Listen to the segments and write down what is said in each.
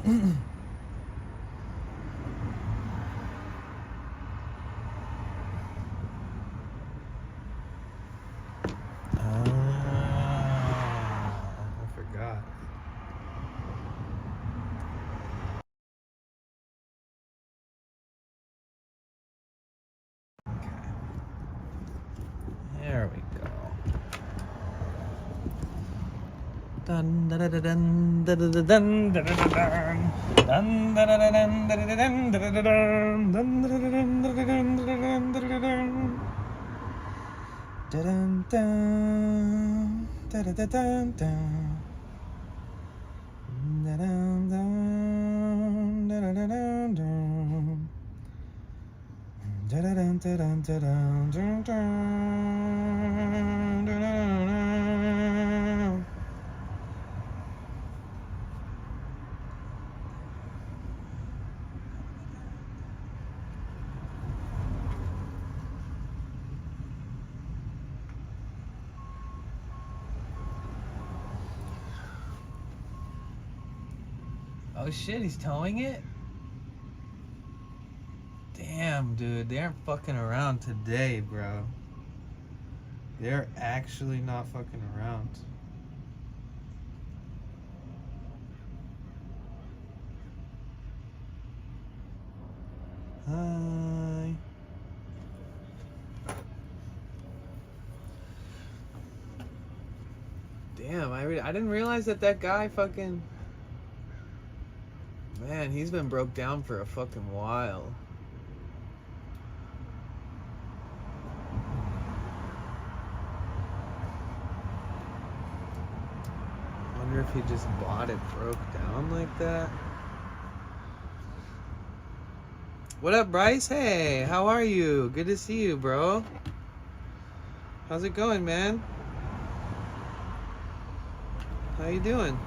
I forgot. There we go. Dun dun dun dun dun dun dun dun dun dun dun Oh shit, he's towing it? Damn, dude, they aren't fucking around today, bro. They're actually not fucking around. Hi. Damn, I didn't realize that guy fucking... Man, he's been broke down for a fucking while. I wonder if he just bought it broke down like that. What up, Bryce? Hey, how are you? Good to see you, bro. How's it going, man? How you doing?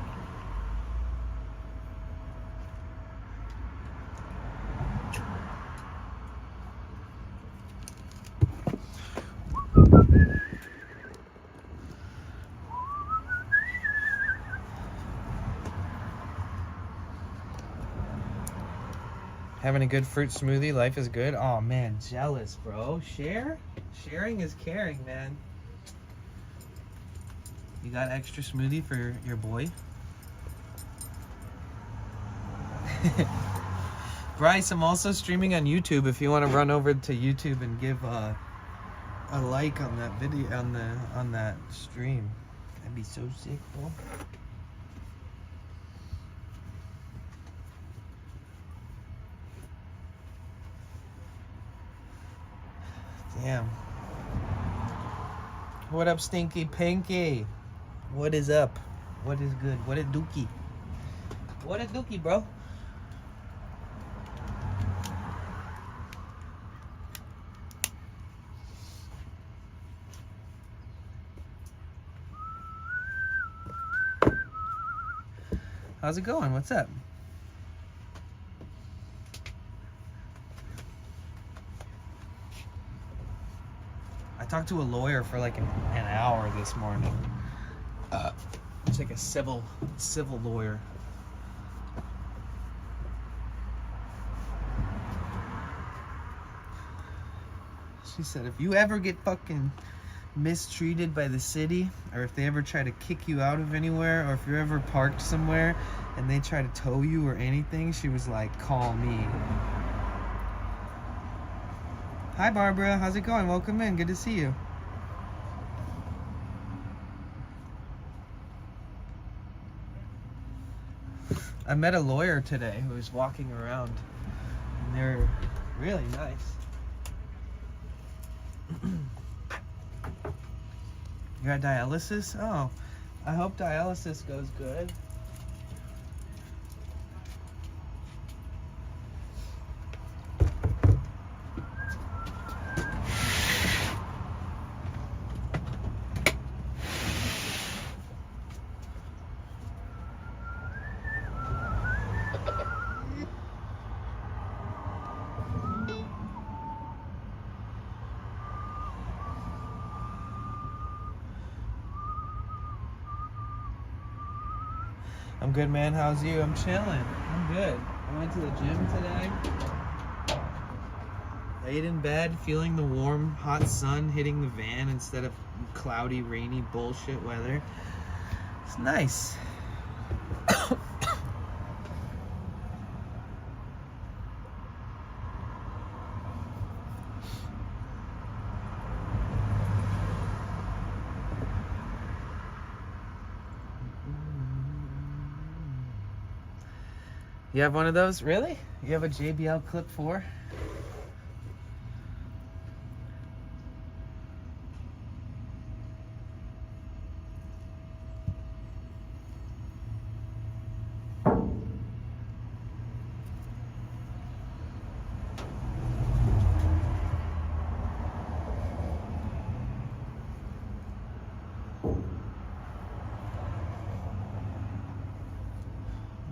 Having a good fruit smoothie. Life is good. Oh man, jealous, bro. Sharing is caring, man. You got extra smoothie for your boy? Bryce, I'm also streaming on YouTube. If you want to run over to YouTube and give a like on that video, on that stream, that'd be so sick, bro. Damn. What up, Stinky Pinky? What is up? What is good? What a dookie? What a dookie, bro? How's it going? What's up? I talked to a lawyer for like an hour this morning. It's like a civil lawyer. She said if you ever get fucking mistreated by the city, or if they ever try to kick you out of anywhere, or if you're ever parked somewhere and they try to tow you or anything, she was like, call me. Hi Barbara, how's it going? Welcome in, good to see you. I met a lawyer today who was walking around, and they're really nice. You're at dialysis? Oh, I hope dialysis goes good. I'm good, man. How's you? I'm chilling. I'm good. I went to the gym today. Laid in bed, feeling the warm, hot sun hitting the van instead of cloudy, rainy bullshit weather. It's nice. You have one of those? Really? You have a JBL Clip 4?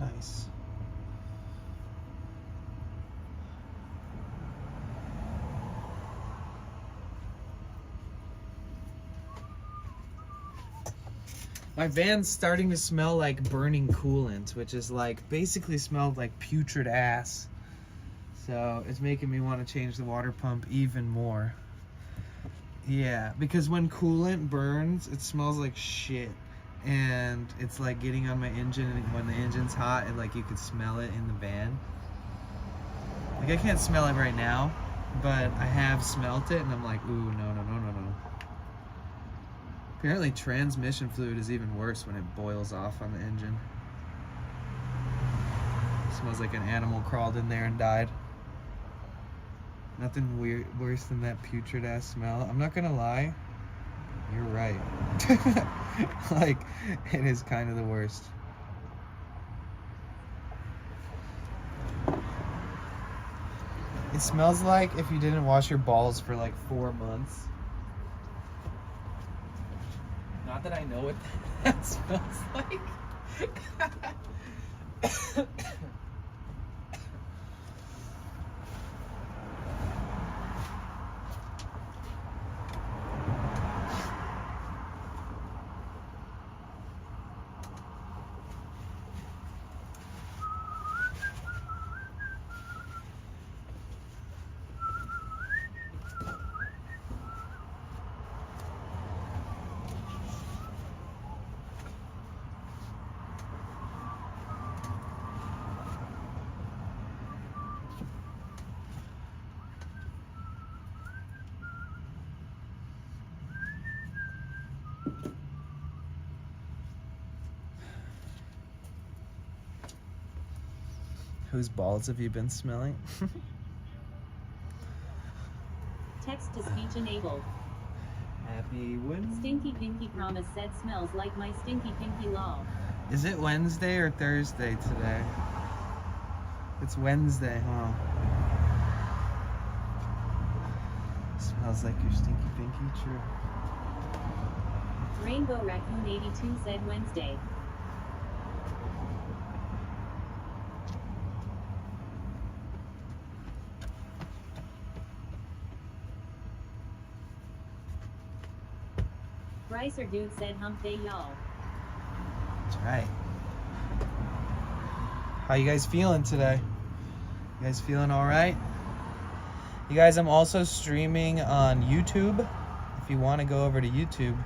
Nice. My van's starting to smell like burning coolant, which is like basically smelled like putrid ass. So it's making me want to change the water pump even more. Yeah, because when coolant burns, it smells like shit. And it's like getting on my engine, and when the engine's hot, and like you could smell it in the van. Like I can't smell it right now, but I have smelt it, and I'm like, ooh, no. Apparently transmission fluid is even worse when it boils off on the engine. It smells like an animal crawled in there and died. Nothing weird worse than that putrid ass smell. I'm not gonna lie, you're right. Like, it is kind of the worst. It smells like if you didn't wash your balls for like 4 months. Not that I know what that smells like. Whose balls have you been smelling? Text-to-speech enabled. Happy Wednesday. Stinky Pinky Promise said smells like my stinky pinky lol. Is it Wednesday or Thursday today? It's Wednesday, huh? Smells like your stinky pinky, true. Rainbow Raccoon 82 said Wednesday. Brycer Dude said hump day y'all. That's right. How you guys feeling today? You guys feeling all right? You guys, I'm also streaming on YouTube. If you want to go over to YouTube,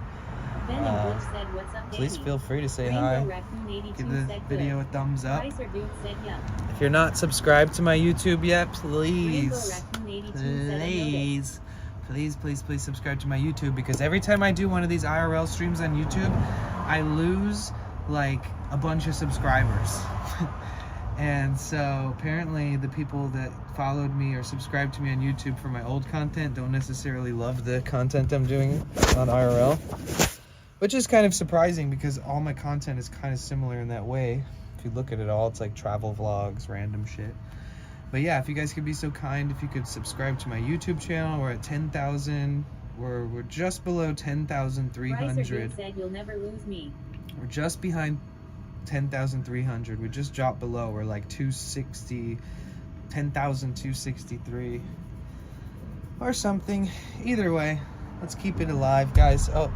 Said, what's up, please feel free to say Rainbow hi. Raccoon 82 Give the said video good. a thumbs up. Brycer Dude said yeah. If you're not subscribed to my YouTube yet, please, Rainbow Raccoon 82 said I please subscribe to my YouTube, because every time I do one of these IRL streams on YouTube, I lose like a bunch of subscribers. And so apparently the people that followed me or subscribed to me on YouTube for my old content don't necessarily love the content I'm doing on IRL, which is kind of surprising because all my content is kind of similar in that way. If you look at it all, it's like travel vlogs, random shit. But yeah, if you guys could be so kind, if you could subscribe to my YouTube channel. We're at 10,000. We're just below 10,300. said you'll never lose me. We're just behind 10,300. We just dropped below. We're like 260, 10,263 or something. Either way, let's keep it alive, guys. Oh,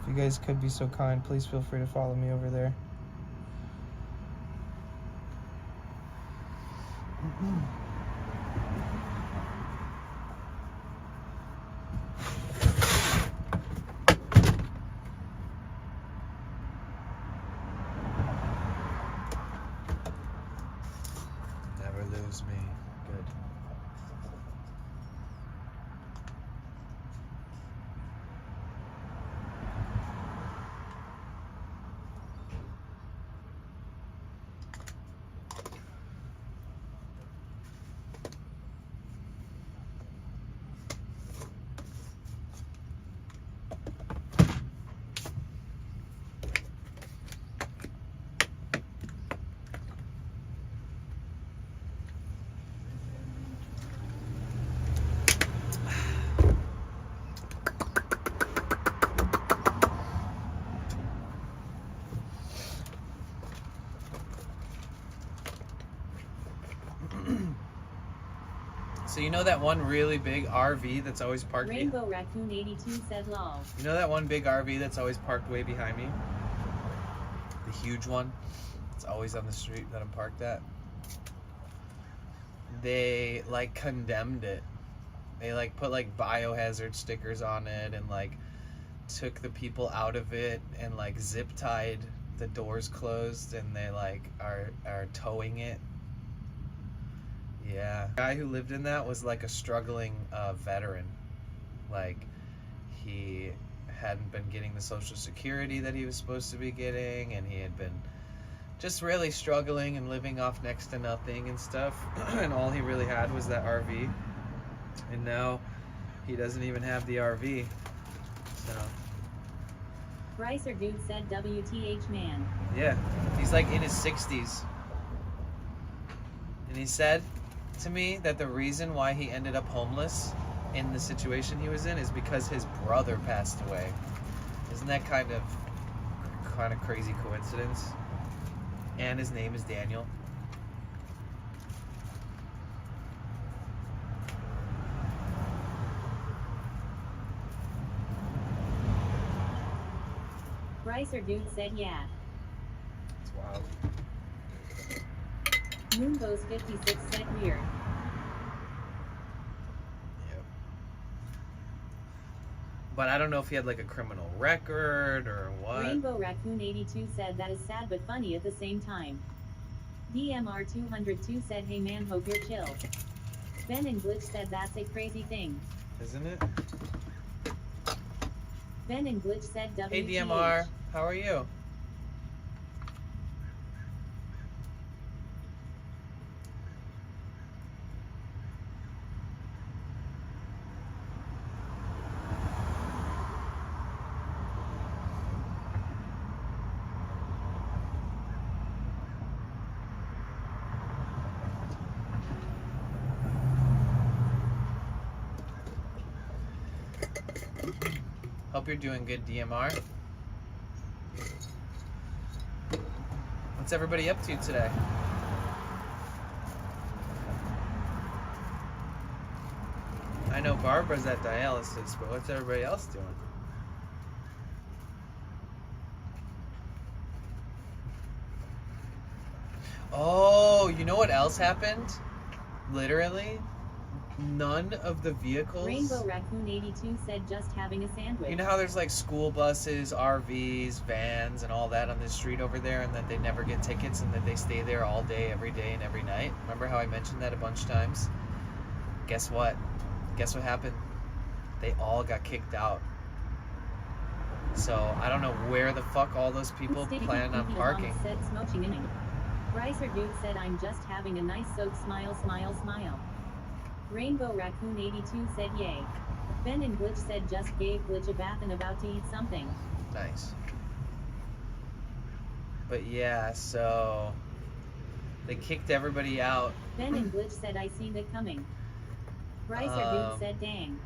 if you guys could be so kind, please feel free to follow me over there. Never lose me. Good. So you know that one really big RV that's always parked? Rainbow Raccoon 82 said lol. You know that one big RV that's always parked way behind me? The huge one. It's always on the street that I'm parked at. They like condemned it. They like put like biohazard stickers on it and like took the people out of it and like zip tied the doors closed, and they like are towing it. Yeah. The guy who lived in that was like a struggling veteran. Like he hadn't been getting the Social Security that he was supposed to be getting, and he had been just really struggling and living off next to nothing and stuff. And all he really had was that RV. And now he doesn't even have the RV. So Ricer Dude said WTH man. yeah, he's like in his 60s. And he said to me that the reason why he ended up homeless in the situation he was in is because his brother passed away. Isn't that kind of crazy coincidence? And his name is Daniel. Ricer Dude said yeah. It's wild. Moonbows 56 said weird. Yep. But I don't know if he had like a criminal record or what. Rainbow Raccoon 82 said that is sad but funny at the same time. DMR 202 said hey man, hope you're chill. Ben and Glitch said that's a crazy thing. Isn't it? Ben and Glitch said WTH. Hey DMR, how are you? Hope you're doing good, DMR. What's everybody up to today? I know Barbara's at dialysis, but what's everybody else doing? Oh, you know what else happened? Literally, none of the vehicles... Rainbow Raccoon 82 said just having a sandwich. You know how there's like school buses, RVs, vans, and all that on this street over there, and that they never get tickets and that they stay there all day, every night? Remember how I mentioned that a bunch of times? Guess what? Guess what happened? They all got kicked out. So I don't know where the fuck all those people plan on parking. Said smoking in it. Ricer Dude said I'm just having a nice soak, smile, smile, smile. Rainbow Raccoon 82 said yay. Ben and Glitch said just gave Glitch a bath and about to eat something. Nice. But yeah, so they kicked everybody out. Ben and Glitch said I seen it coming. Ricer Dude said dang.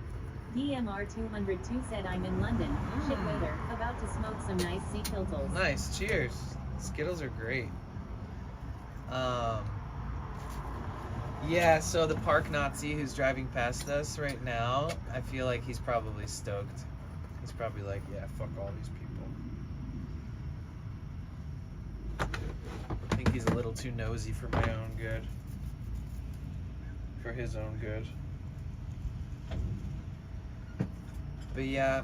DMR 202 said I'm in London. Shit weather. About to smoke some nice sea Skittles. Nice, cheers. Skittles are great. Yeah, so the park Nazi who's driving past us right now, I feel like he's probably stoked. He's probably like, yeah, fuck all these people. I think he's a little too nosy for my own good. for his own good. But yeah,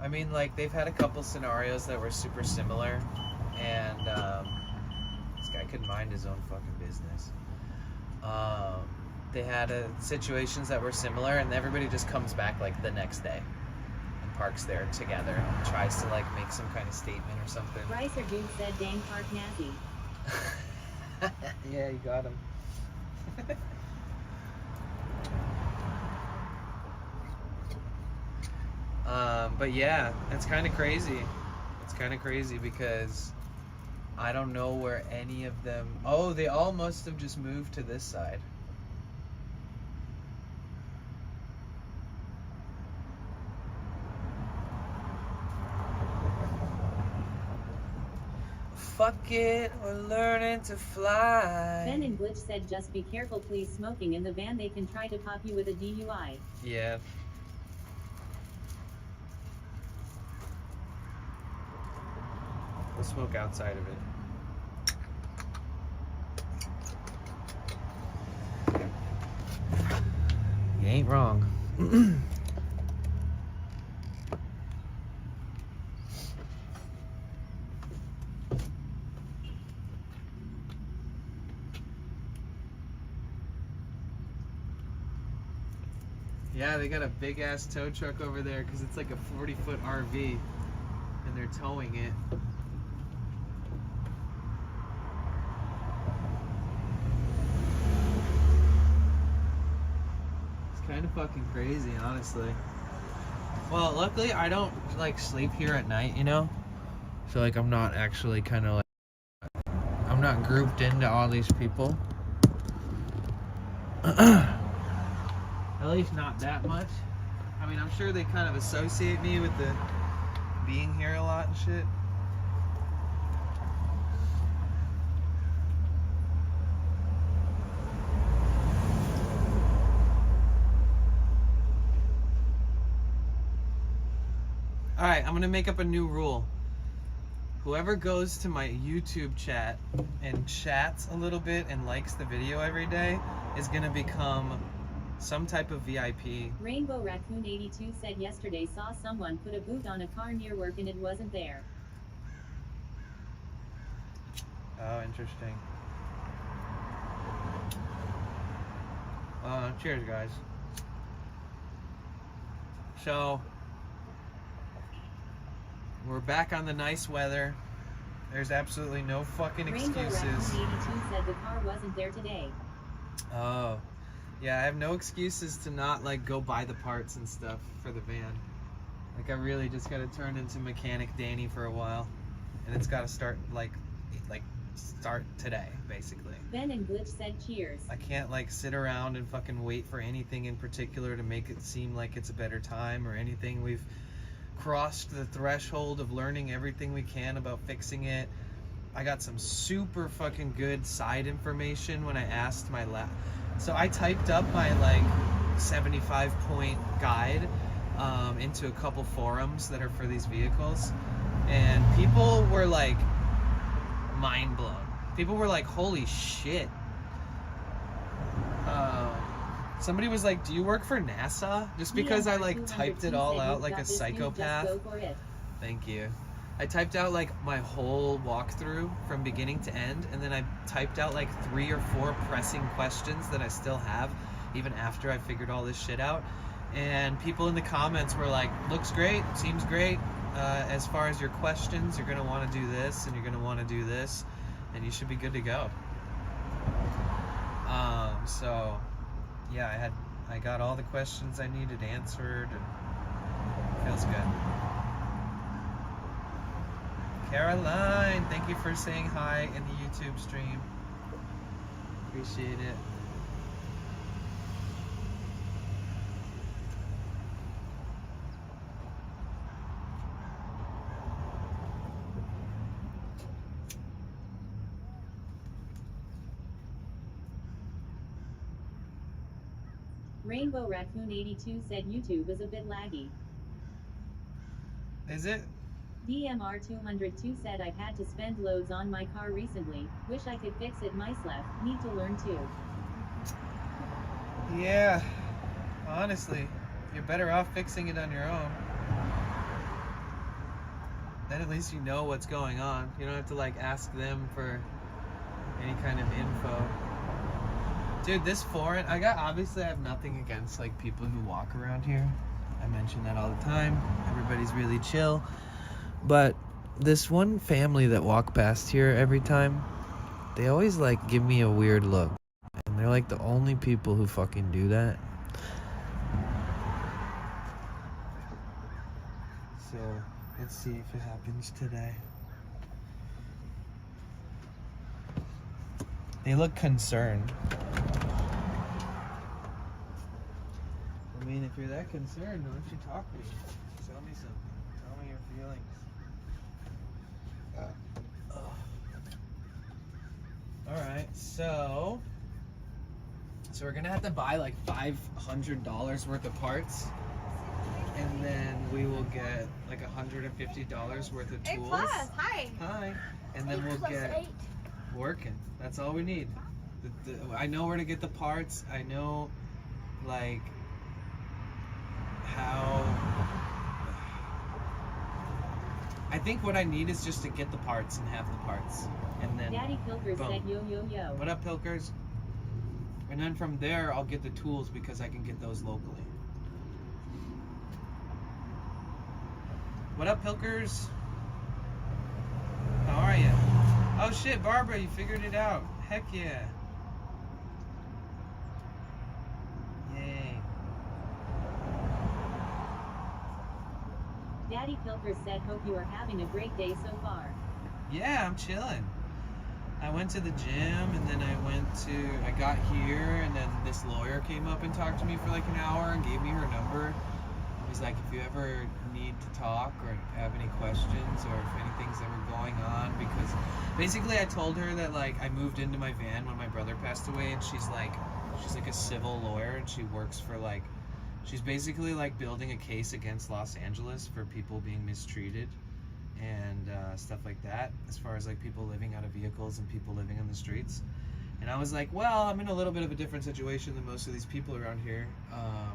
I mean, like, they've had a couple scenarios that were super similar, and this guy couldn't mind his own fucking business. They had situations that were similar, and everybody just comes back like the next day and parks there together and tries to like make some kind of statement or something. Rice or Duke said dang park nazi. Yeah, you got him. But yeah, it's kind of crazy. It's kind of crazy because I don't know where any of them... Oh, they all must have just moved to this side. Fuck it, we're learning to fly. Ben and Glitch said just be careful please, smoking in the van, they can try to pop you with a DUI. Yeah. We'll smoke outside of it. You ain't wrong. Yeah, they got a big ass tow truck over there because it's like a 40-foot RV and they're towing it. It's kind of fucking crazy, honestly. Well, luckily I don't like sleep here at night, you know? So like I'm not actually kind of like, I'm not grouped into all these people. At least not that much. I mean, I'm sure they kind of associate me with the being here a lot and shit. Alright, I'm gonna make up a new rule. Whoever goes to my YouTube chat and chats a little bit and likes the video every day is gonna become some type of VIP. Rainbow Raccoon 82 said yesterday saw someone put a boot on a car near work and it wasn't there. Oh, interesting. Cheers, guys. So, we're back on the nice weather. There's absolutely no fucking Rainbow excuses. Raccoon 82 said the car wasn't there today. Oh. Yeah, I have no excuses to not like go buy the parts and stuff for the van. Like I really just gotta turn into mechanic Danny for a while. And it's gotta start start today, basically. Ben and Glitch said cheers. I can't like sit around and fucking wait for anything in particular to make it seem like it's a better time or anything. We've crossed the threshold of learning everything we can about fixing it. I got some super fucking good side information when I asked my So I typed up my like 75-point guide into a couple forums that are for these vehicles, and people were like mind blown. People were like, holy shit. Somebody was like, do you work for NASA? Just because I like typed it all out like a psychopath. Thank you. I typed out like my whole walkthrough from beginning to end, and then I typed out like 3 or 4 pressing questions that I still have even after I figured all this shit out. And people in the comments were like, looks great, seems great. As far as your questions, you're gonna want to do this and you're gonna want to do this, and you should be good to go. So yeah, I got all the questions I needed answered, and feels good. Caroline, thank you for saying hi in the YouTube stream. Appreciate it. Rainbow Raccoon 82 said YouTube is a bit laggy. Is it? DMR 202 said I've had to spend loads on my car recently. Wish I could fix it myself. Need to learn too. Yeah, honestly, you're better off fixing it on your own. Then at least you know what's going on. You don't have to like ask them for any kind of info. Dude, this foreign, obviously I have nothing against like people who walk around here. I mention that all the time. Everybody's really chill. But this one family that walk past here every time, they always like give me a weird look. And they're like the only people who fucking do that. So, let's see if it happens today. They look concerned. I mean, if you're that concerned, why don't you talk to me? Tell me something. Tell me your feelings. Alright, so we're gonna have to buy like $500 worth of parts. And then we will get like $150 worth of tools. A+, hi. Hi. And then we'll get working. That's all we need. I know where to get the parts. I know like how. I think what I need is just to get the parts and have the parts. And then Daddy Pilkers boom. said yo yo yo. What up, Pilkers? And then from there, I'll get the tools because I can get those locally. What up, Pilkers? How are you? Oh shit, Barbara, you figured it out. Heck yeah. Yay. Daddy Pilkers said hope you are having a great day so far. Yeah, I'm chilling. I went to the gym and then I got here and then this lawyer came up and talked to me for like an hour and gave me her number. He's like, if you ever need to talk or have any questions or if anything's ever going on, because basically I told her that like I moved into my van when my brother passed away and she's like a civil lawyer and she works for like, she's basically like building a case against Los Angeles for people being mistreated and stuff like that, as far as like people living out of vehicles and people living on the streets. And I was like, well, I'm in a little bit of a different situation than most of these people around here.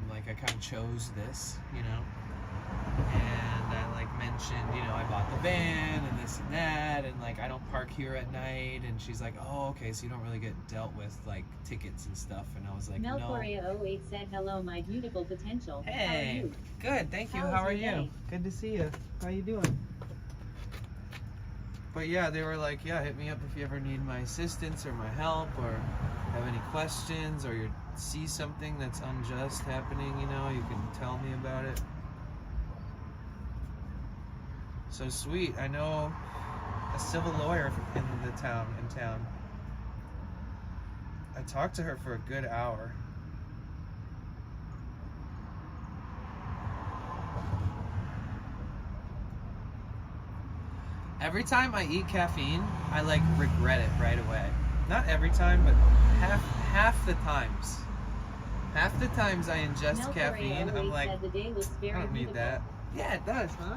Like I kind of chose this, you know. And I like mentioned, you know, I bought the van and this and that, and like I don't park here at night. And she's like, oh, okay, so you don't really get dealt with like tickets and stuff. And I was like, no. Melcoria08 said hello, my beautiful potential. Hey, how are you? Good, thank you. How are you? Good to see you. How you doing? But yeah, they were like, yeah, hit me up if you ever need my assistance or my help or have any questions or you see something that's unjust happening, you know, you can tell me about it. So sweet. I know a civil lawyer in town. I talked to her for a good hour. Every time I eat caffeine, I like regret it right away. Not every time, but half the times. Half the times I ingest caffeine, I'm like, I don't need that. Yeah, it does, huh?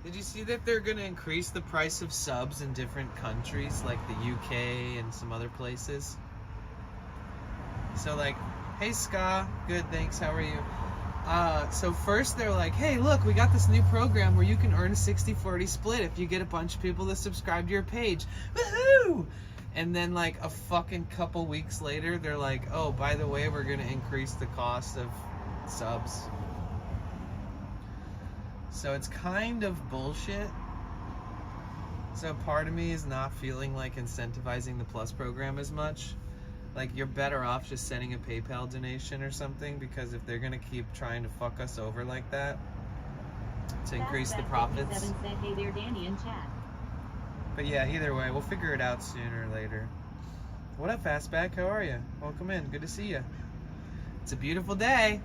Did you see that they're going to increase the price of subs in different countries, like the UK and some other places? So like, hey Ska, good, thanks, how are you? So first they're like, hey look, we got this new program where you can earn a 60-40 split if you get a bunch of people to subscribe to your page. Woohoo! And then like a fucking couple weeks later, they're like, oh, by the way, we're going to increase the cost of subs. So it's kind of bullshit. So part of me is not feeling like incentivizing the Plus program as much. Like, you're better off just sending a PayPal donation or something, because if they're gonna keep trying to fuck us over like that to increase the profits. Said, hey there, Danny in chat. But yeah, either way, we'll figure it out sooner or later. What up, Fastback? How are you? Welcome in. Good to see you. It's a beautiful day.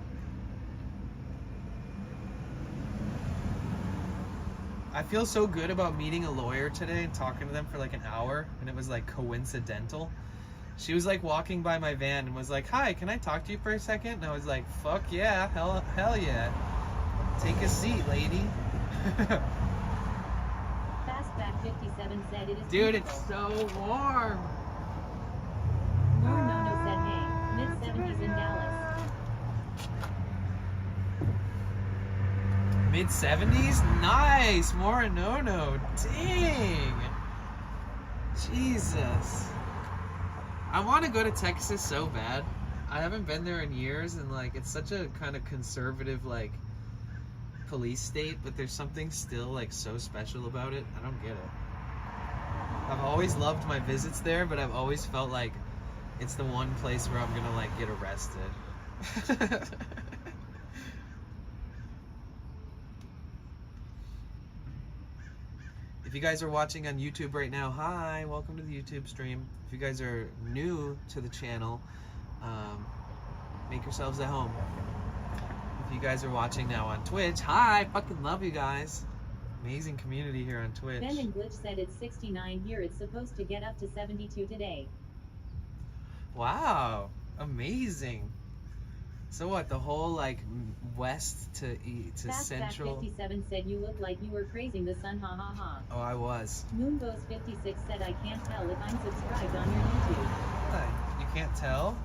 I feel so good about meeting a lawyer today and talking to them for like an hour, and it was like coincidental. She was like walking by my van and was like, "Hi, can I talk to you for a second?" And I was like, "Fuck yeah, hell yeah. Take a seat, lady." Fastback 57 said it is Dude, beautiful. it's so warm. More Nono said hey, mid-70s in Dallas. Mid-70s? Nice! More no. Dang! Jesus. I want to go to Texas so bad. I haven't been there in years, and like it's such a kind of conservative like police state, but there's something still like so special about it. I don't get it. I've always loved my visits there, but I've always felt like it's the one place where I'm gonna like get arrested. If you guys are watching on YouTube right now, hi, welcome to the YouTube stream. If you guys are new to the channel, make yourselves at home. If you guys are watching now on Twitch, hi, fucking love you guys. Amazing community here on Twitch. Ben and Glitch said it's 69 here. It's supposed to get up to 72 today. Wow, amazing. So what, the whole like west to central? 57 said you look like you were praising the sun, ha ha ha. Oh, I was. Moonbows 56 said I can't tell if I'm subscribed on your YouTube. Hi. You can't tell?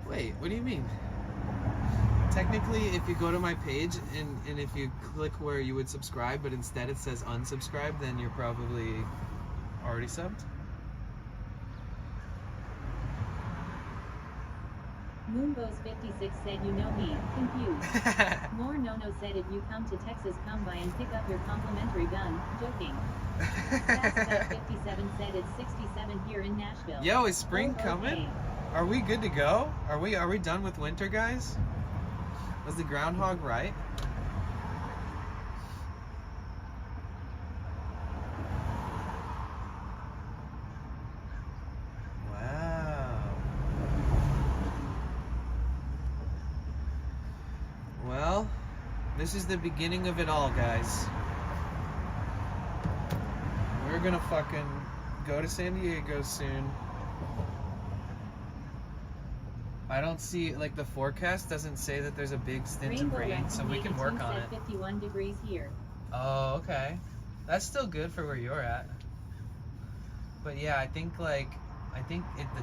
Wait, what do you mean? Technically, if you go to my page and if you click where you would subscribe, but instead it says unsubscribe, then you're probably already subbed? Moonbows 56 said you know me, confused. More Nono said if you come to Texas, come by and pick up your complimentary gun, joking. Fastback 57 said it's 67 here in Nashville. Yo, is spring Oh, coming? okay. Are we good to go? Are we done with winter, guys? Was the groundhog right? Wow. Well, this is the beginning of it all, guys. We're gonna fucking go to San Diego soon. I don't see, like, the forecast doesn't say that there's a big stint of rain, so we can work on it. 51 degrees here. Oh, okay. That's still good for where you're at. But yeah, I think the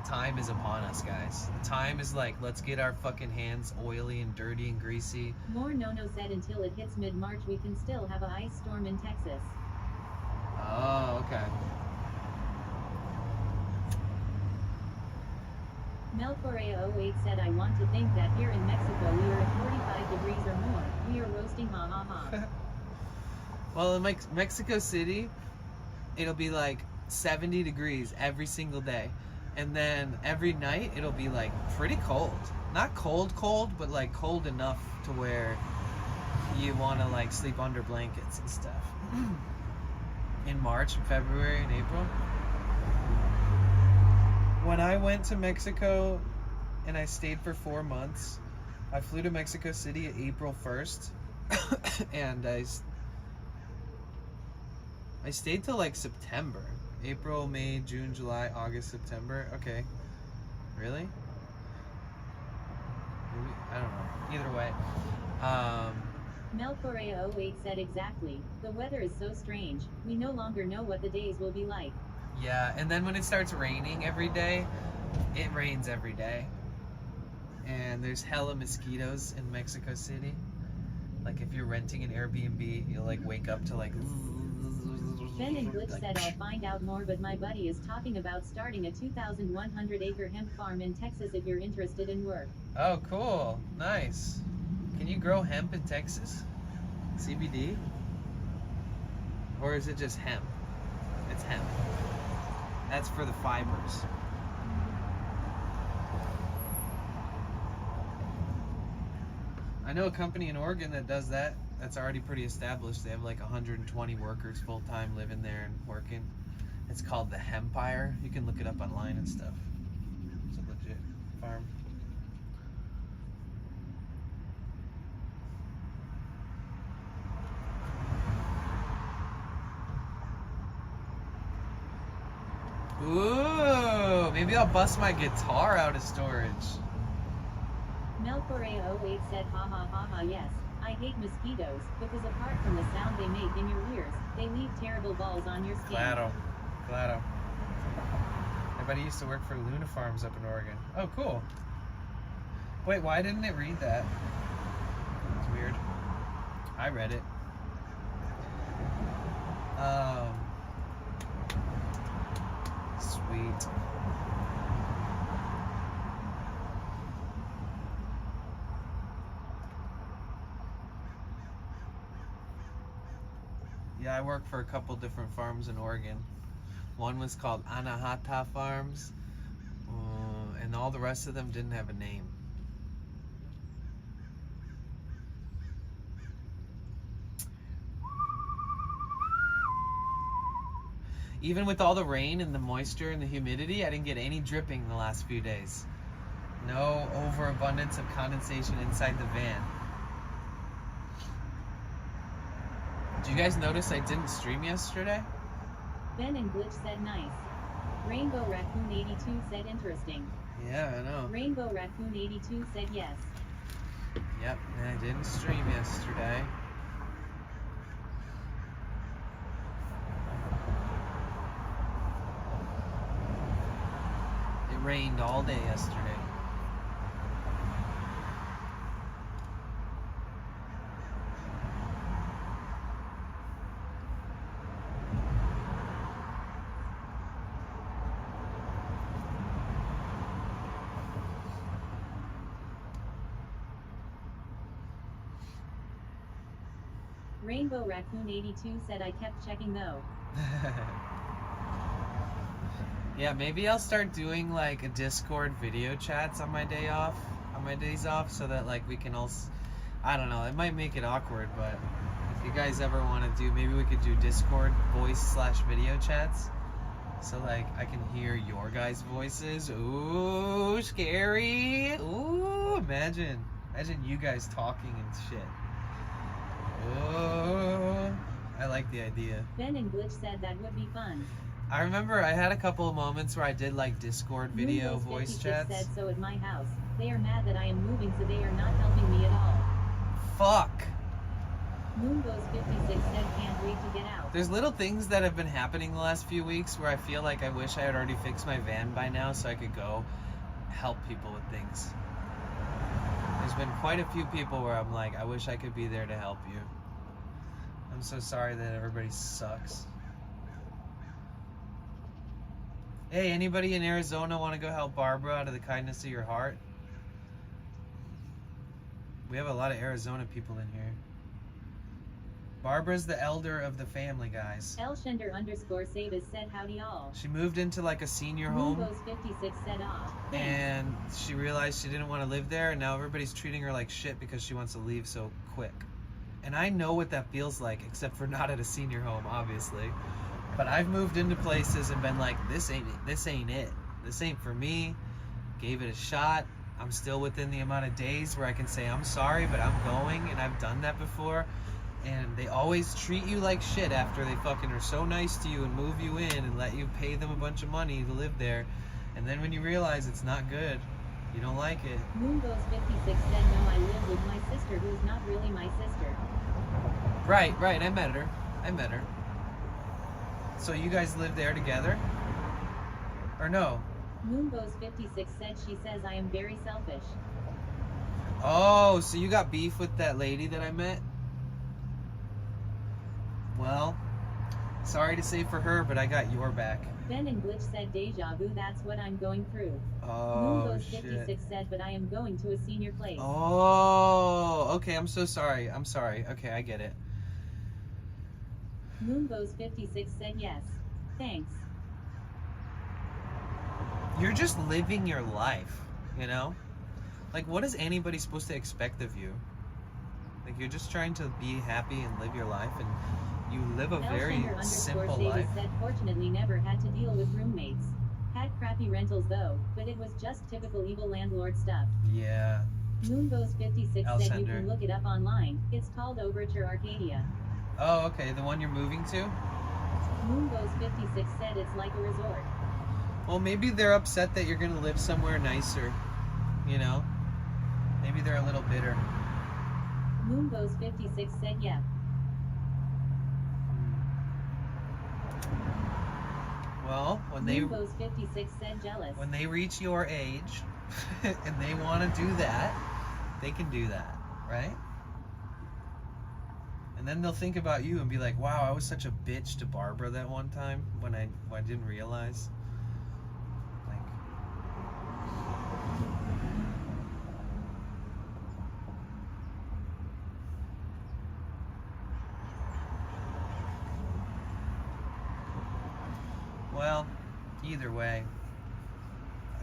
time is upon us, guys. The time is like, let's get our fucking hands oily and dirty and greasy. More Nono said until it hits mid-March we can still have an ice storm in Texas. Oh, okay. Melcorea08 said I want to think that here in Mexico we are at 45 degrees or more. We are roasting, ha ha ha. Well, in Mexico City, it'll be like 70 degrees every single day. And then every night it'll be like pretty cold. Not cold, but like cold enough to where you want to like sleep under blankets and stuff. In March and February and April. When I went to Mexico and I stayed for 4 months, I flew to Mexico City April 1st and I stayed till like September. April, May, June, July, August, September. Okay. Really? Maybe, I don't know. Either way. Melcorea08 said exactly. The weather is so strange. We no longer know what the days will be like. Yeah, and then when it starts raining every day, it rains every day. And there's hella mosquitoes in Mexico City. Like if you're renting an Airbnb, you'll like wake up to like... Ben and Glitch like, said I'll find out more, but my buddy is talking about starting a 2,100 acre hemp farm in Texas if you're interested in work. Oh, cool. Nice. Can you grow hemp in Texas? CBD? Or is it just hemp? It's hemp. That's for the fibers. I know a company in Oregon that does that. That's already pretty established. They have like 120 workers full-time living there and working. It's called the Hempire. You can look it up online and stuff. It's a legit farm. Ooh, maybe I'll bust my guitar out of storage. Melcore08 said ha ha ha ha yes. I hate mosquitoes, because apart from the sound they make in your ears, they leave terrible balls on your skin. Claro. My buddy used to work for Luna Farms up in Oregon. Oh, cool. Wait, why didn't it read that? It's weird. I read it. Sweet. Yeah, I worked for a couple different farms in Oregon. One was called Anahata Farms, and all the rest of them didn't have a name. Even with all the rain and the moisture and the humidity, I didn't get any dripping the last few days. No overabundance of condensation inside the van. Did you guys notice I didn't stream yesterday? Ben and Glitch said nice. Rainbow Raccoon 82 said interesting. Yeah, I know. Rainbow Raccoon 82 said yes. Yep, and I didn't stream yesterday. It rained all day yesterday. Rainbow Raccoon 82 said I kept checking though. Yeah, maybe I'll start doing like a Discord video chats on my days off, so that like we can all, I don't know, it might make it awkward, but if you guys ever want to do, maybe we could do Discord voice/video chats, so like I can hear your guys' voices. Ooh, scary. Ooh, imagine you guys talking and shit. Oh, I like the idea. Ben and Glitch said that would be fun. I remember I had a couple of moments where I did like Discord video Moonbos voice 56 chats. said so at my house. They are mad that I am moving, so they are not helping me at all. Fuck. Moonbos 56 said can't wait to get out. There's little things that have been happening the last few weeks where I feel like I wish I had already fixed my van by now so I could go help people with things. There's been quite a few people where I'm like, I wish I could be there to help you. I'm so sorry that everybody sucks. Hey, anybody in Arizona want to go help Barbara out of the kindness of your heart? We have a lot of Arizona people in here. Barbara's the elder of the family, guys. Elshender_Savis said howdy all. She moved into like a senior home. Moonbos 56 said ah. And she realized she didn't want to live there, and now everybody's treating her like shit because she wants to leave so quick. And I know what that feels like, except for not at a senior home, obviously. But I've moved into places and been like, this ain't it. This ain't for me. Gave it a shot. I'm still within the amount of days where I can say I'm sorry, but I'm going, and I've done that before. And they always treat you like shit after they fucking are so nice to you and move you in and let you pay them a bunch of money to live there. And then when you realize it's not good, you don't like it. Moonbos 56 said no, I live with my sister who's not really my sister. Right, I met her. So you guys live there together? Or no? Moonbos 56 said she says I am very selfish. Oh, so you got beef with that lady that I met? Well, sorry to say for her, but I got your back. Ben and Glitch said deja vu, that's what I'm going through. Oh, Moonbos 56 said but I am going to a senior place. Oh, okay, I'm so sorry. Okay, I get it. Moonbos 56 said yes. Thanks. You're just living your life, you know? Like, what is anybody supposed to expect of you? Like, you're just trying to be happy and live your life, and you live a very simple life. Said fortunately never had to deal with roommates. Had crappy rentals though, but it was just typical evil landlord stuff. Yeah. Moonbos 56 said you Elsender. can look it up online. It's called Overture Arcadia. Oh, okay, the one you're moving to? Moonbos 56 said it's like a resort. Well, maybe they're upset that you're gonna live somewhere nicer. You know? Maybe they're a little bitter. Moonbows56 said yeah. Well, Moonbows56 said jealous. when they reach your age and they want to do that, they can do that, right? And then they'll think about you and be like, wow, I was such a bitch to Barbara that one time when I didn't realize. Like, well, either way,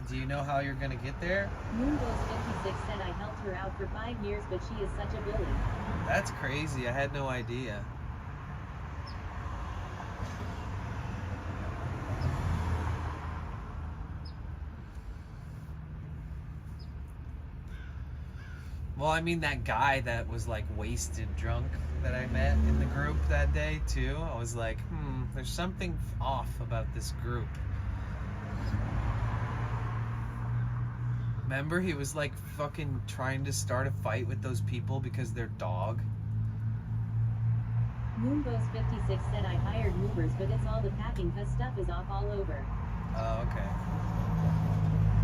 do you know how you're gonna get there? Moonbows56 said I helped her out for 5 years, but she is such a bully. That's crazy. I had no idea. Well, I mean, that guy that was like wasted drunk that I met in the group that day too, I was like, there's something off about this group. Remember, he was like fucking trying to start a fight with those people because their dog. Moonbows56 said I hired movers, but it's all the packing cause stuff is off all over. Oh, okay.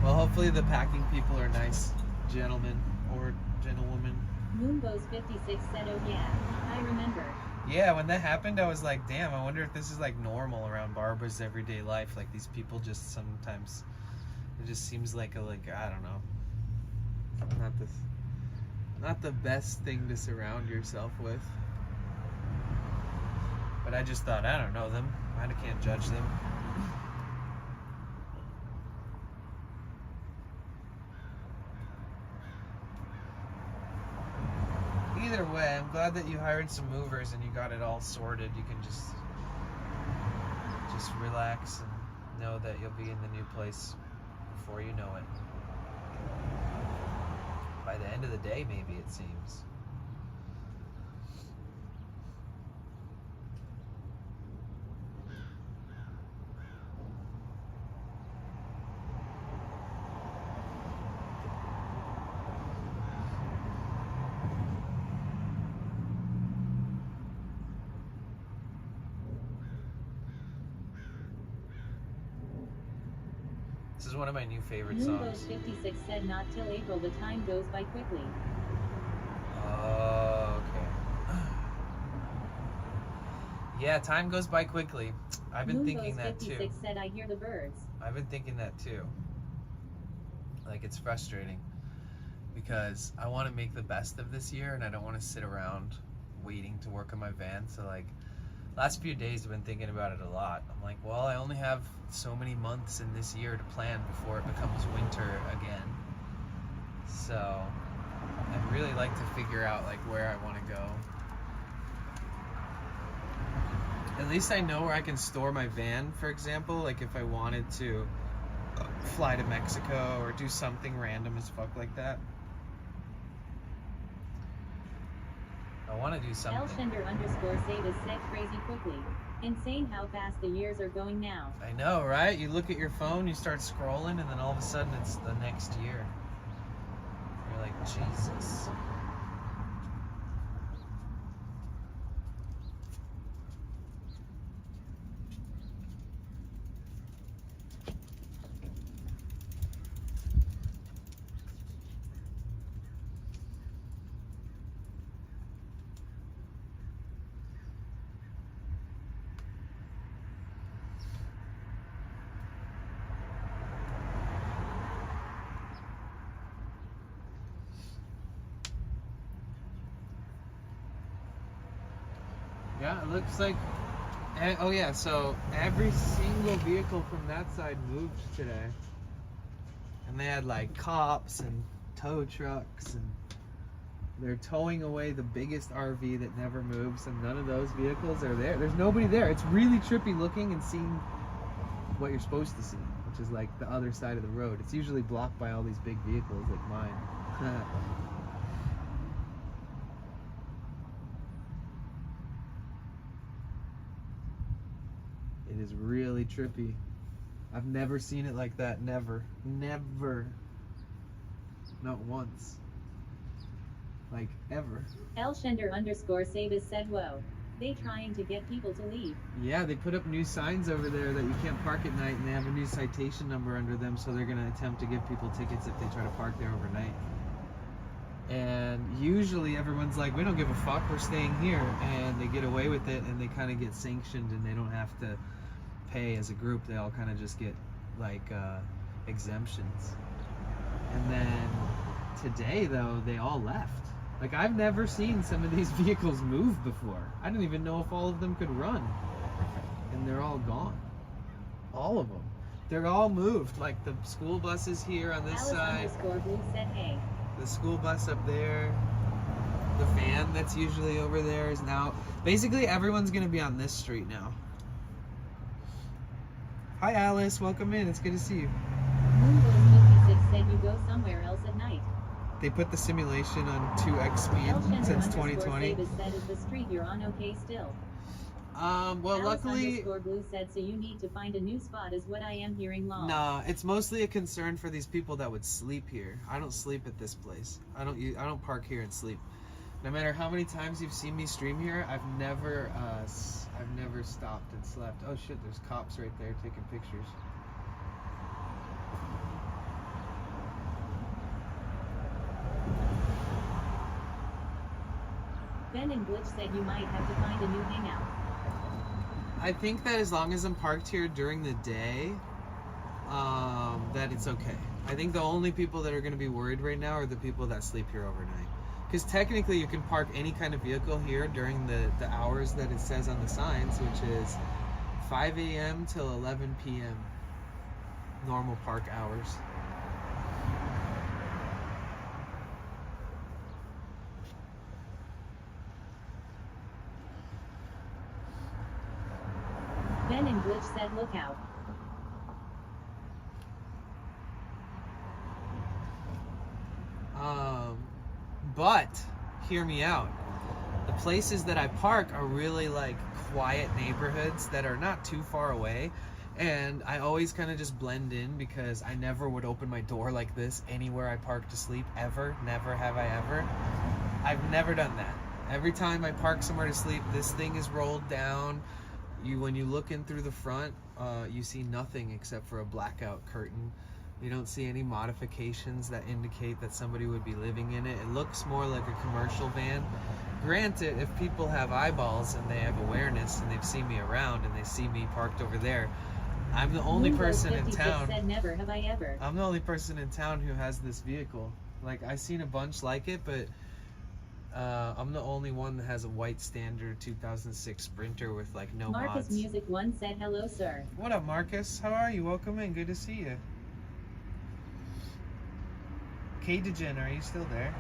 Well, hopefully the packing people are nice gentlemen or gentlewomen. Moonbows56 said oh yeah, I remember. Yeah, when that happened, I was like, damn, I wonder if this is like normal around Barbara's everyday life. Like these people just sometimes, it just seems like I don't know, not the best thing to surround yourself with. But I just thought, I don't know them. I can't judge them. Either way, I'm glad that you hired some movers and you got it all sorted. You can just relax and know that you'll be in the new place before you know it. By the end of the day, maybe, it seems. This is one of my new favorite songs. Moonbows56 said not till April, the time goes by quickly. Oh, okay. Yeah, time goes by quickly. I've been thinking that too. Moonbows56 said I hear the birds. I've been thinking that too. Like, it's frustrating because I want to make the best of this year and I don't want to sit around waiting to work on my van. So like, last few days I've been thinking about it a lot. I'm like, well, I only have so many months in this year to plan before it becomes winter again. So I'd really like to figure out like where I want to go. At least I know where I can store my van, for example, like if I wanted to fly to Mexico or do something random as fuck like that. I want to do something. Elshender_Save said crazy quickly. Insane how fast the years are going now. I know, right? You look at your phone, you start scrolling, and then all of a sudden it's the next year. You're like, Jesus. Yeah, it looks like, oh yeah, so every single vehicle from that side moved today. And they had like cops and tow trucks and they're towing away the biggest RV that never moves and none of those vehicles are there. There's nobody there. It's really trippy looking and seeing what you're supposed to see, which is like the other side of the road. It's usually blocked by all these big vehicles like mine. It is really trippy. I've never seen it like that. Never. Never. Not once. Like, ever. Elshender_Sabis said, whoa. They trying to get people to leave. Yeah, they put up new signs over there that you can't park at night, and they have a new citation number under them, so they're going to attempt to give people tickets if they try to park there overnight. And usually everyone's like, we don't give a fuck, we're staying here, and they get away with it, and they kind of get sanctioned, and they don't have to pay as a group. They all kind of just get like exemptions. And then today, though, they all left. Like, I've never seen some of these vehicles move before. I didn't even know if all of them could run. And they're all gone. All of them. They're all moved. Like, the school bus is here on this side. Alice_Blue said, hey. The school bus up there. The van that's usually over there is now... Basically, everyone's going to be on this street now. Hi, Alice. Welcome in. It's good to see you. Moonbird56 said you go somewhere else at night. They put the simulation on 2x speed since 2020. Elshender_Sabis said, is the street you're on okay still? Well, luckily... Alice_Blue said, so you need to find a new spot is what I am hearing long. Nah, it's mostly a concern for these people that would sleep here. I don't sleep at this place. I don't park here and sleep. No matter how many times you've seen me stream here, I've never stopped and slept. Oh shit, there's cops right there taking pictures. Ben and Glitch said you might have to find a new hangout. I think that as long as I'm parked here during the day, that it's okay. I think the only people that are going to be worried right now are the people that sleep here overnight. Because technically you can park any kind of vehicle here during the hours that it says on the signs, which is 5 a.m. till 11 p.m. normal park hours. Ben and Glitch said look out. But hear me out. The places that I park are really like quiet neighborhoods that are not too far away, and I always kind of just blend in because I never would open my door like this anywhere I park to sleep ever. Never have I ever. I've never done that. Every time I park somewhere to sleep, this thing is rolled down. When you look in through the front, you see nothing except for a blackout curtain. You don't see any modifications that indicate that somebody would be living in it. It looks more like a commercial van. Granted, if people have eyeballs and they have awareness and they've seen me around and they see me parked over there, I'm the only person in town. Said, never have I ever. I'm the only person in town who has this vehicle. Like, I've seen a bunch like it, but I'm the only one that has a white standard 2006 Sprinter with like no Marcus mods. Music 1 said hello sir. What up, Marcus? How are you? Welcome in. Good to see you. K-Degen, are you still there?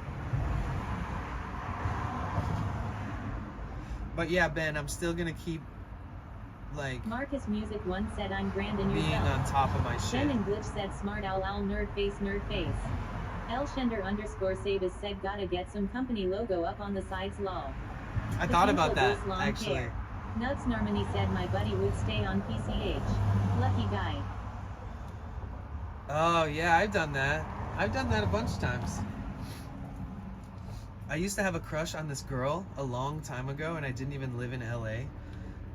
But yeah, Ben, I'm still gonna keep like Marcus Music 1 said I'm Brandon being yourself. on top of my shit. Ben and Glitch said smart owl owl nerd face nerd face. Elshender_Sabis said gotta get some company logo up on the sides lol. I thought about that actually. Nuts Normani said my buddy would stay on PCH. Lucky guy. Oh yeah, I've done that. I've done that a bunch of times. I used to have a crush on this girl a long time ago, and I didn't even live in LA.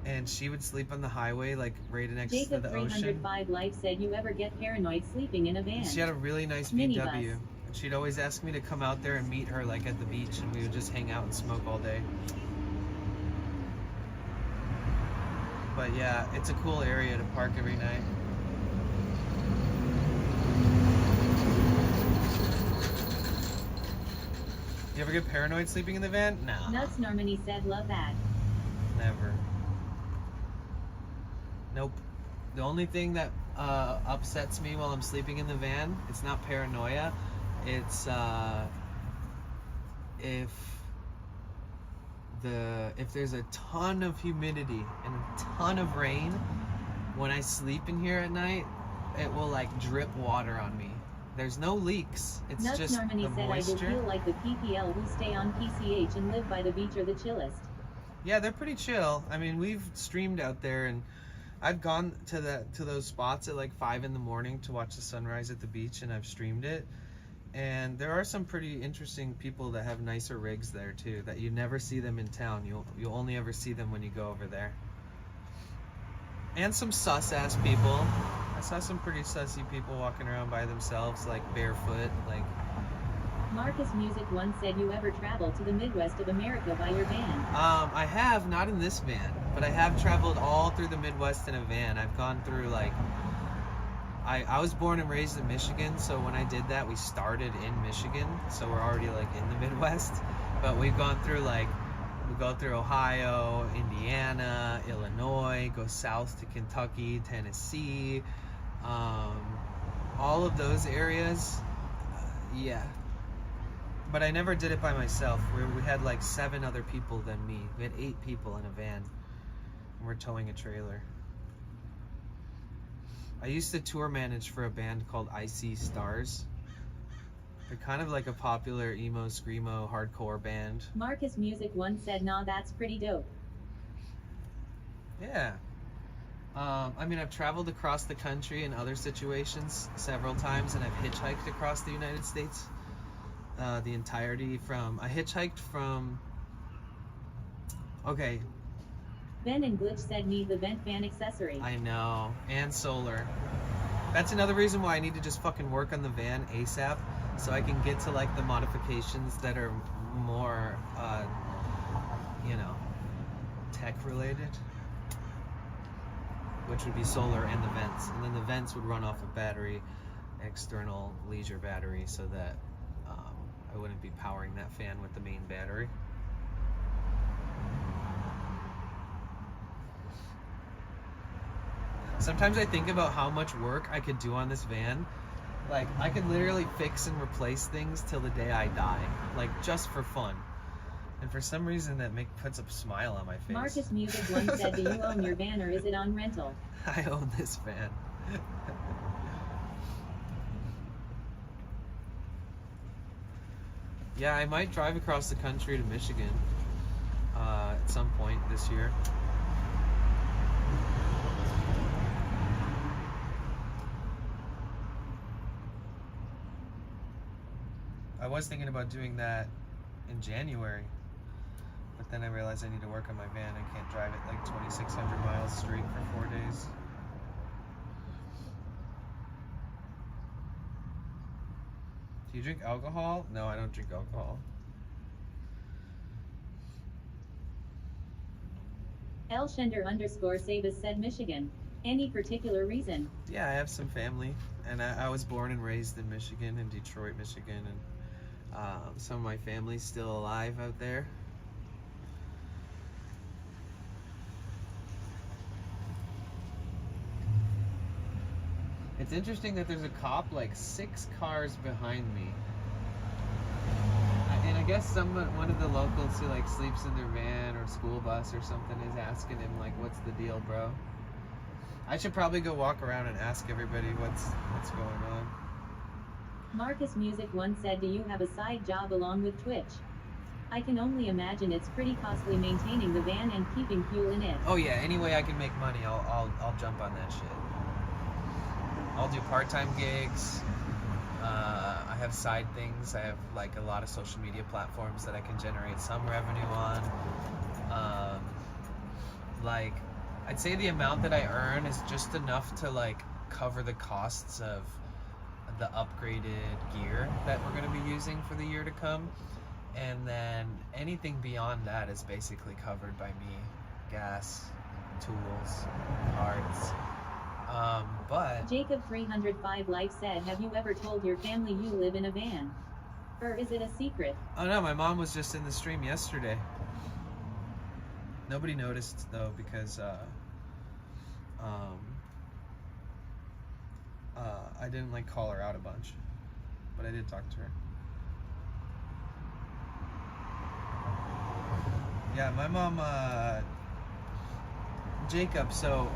And she would sleep on the highway, like right next to the ocean. Jacob305 Life said you ever get paranoid sleeping in a van? She had a really nice VW. And she'd always ask me to come out there and meet her like at the beach, and we would just hang out and smoke all day. But yeah, it's a cool area to park every night. You ever get paranoid sleeping in the van? Nah. Nuts Normani said love that. Never. Nope. The only thing that upsets me while I'm sleeping in the van, it's not paranoia. It's if there's a ton of humidity and a ton of rain, when I sleep in here at night, it will like drip water on me. There's no leaks. It's Nuts just Normani the said moisture. I do feel like the PPL who stay on PCH and live by the beach are the chillest. Yeah, they're pretty chill. I mean, we've streamed out there, and I've gone to those spots at like 5 in the morning to watch the sunrise at the beach, and I've streamed it. And there are some pretty interesting people that have nicer rigs there too, that you never see them in town. You'll only ever see them when you go over there. And some sus ass people. I saw some pretty sussy people walking around by themselves, like barefoot, like. Marcus Music One said, you ever travel to the Midwest of America by your van? I have, not in this van, but I have traveled all through the Midwest in a van. I've gone through like, I was born and raised in Michigan, so when I did that, we started in Michigan, so we're already like in the Midwest. But we've gone through like, we go through Ohio, Indiana, Illinois, go south to Kentucky, Tennessee, all of those areas, yeah. But I never did it by myself. We had like 7 other people than me. We had 8 people in a van, and we're towing a trailer. I used to tour manage for a band called Icy Stars. They're kind of like a popular emo, screamo, hardcore band. Marcus Music One said, nah, that's pretty dope. Yeah. I mean, I've traveled across the country in other situations several times, and I've hitchhiked across the United States. The entirety from... I hitchhiked from... Okay. Ben and Glitch said, need the vent fan accessory. I know. And solar. That's another reason why I need to just fucking work on the van ASAP, so I can get to like the modifications that are more, you know, tech related, which would be solar and the vents. And then the vents would run off a battery, external leisure battery, so that I wouldn't be powering that fan with the main battery. Sometimes I think about how much work I could do on this van. Like, I could literally fix and replace things till the day I die, like just for fun. And for some reason that puts a smile on my face. Marcus Music One said, do you own your van or is it on rental? I own this van. Yeah, I might drive across the country to Michigan at some point this year. I was thinking about doing that in January, but then I realized I need to work on my van. I can't drive it like 2,600 miles straight for 4 days. Do you drink alcohol? No, I don't drink alcohol. Elshender_Sabas said, Michigan. Any particular reason? Yeah, I have some family, and I was born and raised in Michigan, in Detroit, Michigan, and some of my family's still alive out there. It's interesting that there's a cop like 6 cars behind me. And I guess one of the locals who like sleeps in their van or school bus or something is asking him like, what's the deal, bro? I should probably go walk around and ask everybody what's going on. Marcus Music One said, do you have a side job along with Twitch? I can only imagine it's pretty costly maintaining the van and keeping fuel in it. Oh yeah, any way I can make money, I'll jump on that shit. I'll do part-time gigs. I have side things. I have like a lot of social media platforms that I can generate some revenue on. Like, I'd say the amount that I earn is just enough to like cover the costs of the upgraded gear that we're going to be using for the year to come. And then anything beyond that is basically covered by me. Gas, tools, parts. But Jacob 305 Life said, have you ever told your family you live in a van? Or is it a secret? Oh no, my mom was just in the stream yesterday. Nobody noticed though, because I didn't like call her out a bunch, but I did talk to her. Yeah, my mom, Jacob, so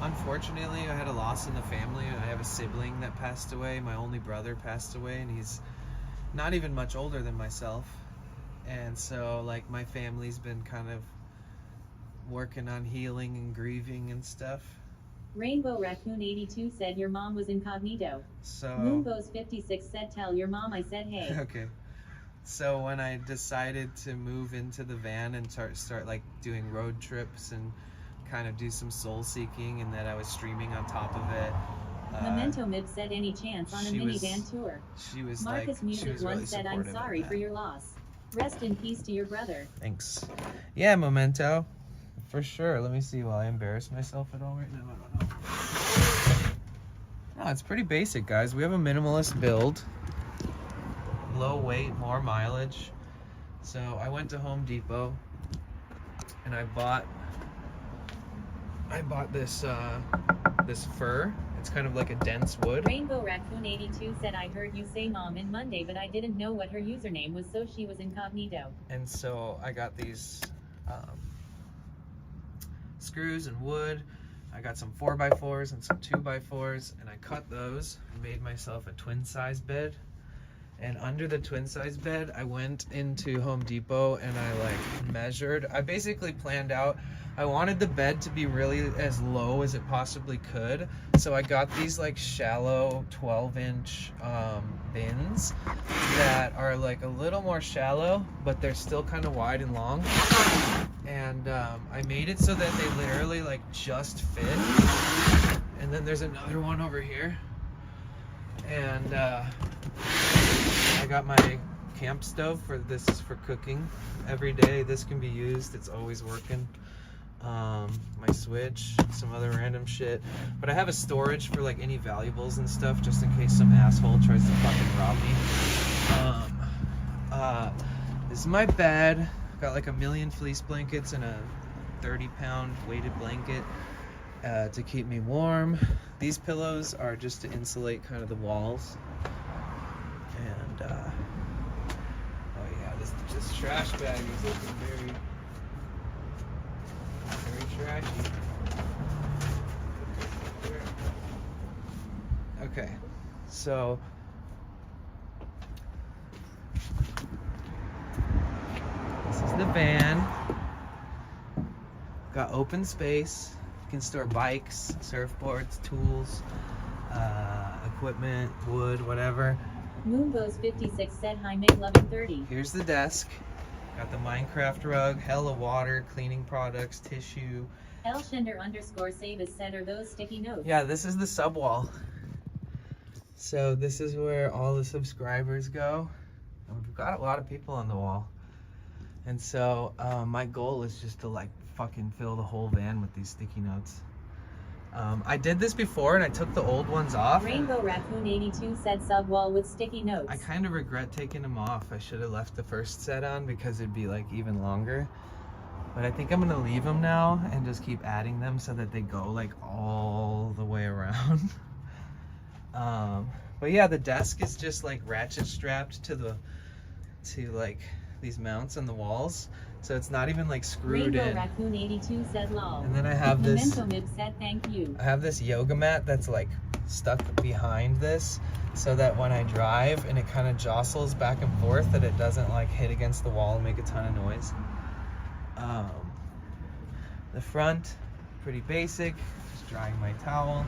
unfortunately I had a loss in the family. I have a sibling that passed away. My only brother passed away, and he's not even much older than myself. And so like my family's been kind of working on healing and grieving and stuff. Rainbow Raccoon 82 said your mom was incognito. So Moonbows 56 said tell your mom I said hey. okay. So when I decided to move into the van and start like doing road trips and kind of do some soul seeking, and that I was streaming on top of it. Memento Mib said any chance on a minivan tour. She was Marcus like, Music she was once really said I'm supportive of sorry that. for your loss. Rest in peace to your brother. Thanks. Yeah, Memento. For sure. Let me see while I embarrass myself at all right now. I don't know. No, it's pretty basic, guys. We have a minimalist build. Low weight, more mileage. So I went to Home Depot and I bought this this fir. It's kind of like a dense wood. Rainbow Raccoon 82 said I heard you say mom in Monday, but I didn't know what her username was, so she was incognito. And so I got these screws and wood. I got some 4x4s and some 2x4s, and I cut those and made myself a twin size bed. And under the twin size bed, I went into Home Depot and I like measured. I basically planned out, I wanted the bed to be really as low as it possibly could. So I got these like shallow 12-inch bins that are like a little more shallow, but they're still kind of wide and long. And I made it so that they literally like just fit. And then there's another one over here. And I got my camp stove for this is for cooking every day. This can be used, it's always working. My switch, some other random shit, but I have a storage for like any valuables and stuff just in case some asshole tries to fucking rob me. This is my bed. Got like 1,000,000 fleece blankets and a 30-pound weighted blanket to keep me warm. These pillows are just to insulate kind of the walls. And oh yeah, this trash bag is looking very trashy. Okay, so this is the van. Got open space. You can store bikes, surfboards, tools, equipment, wood, whatever. Moonbows 56 said hi make loving 30. Here's the desk. Got the Minecraft rug, hella water, cleaning products, tissue. Elshender_Savis said are those sticky notes. Yeah, this is the subwall. So this is where all the subscribers go. And we've got a lot of people on the wall. And so my goal is just to like fucking fill the whole van with these sticky notes. I did this before and I took the old ones off. Rainbow Raccoon 82 said subwall with sticky notes. I kind of regret taking them off. I should have left the first set on because it'd be like even longer. But I think I'm gonna leave them now and just keep adding them so that they go like all the way around. But yeah, the desk is just like ratchet strapped to like these mounts on the walls. So it's not even like screwed Rainbow in. Raccoon 82 said lol. And then I have this. Memento Mib said thank you. I have this yoga mat that's like stuck behind this so that when I drive and it kind of jostles back and forth that it doesn't like hit against the wall and make a ton of noise. The front, pretty basic, just drying my towel.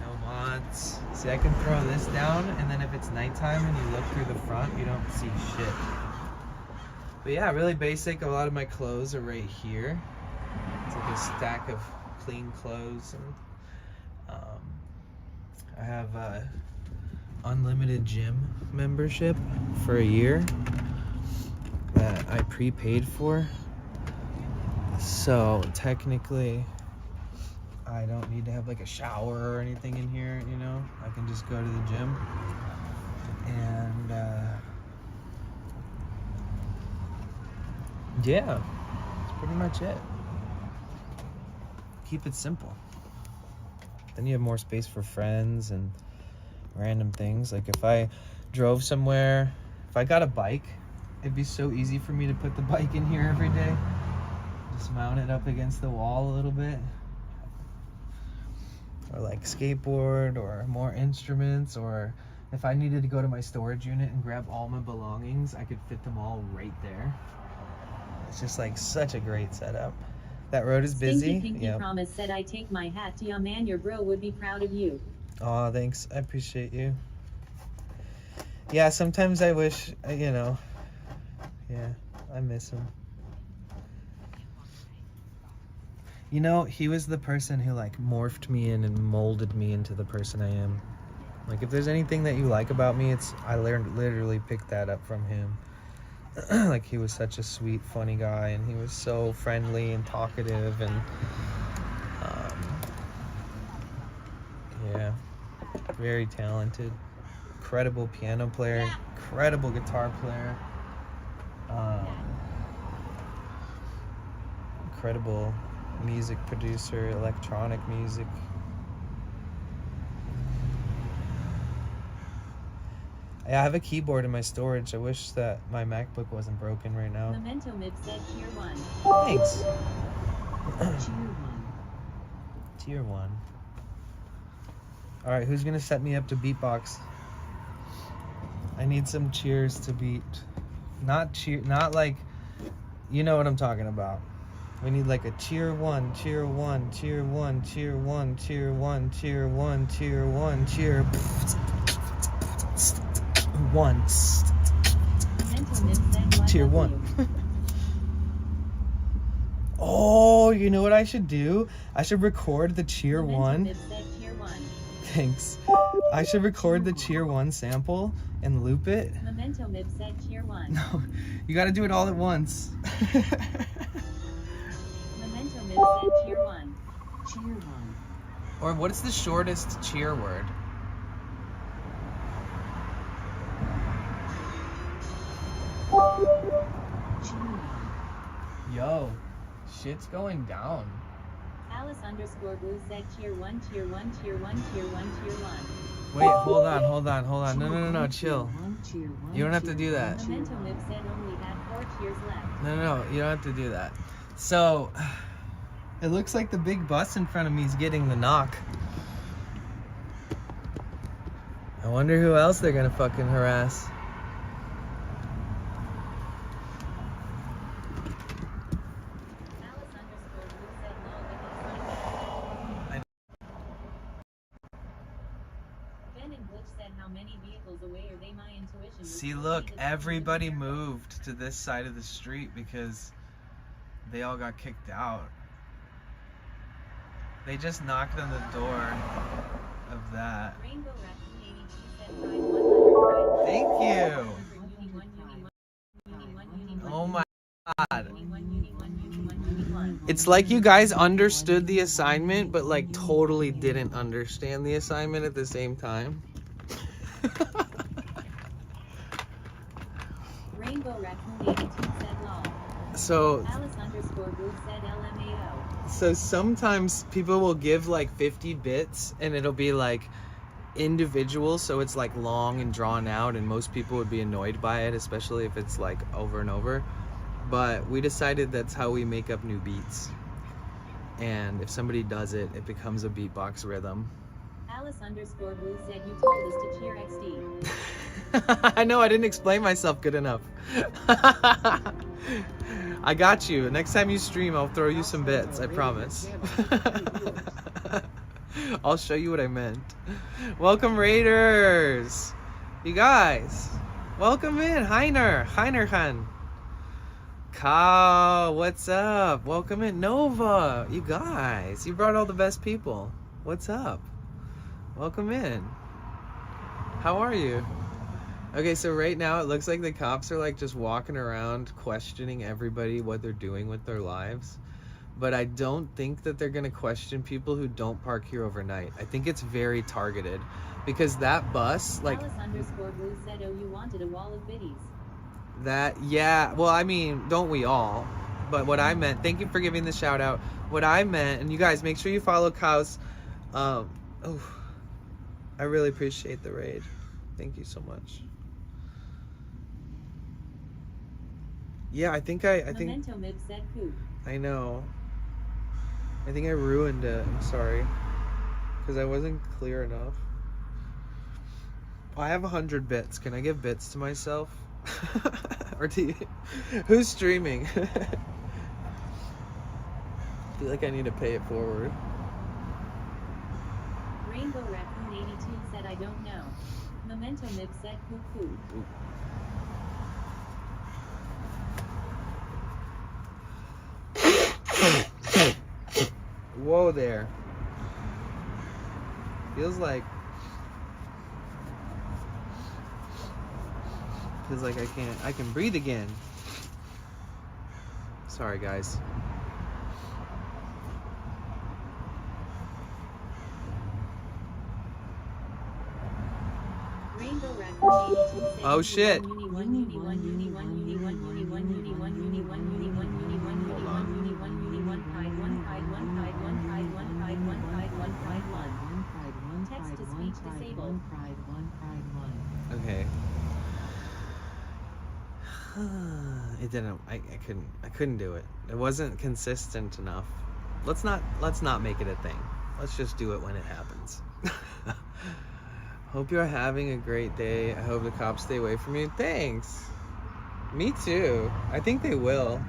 No mods. See, I can throw this down and then if it's nighttime and you look through the front, you don't see shit. But yeah, really basic. A lot of my clothes are right here. It's like a stack of clean clothes. And I have a unlimited gym membership for a year that I prepaid for. So technically, I don't need to have like a shower or anything in here, you know? I can just go to the gym and yeah, that's pretty much it. Keep it simple. Then you have more space for friends and random things. Like if I drove somewhere, if I got a bike, it'd be so easy for me to put the bike in here every day. Just mount it up against the wall a little bit. Or like skateboard or more instruments, or if I needed to go to my storage unit and grab all my belongings, I could fit them all right there. It's just like such a great setup. That road is busy. Stinky Pinky Promise said I take my hat to ya man, your bro would be proud of you. Oh, thanks. I appreciate you. Yeah, sometimes I wish, you know, yeah, I miss him. You know, he was the person who like morphed me in and molded me into the person I am. Like if there's anything that you like about me, I literally picked that up from him. Like he was such a sweet, funny guy, and he was so friendly and talkative, and yeah, very talented, incredible piano player, incredible guitar player, incredible music producer, electronic music. I have a keyboard in my storage. I wish that my MacBook wasn't broken right now. Memento Mib said tier 1. Thanks. Tier 1. Tier 1. Alright, who's gonna set me up to beatbox? I need some cheers to beat. Not like, you know what I'm talking about. We need like a tier 1, tier 1, tier 1, tier 1, tier 1, tier 1, tier 1, tier 1. Tier 1. Oh, you know what I should do? I should record the tier 1. Thanks. I should record the tier 1 sample and loop it. Memento Mib said tier 1. No, you gotta do it all at once. Memento Mib said tier 1. Tier 1. Or what's the shortest cheer word? Yo, shit's going down. Alice_blue said tier 1, tier 1, tier 1, tier 1, tier 1. Wait, hold on. No, chill. You don't have to do that. Memento Mib said only had 4 tiers left. No, you don't have to do that. So, it looks like the big bus in front of me is getting the knock. I wonder who else they're gonna fucking harass. See, look, everybody moved to this side of the street because they all got kicked out. They just knocked on the door of that. Thank you. Oh my God. It's like you guys understood the assignment, but like totally didn't understand the assignment at the same time. Rainbow Raccoon 82 said lol. So Alice_Booth said LMAO. So sometimes people will give like 50 bits and it'll be like individual, so it's like long and drawn out, and most people would be annoyed by it, especially if it's like over and over. But we decided that's how we make up new beats. And if somebody does it, it becomes a beatbox rhythm. Alice_Blue said you told us to cheer XD. I know, I didn't explain myself good enough. I got you. Next time you stream, I'll throw you some bits, I promise. I'll show you what I meant. Welcome, Raiders. You guys, welcome in. Heinerhan. Kyle, what's up? Welcome in. Nova, you guys. You brought all the best people. What's up? Welcome in. How are you? Okay, so right now it looks like the cops are like just walking around questioning everybody what they're doing with their lives. But I don't think that they're gonna question people who don't park here overnight. I think it's very targeted because that bus, like Alice_Blue said, oh, you wanted a wall of biddies. That, yeah, well, I mean, don't we all? But what I meant, thank you for giving the shout out. What I meant, and you guys make sure you follow Kyle's, I really appreciate the raid. Thank you so much. Yeah, I think Memento Mib said poop. I know. I think I ruined it. I'm sorry. Because I wasn't clear enough. I have 100 bits. Can I give bits to myself? Or to you? Who's streaming? feel like I need to pay it forward. Rainbow Raccoon 82 said I don't know. Memento Nib said poo poo. Whoa there. Feels like I can breathe again. Sorry guys. Rainbow Raccoon 82 said Oh shit. Text to speech disabled. Okay. It didn't. I couldn't do it. It wasn't consistent enough. Let's not make it a thing. Let's just do it when it happens. Hope you're having a great day. I hope the cops stay away from you. Thanks. Me too. I think they will.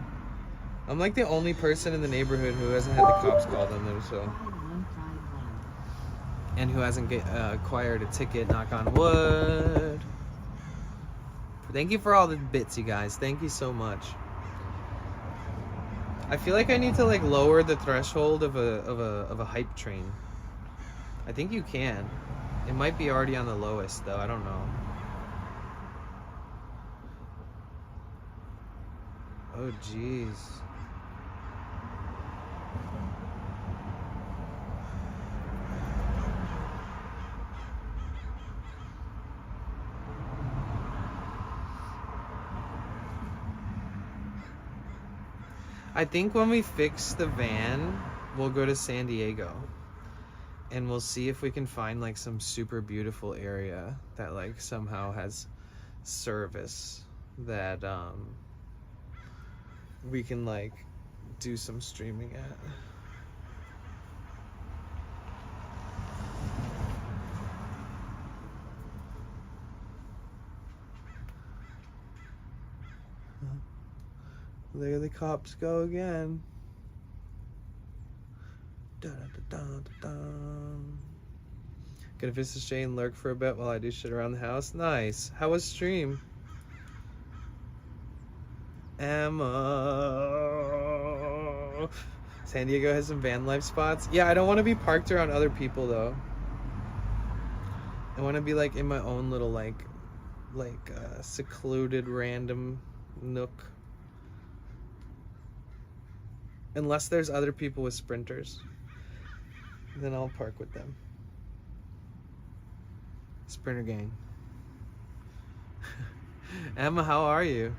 I'm like the only person in the neighborhood who hasn't had the cops call them, so. And who hasn't acquired a ticket, knock on wood. Thank you for all the bits, you guys. Thank you so much. I feel like I need to like lower the threshold of a hype train. I think you can. It might be already on the lowest though, I don't know. Oh jeez. I think when we fix the van, we'll go to San Diego and we'll see if we can find like some super beautiful area that like somehow has service that we can like do some streaming at. There the cops go again. Gonna visit Shay and lurk for a bit while I do shit around the house. Nice. How was stream? Emma. San Diego has some van life spots. Yeah, I don't want to be parked around other people though. I want to be like in my own little like secluded random nook. Unless there's other people with sprinters, then I'll park with them. Sprinter gang. Emma, how are you?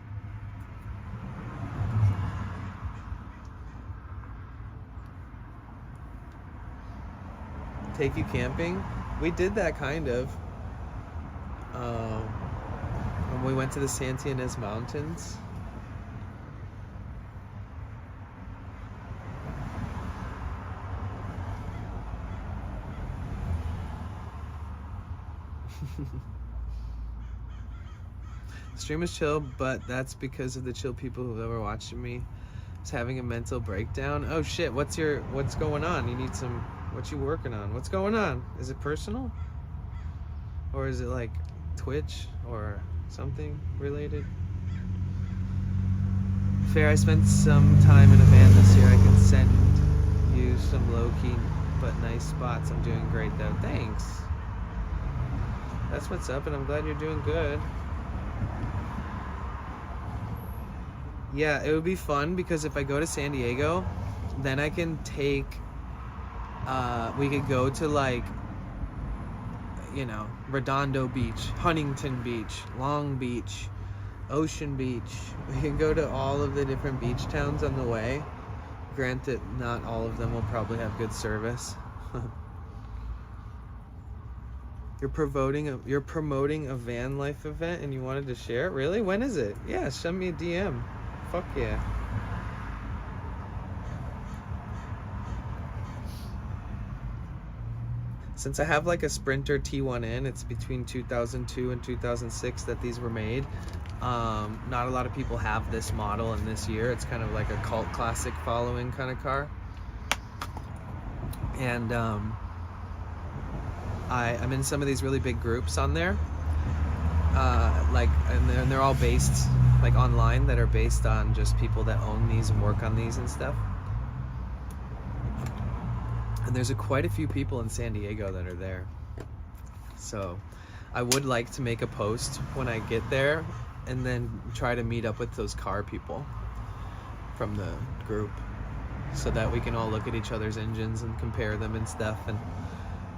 Take you camping? We did that kind of. When we went to the Santa Ynez Mountains. Stream is chill, but that's because of the chill people who've ever watched me. Is having a mental breakdown. Oh shit, what's going on? You need some, what you working on? What's going on? Is it personal? Or is it like Twitch or something related? Fair, I spent some time in a van this year. I can send you some low-key but nice spots. I'm doing great though. Thanks. That's what's up, and I'm glad you're doing good. Yeah, it would be fun because if I go to San Diego, then I can take, we could go to like, you know, Redondo Beach, Huntington Beach, Long Beach, Ocean Beach. We can go to all of the different beach towns on the way. Granted, not all of them will probably have good service. You're promoting a van life event and you wanted to share it? Really? When is it? Yeah, send me a DM. Fuck yeah. Since I have like a Sprinter T1N, it's between 2002 and 2006 that these were made. Not a lot of people have this model in this year. It's kind of like a cult classic following kind of car. And I'm in some of these really big groups on there, and they're all based like online, that are based on just people that own these and work on these and stuff. And there's quite a few people in San Diego that are there. So I would like to make a post when I get there, and then try to meet up with those car people from the group, so that we can all look at each other's engines and compare them and stuff, and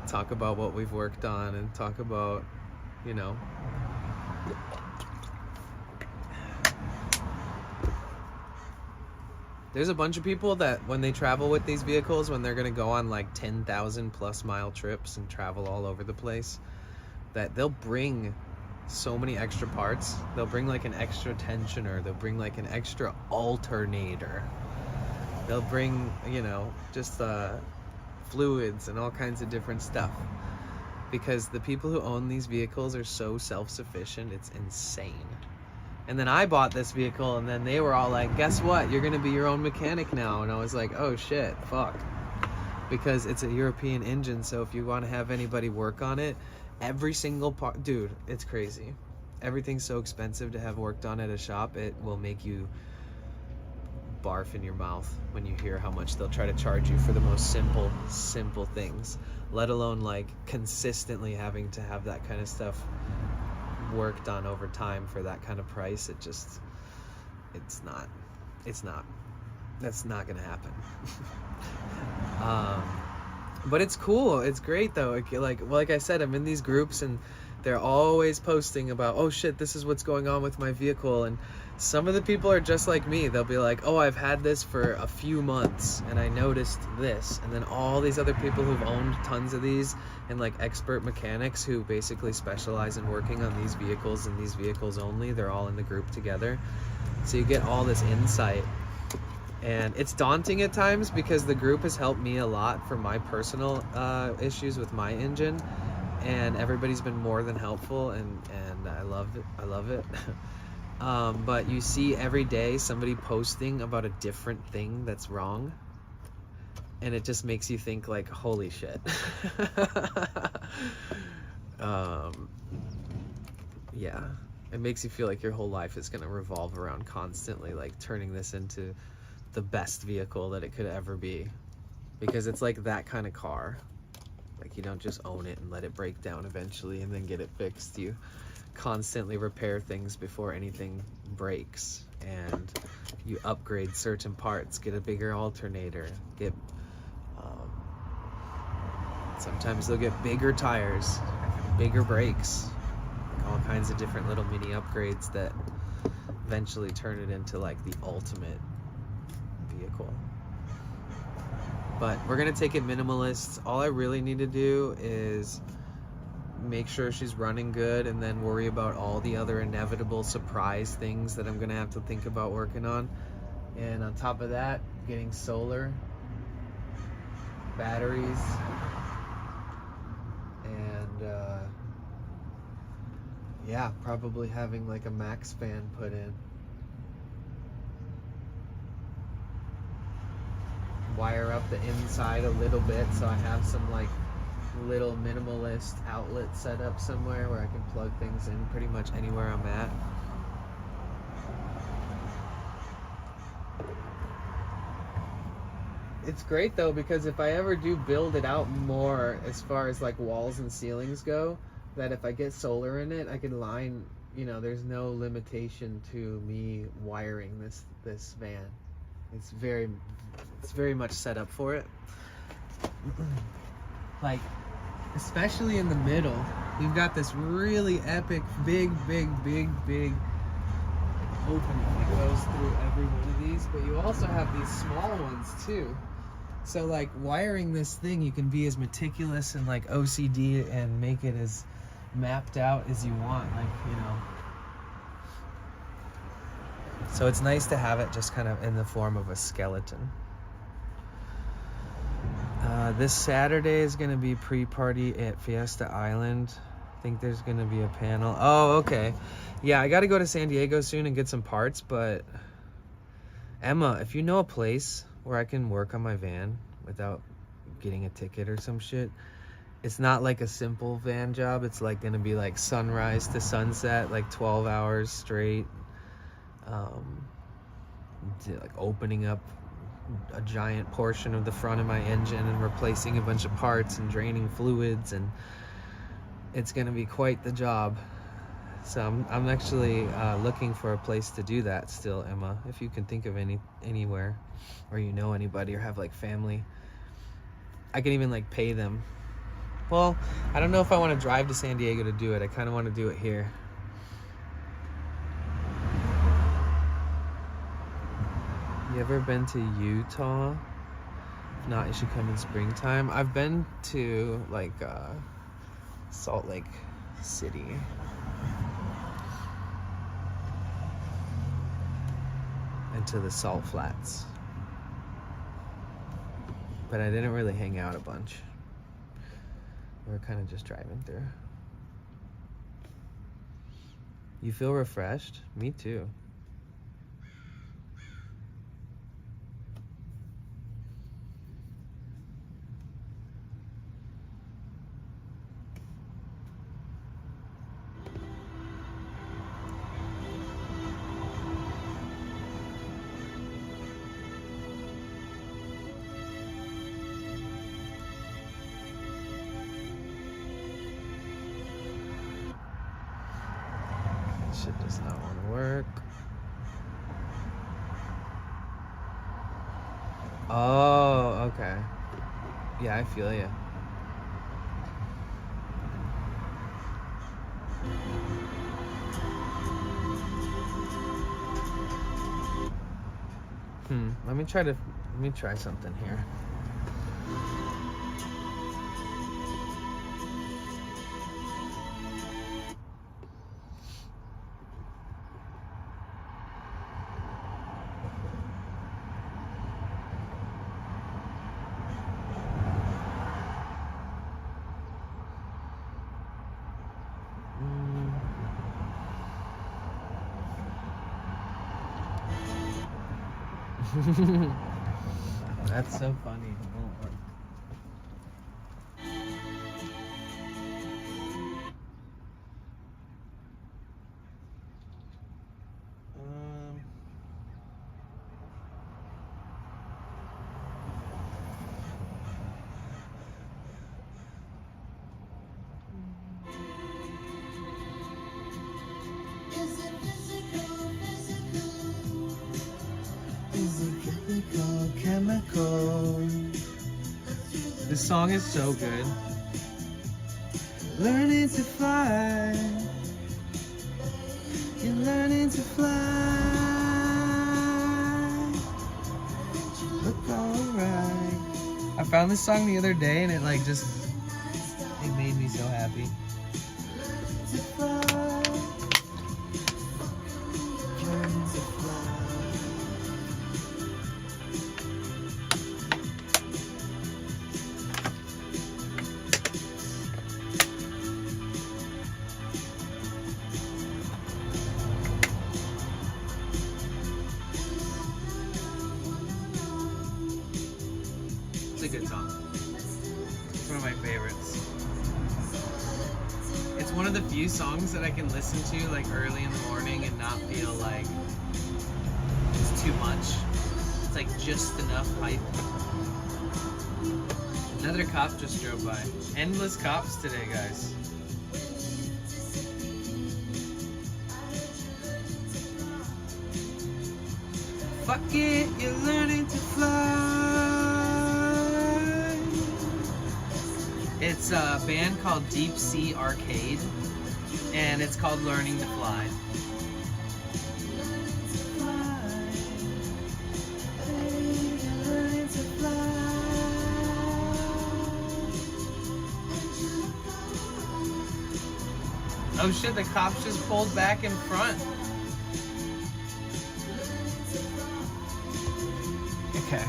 talk about what we've worked on, and talk about, you know, there's a bunch of people that when they travel with these vehicles, when they're going to go on like 10,000 plus mile trips and travel all over the place, that they'll bring so many extra parts. They'll bring like an extra tensioner, they'll bring like an extra alternator, they'll bring, you know, just fluids and all kinds of different stuff, because the people who own these vehicles are so self-sufficient, it's insane. And then I bought this vehicle, and then they were all like, guess what, you're gonna be your own mechanic now. And I was like, oh shit, fuck, because it's a European engine, so if you want to have anybody work on it, every single part, dude, it's crazy. Everything's so expensive to have worked on at a shop, it will make you barf in your mouth when you hear how much they'll try to charge you for the most simple things, let alone like consistently having to have that kind of stuff worked on over time for that kind of price. It's not that's not gonna happen. But it's cool, it's great though. Like I said, I'm in these groups and they're always posting about, oh shit, this is what's going on with my vehicle. And some of the people are just like me. They'll be like, oh, I've had this for a few months and I noticed this. And then all these other people who've owned tons of these, and like expert mechanics who basically specialize in working on these vehicles and these vehicles only, they're all in the group together. So you get all this insight. And it's daunting at times because the group has helped me a lot for my personal issues with my engine. And everybody's been more than helpful, and I love it. But you see every day somebody posting about a different thing that's wrong, and it just makes you think like, holy shit. Yeah, it makes you feel like your whole life is gonna revolve around constantly like turning this into the best vehicle that it could ever be, because it's like that kind of car. Like, you don't just own it and let it break down eventually and then get it fixed. You constantly repair things before anything breaks, and you upgrade certain parts, get a bigger alternator, get sometimes they'll get bigger tires, bigger brakes, all kinds of different little mini upgrades that eventually turn it into like the ultimate vehicle. But we're gonna take it minimalist. All I really need to do is make sure she's running good, and then worry about all the other inevitable surprise things that I'm gonna have to think about working on. And on top of that, getting solar, batteries, and yeah, probably having like a max fan put in. Wire up the inside a little bit so I have some like little minimalist outlet set up somewhere where I can plug things in pretty much anywhere I'm at. It's great though, because if I ever do build it out more as far as like walls and ceilings go, that if I get solar in it, I can line, you know, there's no limitation to me wiring this van. It's very much set up for it. Like, especially in the middle, you've got this really epic, big opening that goes through every one of these, but you also have these small ones too. So like wiring this thing, you can be as meticulous and like OCD and make it as mapped out as you want, like, you know. So it's nice to have it just kind of in the form of a skeleton. This Saturday is going to be pre-party at Fiesta Island. I think there's going to be a panel. Oh, okay. Yeah, I got to go to San Diego soon and get some parts, but Emma, if you know a place where I can work on my van without getting a ticket or some shit. It's not like a simple van job. It's like gonna be like sunrise to sunset, like 12 hours straight. Like opening up a giant portion of the front of my engine and replacing a bunch of parts and draining fluids, and it's gonna be quite the job. So I'm actually looking for a place to do that still, Emma. If you can think of anywhere, or you know anybody, or have like family, I can even like pay them. Well, I don't know if I want to drive to San Diego to do it. I kind of want to do it here. You ever been to Utah? If not, you should come in springtime. I've been to like Salt Lake City. And to the Salt Flats. But I didn't really hang out a bunch. We were kind of just driving through. You feel refreshed? Me too. Shit does not want to work. Oh, okay. Yeah, I feel you. Let me try something here. That's so funny. It won't work. Chemical. This song is so good. Learning to fly. You're learning to fly. Look alright. I found this song the other day and it made me so happy. To fly. Learning to fly. It's a good song. It's one of my favorites. It's one of the few songs that I can listen to like early in the morning and not feel like it's too much. It's like just enough hype. Another cop just drove by. Endless cops today, guys. Fuck it, you're learning to fly. It's a band called Deep Sea Arcade, and it's called Learning to Fly. Oh shit, the cops just pulled back in front. Okay.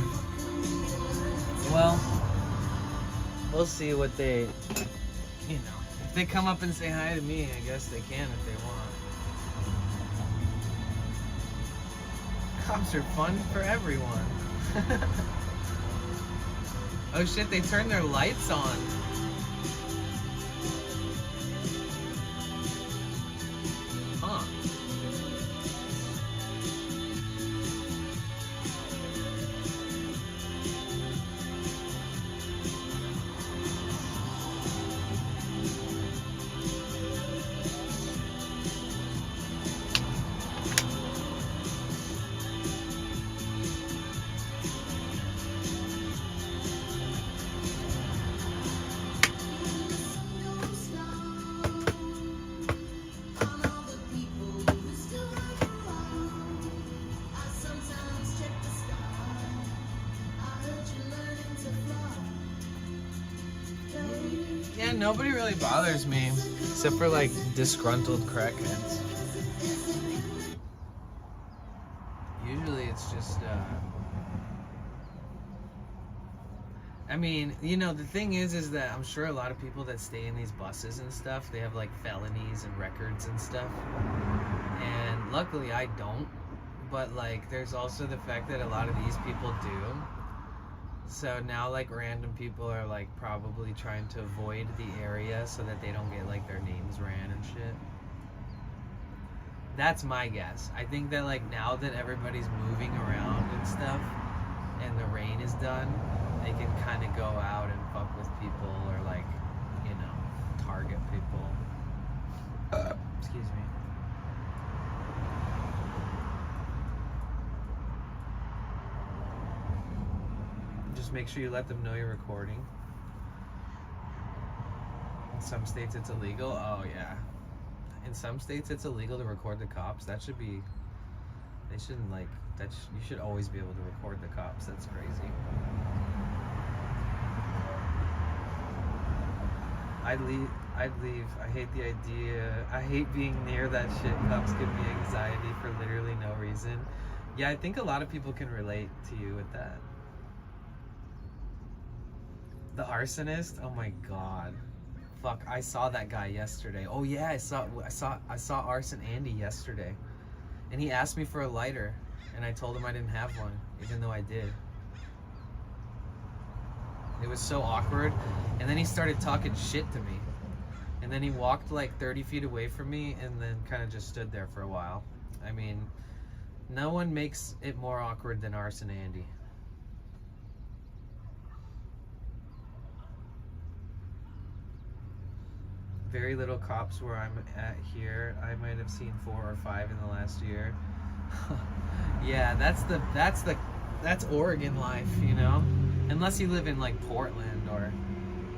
Well, we'll see what they, if they come up and say hi to me, I guess they can if they want. Cops are fun for everyone. Oh shit, they turned their lights on. Huh. Yeah, nobody really bothers me, except for like disgruntled crackheads. Usually it's just, I mean, you know, the thing is that I'm sure a lot of people that stay in these buses and stuff, they have like felonies and records and stuff. And luckily I don't, but like there's also the fact that a lot of these people do. So now like random people are like probably trying to avoid the area so that they don't get like their names ran and shit. That's my guess. I think that like now that everybody's moving around and stuff and the rain is done, they can kind of go out and fuck with people or like, you know, target people. Excuse me. Just make sure you let them know you're recording. In some states it's illegal. Oh yeah. In some states it's illegal to record the cops. That should be, they shouldn't like, you should always be able to record the cops. That's crazy. I'd leave. I hate the idea. I hate being near that shit. Cops give me anxiety for literally no reason. Yeah, I think a lot of people can relate to you with that. The arsonist? Oh my god. Fuck, I saw that guy yesterday. Oh yeah, I saw Arson Andy yesterday. And he asked me for a lighter, and I told him I didn't have one, even though I did. It was so awkward. And then he started talking shit to me. And then he walked like 30 feet away from me and then kind of just stood there for a while. I mean, no one makes it more awkward than Arson Andy. Very little cops where I'm at here. I might have seen 4 or 5 in the last year. Yeah, that's Oregon life, you know? Unless you live in like Portland or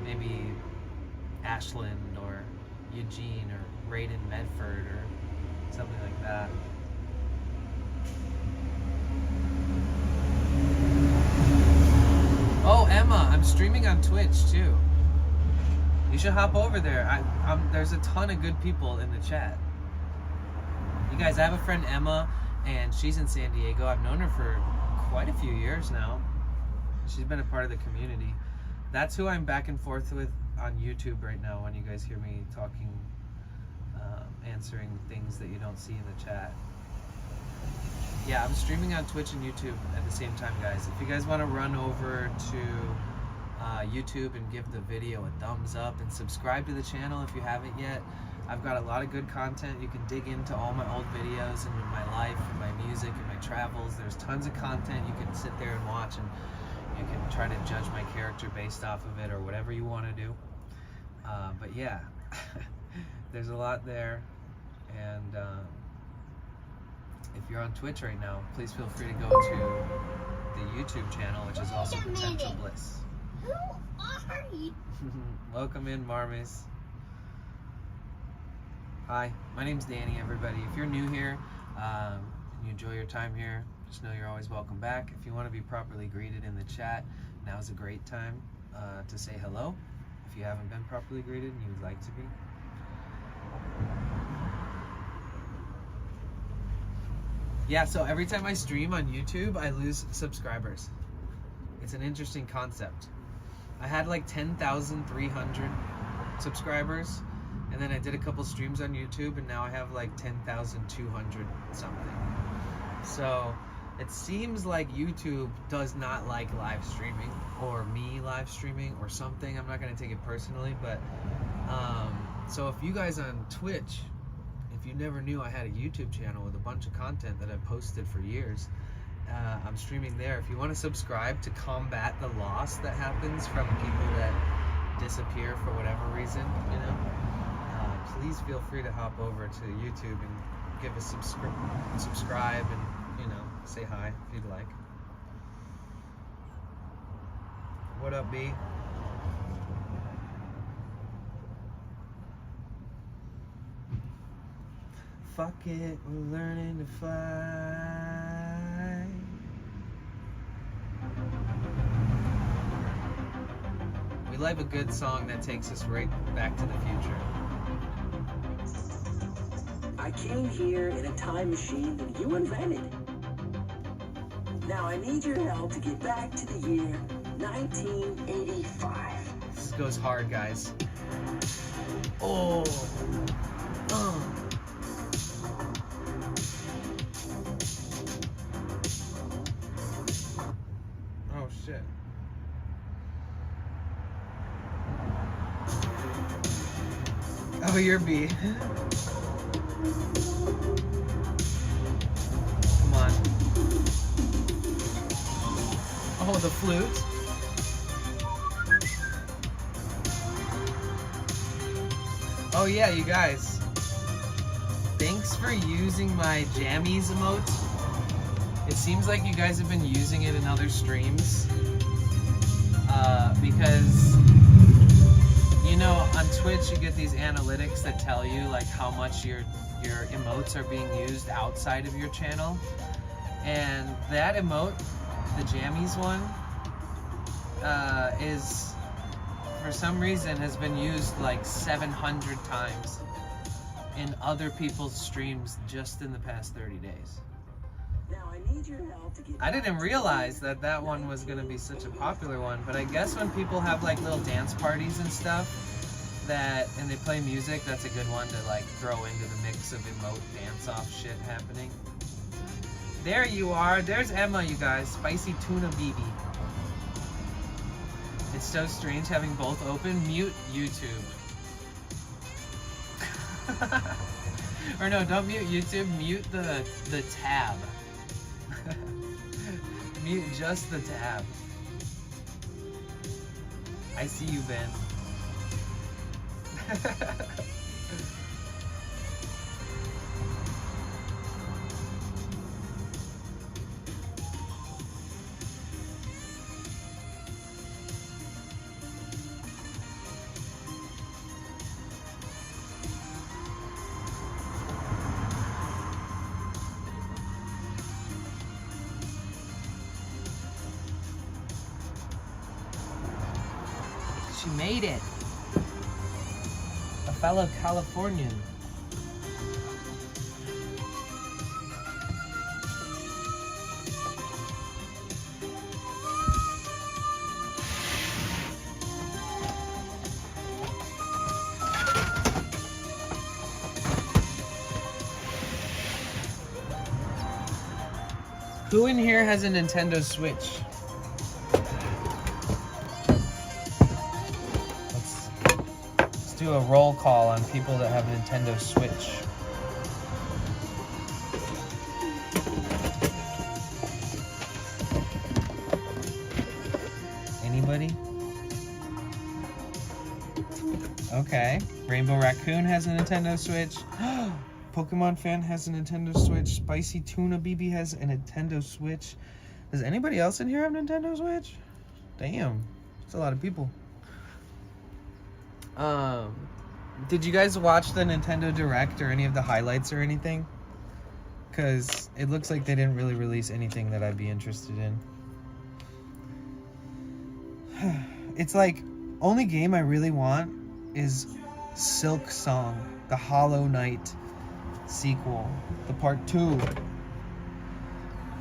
maybe Ashland or Eugene or Raiden Medford or something like that. Oh, Emma, I'm streaming on Twitch too. You should hop over there. There's a ton of good people in the chat. You guys, I have a friend Emma, and she's in San Diego. I've known her for quite a few years now. She's been a part of the community. That's who I'm back and forth with on YouTube right now when you guys hear me talking, answering things that you don't see in the chat. Yeah, I'm streaming on Twitch and YouTube at the same time, guys. If you guys want to run over to YouTube and give the video a thumbs up and subscribe to the channel if you haven't yet. I've got a lot of good content. You can dig into all my old videos and my life and my music and my travels. There's tons of content you can sit there and watch, and you can try to judge my character based off of it or whatever you want to do. But yeah, there's a lot there. And if you're on Twitch right now, please feel free to go to the YouTube channel, which is also Potential Bliss. Who are you? Welcome in, Marmis. Hi, my name's Danny, everybody. If you're new here and you enjoy your time here, just know you're always welcome back. If you want to be properly greeted in the chat, now's a great time to say hello. If you haven't been properly greeted and you would like to be. Yeah, so every time I stream on YouTube, I lose subscribers. It's an interesting concept. I had like 10,300 subscribers, and then I did a couple streams on YouTube, and now I have like 10,200 something. So It seems like YouTube does not like live streaming, or me live streaming, or something. I'm not gonna take it personally, but so if you guys on Twitch, if you never knew, I had a YouTube channel with a bunch of content that I've posted for years. I'm streaming there. If you want to subscribe to combat the loss that happens from people that disappear for whatever reason, you know, please feel free to hop over to YouTube and give us subscribe and, you know, say hi if you'd like. What up, B? Fuck it, we're learning to fly. We like a good song that takes us right back to the future. I came here in a time machine that you invented. Now I need your help to get back to the year 1985. This goes hard, guys. Oh. Oh. Oh shit. Oh, you're B. Come on. Oh, the flute. Oh yeah, you guys. Thanks for using my jammies emote. It seems like you guys have been using it in other streams. Because, you know, on Twitch you get these analytics that tell you like how much your emotes are being used outside of your channel. And that emote, the jammies one, is, for some reason, has been used like 700 times in other people's streams just in the past 30 days. Now I need your help to get I didn't realize that that one was going to be such a popular one, but I guess when people have like little dance parties and stuff, and they play music, that's a good one to like throw into the mix of emote dance-off shit happening. There you are. There's Emma, you guys. Spicy tuna BB. It's so strange having both open. Mute YouTube. Or no, don't mute YouTube. Mute the tab. Mute just the tab. I see you, Ben. She made it. A fellow Californian. Who in here has a Nintendo Switch? Let's do a roll call on people that have a Nintendo Switch. Anybody? Okay. Rainbow Raccoon has a Nintendo Switch. Pokemon Fan has a Nintendo Switch. Spicy Tuna BB has a Nintendo Switch. Does anybody else in here have Nintendo Switch? Damn. That's a lot of people. Did you guys watch the Nintendo Direct or any of the highlights or anything? Because it looks like they didn't really release anything that I'd be interested in. It's like, only game I really want is Silk Song, the Hollow Knight sequel, the part 2.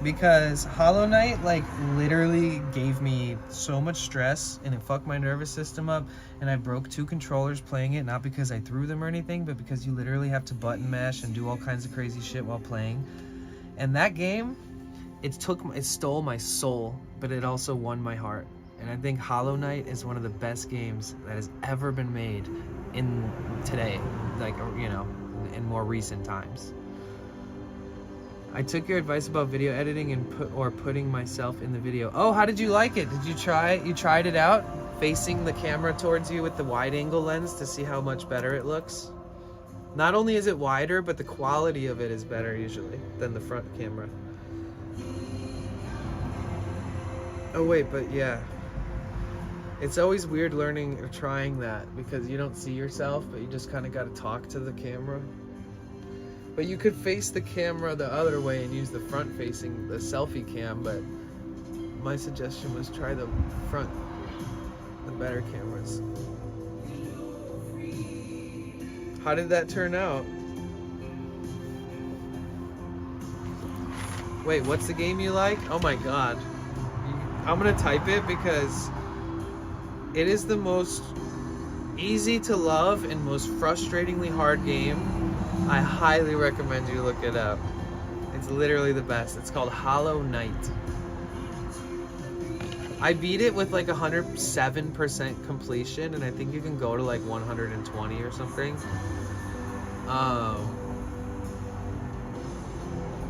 Because Hollow Knight like literally gave me so much stress and it fucked my nervous system up, and I broke 2 controllers playing it, not because I threw them or anything, but because you literally have to button mash and do all kinds of crazy shit while playing. And that game it stole my soul, but it also won my heart. And I think Hollow Knight is one of the best games that has ever been made in today, like, you know, in more recent times. I took your advice about video editing and putting myself in the video. Oh, how did you like it? Did you tried it out? Facing the camera towards you with the wide angle lens to see how much better it looks? Not only is it wider, but the quality of it is better usually than the front camera. Oh wait, but yeah. It's always weird learning or trying that because you don't see yourself, but you just kind of got to talk to the camera. But you could face the camera the other way and use the front facing, the selfie cam, but my suggestion was try the front, the better cameras. How did that turn out? Wait, what's the game you like? Oh my god. I'm gonna type it because it is the most easy to love and most frustratingly hard game. I highly recommend you look it up. It's literally the best. It's called Hollow Knight. I beat it with like 107% completion, and I think you can go to like 120 or something.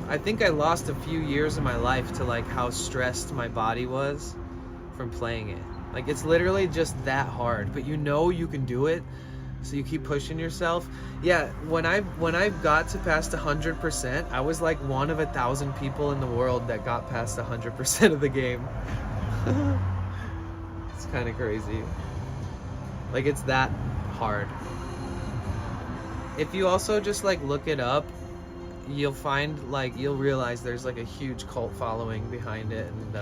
I think I lost a few years of my life to like how stressed my body was from playing it. Like, it's literally just that hard, but you know you can do it, so you keep pushing yourself. Yeah, when I got to past 100%, I was like one of 1,000 people in the world that got past 100% of the game. It's kind of crazy. Like, it's that hard. If you also just like look it up, you'll find, like, you'll realize there's like a huge cult following behind it. And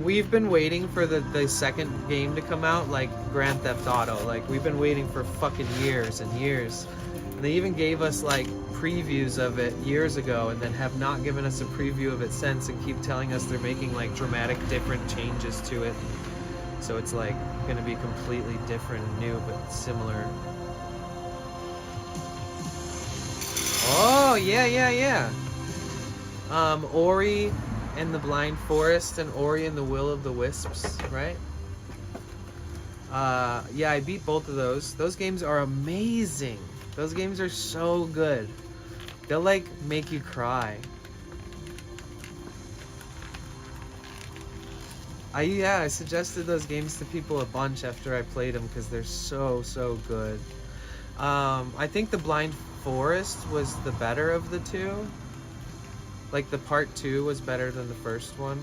we've been waiting for the second game to come out, like Grand Theft Auto. Like, we've been waiting for fucking years and years. And they even gave us like previews of it years ago, and then have not given us a preview of it since, and keep telling us they're making like dramatic different changes to it. So it's like gonna be completely different and new, but similar. Oh, yeah. Ori and the Blind Forest and Ori and the Will of the Wisps, right? Yeah, I beat both of those. Those games are amazing. Those games are so good. They'll like make you cry. I suggested those games to people a bunch after I played them because they're so good. I think the Blind Forest was the better of the two. Like, the part 2 was better than the first one.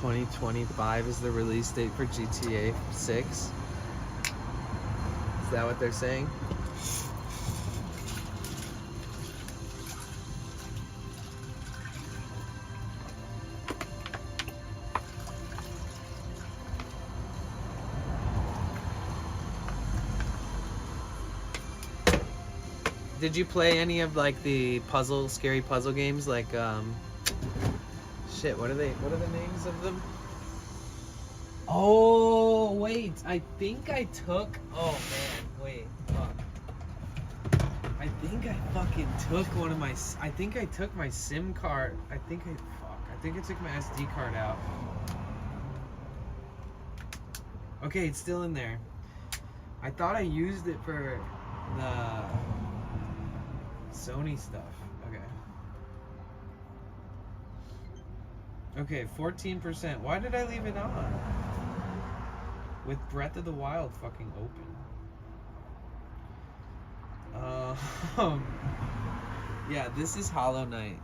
$2025 is the release date for GTA 6. Is that what they're saying? Did you play any of like the scary puzzle games like shit, what are the names of them? Oh wait, I think I took, oh man, wait, fuck. I think I fucking took one of my, I think I took my SIM card. I think I took my SD card out. Okay, it's still in there. I thought I used it for the Sony stuff. Okay, 14%. Why did I leave it on? With Breath of the Wild fucking open. Yeah, this is Hollow Knight.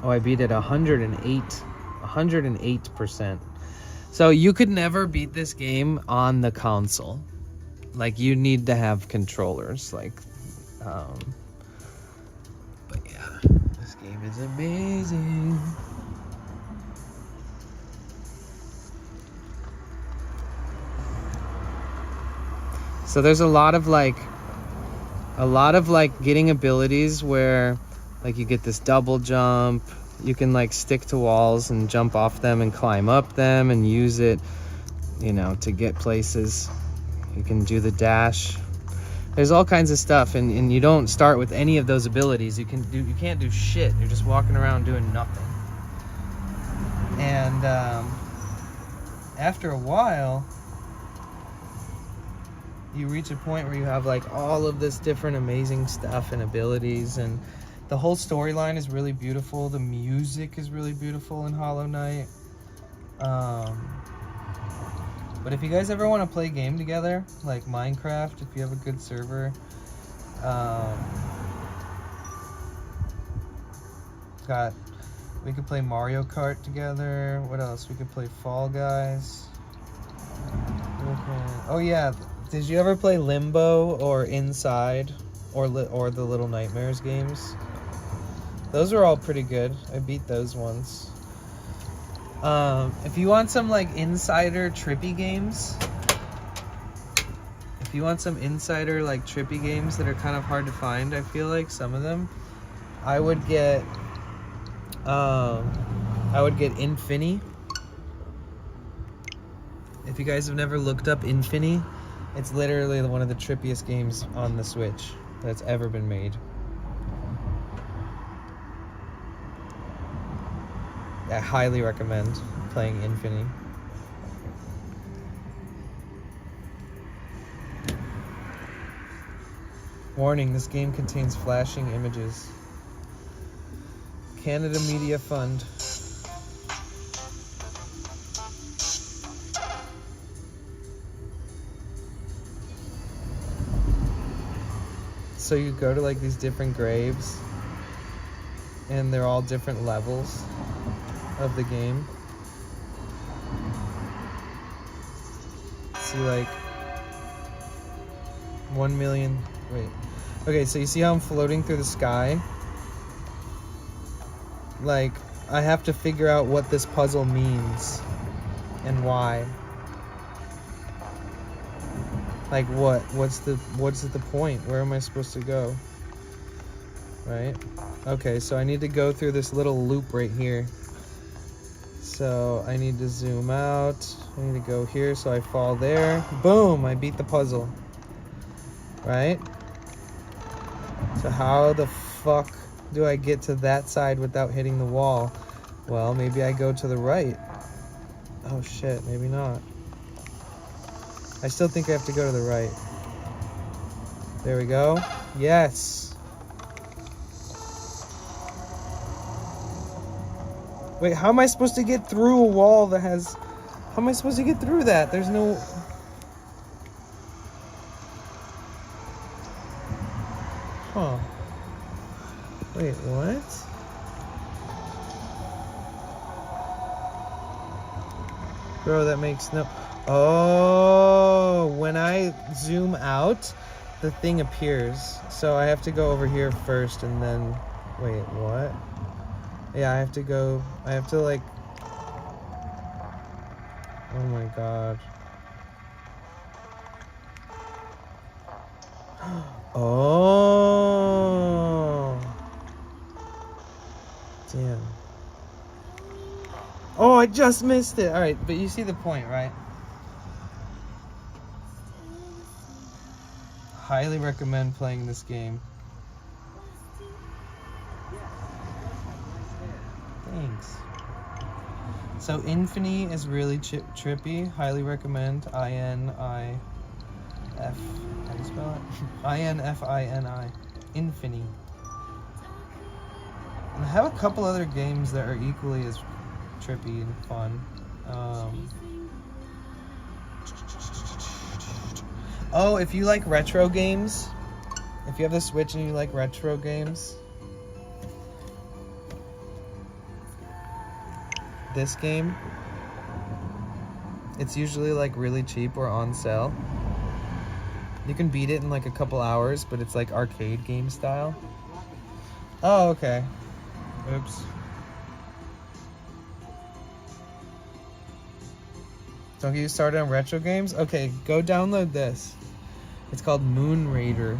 Oh, I beat it 108%. So you could never beat this game on the console. Like, you need to have controllers. Like, but yeah, this game is amazing. So there's a lot of like getting abilities where like you get this double jump. You can like stick to walls and jump off them and climb up them and use it, you know, to get places. You can do the dash. There's all kinds of stuff, and you don't start with any of those abilities. You can't do shit. You're just walking around doing nothing. And after a while, you reach a point where you have like all of this different amazing stuff and abilities, and the whole storyline is really beautiful. The music is really beautiful in Hollow Knight. But if you guys ever want to play a game together, like Minecraft, if you have a good server, we could play Mario Kart together. What else? We could play Fall Guys. Oh yeah, did you ever play Limbo or Inside or the Little Nightmares games? Those are all pretty good. I beat those ones. If you want some like insider trippy games, that are kind of hard to find, I feel like some of them, I would get Infini. If you guys have never looked up Infini, it's literally one of the trippiest games on the Switch that's ever been made. I highly recommend playing Infini. Warning, this game contains flashing images. Canada Media Fund. So you go to like these different graves, and they're all different levels of the game. See like 1 million. Wait. Okay, so you see how I'm floating through the sky? Like, I have to figure out what this puzzle means and why. Like what's the point? Where am I supposed to go? Right? Okay, so I need to go through this little loop right here. So I need to zoom out. I need to go here, so I fall there. Boom! I beat the puzzle. Right? So how the fuck do I get to that side without hitting the wall? Well, maybe I go to the right. Oh shit, maybe not. I still think I have to go to the right. There we go. Yes! Wait, how am I supposed to get through a wall that has... How am I supposed to get through that? There's no... Huh. Wait, what? Bro, that makes no... Oh, when I zoom out, the thing appears. So I have to go over here first and then... Wait, what? Yeah, I have to go... I have to, like... Oh my god. Oh! Damn. Oh, I just missed it! Alright, but you see the point, right? Highly recommend playing this game. Thanks. So Infini is really trippy. Highly recommend. I-N-I-F. How do you spell it? I-N-F-I-N-I. Infini. And I have a couple other games that are equally as trippy and fun. Oh, if you like retro games, if you have the Switch and you like retro games, this game. It's usually like really cheap or on sale. You can beat it in like a couple hours, but it's like arcade game style. Oh, okay. Oops. Don't get you started on retro games? Okay, go download this. It's called Moon Raider.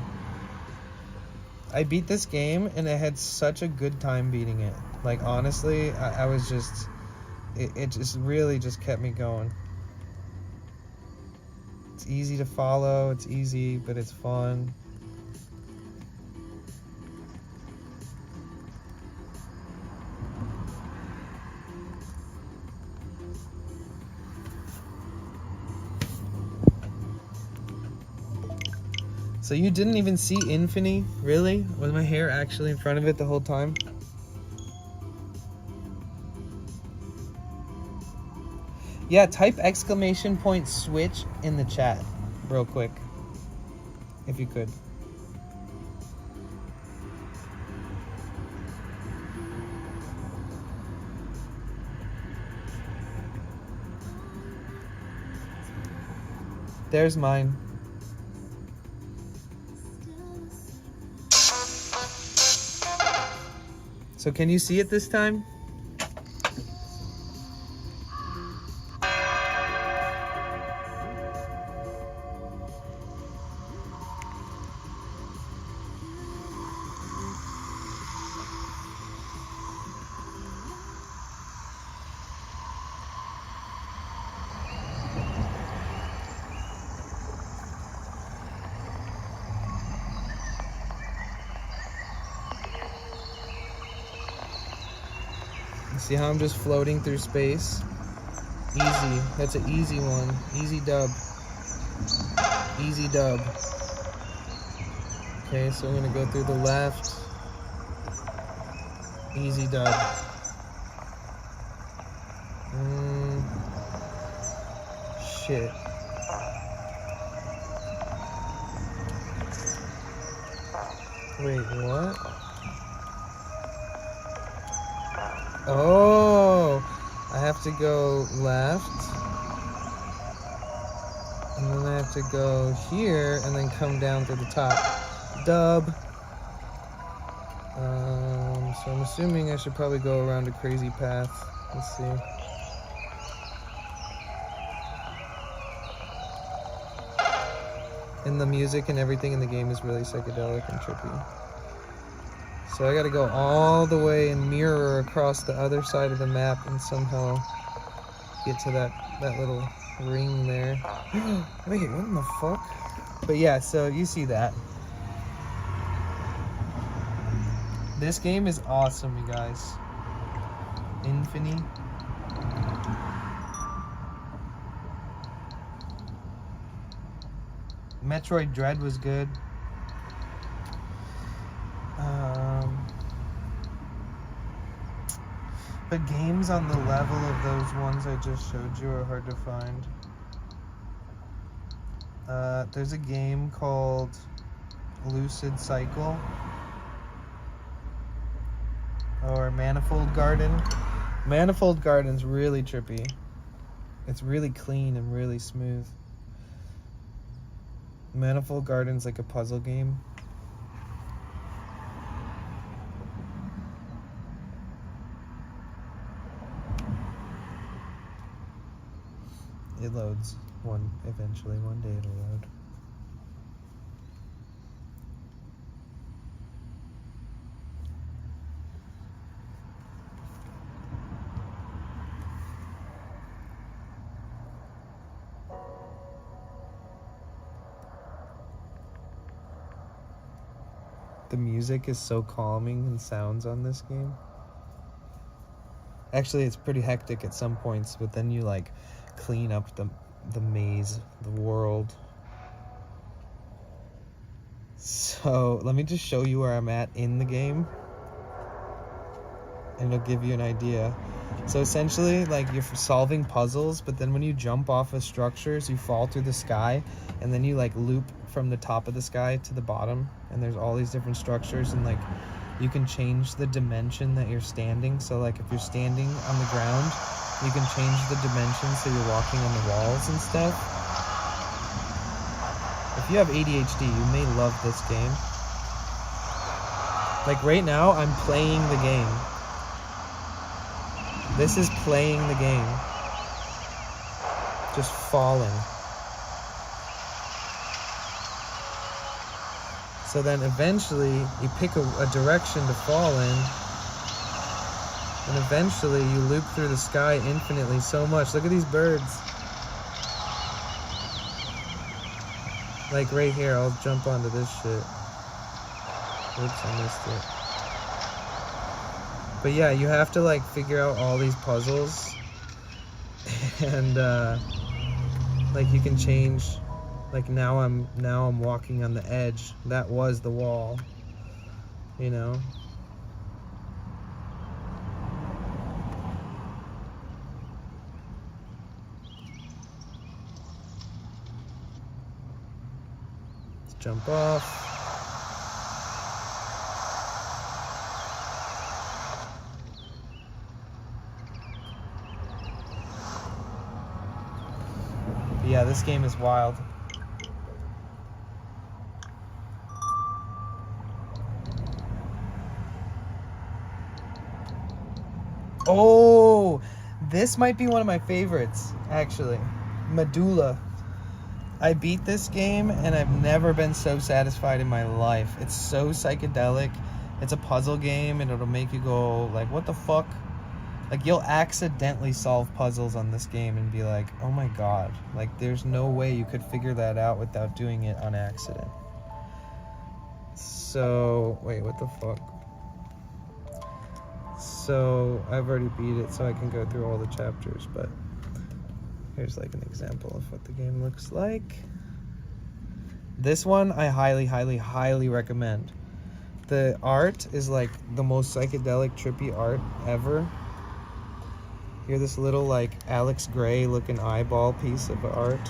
I beat this game and I had such a good time beating it. Like, honestly, I was just... It just really just kept me going. It's easy to follow, it's easy, but it's fun. So you didn't even see Infinity? Really? Was my hair actually in front of it the whole time? Yeah, type !switch in the chat real quick. If you could. There's mine. So can you see it this time? See how I'm just floating through space? Easy. That's an easy one. Easy dub. Easy dub. Okay, so I'm gonna go through the left. Easy dub. Shit. Wait, what? Oh, I have to go left, and then I have to go here, and then come down to the top. Dub. So I'm assuming I should probably go around a crazy path. Let's see. And the music and everything in the game is really psychedelic and trippy. So I gotta go all the way and mirror across the other side of the map and somehow get to that little ring there. Wait, what in the fuck? But yeah, so you see that. This game is awesome, you guys. Infinity. Metroid Dread was good. But games on the level of those ones I just showed you are hard to find. There's a game called Lucid Cycle or Manifold Garden. Manifold Garden's really trippy. It's really clean and really smooth. Manifold Garden's like a puzzle game. It loads. Eventually one day it'll load. The music is so calming and sounds on this game. Actually, it's pretty hectic at some points, but then you like clean up the maze, the world. So let me just show you where I'm at in the game, and it'll give you an idea. So essentially, like, you're solving puzzles, but then when you jump off of structures, you fall through the sky, and then you like loop from the top of the sky to the bottom, and there's all these different structures, and like you can change the dimension that you're standing. So like if you're standing on the ground, you can change the dimension so you're walking on the walls and stuff. If you have ADHD, you may love this game. Like right now, I'm playing the game. This is playing the game. Just falling. So then eventually you pick a direction to fall in, and eventually you loop through the sky infinitely so much. Look at these birds. Like right here, I'll jump onto this shit. Oops, I missed it. But yeah, you have to like figure out all these puzzles, and like you can change. Like now I'm walking on the edge. That was the wall, you know. Let's jump off. Yeah, this game is wild. Oh, this might be one of my favorites, actually. Medulla. I beat this game and I've never been so satisfied in my life. It's so psychedelic. It's a puzzle game and it'll make you go like, what the fuck? Like you'll accidentally solve puzzles on this game and be like, oh my god. Like there's no way you could figure that out without doing it on accident. So, wait, what the fuck? So I've already beat it, so I can go through all the chapters, but here's like an example of what the game looks like. This one I highly recommend. The art is like the most psychedelic, trippy art ever. You're this little like Alex Gray looking eyeball piece of art.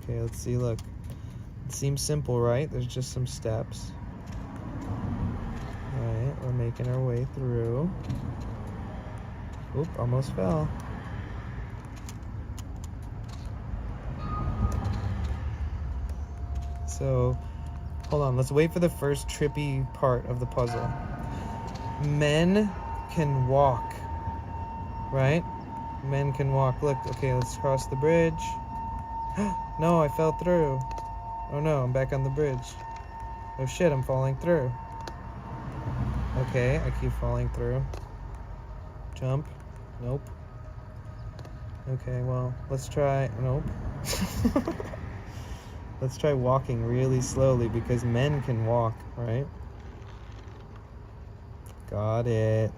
Okay, let's see, look. It seems simple, right? There's just some steps. Alright, we're making our way through. Oop, almost fell. So, hold on, let's wait for the first trippy part of the puzzle. Men can walk, right? Men can walk. Look, okay, let's cross the bridge. No, I fell through. Oh no, I'm back on the bridge. Oh shit, I'm falling through. Okay, I keep falling through. Jump. Nope. Okay, well, let's try. Nope. Let's try walking really slowly because men can walk, right? Got it.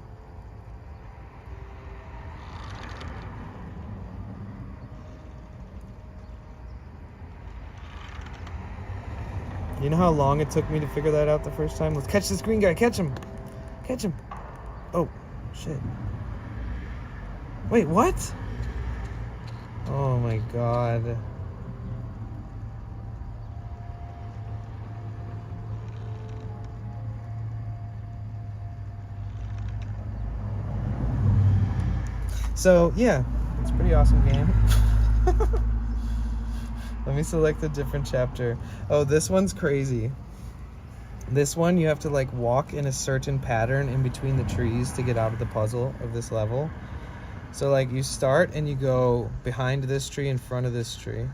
You know how long it took me to figure that out the first time? Let's catch this green guy. Catch him. Catch him. Oh, shit. Wait, what? Oh my god. So, yeah, it's a pretty awesome game. Let me select a different chapter. Oh, this one's crazy. This one, you have to like walk in a certain pattern in between the trees to get out of the puzzle of this level. So like you start and you go behind this tree, in front of this tree,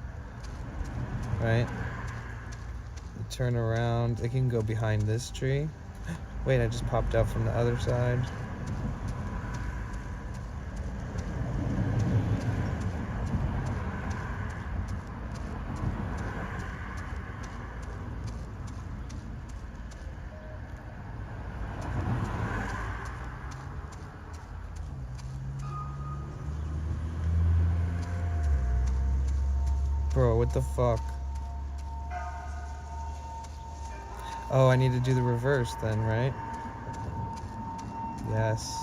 right? You turn around, like you can go behind this tree. Wait, I just popped out from the other side. Bro, what the fuck? Oh, I need to do the reverse then, right? Yes.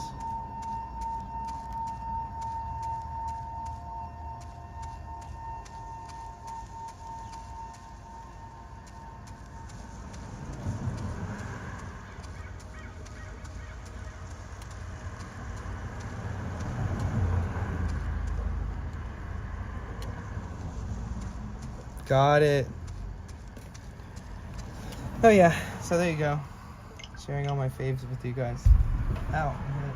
Got it. Oh yeah, so there you go. Sharing all my faves with you guys. Ow. my head.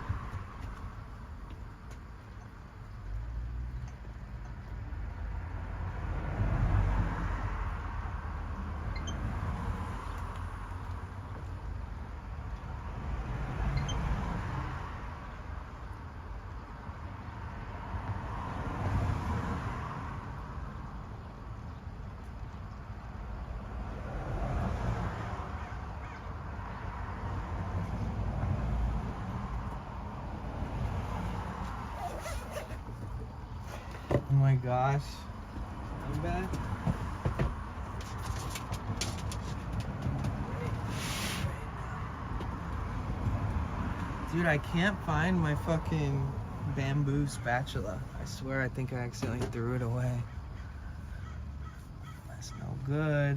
Oh my gosh. I'm back. Dude, I can't find my fucking bamboo spatula. I swear I think I accidentally threw it away. That's no good.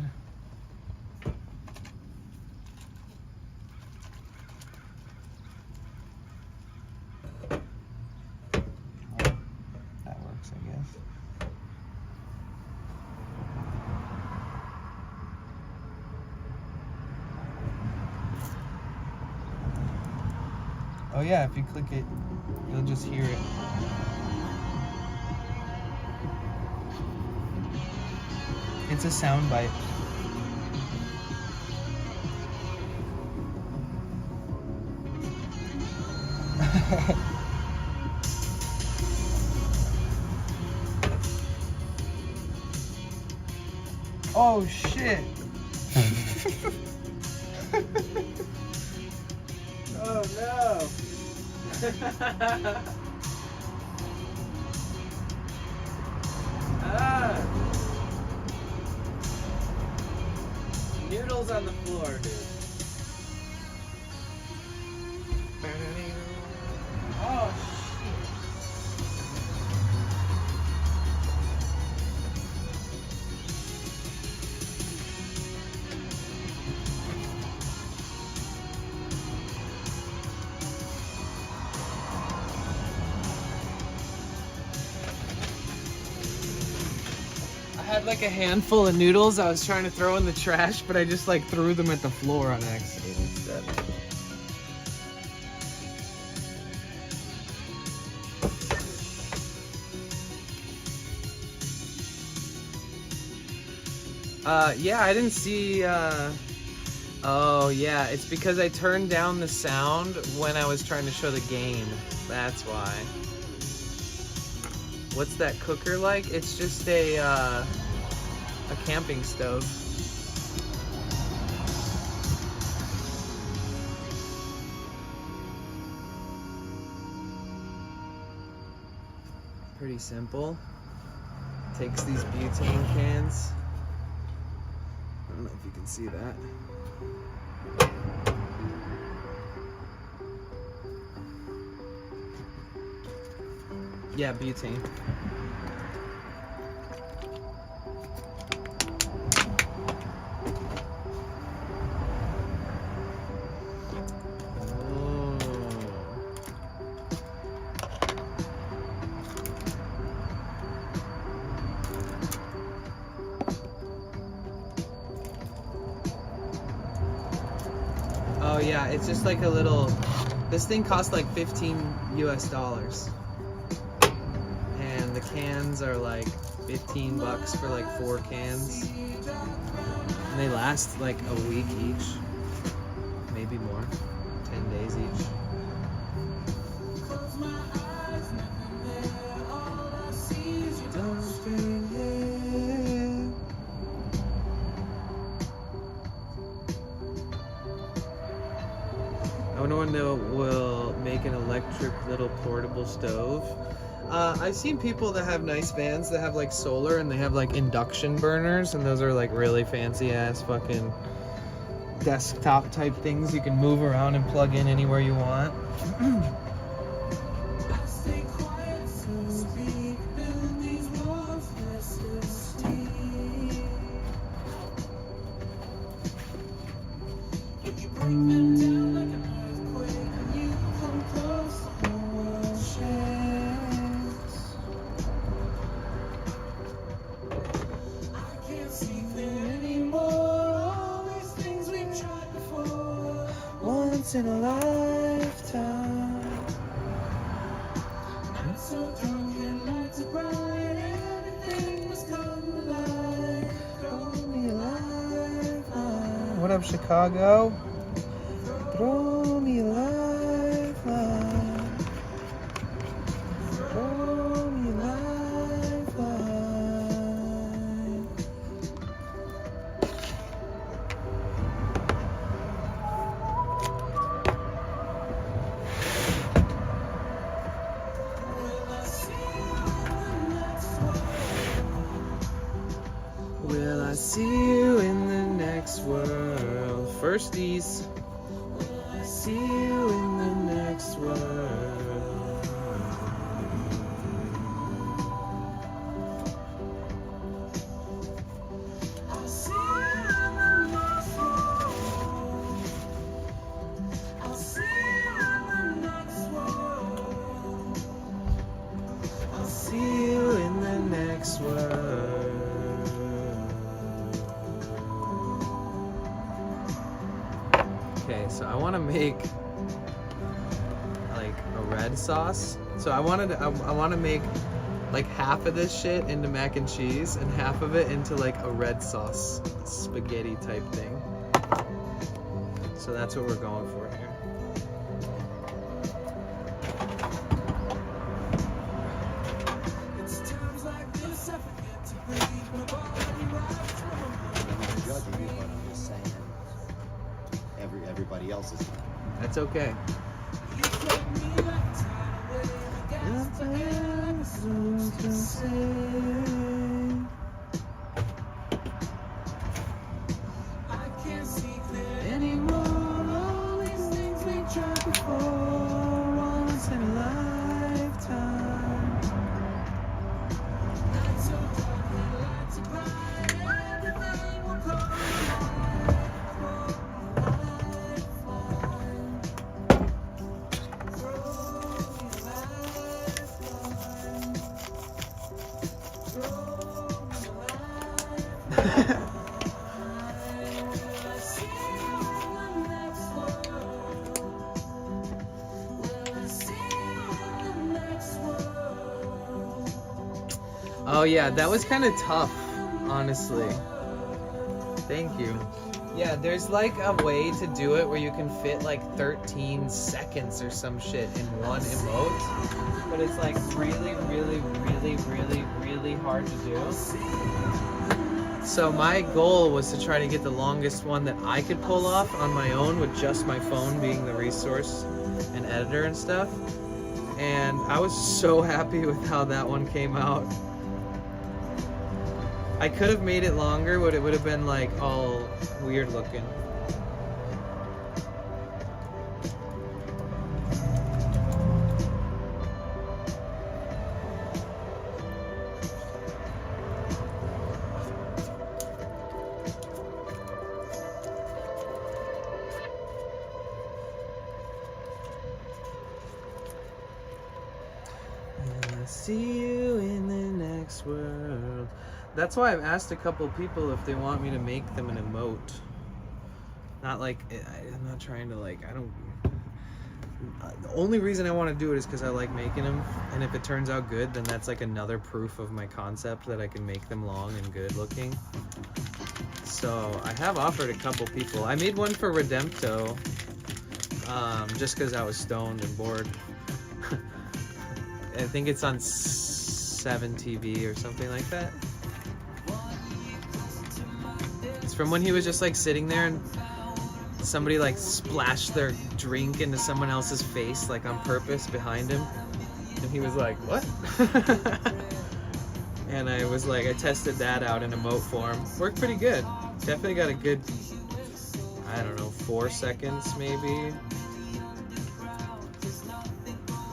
Well, that works, I guess. Oh yeah, if you click it, you'll just hear it. It's a sound bite. Oh shit. Oh no. Ah. Noodles on the floor, dude. Oh I had like a handful of noodles I was trying to throw in the trash, but I just like threw them at the floor on accident instead. Yeah, I didn't see, oh yeah, it's because I turned down the sound when I was trying to show the game. That's why. What's that cooker like? It's just a camping stove. Pretty simple. Takes these butane cans. I don't know if you can see that. Yeah, butane. Oh yeah, it's just like a little, this thing costs like $15 US. And the cans are like $15 for like 4 cans. And they last like a week each. Maybe more. 10 days each. I wonder when they will make an electric little portable stove. I've seen people that have nice vans that have like solar and they have like induction burners, and those are like really fancy ass fucking desktop type things you can move around and plug in anywhere you want. once in a lifetime. I'm so drunk and not to bright, everything must come alive. Throw me a lifeline. What up, Chicago? Throw me a lifeline. Throw me a lifeline. Will I see you in the next world? Firsties. Will I see you in the next world? I'll see you in the next world. I'll see you in the next world. I'll see you in the next world. Okay, so I want to make like a red sauce. So I want to make like half of this shit into mac and cheese and half of it into like a red sauce spaghetti type thing. So that's what we're going for here. It's times like this I forget to breathe. My body rides from I'm not judging you, but I'm just saying everybody else is. That's okay. I can't see clear anymore. All these things we tried before, once in a lifetime. Not so dark, lights are bright, everything will come Oh yeah, that was kind of tough, honestly. Thank you. Yeah, there's like a way to do it where you can fit like 13 seconds or some shit in one emote, but it's like really, really, really, really, really hard to do. So my goal was to try to get the longest one that I could pull off on my own with just my phone being the resource and editor and stuff. And I was so happy with how that one came out. I could have made it longer, but it would have been like all weird looking. I'll see you in the next world. That's why I've asked a couple people if they want me to make them an emote. Not like, I'm not trying to like, the only reason I want to do it is because I like making them. And if it turns out good, then that's like another proof of my concept that I can make them long and good looking. So I have offered a couple people. I made one for Redempto, just because I was stoned and bored. I think it's on 7TV or something like that. It's from when he was just like sitting there and somebody like splashed their drink into someone else's face like on purpose behind him, and he was like, what? And I was like, I tested that out in emote form. Worked pretty good. Definitely got a good, I don't know, 4 seconds maybe.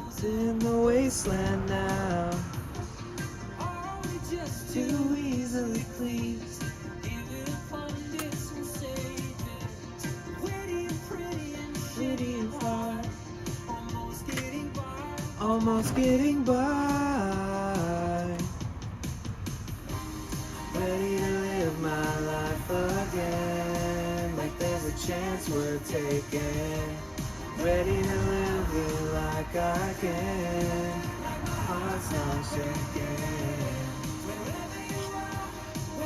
It's in the wasteland now. Are we just too easily pleased? Almost getting by. Ready to live my life again, like there's a chance we're taking. like I can. Heart's not shaking.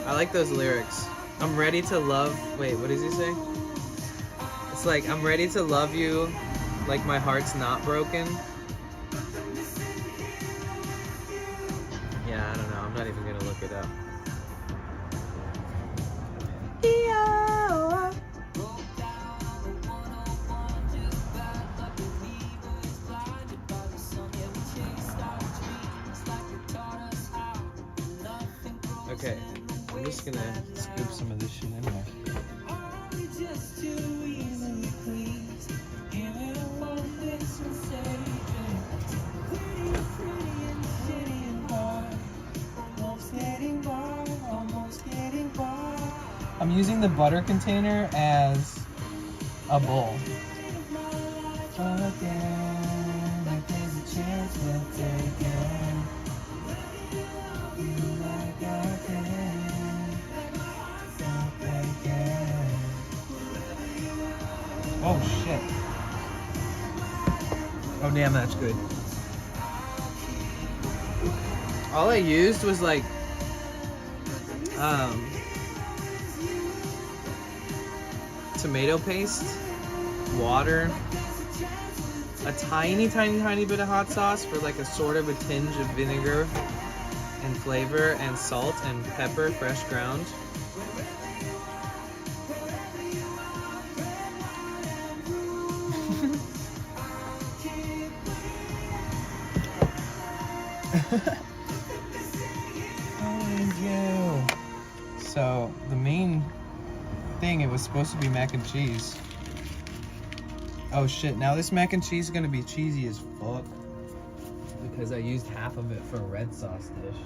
I like those lyrics. I'm ready to love. Wait, what does he say? It's like, I'm ready to love you like my heart's not broken. Yeah, I don't know. I'm not even gonna look it up. Okay, I'm just gonna scoop some of this shit in there. I'm using the butter container as a bowl. Oh shit. Oh damn, that's good. All I used was like tomato paste, water, a tiny bit of hot sauce for like a sort of a tinge of vinegar and flavor, and salt and pepper, fresh ground. So the main thing, it was supposed to be mac and cheese. Oh shit, now this mac and cheese is gonna be cheesy as fuck because I used half of it for a red sauce dish.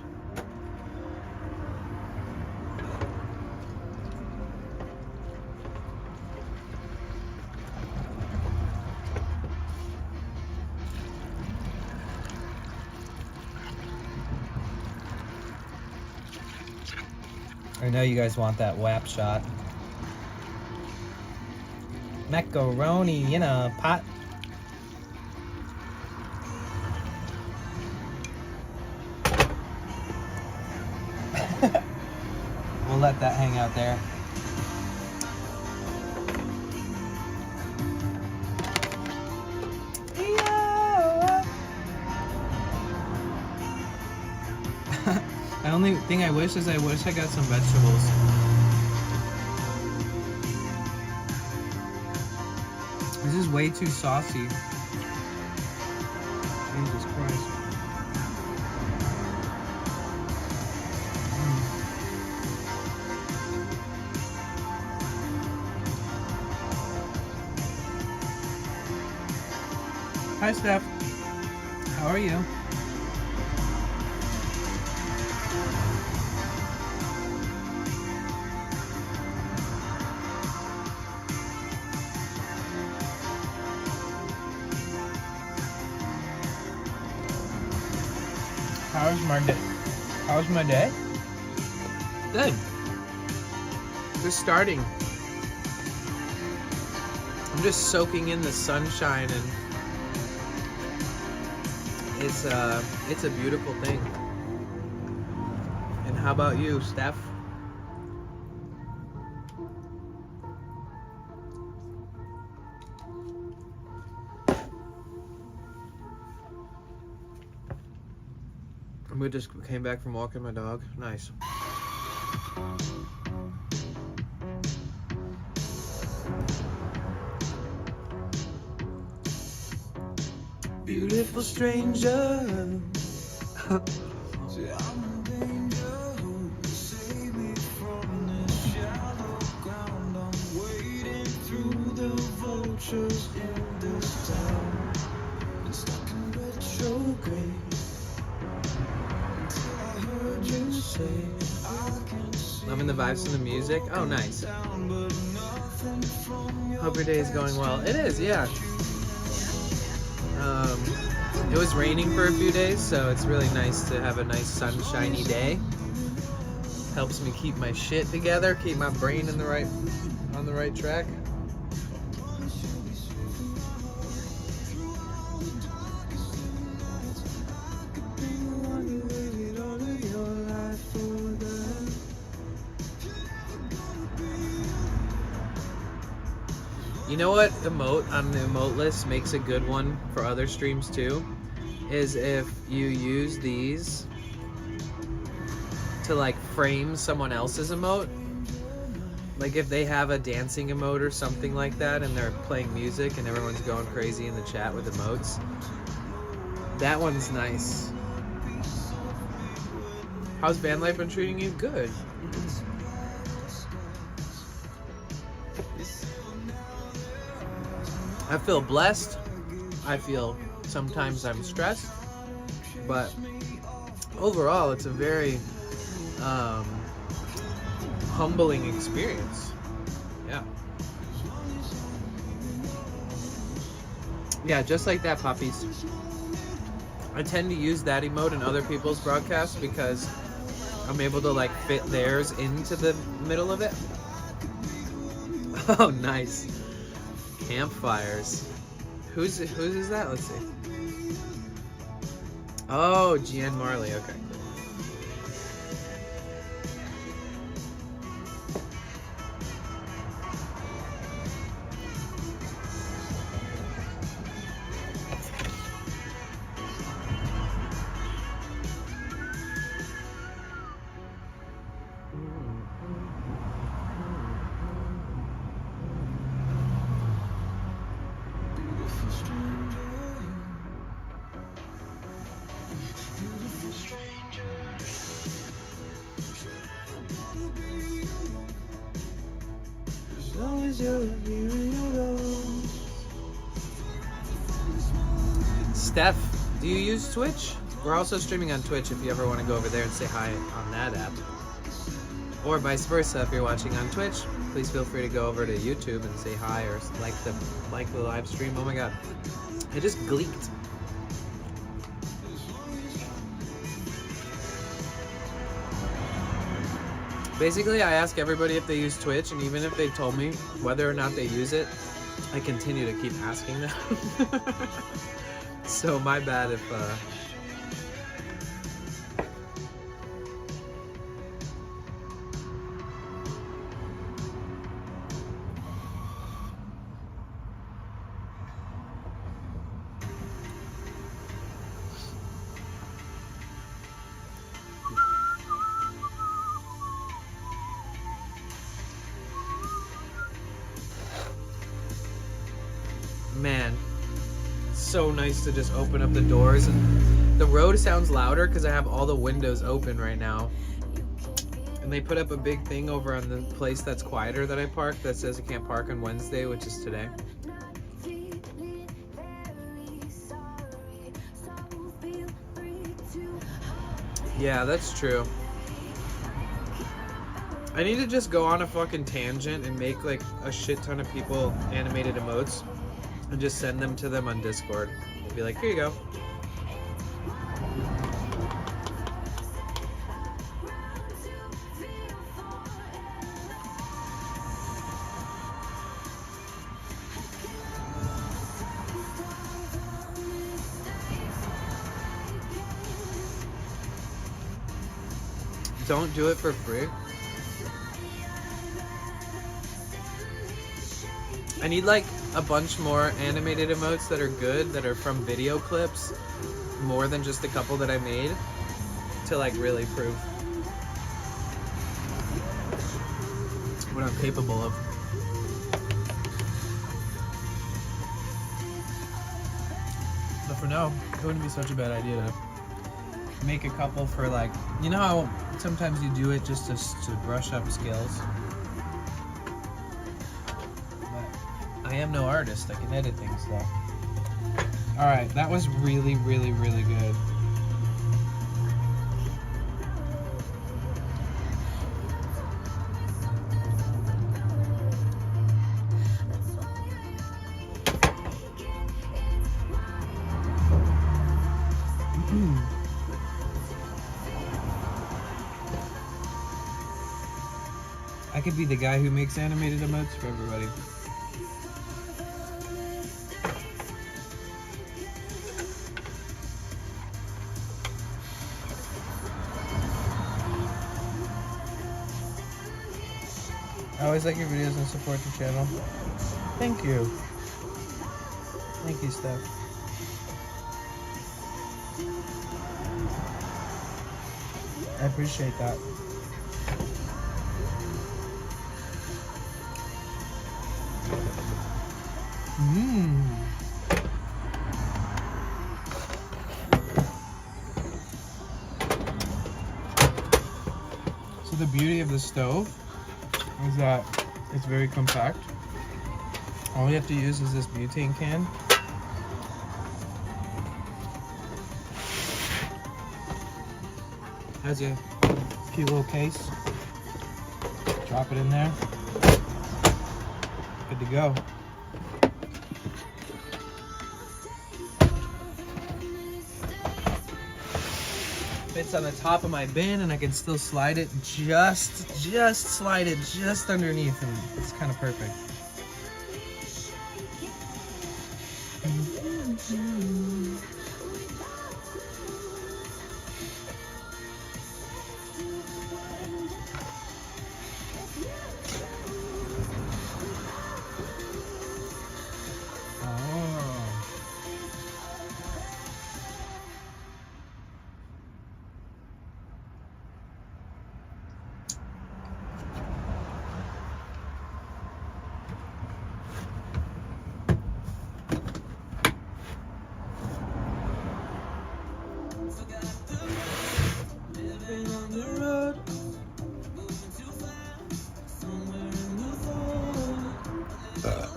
I know you guys want that whap shot. Macaroni in a pot. We'll let that hang out there. The only thing I wish is I got some vegetables. This is way too saucy. Jesus Christ. Hi, Steph. How are you? How's my day? Good. Just starting. I'm just soaking in the sunshine, and it's a beautiful thing. And how about you, Steph? We just came back from walking my dog. Nice. Beautiful stranger. Loving the vibes and the music. Oh, nice. Hope your day is going well. It is, yeah. It was raining for a few days, so it's really nice to have a nice sunshiny day. Helps me keep my shit together, keep my brain on the right track. You know what emote on the emote list makes a good one for other streams too? Is if you use these to like frame someone else's emote. Like if they have a dancing emote or something like that and they're playing music and everyone's going crazy in the chat with emotes. That one's nice. How's van life been treating you? Good. I feel blessed. I feel sometimes I'm stressed. But overall, it's a very humbling experience. Yeah. Yeah, just like that, puppies. I tend to use that emote in other people's broadcasts because I'm able to like fit theirs into the middle of it. Oh, nice. Campfires. Whose is that? Let's see. Oh, Gian Marley. Okay, cool. Steph, do you use Twitch? We're also streaming on Twitch if you ever want to go over there and say hi on that app. Or vice versa, if you're watching on Twitch, please feel free to go over to YouTube and say hi or like the live stream. Oh my god. It just gleeked. Basically, I ask everybody if they use Twitch, and even if they told me whether or not they use it, I continue to keep asking them. So my bad if man, so nice to just open up the doors, and the road sounds louder because I have all the windows open right now. And they put up a big thing over on the place that's quieter that I parked that says I can't park on Wednesday, which is today. Yeah, that's true. I need to just go on a fucking tangent and make like a shit ton of people animated emotes and just send them to them on Discord. Be like, here you go. Don't do it for free. I need like a bunch more animated emotes that are good, that are from video clips, more than just a couple that I made, to like really prove what I'm capable of. But for now, it wouldn't be such a bad idea to make a couple for like, you know how sometimes you do it just to brush up skills? I am no artist. I can edit things though. Alright, that was really, really, really good. I could be the guy who makes animated emotes for everybody. I always like your videos and support the channel. Thank you. Thank you, Steph. I appreciate that. Mmm. So the beauty of the stove is that it's very compact. All you have to use is this butane can. Has a cute little case. Drop it in there. Good to go. Fits on the top of my bin, and I can still slide it just slide it just underneath, and it's kind of perfect.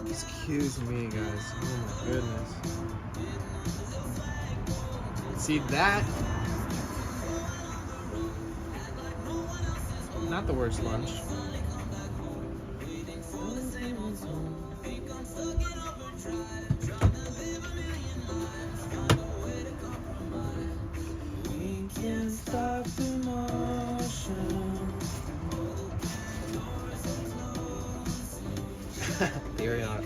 Excuse me, guys. Oh my goodness. See that? Not the worst lunch. We can't stop the motion. Here we are.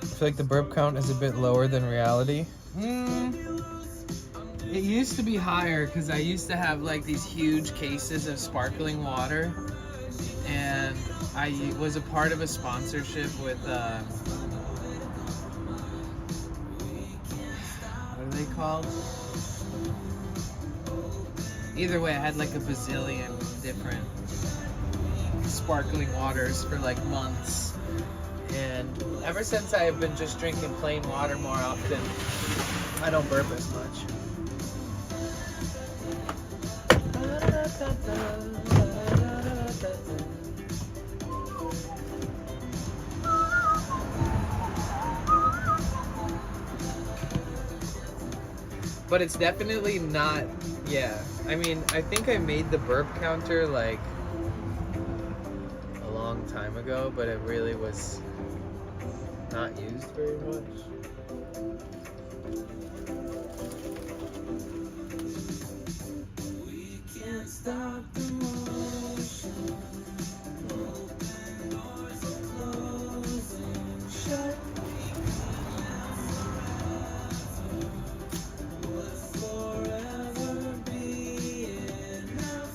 I feel like the burp count is a bit lower than reality. It used to be higher because I used to have like these huge cases of sparkling water, and I was a part of a sponsorship with what are they called? Either way, I had like a bazillion different sparkling waters for like months. And ever since I have been just drinking plain water more often, I don't burp as much. But it's definitely not, yeah. I mean, I think I made the burp counter like a long time ago, but it really was not used very much. We can't stop the motion. Open doors and closing shut. Would forever be enough?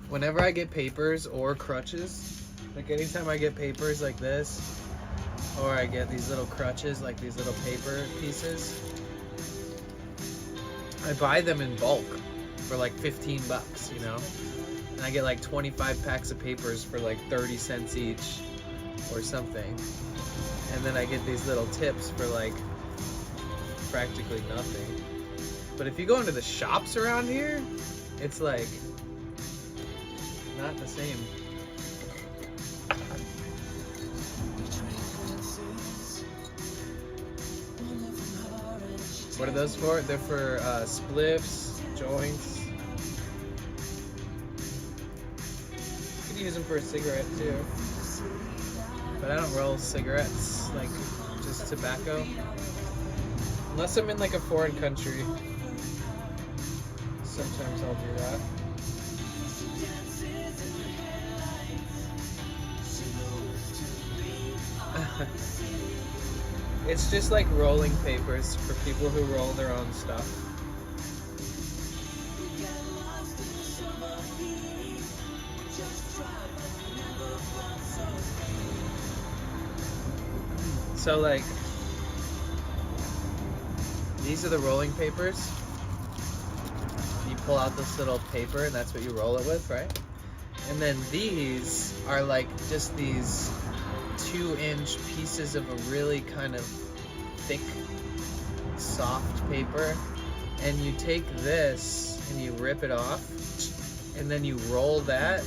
Whenever I get papers or crutches, like anytime I get papers like this, or I get these little crutches, like these little paper pieces, I buy them in bulk for like 15 bucks, you know? And I get like 25 packs of papers for like 30 cents each or something. And then I get these little tips for like practically nothing. But if you go into the shops around here, it's like not the same. What are those for? They're for spliffs, joints. You can use them for a cigarette too. But I don't roll cigarettes, like just tobacco. Unless I'm in like a foreign country. Sometimes I'll do that. It's just like rolling papers for people who roll their own stuff. So like, these are the rolling papers. You pull out this little paper and that's what you roll it with, right? And then these are like just these 2-inch pieces of a really kind of thick, soft paper, and you take this and you rip it off, and then you roll that,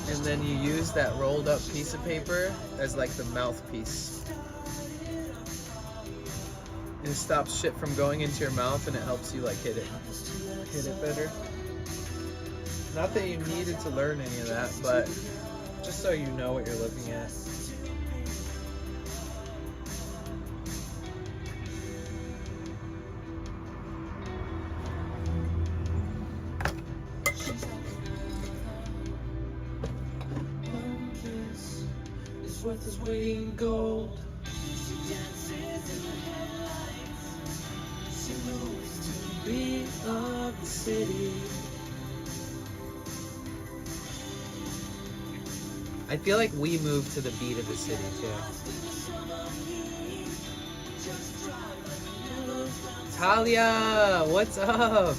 and then you use that rolled up piece of paper as like the mouthpiece. And it stops shit from going into your mouth, and it helps you like hit it better. Not that you needed to learn any of that, but just so you know what you're looking at. Worth his weight in gold. She moves to the beat of the city. I feel like we move to the beat of the city too. Talia, what's up?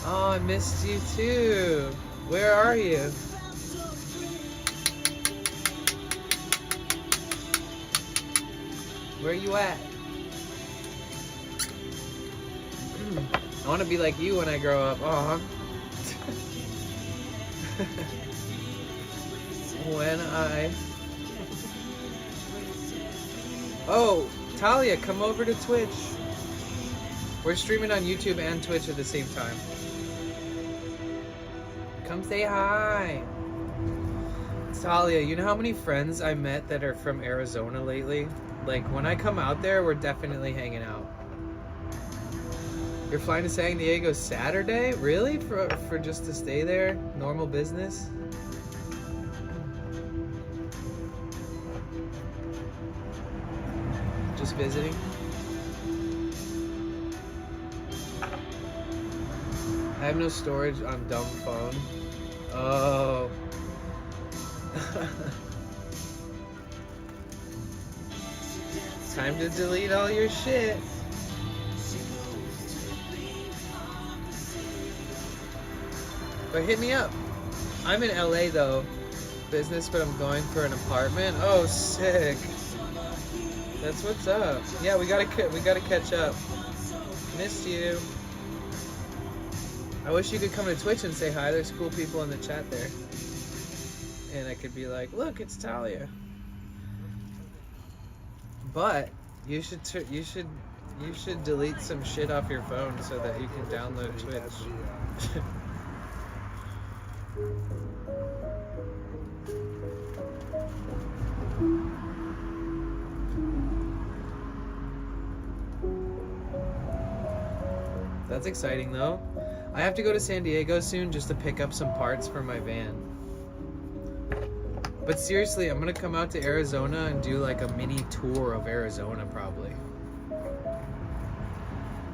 Oh, I missed you too. Where are you? Where you at? I want to be like you when I grow up. Aw. When I... Oh, Talia, come over to Twitch. We're streaming on YouTube and Twitch at the same time. Come say hi. Talia, you know how many friends I met that are from Arizona lately? Like, when I come out there, we're definitely hanging out. You're flying to San Diego Saturday? Really? For just to stay there? Normal business? Just visiting? I have no storage on dumb phone. Oh. Time to delete all your shit. But hit me up. I'm in LA though. Business, but I'm going for an apartment. Oh, sick. That's what's up. Yeah, we gotta catch up. Missed you. I wish you could come to Twitch and say hi. There's cool people in the chat there. And I could be like, look, it's Talia. But you should delete some shit off your phone so that you can download Twitch. That's exciting though. I have to go to San Diego soon just to pick up some parts for my van. But seriously, I'm gonna come out to Arizona and do like a mini tour of Arizona probably.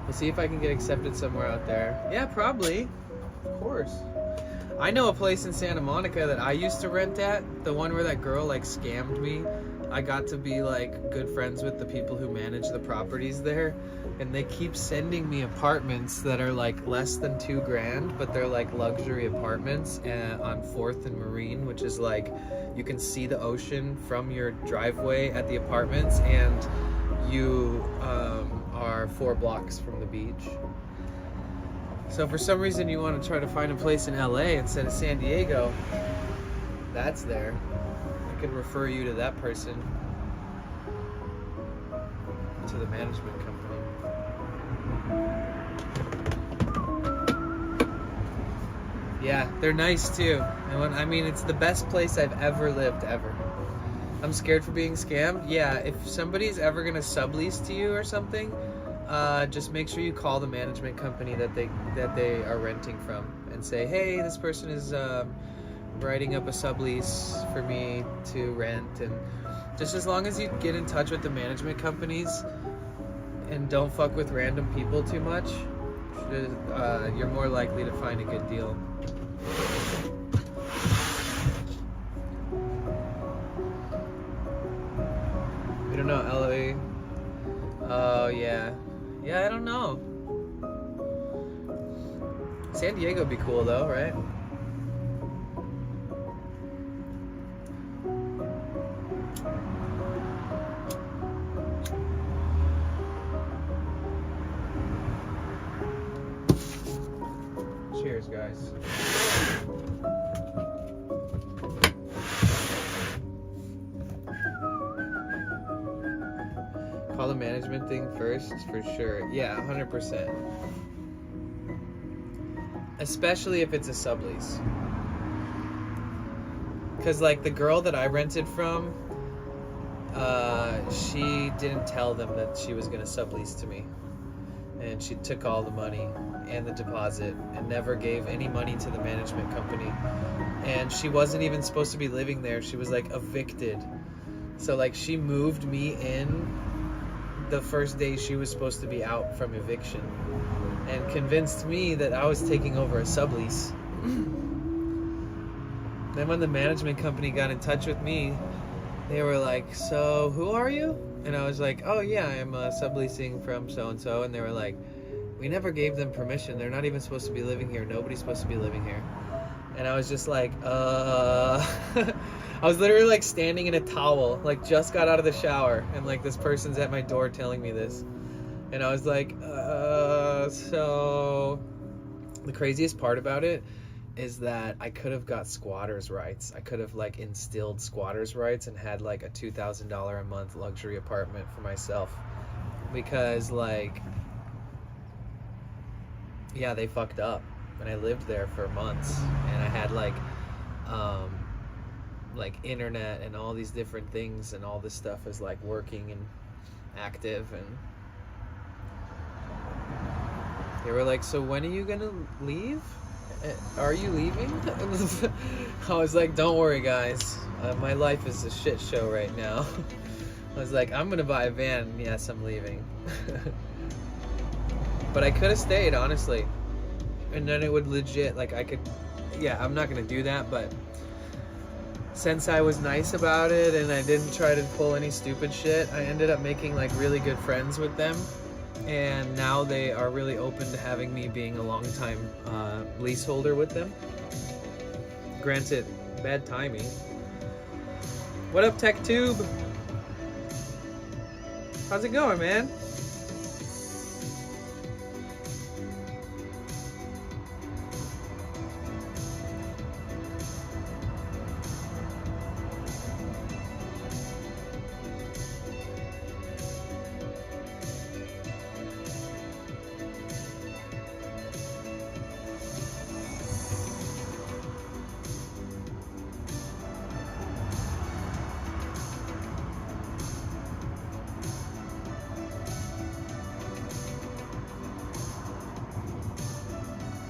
We'll see if I can get accepted somewhere out there. Yeah, probably. Of course. I know a place in Santa Monica that I used to rent at. The one where that girl like scammed me. I got to be like good friends with the people who manage the properties there. And they keep sending me apartments that are like less than $2,000, but they're like luxury apartments on 4th and Marine, which is like, you can see the ocean from your driveway at the apartments, and you are 4 blocks from the beach. So if for some reason you want to try to find a place in LA instead of San Diego, that's there. I could refer you to that person. to the management company. Yeah, they're nice too. I mean, it's the best place I've ever lived, ever. I'm scared for being scammed. Yeah, if somebody's ever gonna sublease to you or something, just make sure you call the management company that they are renting from and say, hey, this person is writing up a sublease for me to rent. And just as long as you get in touch with the management companies and don't fuck with random people too much, you're more likely to find a good deal. We don't know, LA. Oh, yeah. Yeah, I don't know. San Diego would be cool though, right? Cheers, guys. Call the management thing first, for sure. Yeah, 100%. Especially if it's a sublease. Because, like, the girl that I rented from, she didn't tell them that she was going to sublease to me. And she took all the money and the deposit and never gave any money to the management company. And she wasn't even supposed to be living there. She was, like, evicted. So, like, she moved me in the first day she was supposed to be out from eviction and convinced me that I was taking over a sublease. Then when the management company got in touch with me, they were like, so who are you? And I was like, oh yeah, I'm subleasing from so-and-so. And they were like, we never gave them permission. They're not even supposed to be living here. Nobody's supposed to be living here. And I was just like, I was literally like standing in a towel, like just got out of the shower, and like this person's at my door telling me this. And I was like, so the craziest part about it is that I could have got squatters' rights. I could have like instilled squatters' rights and had like a $2,000 a month luxury apartment for myself. Because like, yeah, they fucked up. And I lived there for months, and I had like internet and all these different things, and all this stuff is like working and active. And they were like, so when are you gonna leave? Are you leaving? I was like, don't worry guys, my life is a shit show right now. I was like, I'm gonna buy a van. Yes, I'm leaving. But I could have stayed, honestly. And then it would legit, like I could, yeah, I'm not gonna do that, but since I was nice about it and I didn't try to pull any stupid shit, I ended up making like really good friends with them. And now they are really open to having me being a long-time leaseholder with them. Granted, bad timing. What up, TechTube? How's it going, man?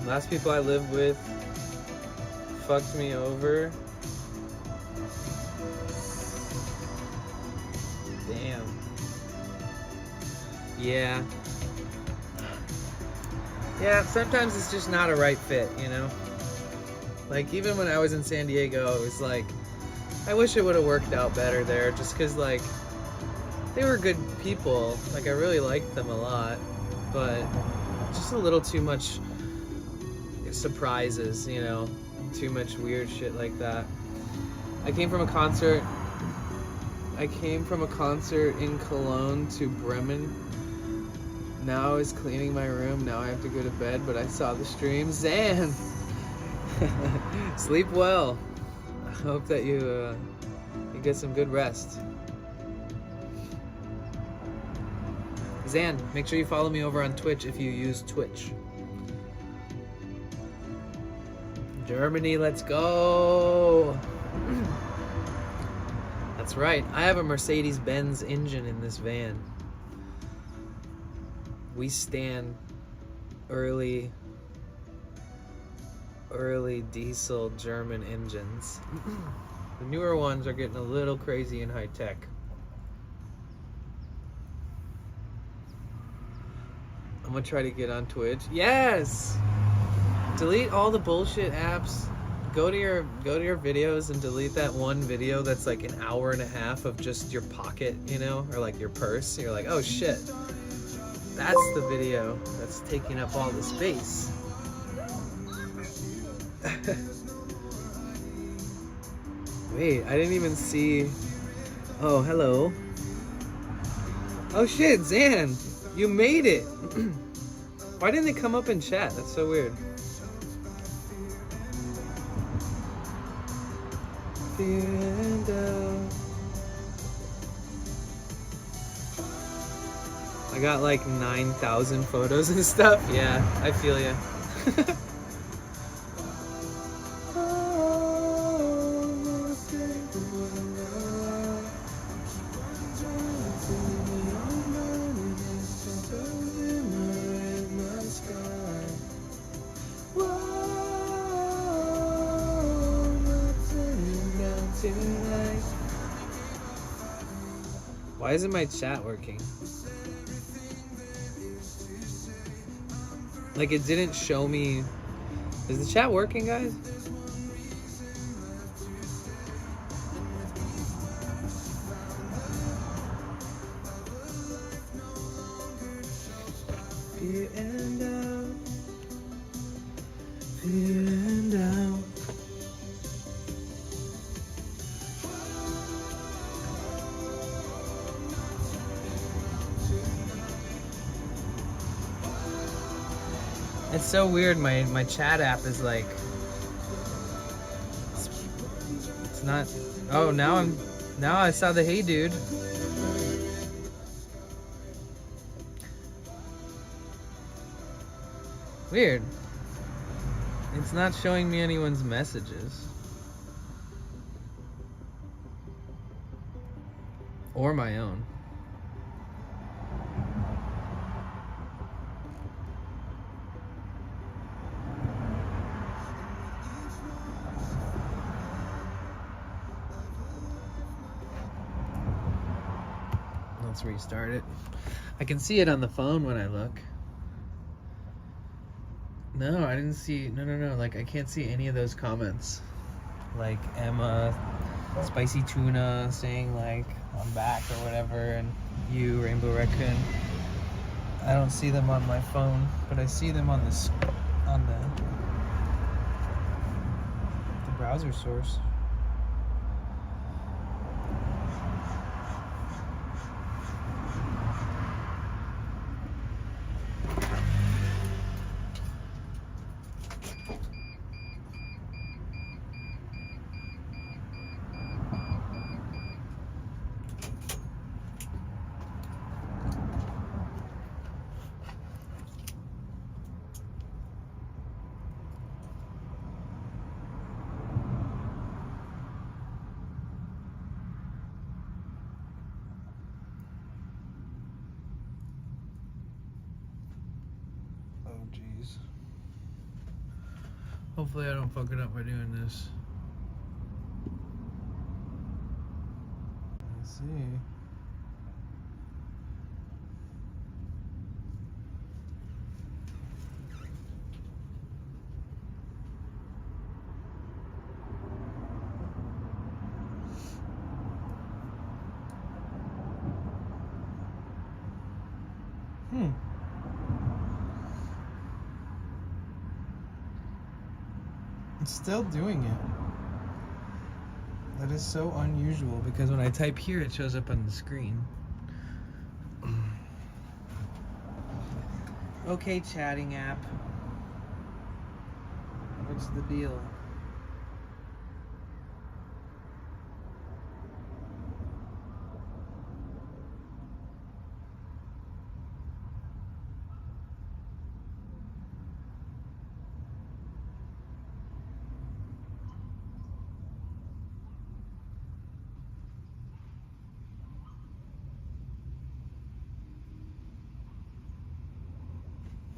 Last people I lived with fucked me over. Damn. Yeah. Yeah, sometimes it's just not a right fit, you know? Like, even when I was in San Diego, it was like, I wish it would have worked out better there, just because, like, they were good people. Like, I really liked them a lot, but just a little too much surprises, you know, too much weird shit like that. I came from a concert in Cologne to Bremen. Now I was cleaning my room. Now I have to go to bed, but I saw the stream. Zan! Sleep well. I hope that you get some good rest. Zan, make sure you follow me over on Twitch if you use Twitch. Germany, let's go. That's right. I have a Mercedes-Benz engine in this van. We stand early diesel German engines. The newer ones are getting a little crazy in high tech. I'm gonna try to get on Twitch. Yes! Delete all the bullshit apps. Go to your videos and delete that one video that's like an hour and a half of just your pocket, you know, or like your purse. You're like, oh shit. That's the video that's taking up all the space. Wait, I didn't even see. Oh, hello. Oh shit, Zan, you made it. Why didn't they come up in chat? That's so weird. I got like 9,000 photos and stuff. Yeah, I feel ya. Why isn't my chat working? Like it didn't show me. Is the chat working, guys? Fear and doubt. Fear and doubt. It's so weird. My chat app is like, it's not. Oh, now I saw the hey dude. Weird. It's not showing me anyone's messages. Or my own. Let's restart it. I can see it on the phone when I look. No, I didn't see. No. Like, I can't see any of those comments. Like Emma, Spicy Tuna saying, like, I'm back or whatever, and you, Rainbow Raccoon. I don't see them on my phone, but I see them on the browser source. Jeez. Hopefully I don't fuck it up by doing this. Let's see. It's still doing it. That is so unusual because when I type here, it shows up on the screen. Okay, chatting app. What's the deal?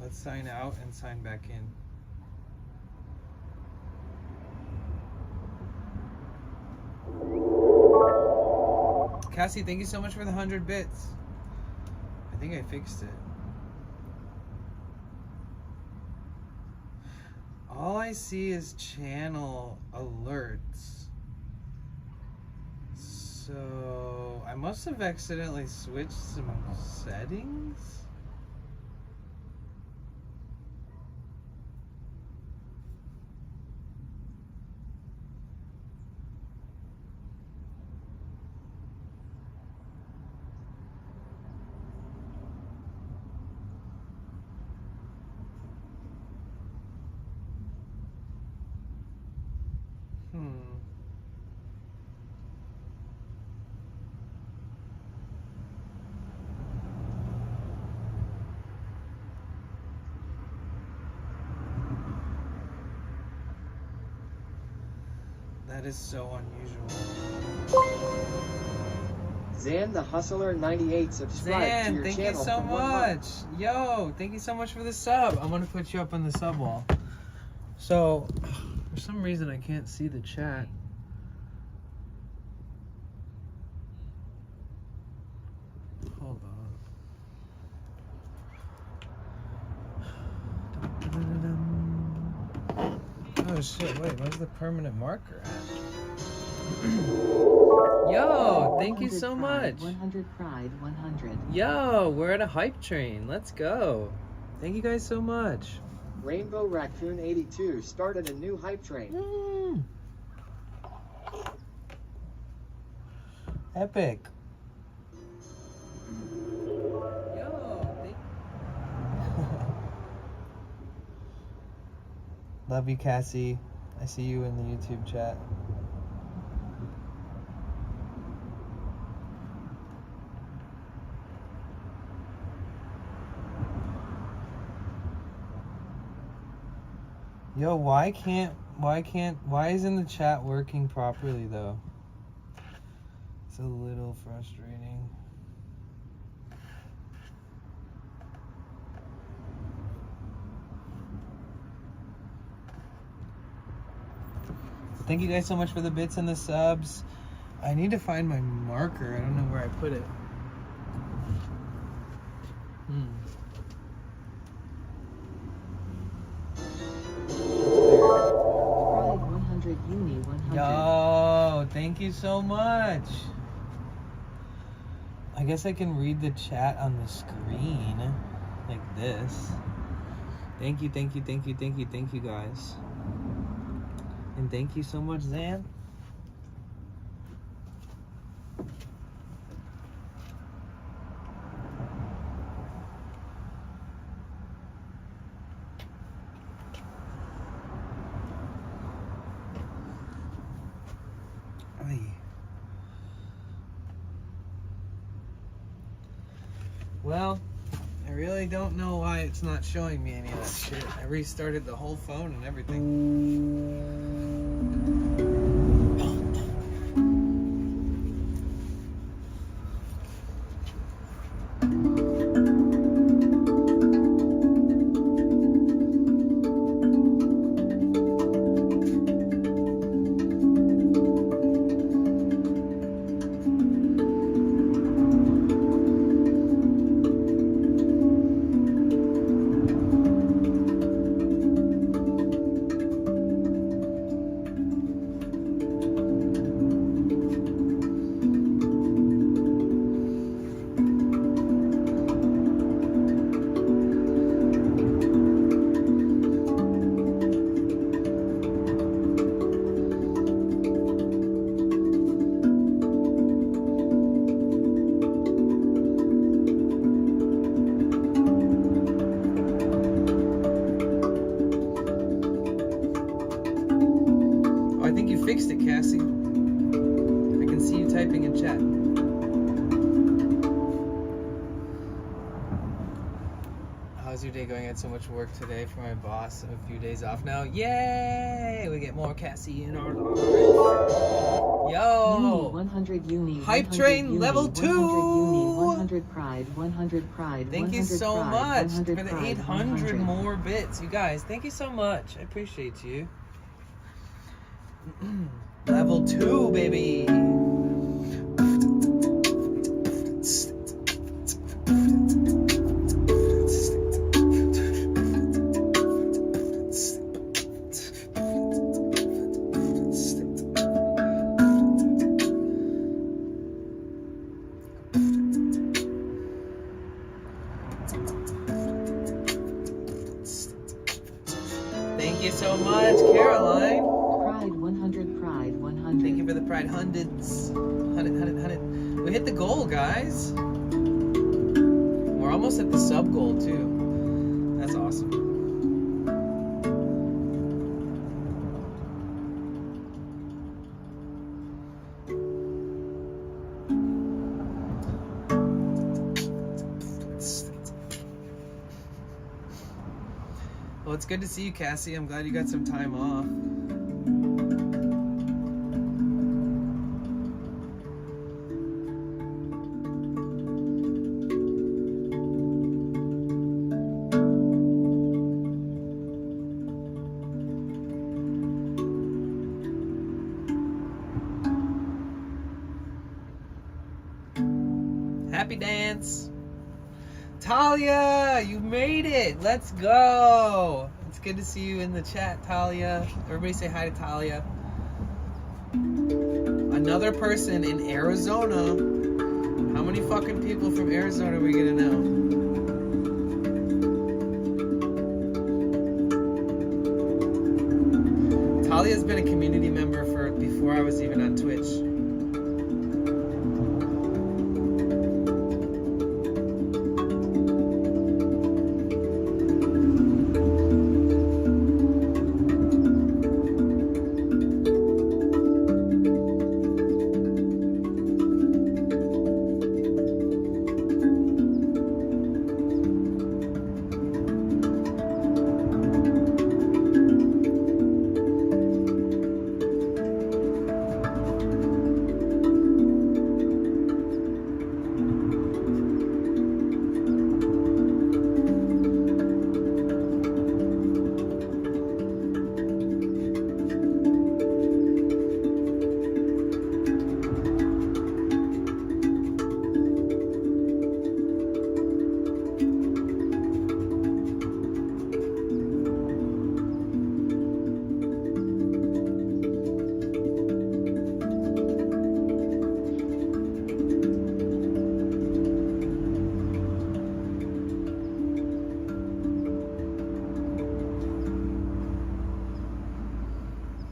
Let's sign out and sign back in. Cassie, thank you so much for the 100 bits. I think I fixed it. All I see is channel alerts. So I must have accidentally switched some settings. That is so unusual. Zan the Hustler 98 subscribed to Zan, your thank you channel so for 1 month. much. Yo, thank you so much for the sub. I'm gonna put you up on the sub wall. So, for some reason I can't see the chat. Hold on. Oh shit, wait, where's the permanent marker at? Yo, thank you so much. 100 pride, 100. Yo, we're at a hype train. Let's go. Thank you guys so much. Rainbow Raccoon 82 started a new hype train. Epic. Yo, love you, Cassie. I see you in the YouTube chat. Yo, why isn't the chat working properly though? It's a little frustrating. Thank you guys so much for the bits and the subs. I need to find my marker. I don't know where I put it. Pride 100, Uni 100. Yo, thank you so much. I guess I can read the chat on the screen like this. Thank you, thank you, thank you, thank you, thank you guys. And thank you so much, Zan. Well, I really don't know why it's not showing me any of that shit. I restarted the whole phone and everything. I think you fixed it, Cassie. I can see you typing in chat. how's your day going? I had so much work today for my boss. A few days off now. Yay! We get more Cassie in our lives. Uni Yo! 100 Uni. Hype 100 train uni, level 100 2. Uni 100 pride 100 pride. Thank you 100 so pride, much 100 for the pride, 800 100. more bits. You guys, thank you so much. I appreciate you. Level 2, baby. Thank you so much, Caroline. Pride 100 pride 100. Thank you for the pride hundreds. 100. We hit the goal, guys. We're almost at the sub goal, too. That's awesome. Well, it's good to see you, Cassie. I'm glad you got some time off. Happy dance. Talia, you made it. Let's go. It's good to see you in the chat, Talia. Everybody say hi to Talia. Another person in Arizona. How many fucking people from Arizona are we gonna know? Talia's been a community member for before I was even on Twitch.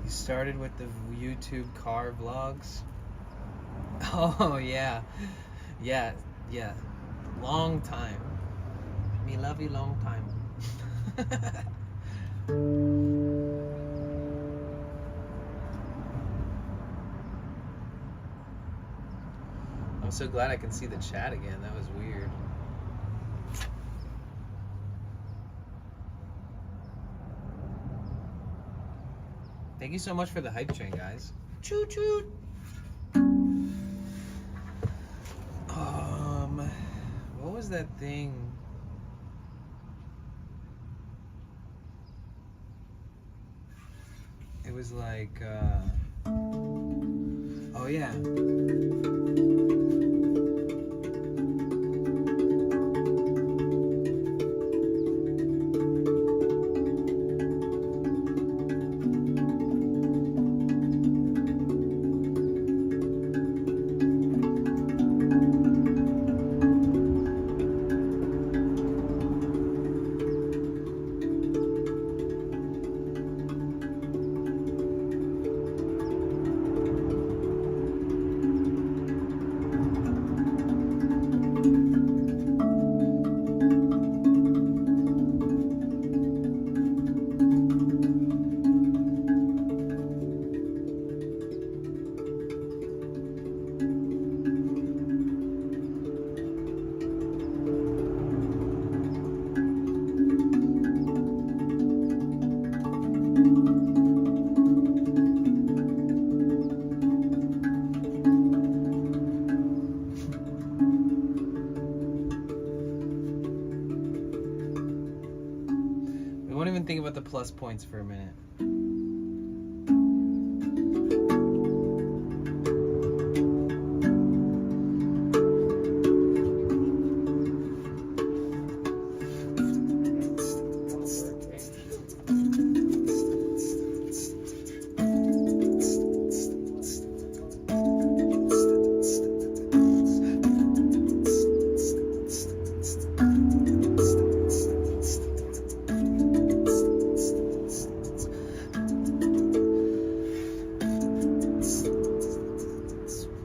Started with the YouTube car vlogs. Oh yeah, yeah. Long time. Me love you long time. I'm so glad I can see the chat again. That was weird. Thank you so much for the hype train, guys. Choo choo. What was that thing? It was like, oh yeah. won't even think about the plus points for a minute.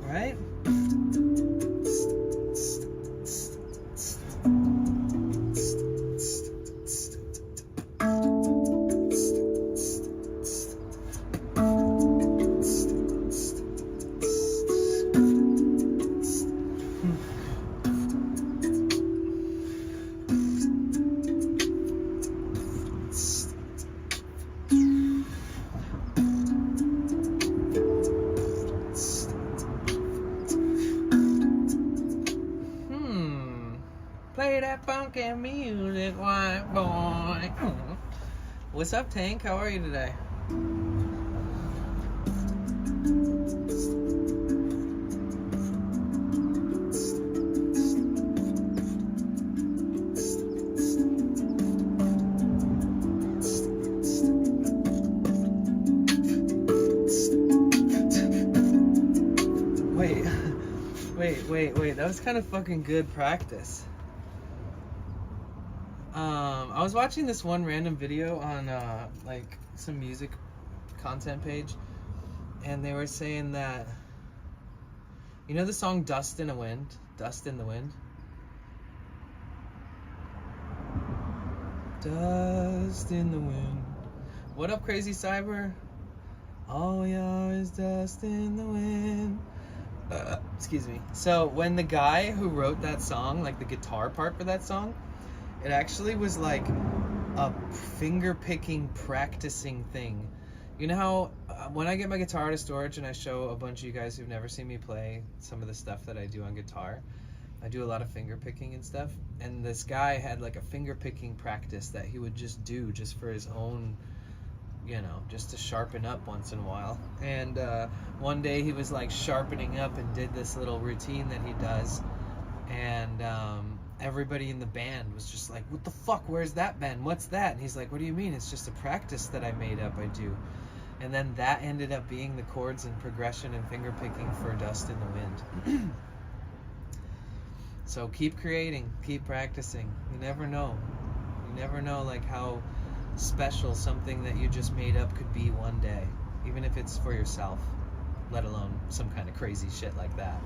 Right? Play that funky music, white boy. What's up, Tank? How are you today? Wait. That was kind of fucking good practice. I was watching this one random video on like some music content page, and they were saying that, you know the song Dust in the Wind? Dust in the Wind? Dust in the wind. What up, Crazy Cyber? All we are is dust in the wind. Excuse me. So when the guy who wrote that song, like the guitar part for that song, it actually was like a finger picking practicing thing. You know how when I get my guitar out of storage and I show a bunch of you guys who've never seen me play some of the stuff that I do on guitar, I do a lot of finger picking and stuff. And this guy had like a finger picking practice that he would just do just for his own, you know, just to sharpen up once in a while. And one day he was like sharpening up and did this little routine that he does. And everybody in the band was just like, what the fuck, where's that band? What's that? And he's like, what do you mean? It's just a practice that I made up, I do. And then that ended up being the chords and progression and finger picking for Dust in the Wind. So keep creating, keep practicing. You never know. You never know like how special something that you just made up could be one day, even if it's for yourself, let alone some kind of crazy shit like that.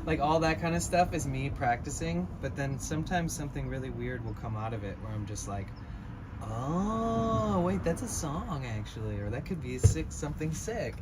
Like all that kind of stuff is me practicing, but then sometimes something really weird will come out of it where I'm just like, oh wait, that's a song actually, or that could be something sick.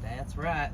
That's right.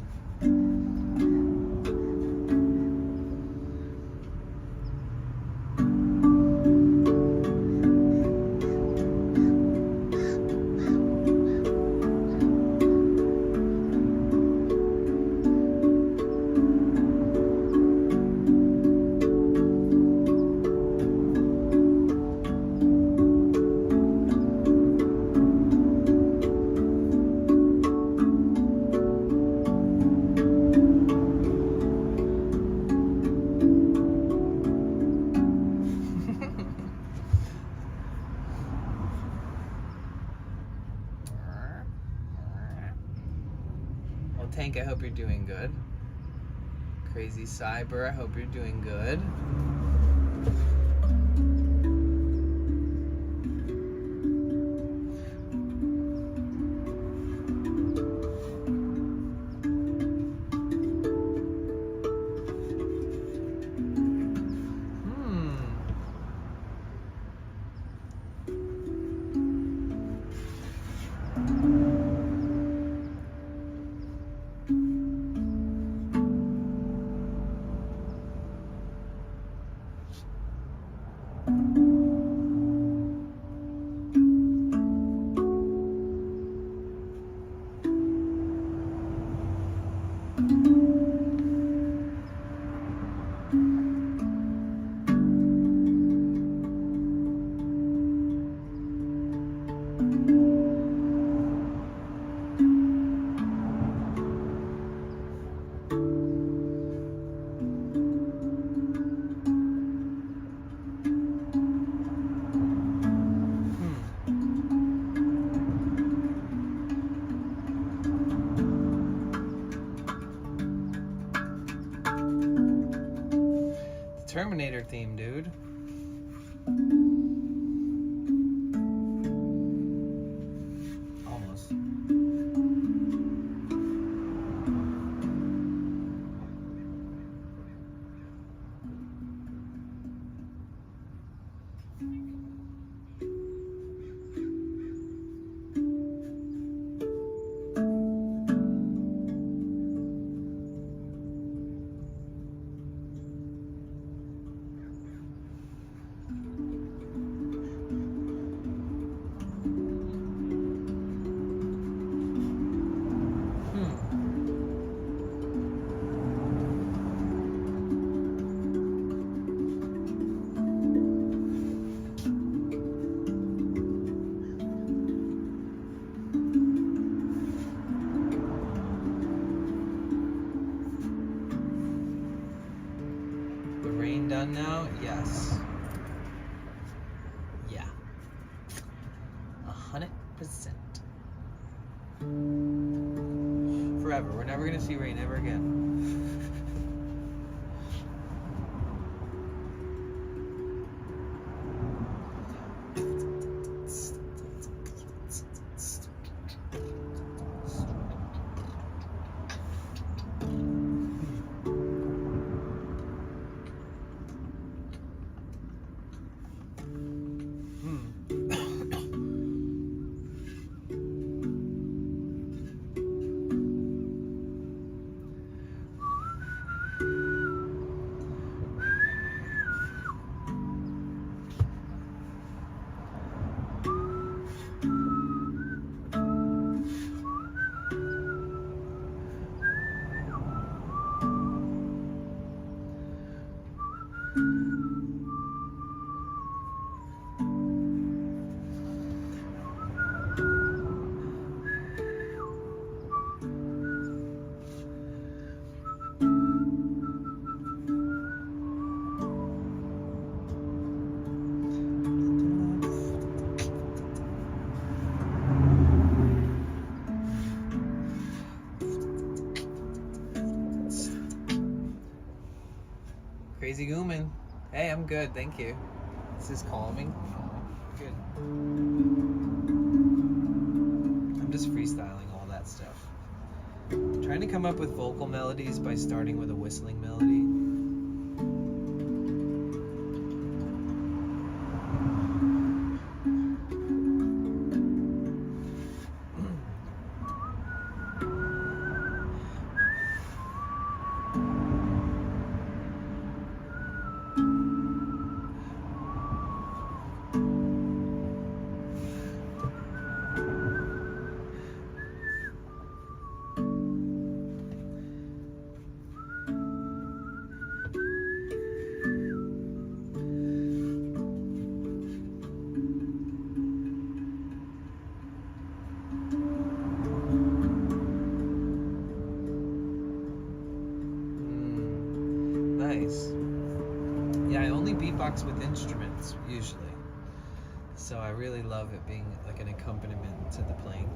Tank, I hope you're doing good. Crazy Cyber, I hope you're doing good. Terminator theme, dude. Almost. The rain done now? Yes. Yeah. 100%. Forever. We're never gonna see rain ever again. Crazy Gooman. Hey, I'm good, thank you. This is calming. Good. I'm just freestyling all that stuff. Trying to come up with vocal melodies by starting with a whistling melody. Nice. Yeah, I only beatbox with instruments, usually. So I really love it being like an accompaniment to the playing.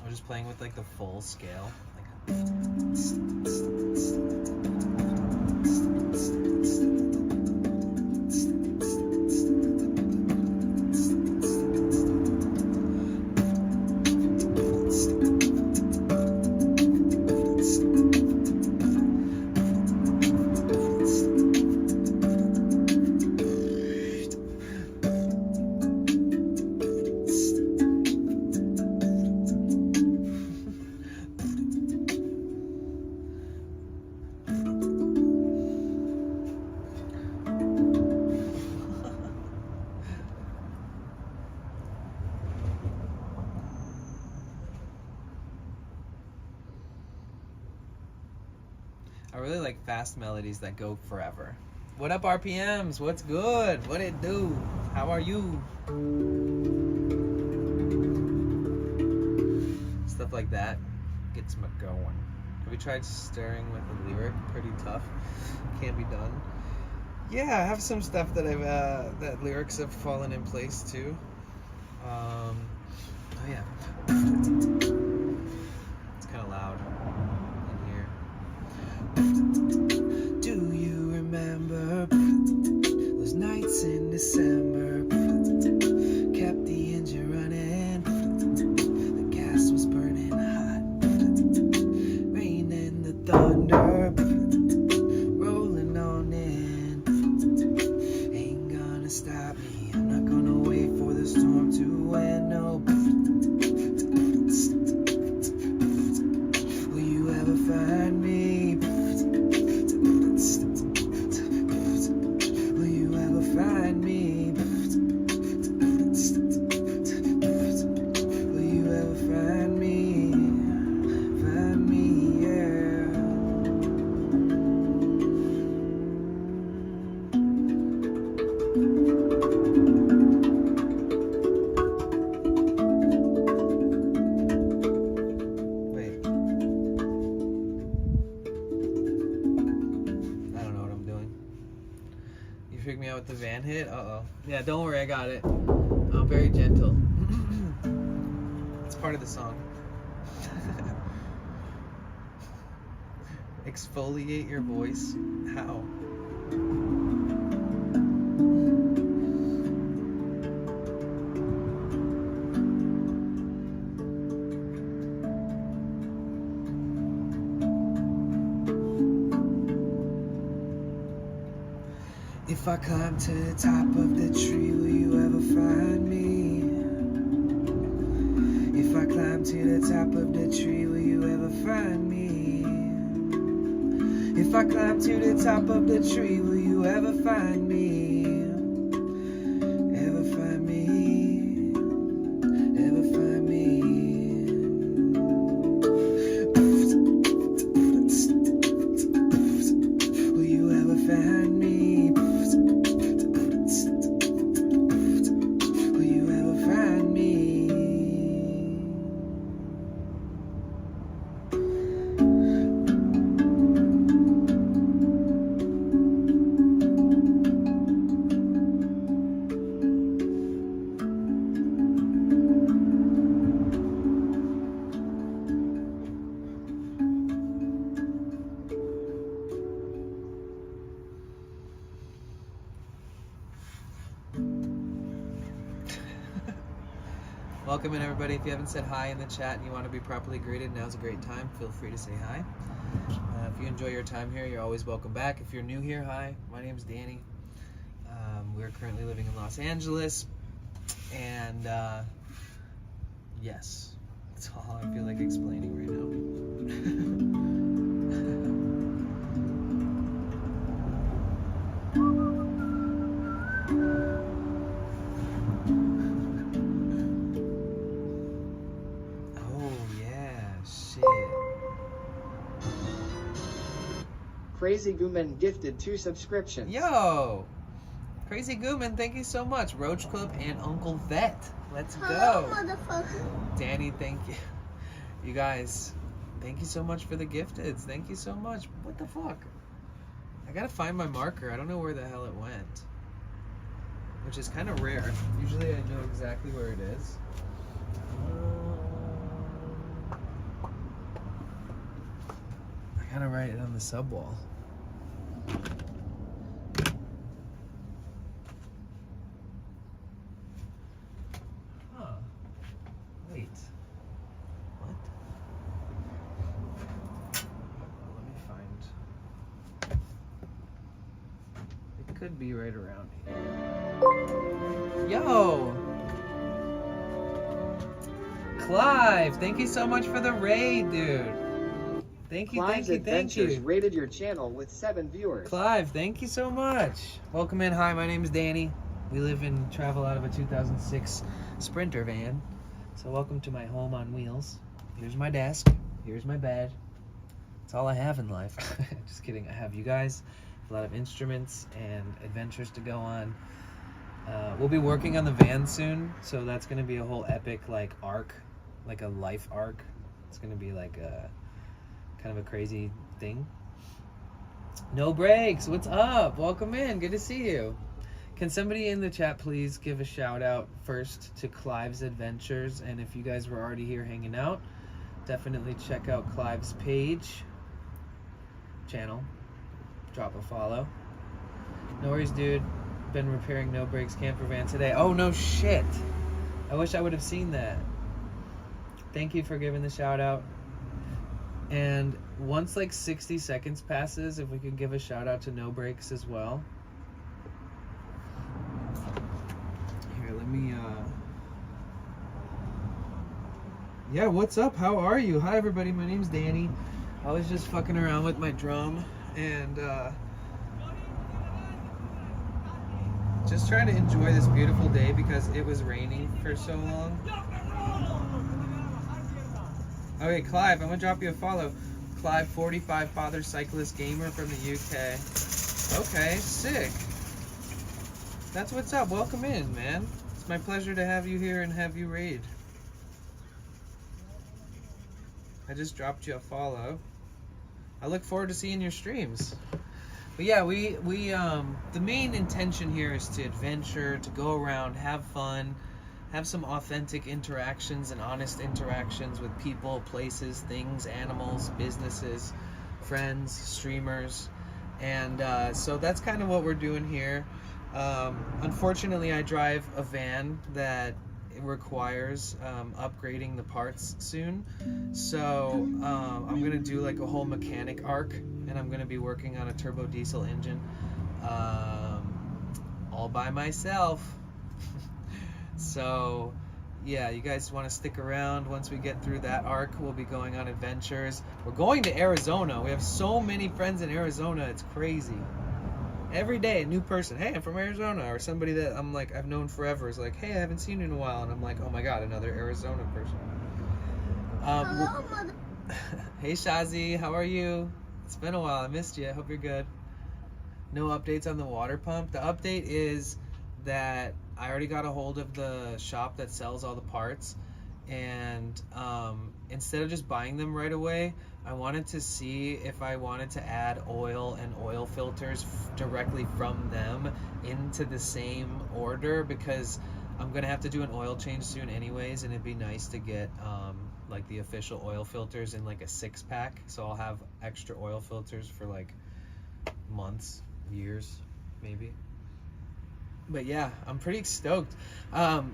I'm just playing with like the full scale. Like, I really like fast melodies that go forever. What up, RPMs? What's good? What it do? How are you? Stuff like that gets me going. Have you tried stirring with a lyric? Pretty tough. Can't be done. Yeah, I have some stuff that I've that lyrics have fallen in place too. Oh yeah. It's kind of loud in here. Do you remember those nights in December? Kept the engine running, the gas was burning hot. Rain and the thunder rolling on in. Ain't gonna stop me, I'm not gonna wait for the storm to end. No. Will you ever find me? Will you ever find me? Will you ever find me? Find me, yeah. Wait. I don't know what I'm doing. You freaked me out with the van hit? Uh-oh. Yeah, don't worry, I got it. I'm very gentle. It's part of the song. Exfoliate your voice? How? If I climb to the top of the tree, will you ever find me? If I climb to the top of the tree, will you ever find me? If I climb to the top of the tree, will you ever find me? Ever find me? Ever find me? Will you ever find me? Will you ever find me? Welcome in, everybody. If you haven't said hi in the chat and you want to be properly greeted, now's a great time. Feel free to say hi. If you enjoy your time here, you're always welcome back. If you're new here, hi. My name's Danny. We're currently living in Los Angeles. And yes, that's all I feel like explaining right now. Crazy Gooman gifted 2 subscriptions. Yo! Crazy Gooman, thank you so much. Roach Club and Uncle Vet. Let's Hello, go. motherfucker. Danny, thank you. You guys, thank you so much for the gifteds. Thank you so much. What the fuck? I gotta find my marker. I don't know where the hell it went. Which is kind of rare. Usually I know exactly where it is. Gotta write it on the sub wall. Huh. Wait. What? Let me find. It could be right around here. Yo! Clive, thank you so much for the raid, dude. Thank you, Clive's thank Adventures you. rated your channel with 7 viewers. Clive, thank you so much. Welcome in. Hi, my name is Danny. We live and travel out of a 2006 Sprinter van. So welcome to my home on wheels. Here's my desk. Here's my bed. That's all I have in life. Just kidding. I have you guys, a lot of instruments and adventures to go on. We'll be working on the van soon, so that's going to be a whole epic like arc, like a life arc. It's going to be like a kind of a crazy thing. No breaks. What's up? Welcome in. Good to see you. Can somebody in the chat please give a shout out first to Clive's Adventures? And if you guys were already here hanging out, definitely check out Clive's page, channel. Drop a follow. No worries, dude. Been repairing No Breaks camper van today. Oh, no shit. I wish I would have seen that. Thank you for giving the shout out. And once like 60 seconds passes, if we could give a shout out to No Breaks as well. Here, let me yeah, what's up? How are you? Hi everybody, my name's Danny. I was just fucking around with my drum and just trying to enjoy this beautiful day because it was raining for so long. Okay, Clive, I'm gonna drop you a follow. Clive, 45 father cyclist gamer from the UK. Okay, sick. That's what's up. Welcome in, man. It's my pleasure to have you here and have you raid. I just dropped you a follow. I look forward to seeing your streams. But yeah, we the main intention here is to adventure, to go around, have fun, have some authentic interactions and honest interactions with people, places, things, animals, businesses, friends, streamers. And so that's kind of what we're doing here. Unfortunately, I drive a van that requires upgrading the parts soon. So I'm going to do like a whole mechanic arc, and I'm going to be working on a turbo diesel engine all by myself. So yeah, you guys want to stick around. Once we get through that arc, we'll be going on adventures. We're going to Arizona. We have so many friends in Arizona, it's crazy. Every day a new person, hey, I'm from Arizona, or somebody that I'm like I've known forever is like, hey, I haven't seen you in a while, and I'm like, oh my god, another Arizona person. Hello, mother. Hey Shazi, how are you? It's been a while. I missed you. I hope you're good. No updates on the water pump. The update is that I already got a hold of the shop that sells all the parts, and instead of just buying them right away, I wanted to see if I wanted to add oil and oil filters directly from them into the same order, because I'm gonna have to do an oil change soon anyways, and it'd be nice to get like the official oil filters in like a 6-pack, so I'll have extra oil filters for like months, years, maybe. But yeah, I'm pretty stoked.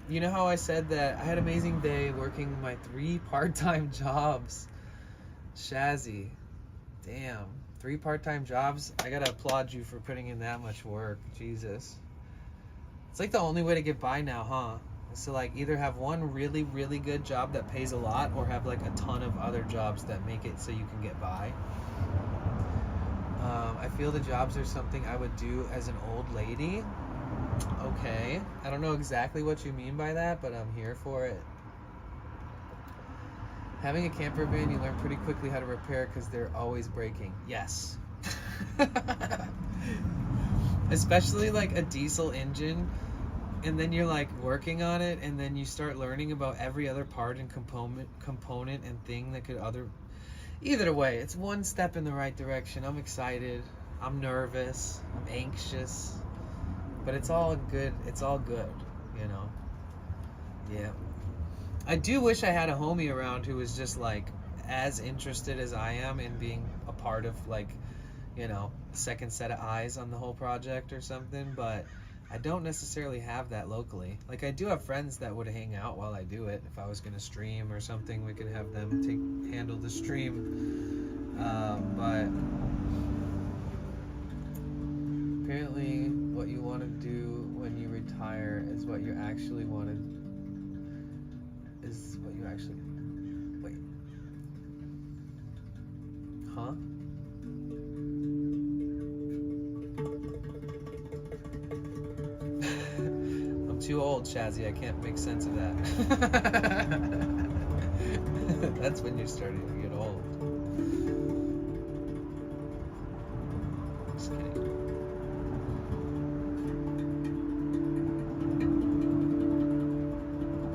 You know how I said that I had an amazing day working my 3 part-time jobs? Shazzy, damn, 3 part-time jobs. I gotta applaud you for putting in that much work. Jesus, it's like the only way to get by now, huh? Is to like either have one really, really good job that pays a lot, or have like a ton of other jobs that make it so you can get by. I feel the jobs are something I would do as an old lady. Okay, I don't know exactly what you mean by that, but I'm here for it. Having a camper van, you learn pretty quickly how to repair because they're always breaking. Yes. Especially like a diesel engine, and then you're like working on it, and then you start learning about every other part and component and thing that could either way, it's one step in the right direction. I'm excited, I'm nervous, I'm anxious, but it's all good. It's all good, you know. Yeah, I do wish I had a homie around who was just like as interested as I am in being a part of like, you know, a second set of eyes on the whole project or something, but I don't necessarily have that locally. Like, I do have friends that would hang out while I do it. If I was gonna stream or something, we could have them handle the stream. But apparently, what you want to do when you retire is what you actually want to. Is what you actually. Wait. Huh? I'm too old, Shazzy. I can't make sense of that. That's when you're starting to get old. Just kidding.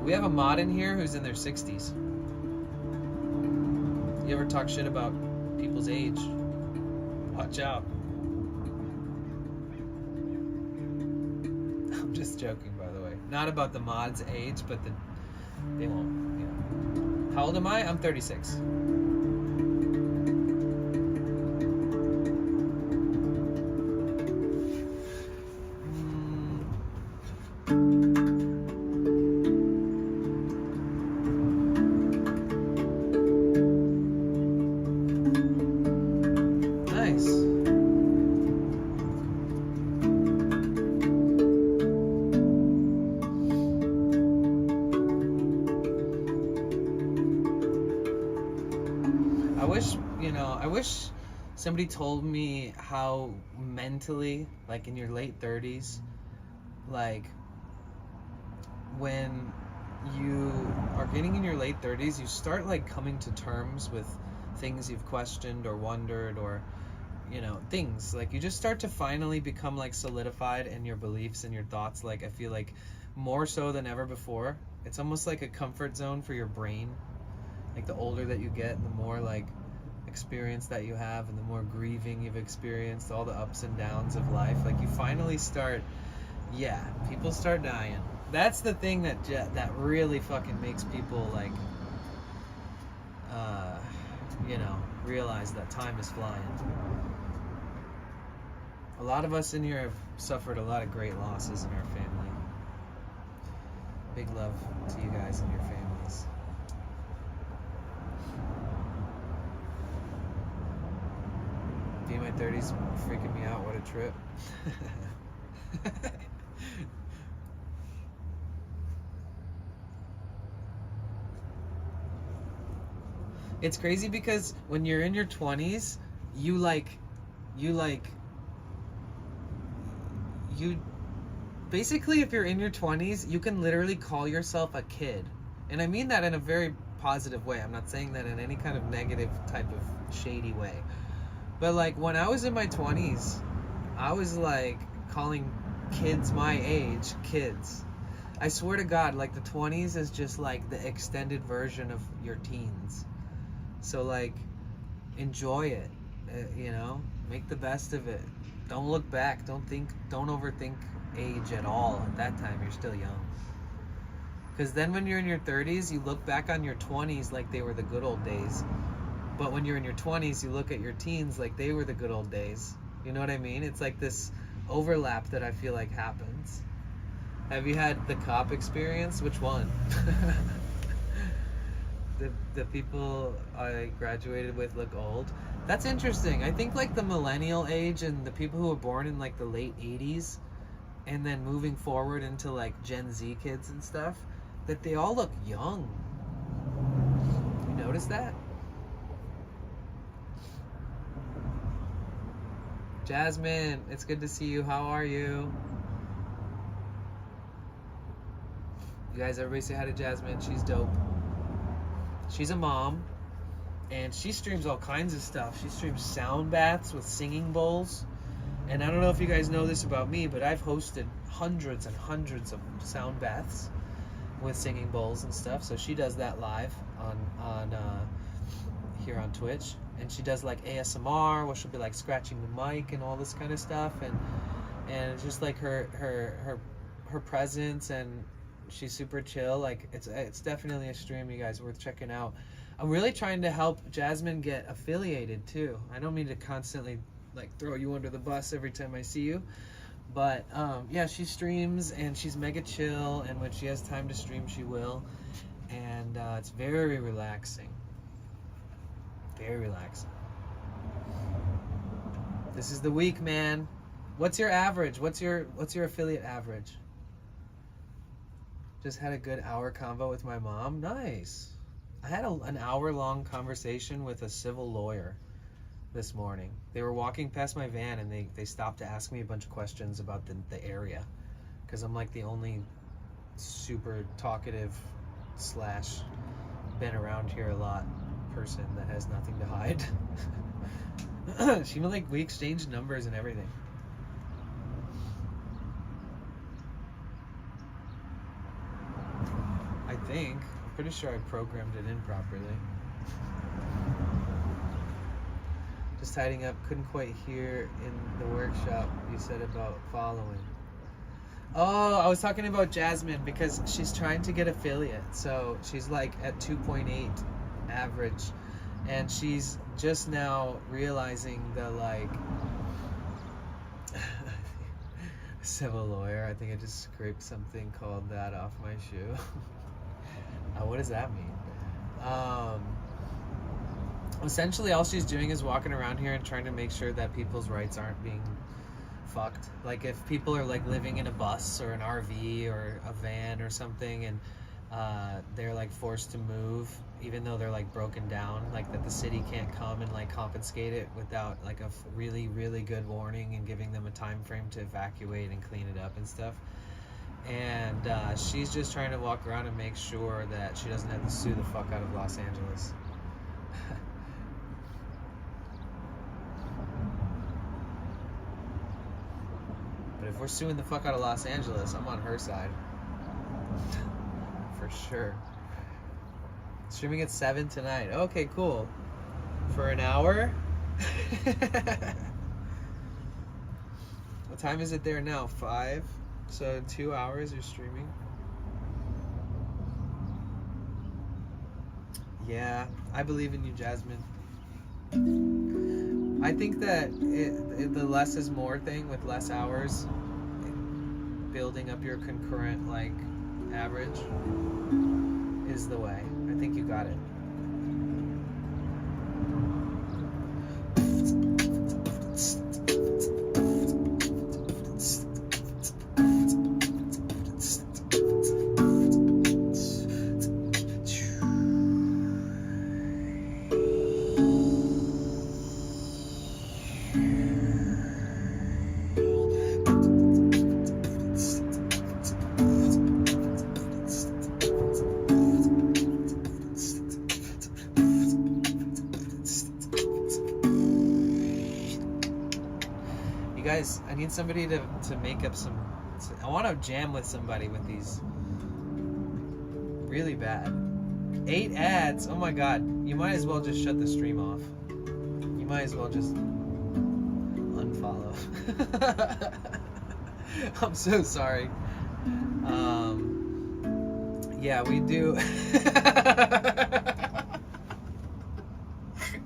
We have a mod in here who's in their 60s. You ever talk shit about people's age? Watch out. I'm just joking, by the way. Not about the mod's age, but they won't. You know. How old am I? I'm 36. Nice. I wish somebody told me how mentally, like in your late 30s, like when you are getting in your late 30s, you start like coming to terms with things you've questioned or wondered, or you know, things like you just start to finally become like solidified in your beliefs and your thoughts. Like I feel like more so than ever before. It's almost like a comfort zone for your brain. Like the older that you get, the more like experience that you have, and the more grieving you've experienced, all the ups and downs of life, like you finally start, yeah, people start dying. That's the thing that really fucking makes people like you know, realize that time is flying. A lot of us in here have suffered a lot of great losses in our family. Big love to you guys and your families. Being in my 30s freaking me out. What a trip. It's crazy because when you're in your 20s, you basically, if you're in your 20s, you can literally call yourself a kid. And I mean that in a very positive way. I'm not saying that in any kind of negative type of shady way. But like when I was in my 20s, I was like calling kids my age kids. I swear to God, like the 20s is just like the extended version of your teens. So like enjoy it, you know, make the best of it. Don't look back. Don't overthink age at all. At that time, you're still young. Because then when you're in your 30s, you look back on your 20s like they were the good old days. But when you're in your 20s, you look at your teens like they were the good old days. You know what I mean? It's like this overlap that I feel like happens. Have you had the cop experience? Which one? The people I graduated with look old. That's interesting. I think like the millennial age and the people who were born in like the late 80s and then moving forward into like Gen Z kids and stuff, that they all look young. You notice that? Jasmine, it's good to see you. How are you? You guys, everybody say hi to Jasmine. She's dope. She's a mom, and she streams all kinds of stuff. She streams sound baths with singing bowls. And I don't know if you guys know this about me, but I've hosted hundreds and hundreds of sound baths with singing bowls and stuff. So she does that live on here on Twitch. And she does like ASMR, where she'll be like scratching the mic and all this kind of stuff. And it's just like her presence, and she's super chill. Like it's definitely a stream, you guys, worth checking out. I'm really trying to help Jasmine get affiliated too. I don't mean to constantly like throw you under the bus every time I see you, but yeah, she streams and she's mega chill, and when she has time to stream she will, and it's very relaxing. Very relaxing. This is the week, man. What's your average? What's your affiliate average? Just had a good hour convo with my mom. Nice. I had an hour-long conversation with a civil lawyer this morning. They were walking past my van and they stopped to ask me a bunch of questions about the area, because I'm like the only super talkative / been around here a lot person that has nothing to hide. We exchanged numbers and everything. I think. I'm pretty sure I programmed it in properly. Just tidying up. Couldn't quite hear in the workshop you said about following. Oh, I was talking about Jasmine because she's trying to get affiliate. So she's like at 2.8 average. And she's just now realizing the like... Civil lawyer. I think I just scraped something called that off my shoe. What does that mean? Essentially all she's doing is walking around here and trying to make sure that people's rights aren't being fucked. Like if people are like living in a bus or an RV or a van or something, and they're like forced to move even though they're like broken down, like that the city can't come and like confiscate it without like a really good warning and giving them a time frame to evacuate and clean it up and stuff. And she's just trying to walk around and make sure that she doesn't have to sue the fuck out of Los Angeles. But if we're suing the fuck out of Los Angeles, I'm on her side. For sure. Streaming at 7 tonight. Okay, cool. For an hour? What time is it there now? 5? So in 2 hours you're streaming? Yeah, I believe in you, Jasmine. I think that the less is more thing with less hours, building up your concurrent like average is the way. I think you got it. I need somebody to make up some... I want to jam with somebody with these. Really bad. 8 ads? Oh my god. You might as well just shut the stream off. You might as well just unfollow. I'm so sorry. Yeah, we do.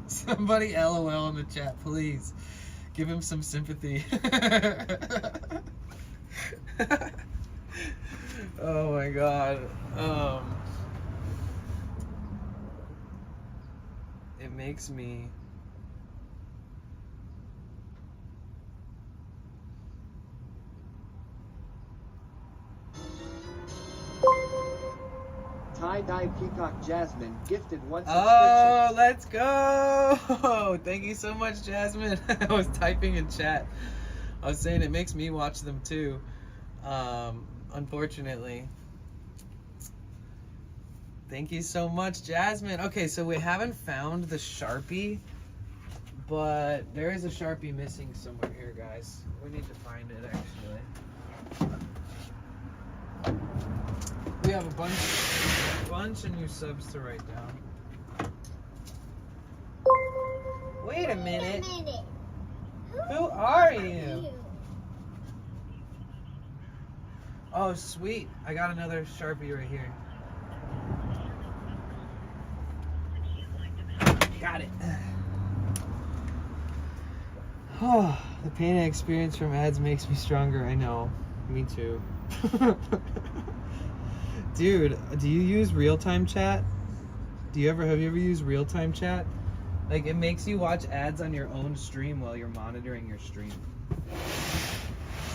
Somebody LOL in the chat, please. Give him some sympathy. Oh my god. It makes me... Tie-dye Peacock Jasmine gifted one subscription. Oh, let's go! Thank you so much, Jasmine. I was typing in chat. I was saying it makes me watch them too. Unfortunately. Thank you so much, Jasmine. Okay, so we haven't found the Sharpie, but there is a Sharpie missing somewhere here, guys. We need to find it, actually. We have a bunch of new subs to write down. Wait a minute. Who are you? Oh, sweet. I got another Sharpie right here. Got it. Oh, the pain I experience from ads makes me stronger. I know. Me too. Dude, do you use real-time chat? Have you ever used real-time chat? Like, it makes you watch ads on your own stream while you're monitoring your stream.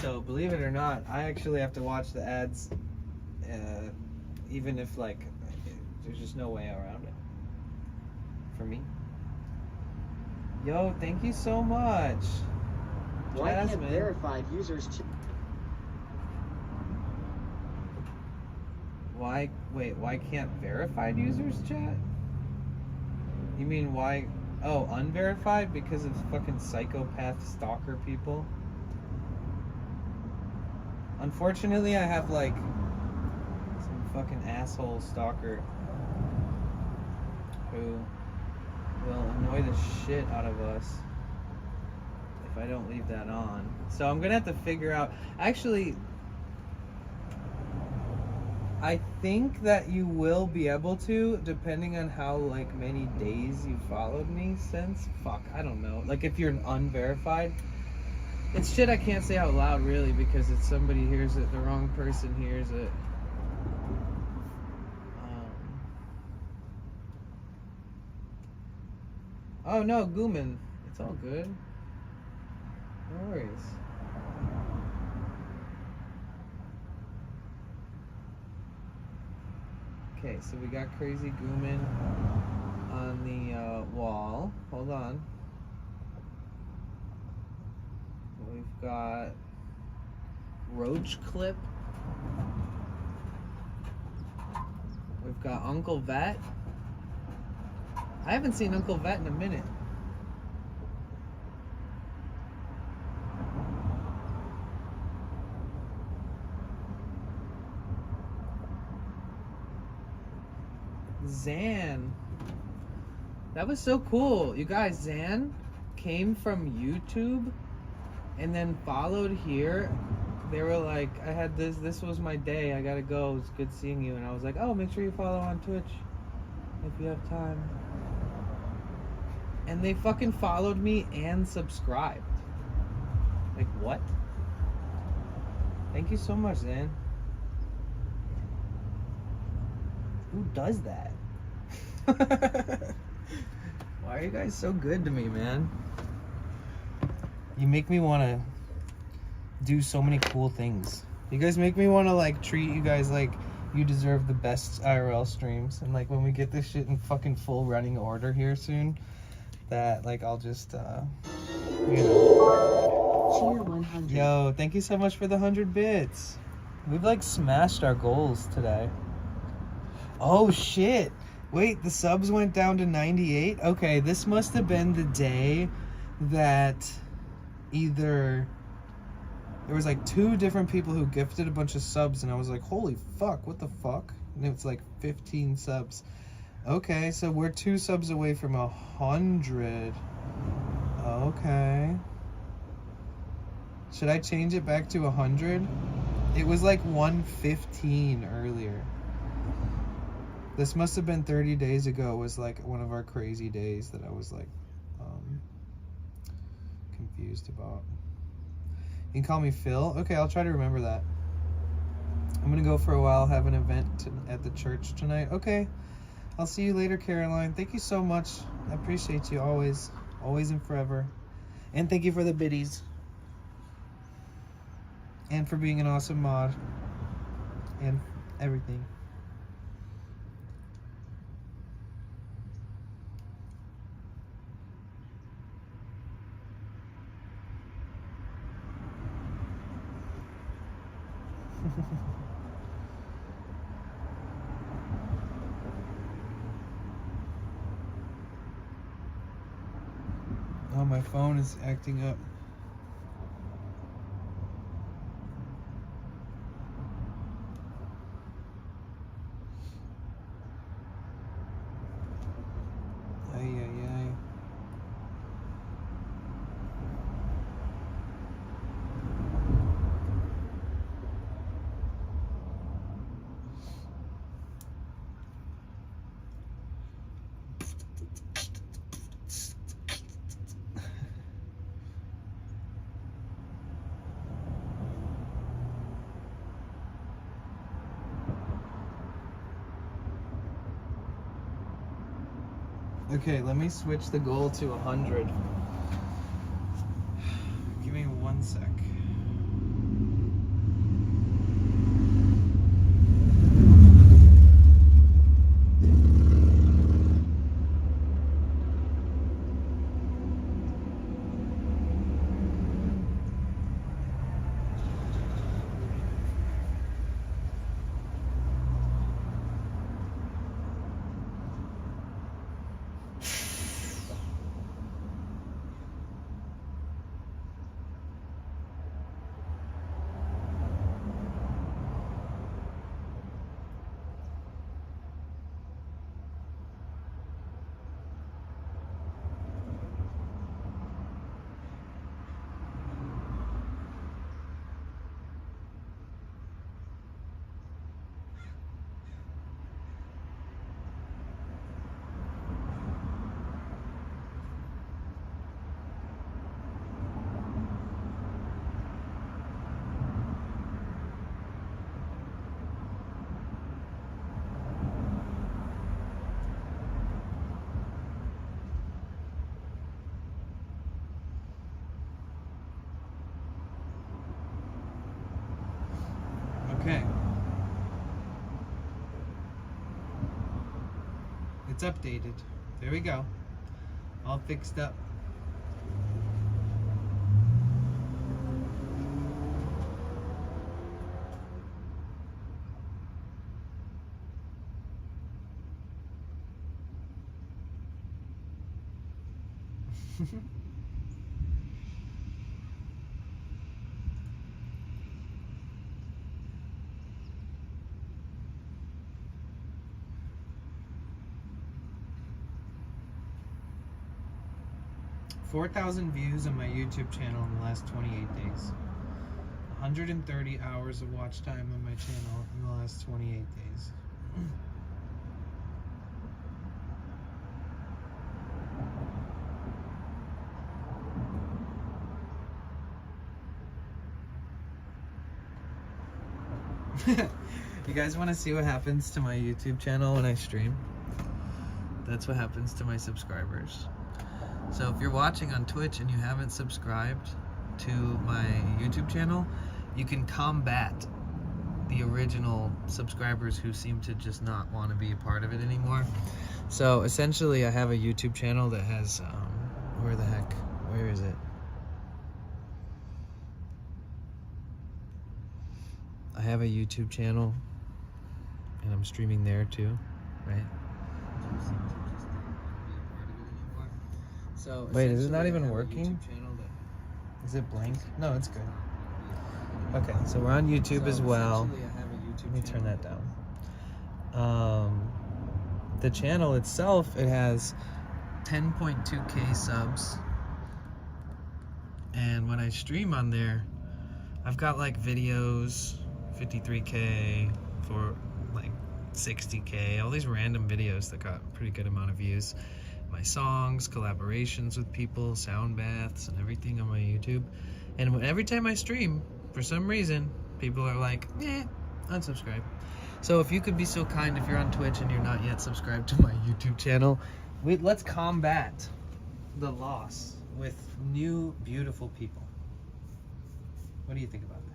So, believe it or not, I actually have to watch the ads, even if, like, there's just no way around it. For me. Yo, thank you so much. Why can't Jasmine. verified users Why can't verified users chat? You mean why? Oh, unverified? Because of fucking psychopath stalker people? Unfortunately, I have like some fucking asshole stalker who will annoy the shit out of us if I don't leave that on. So I'm gonna have to figure out. Actually, I think that you will be able to, depending on how like many days you followed me since. Fuck, I don't know. Like if you're an unverified, it's shit I can't say out loud really because it's somebody hears it, the wrong person hears it. Oh no, Gooman, it's all good. No worries. Okay, so we got Crazy Gooman on the wall. Hold on. We've got Roach Clip. We've got Uncle Vet. I haven't seen Uncle Vet in a minute. Zan. That was so cool. You guys, Zan came from YouTube and then followed here. They were like, I had this was my day. I gotta go. It's good seeing you. And I was like, oh, make sure you follow on Twitch if you have time. And they fucking followed me and subscribed. Like, what? Thank you so much, Zan. Who does that? Why are you guys so good to me, man? You make me want to do so many cool things. You guys make me want to like treat you guys like you deserve the best IRL streams. And like when we get this shit in fucking full running order here soon, that like I'll just you know. Cheer 100. Yo, thank you so much for the 100 bits. We've like smashed our goals today. Oh shit. Wait, the subs went down to 98? Okay, this must have been the day that either there was like 2 different people who gifted a bunch of subs and I was like, holy fuck, what the fuck? And it's like 15 subs. Okay, so we're 2 subs away from 100. Okay. Should I change it back to 100? It was like 115 earlier. This must have been 30 days ago. It was like one of our crazy days that I was like confused about. You can call me Phil. Okay, I'll try to remember that. I'm gonna go for a while, have an event at the church tonight. Okay, I'll see you later, Caroline. Thank you so much. I appreciate you always and forever. And thank you for the biddies. And for being an awesome mod. And everything. Oh, my phone is acting up. Ay, ay, ay. Okay, let me switch the goal to 100. Give me 1 sec. Okay. It's updated. There we go. All fixed up. $4,000 views on my YouTube channel in the last 28 days. 130 hours of watch time on my channel in the last 28 days. You guys want to see what happens to my YouTube channel when I stream? That's what happens to my subscribers. So if you're watching on Twitch and you haven't subscribed to my YouTube channel, you can combat the original subscribers who seem to just not want to be a part of it anymore. So essentially I have a YouTube channel that has, where is it? I have a YouTube channel and I'm streaming there too, right? So wait, is it not even working? Is it blank? No, it's good. Okay, so we're on YouTube as well. Let me turn that down. The channel itself, it has 10.2k subs. And when I stream on there, I've got like videos, 53k, for like 60k, all these random videos that got a pretty good amount of views. My songs, collaborations with people, sound baths, and everything on my YouTube. And every time I stream, for some reason, people are like, unsubscribe. So if you could be so kind, if you're on Twitch and you're not yet subscribed to my YouTube channel, let's combat the loss with new, beautiful people. What do you think about that?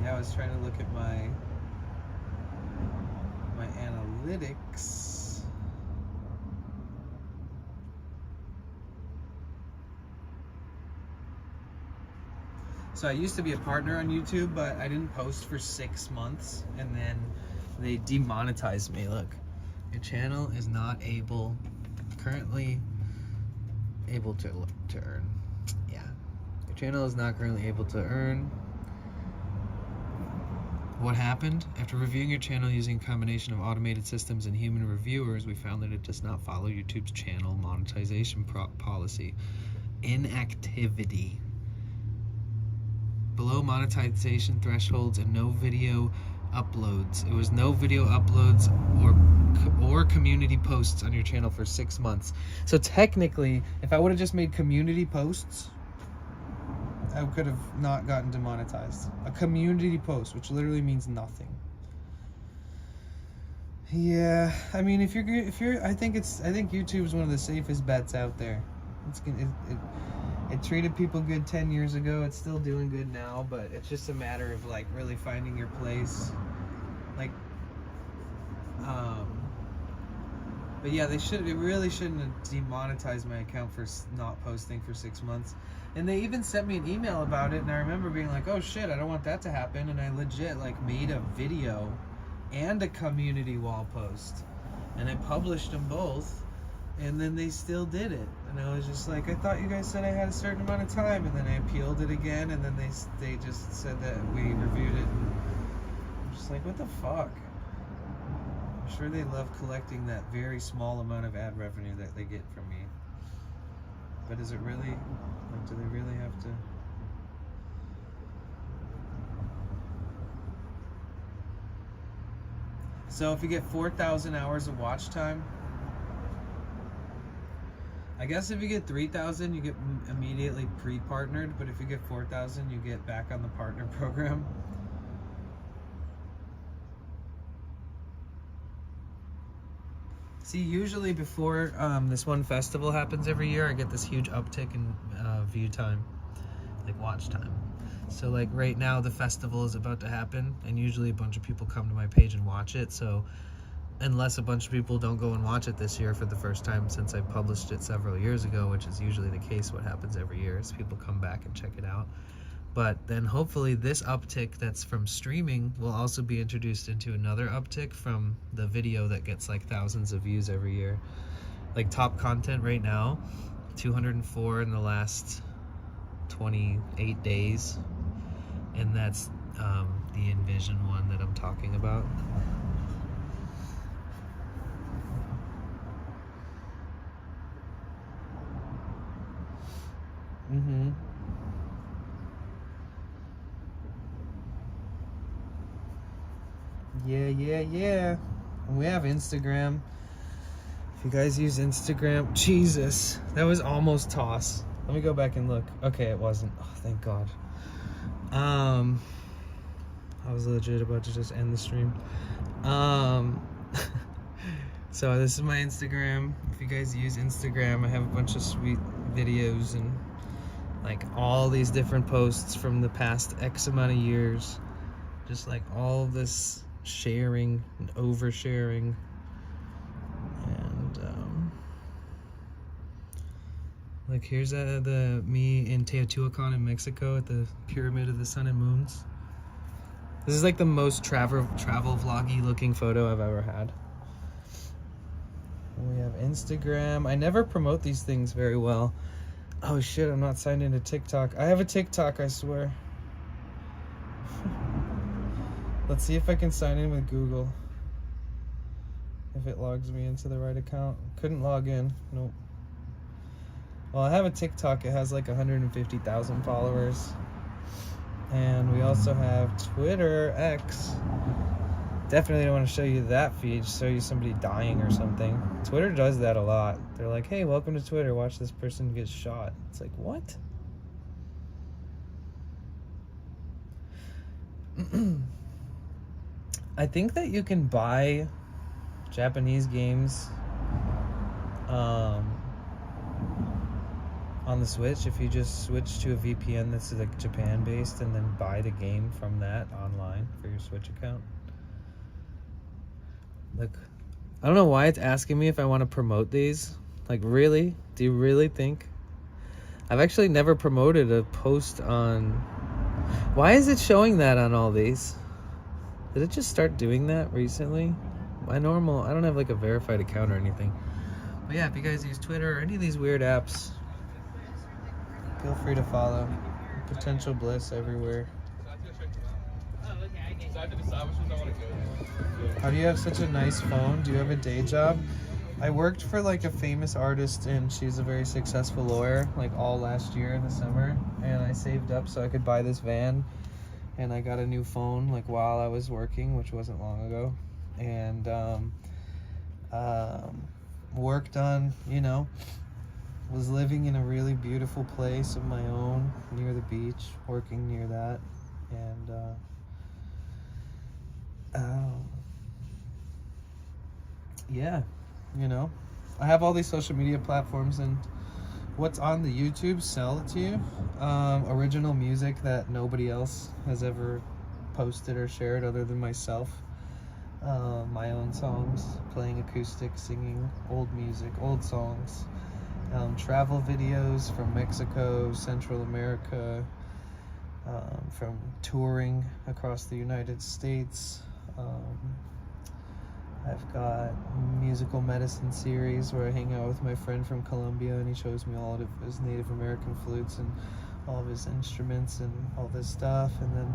Yeah, I was trying to look at my analytics. So I used to be a partner on YouTube, but I didn't post for 6 months, and then they demonetized me. Look, your channel is not currently able to earn. Yeah, your channel is not currently able to earn. What happened? After reviewing your channel using a combination of automated systems and human reviewers, we found that it does not follow YouTube's channel monetization policy. Inactivity. below monetization thresholds and no video uploads. It was no video uploads or community posts on your channel for 6 months. So technically, if I would have just made community posts, I could have not gotten demonetized. A community post, which literally means nothing. Yeah, I mean, if you're, I think YouTube's one of the safest bets out there. It treated people good 10 years ago. It's still doing good now, but it's just a matter of like really finding your place. Like, but yeah, it really shouldn't have demonetized my account for not posting for 6 months. And they even sent me an email about it, and I remember being like, oh shit, I don't want that to happen. And I legit like made a video and a community wall post, and I published them both, and then they still did it. And I was just like, I thought you guys said I had a certain amount of time, and then I appealed it again, and then they just said that we reviewed it. And I'm just like, what the fuck? I'm sure they love collecting that very small amount of ad revenue that they get from me. But is it really, like, do they really have to? So if you get 4,000 hours of watch time, I guess if you get 3,000, you get immediately pre-partnered, but if you get 4,000, you get back on the partner program. See, usually before this one festival happens every year, I get this huge uptick in view time, like watch time. So like right now the festival is about to happen, and usually a bunch of people come to my page and watch it. So unless a bunch of people don't go and watch it this year for the first time since I published it several years ago, which is usually the case, what happens every year is people come back and check it out. But then hopefully this uptick that's from streaming will also be introduced into another uptick from the video that gets like thousands of views every year. Like top content right now, 204 in the last 28 days. And that's the Envision one that I'm talking about. Mm-hmm. Yeah. And we have Instagram. If you guys use Instagram, Jesus, that was almost toss. Let me go back and look. Okay, it wasn't. Oh, thank God. I was legit about to just end the stream. So this is my Instagram. If you guys use Instagram, I have a bunch of sweet videos and like all these different posts from the past X amount of years. Just like all this sharing and oversharing. And like here's the me in Teotihuacan in Mexico at the Pyramid of the Sun and Moons. This is like the most travel vloggy looking photo I've ever had. And we have Instagram. I never promote these things very well. Oh shit, I'm not signed into TikTok. I have a TikTok, I swear. Let's see if I can sign in with Google. If it logs me into the right account. Couldn't log in. Nope. Well, I have a TikTok. It has like 150,000 followers. And we also have Twitter, X. Definitely don't want to show you that feed. Show you somebody dying or something. Twitter does that a lot. They're like, hey, welcome to Twitter. Watch this person get shot. It's like, what? I think that you can buy Japanese games on the Switch if you just switch to a VPN that's like Japan based and then buy the game from that online for your Switch account. Look, I don't know why it's asking me if I want to promote these. Like, really? Do you really think? I've actually never promoted a post on... Why is it showing that on all these? Did it just start doing that recently? I don't have like a verified account or anything. But yeah, if you guys use Twitter or any of these weird apps, feel free to follow. Potential bliss everywhere. How do you have such a nice phone? Do you have a day job? I worked for like a famous artist, and she's a very successful lawyer, like all last year in the summer, and I saved up so I could buy this van, and I got a new phone like while I was working, which wasn't long ago, and worked on, you know, was living in a really beautiful place of my own near the beach, working near that, and yeah, you know, I have all these social media platforms, and what's on the YouTube, sell it to you. Original music that nobody else has ever posted or shared other than myself. My own songs, playing acoustic, singing old music, old songs. Travel videos from Mexico, Central America, from touring across the United States. I've got musical medicine series where I hang out with my friend from Colombia, and he shows me all of his Native American flutes and all of his instruments and all this stuff. And then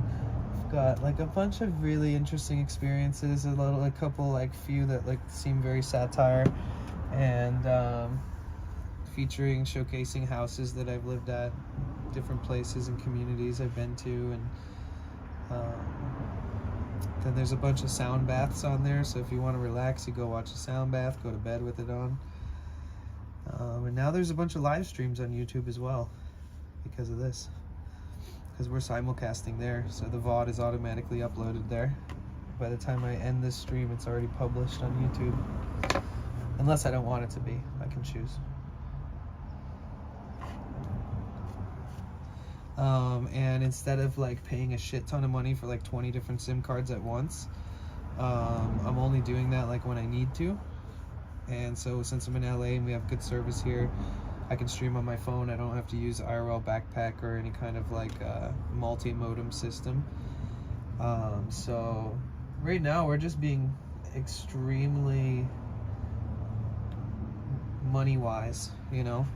I've got like a bunch of really interesting experiences, a couple, like few that like seem very satire, and featuring, showcasing houses that I've lived at, different places and communities I've been to, and then there's a bunch of sound baths on there, so if you want to relax, you go watch a sound bath, go to bed with it on. And now there's a bunch of live streams on YouTube as well because of this, because we're simulcasting there, so the VOD is automatically uploaded there. By the time I end this stream, it's already published on YouTube, unless I don't want it to be. I can choose. And instead of like paying a shit ton of money for like 20 different SIM cards at once, I'm only doing that like when I need to. And so since I'm in LA and we have good service here, I can stream on my phone. I don't have to use IRL backpack or any kind of like multi-modem system. So right now we're just being extremely money wise, you know,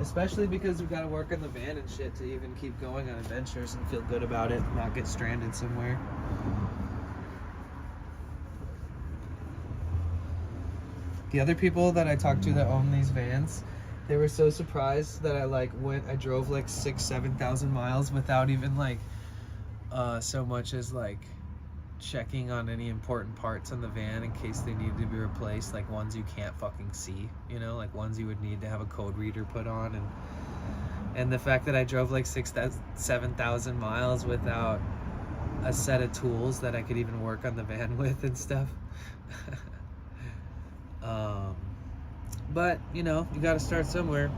especially because we've got to work on the van and shit to even keep going on adventures and feel good about it, not get stranded somewhere. The other people that I talked to that own these vans, they were so surprised that I drove like 6,000-7,000 miles without even like so much as like checking on any important parts on the van in case they needed to be replaced, like ones you can't fucking see, you know, like ones you would need to have a code reader put on, and the fact that I drove like 6,000-7,000 miles without a set of tools that I could even work on the van with and stuff. But you know, you got to start somewhere.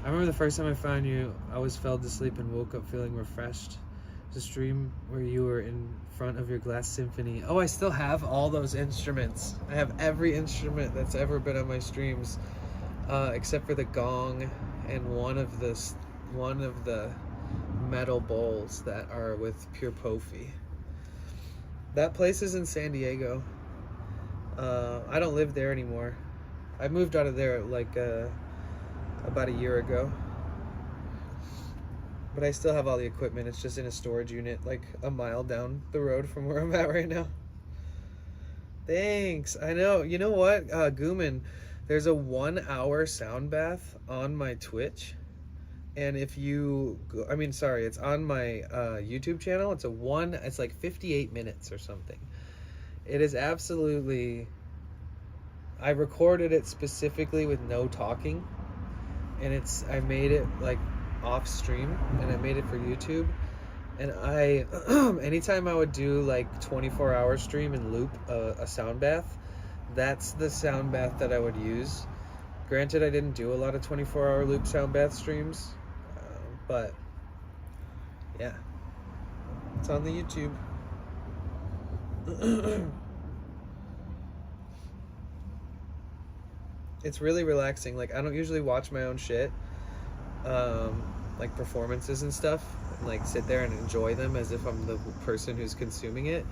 I remember the first time I found you, I was fell asleep and woke up feeling refreshed. The stream where you were in front of your glass symphony. Oh, I still have all those instruments. I have every instrument that's ever been on my streams, except for the gong and one of the metal bowls that are with pure Pofi. That place is in San Diego. I don't live there anymore. I moved out of there like about a year ago. But I still have all the equipment. It's just in a storage unit like a mile down the road from where I'm at right now. Thanks. I know. You know what, Gooman, there's a 1-hour sound bath on my Twitch. And if you, it's on my YouTube channel. It's like 58 minutes or something. It is absolutely, I recorded it specifically with no talking. And I made it like off stream, and I made it for YouTube. And I anytime I would do like 24-hour stream and loop a sound bath, that's the sound bath that I would use. Granted, I didn't do a lot of 24-hour loop sound bath streams, but yeah, it's on the YouTube. It's really relaxing. Like, I don't usually watch my own shit, like performances and stuff, and like sit there and enjoy them as if I'm the person who's consuming it.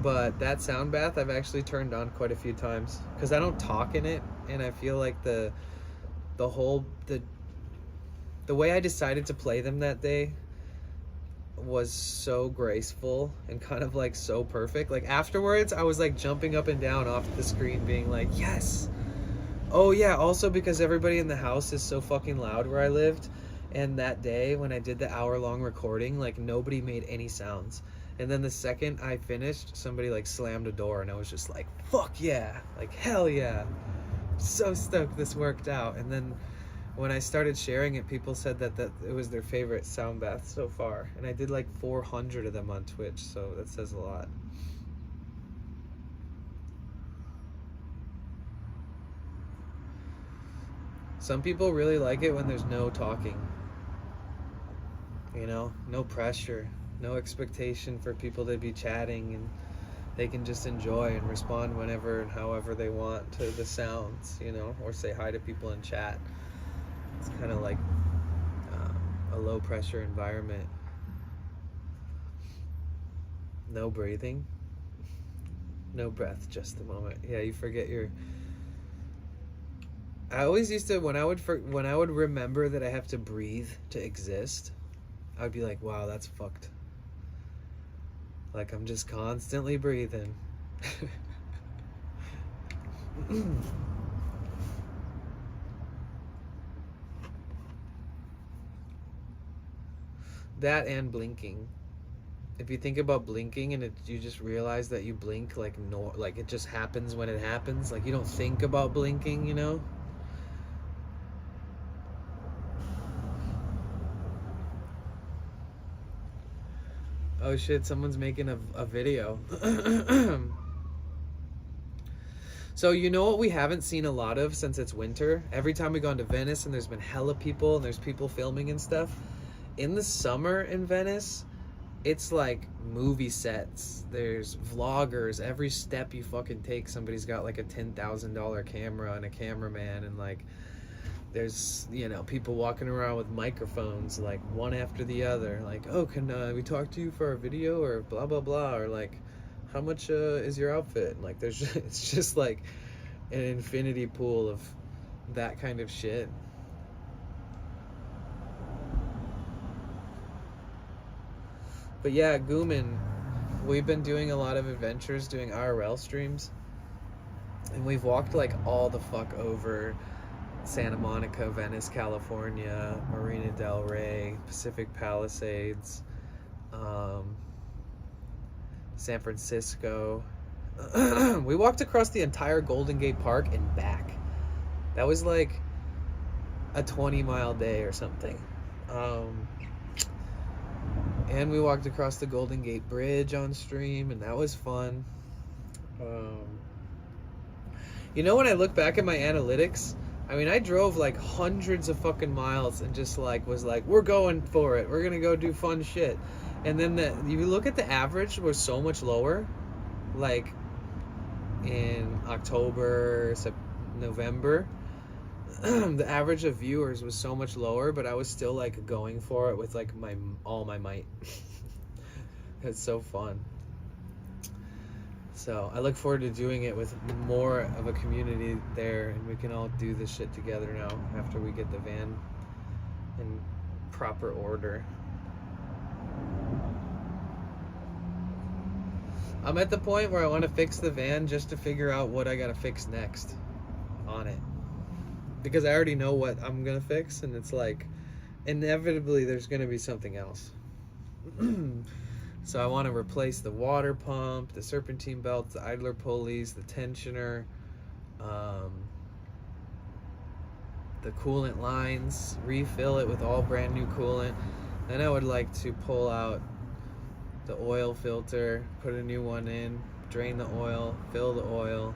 But that sound bath I've actually turned on quite a few times because I don't talk in it, and I feel like the way I decided to play them that day was so graceful and kind of like so perfect. Like afterwards I was like jumping up and down off the screen being like, yes, Oh yeah, also because everybody in the house is so fucking loud where I lived, and that day when I did the hour-long recording, like nobody made any sounds. And then the second I finished, somebody like slammed a door, and I was just like, fuck yeah, like hell yeah. So stoked this worked out. And then when I started sharing it, people said that it was their favorite sound bath so far. And I did like 400 of them on Twitch, so that says a lot. Some people really like it when there's no talking. You know, no pressure, no expectation for people to be chatting, and they can just enjoy and respond whenever and however they want to the sounds, you know, or say hi to people in chat. It's kind of like a low pressure environment. No breathing, no breath, just a moment. Yeah, you forget your... I always used to, when I would remember that I have to breathe to exist, I would be like, wow, that's fucked. Like I'm just constantly breathing. That and blinking. If you think about blinking and you just realize that you blink like it just happens when it happens, like you don't think about blinking, you know? Oh shit, someone's making a video. So you know what we haven't seen a lot of since it's winter? Every time we've gone to Venice and there's been hella people and there's people filming and stuff. In the summer in Venice, it's like movie sets. There's vloggers. Every step you fucking take, somebody's got like a $10,000 camera and a cameraman, and like there's, you know, people walking around with microphones like one after the other, like, oh, can we talk to you for our video, or blah blah blah, or like, how much is your outfit? Like there's just, it's just like an infinity pool of that kind of shit. But yeah, Gooman, we've been doing a lot of adventures, doing IRL streams, and we've walked like all the fuck over Santa Monica, Venice, California, Marina del Rey, Pacific Palisades, San Francisco. We walked across the entire Golden Gate Park and back. That was like a 20-mile day or something. And we walked across the Golden Gate Bridge on stream, and that was fun. You know, when I look back at my analytics, I mean, I drove like hundreds of fucking miles and just like was like, we're going for it. We're gonna go do fun shit. And then you look at the average was so much lower. Like in October, November, the average of viewers was so much lower, but I was still like going for it with like all my might. It's so fun. So I look forward to doing it with more of a community there, and we can all do this shit together now after we get the van in proper order. I'm at the point where I want to fix the van just to figure out what I gotta fix next on it. Because I already know what I'm gonna fix, and it's like, inevitably there's gonna be something else. So I want to replace the water pump, the serpentine belts, the idler pulleys, the tensioner, the coolant lines, refill it with all brand new coolant. Then I would like to pull out the oil filter, put a new one in, drain the oil, fill the oil.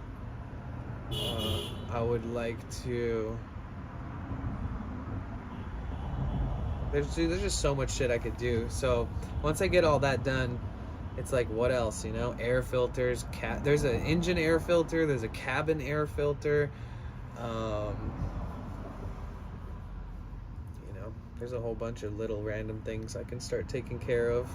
I would like to... There's just so much shit I could do. So once I get all that done, it's like, what else, you know? Air filters, there's an engine air filter, there's a cabin air filter. You know, there's a whole bunch of little random things I can start taking care of.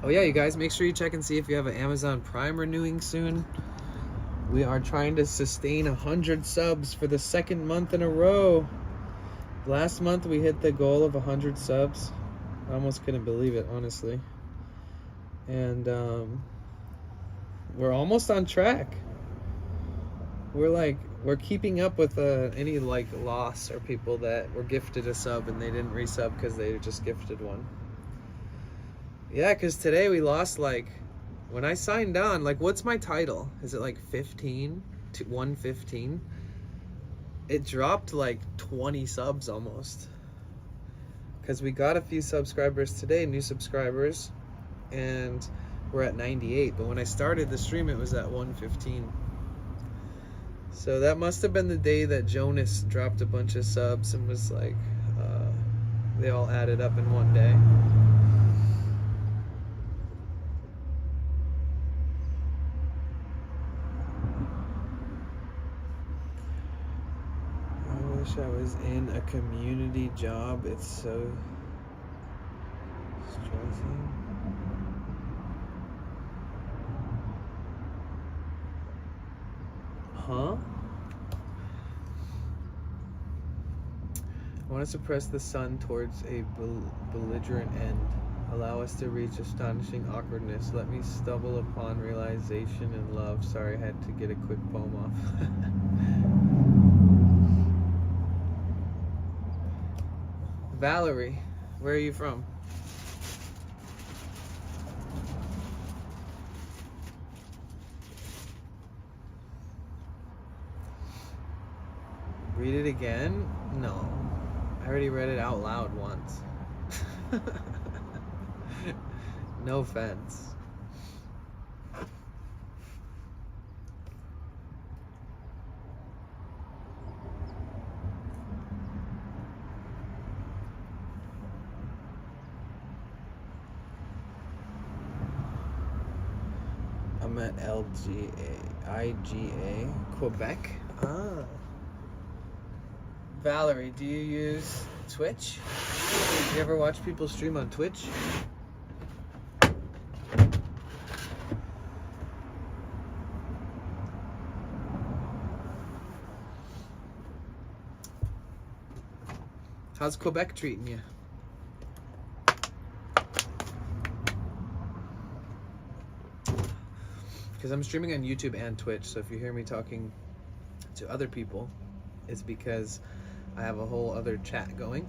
Oh yeah, you guys, make sure you check and see if you have an Amazon Prime renewing soon. We are trying to sustain 100 subs for the second month in a row. Last month we hit the goal of 100 subs. I almost couldn't believe it, honestly. And we're almost on track. We're keeping up with any like loss or people that were gifted a sub and they didn't resub because they just gifted one. Yeah, because today we lost like, when I signed on, like, what's my title? Is it like 15 to 115? It dropped like 20 subs almost. Because we got a few subscribers today, new subscribers, and we're at 98. But when I started the stream, it was at 115. So that must have been the day that Jonas dropped a bunch of subs and was like, they all added up in one day. I wish I was in a community job. It's so stressing. Huh? I want to suppress the sun towards a belligerent end. Allow us to reach astonishing awkwardness. Let me stumble upon realization and love. Sorry, I had to get a quick poem off. Valerie, where are you from? Read it again? No. I already read it out loud once. No offense. I'm at IGA, Quebec. Ah. Valerie, do you use Twitch? You ever watch people stream on Twitch? How's Quebec treating you? Because I'm streaming on YouTube and Twitch, so if you hear me talking to other people, it's because I have a whole other chat going.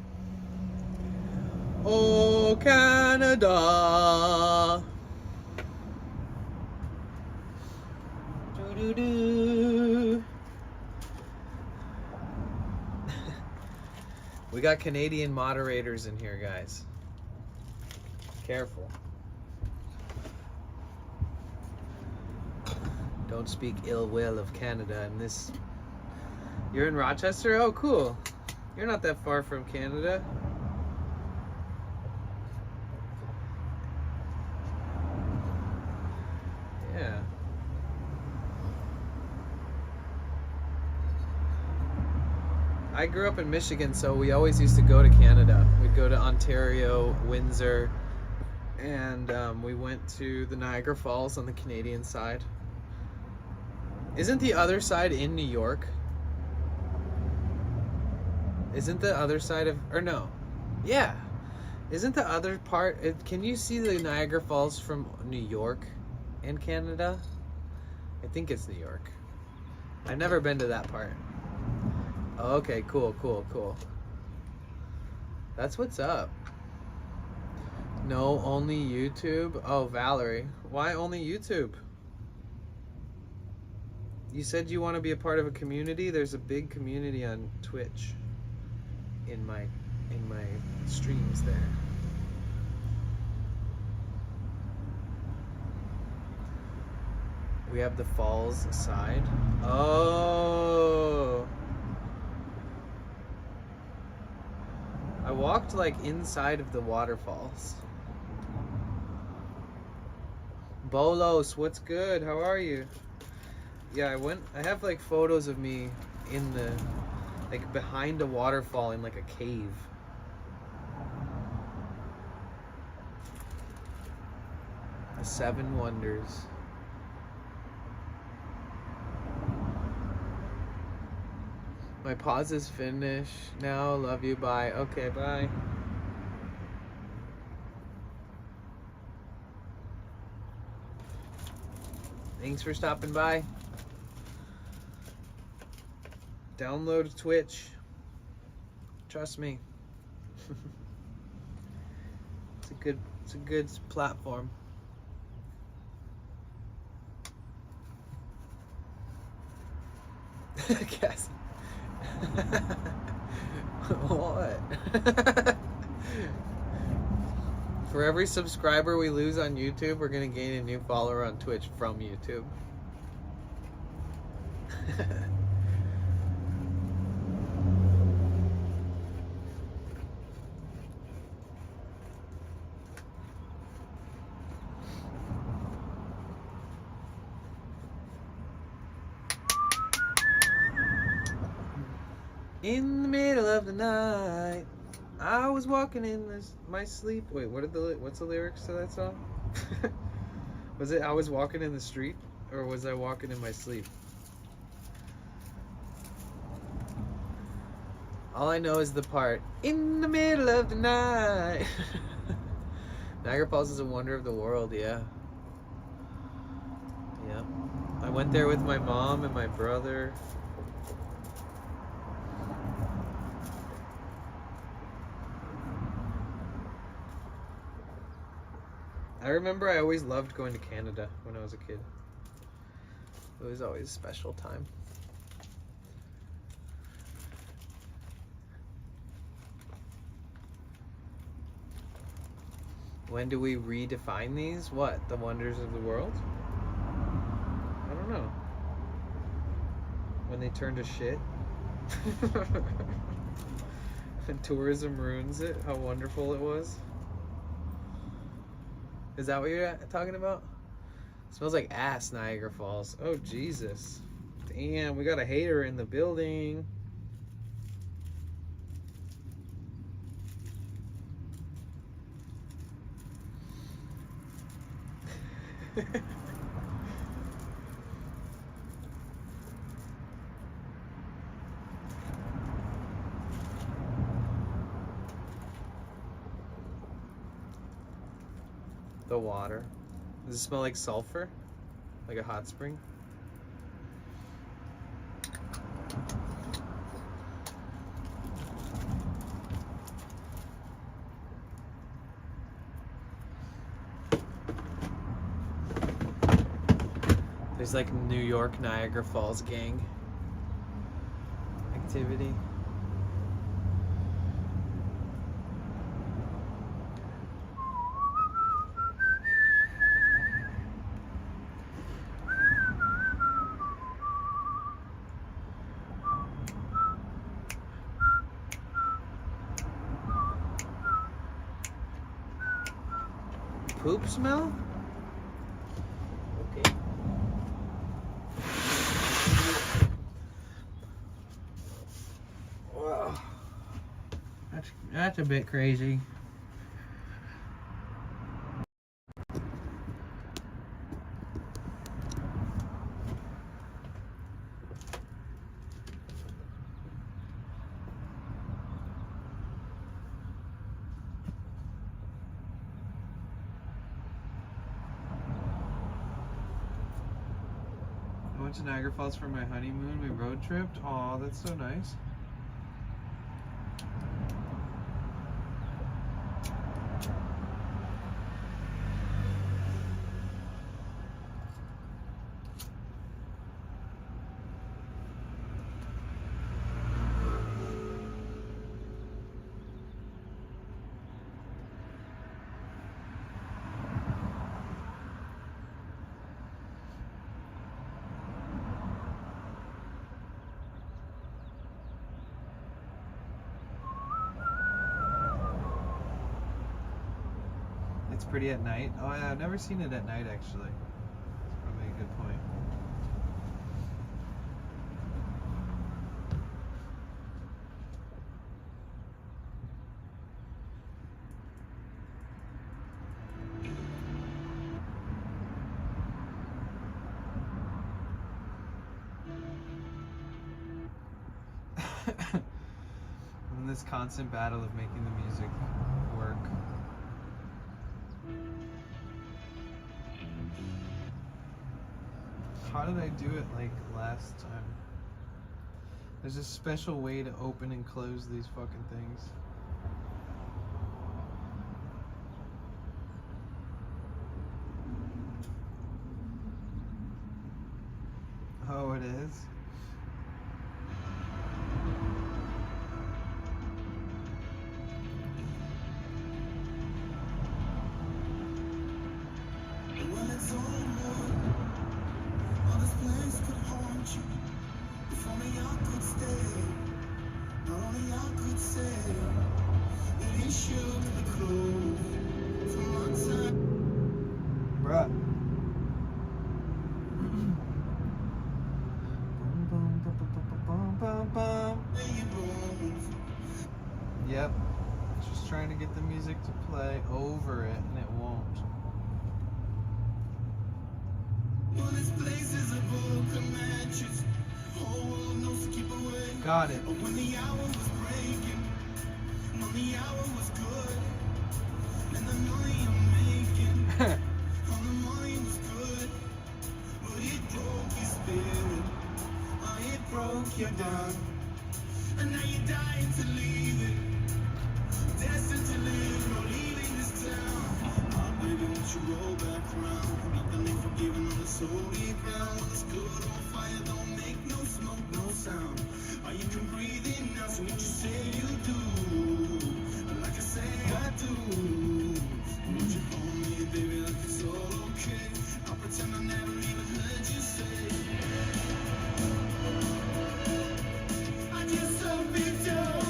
Oh, Canada! Doo-doo-doo. We got Canadian moderators in here, guys. Careful. Don't speak ill will of Canada in this. You're in Rochester? Oh, cool. You're not that far from Canada. Yeah. I grew up in Michigan, so we always used to go to Canada. We'd go to Ontario, Windsor, and we went to the Niagara Falls on the Canadian side. Isn't the other side in New York? Isn't the other side of, or no? Yeah. Isn't the other part, can you see the Niagara Falls from New York in Canada? I think it's New York. I've never been to that part. Oh, okay, cool. That's what's up. No, only YouTube? Oh, Valerie. Why only YouTube? You said you want to be a part of a community? There's a big community on Twitch in my streams there. We have the falls side. Oh. I walked like inside of the waterfalls. Bolos, what's good? How are you? Yeah, I have like photos of me in the, like behind a waterfall in like a cave. The Seven Wonders. My pause is finished now. Love you. Bye. Okay, bye. Thanks for stopping by. Download Twitch. Trust me. It's a good platform. Cassie. What? For every subscriber we lose on YouTube, we're gonna gain a new follower on Twitch from YouTube. In the middle of the night, I was walking in my sleep. Wait, what's the lyrics to that song? Was it I was walking in the street, or was I walking in my sleep? All I know is the part, in the middle of the night. Niagara Falls is a wonder of the world, yeah. Yeah. I went there with my mom and my brother. I remember I always loved going to Canada when I was a kid. It was always a special time. When do we redefine these? What? The wonders of the world? I don't know. When they turn to shit? And tourism ruins it, how wonderful it was? Is that what you're talking about? It smells like ass, Niagara Falls. Oh, Jesus. Damn, we got a hater in the building. The water. Does it smell like sulfur? Like a hot spring? There's like New York Niagara Falls gang activity. Poop smell? Okay. Wow. That's a bit crazy. I went to Niagara Falls for my honeymoon. We road tripped. Aw, that's so nice. It's pretty at night. Oh yeah, I've never seen it at night actually. That's probably a good point. And this constant battle of making the music work. How did I do it like last time? There's a special way to open and close these fucking things. Oh, it is? When it's over, all this place could haunt you. If only I could stay, not only I could say that it should be closed from my time. Bruh. Boom, boom, bum, bum, bum, bum, bum. Yep. Just trying to get the music to play over it, and it won't. Well, this place is a book of matches. Whole world knows to keep away. Got it. But when the hour was breaking, when the hour was good, and the money I'm making, all the money was good, but it broke your spirit. It broke you down, and now you're dying to leave it. Destined to live, no leaving this town. Oh, baby, won't you roll back round? Nothing ain't forgiven on this holy ground. This good on fire don't make no smoke, no sound. Oh, you can breathe in now, so what you say you do, like I say I do. Won't you hold me, baby, like it's all okay? I'll pretend I never even heard you say.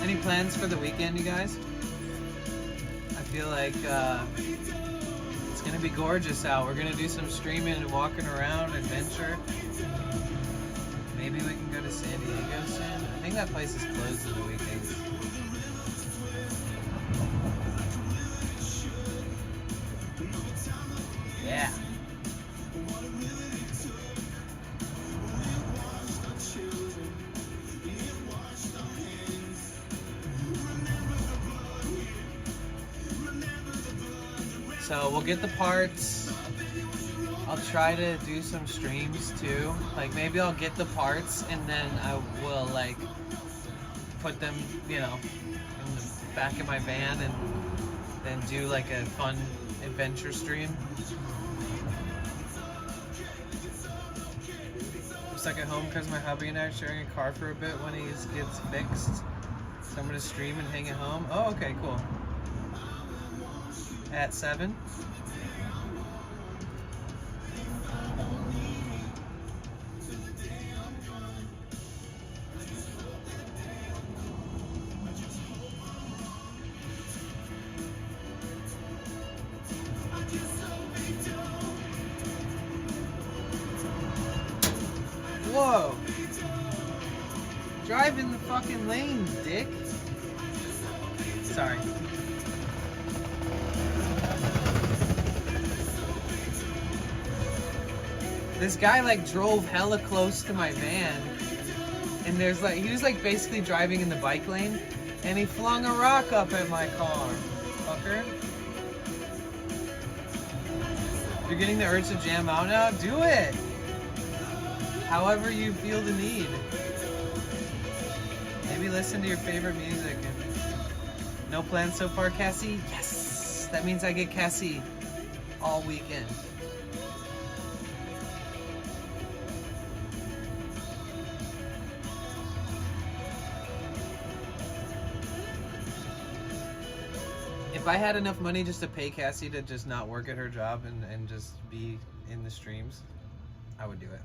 Any plans for the weekend, you guys? I feel like it's gonna be gorgeous out. We're gonna do some streaming and walking around, adventure. Maybe we can go to San Diego soon. I think that place is closed on the weekends. Yeah. So we'll get the parts. I'll try to do some streams too. Like maybe I'll get the parts and then I will like put them, you know, in the back of my van and then do like a fun adventure stream. I'm stuck at home because my hubby and I are sharing a car for a bit when he gets fixed. So I'm gonna stream and hang at home. Oh, okay, cool. At 7. Whoa! Drive in the fucking lane, dick. Sorry. This guy like drove hella close to my van, and there's like he was like basically driving in the bike lane, and he flung a rock up at my car. Fucker. You're getting the urge to jam out now? Do it! However you feel the need. Maybe listen to your favorite music. And no plans so far, Cassie? Yes! That means I get Cassie all weekend. If I had enough money just to pay Cassie to just not work at her job and just be in the streams, I would do it.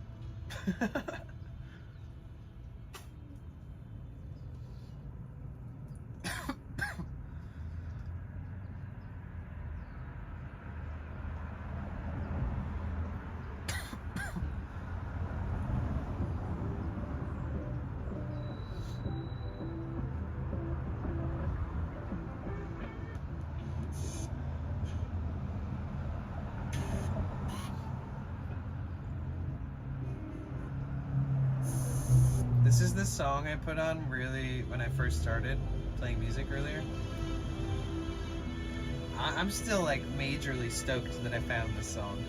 This is the song I put on really when I first started playing music earlier. I'm still like majorly stoked that I found this song.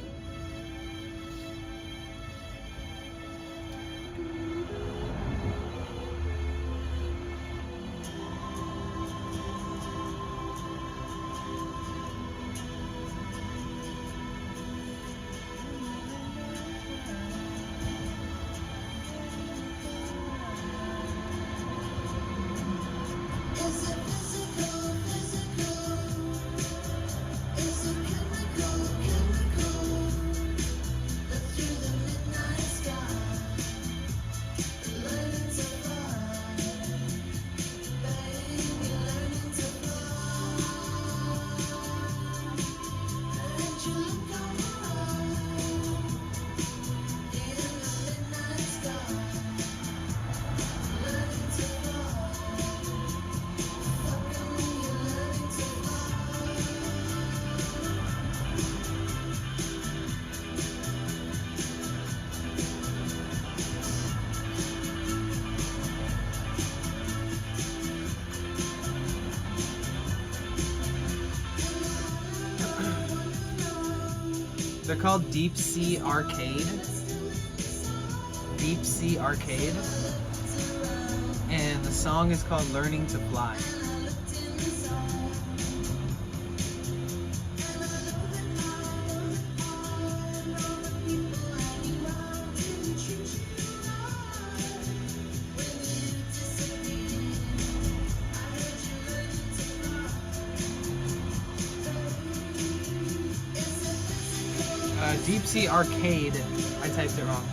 They're called Deep Sea Arcade. Deep Sea Arcade. And the song is called Learning to Fly. Deep Sea Arcade. I typed it wrong.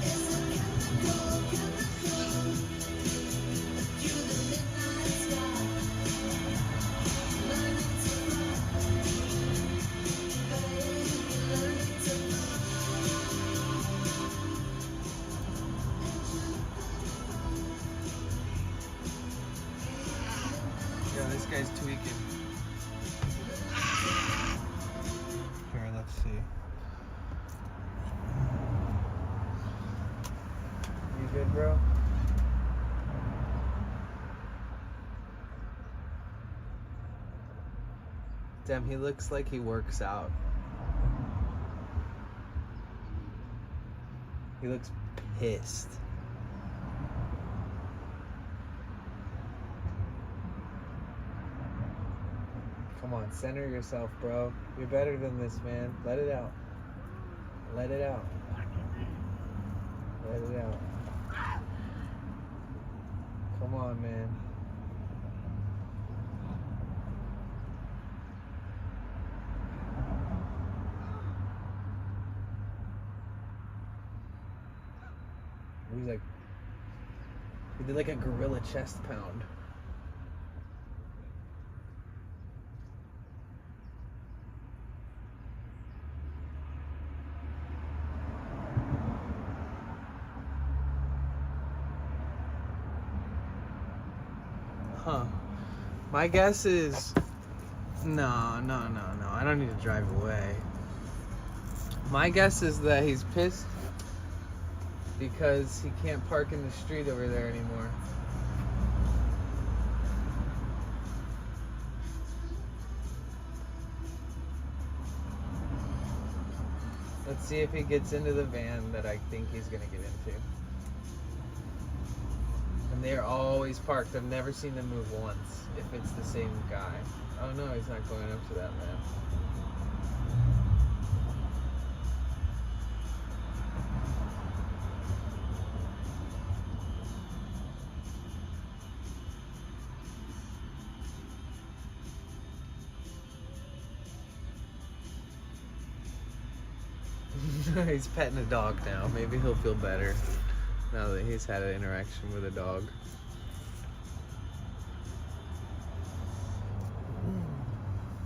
Yeah, this guy's tweaking. Here, let's see. You good, bro? Damn, he looks like he works out. He looks pissed. Come on, center yourself, bro. You're better than this, man. Let it out. Let it out. Let it out. Come on, man. He's like, he did like a gorilla chest pound. Huh. My guess is no. I don't need to drive away. My guess is that he's pissed because he can't park in the street over there anymore. Let's see if he gets into the van that I think he's gonna get into. And they're always parked. I've never seen them move once, if it's the same guy. Oh no, he's not going up to that van. He's petting a dog now. Maybe he'll feel better now that he's had an interaction with a dog.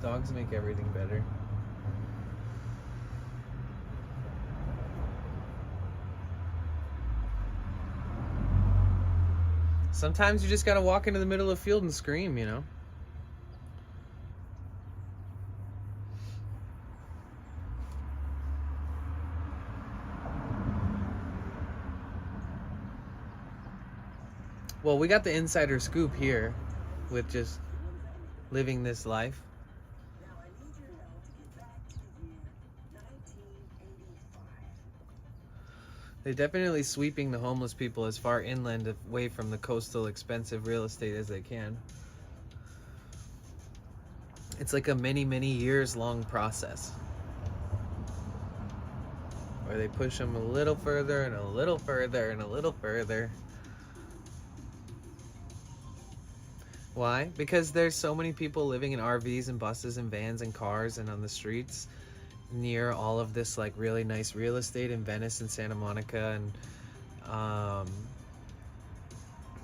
Dogs make everything better. Sometimes you just gotta walk into the middle of the field and scream, you know? Well, we got the insider scoop here with just living this life. They're definitely sweeping the homeless people as far inland away from the coastal expensive real estate as they can. It's like a many years long process where they push them a little further and a little further and a little further. Why? Because there's so many people living in RVs and buses and vans and cars and on the streets near all of this like really nice real estate in Venice and Santa Monica, and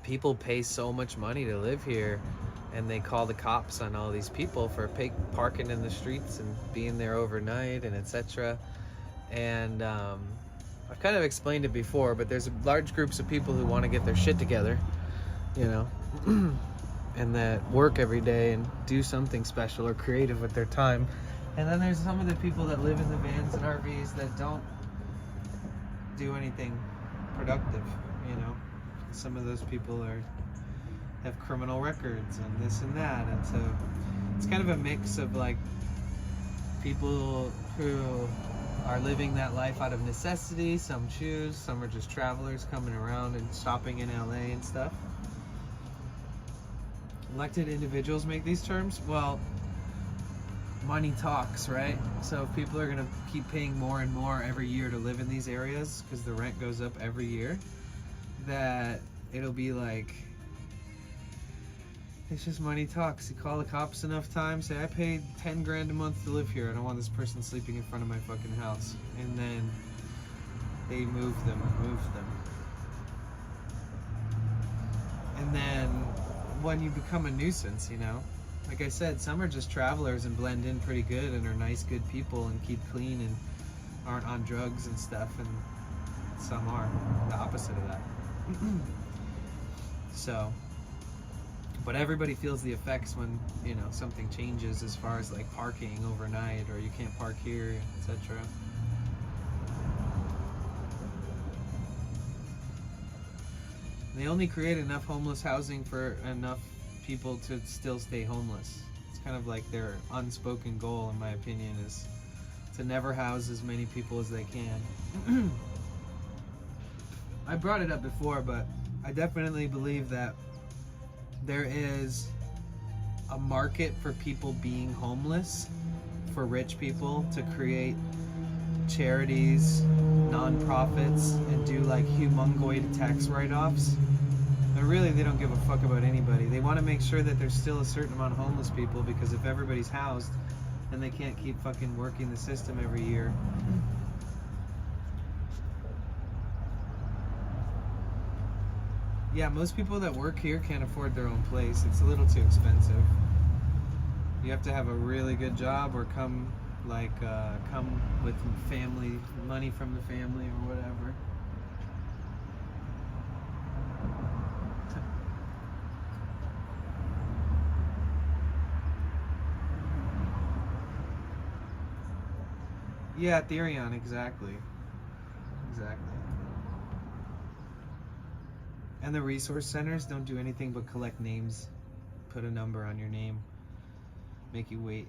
people pay so much money to live here, and they call the cops on all these people for parking in the streets and being there overnight and etc. And I've kind of explained it before, but there's large groups of people who want to get their shit together, you know, and that work every day and do something special or creative with their time. And then there's some of the people that live in the vans and RVs that don't do anything productive, you know. Some of those people have criminal records and this and that, and so it's kind of a mix of like people who are living that life out of necessity. Some choose. Some are just travelers coming around and shopping in LA and stuff. Elected individuals make these terms. Well, money talks, right? So if people are going to keep paying more and more every year to live in these areas because the rent goes up every year, that it'll be like, it's just money talks. You call the cops enough times, say, I paid 10 grand a month to live here. I don't want this person sleeping in front of my fucking house. And then they move them. And then when you become a nuisance, you know, like I said, some are just travelers and blend in pretty good and are nice, good people and keep clean and aren't on drugs and stuff, and some are the opposite of that. So, but everybody feels the effects when, you know, something changes as far as like parking overnight, or you can't park here, etc. They only create enough homeless housing for enough people to still stay homeless. It's kind of like their unspoken goal, in my opinion, is to never house as many people as they can. I brought it up before, but I definitely believe that there is a market for people being homeless, for rich people to create charities, non-profits, and do like humongoid tax write-offs. But really, they don't give a fuck about anybody. They want to make sure that there's still a certain amount of homeless people, because if everybody's housed, then they can't keep fucking working the system every year. Yeah, most people that work here can't afford their own place. It's a little too expensive. You have to have a really good job, or come with family, money from the family or whatever. Yeah, Therion, exactly. And the resource centers don't do anything but collect names, put a number on your name, make you wait.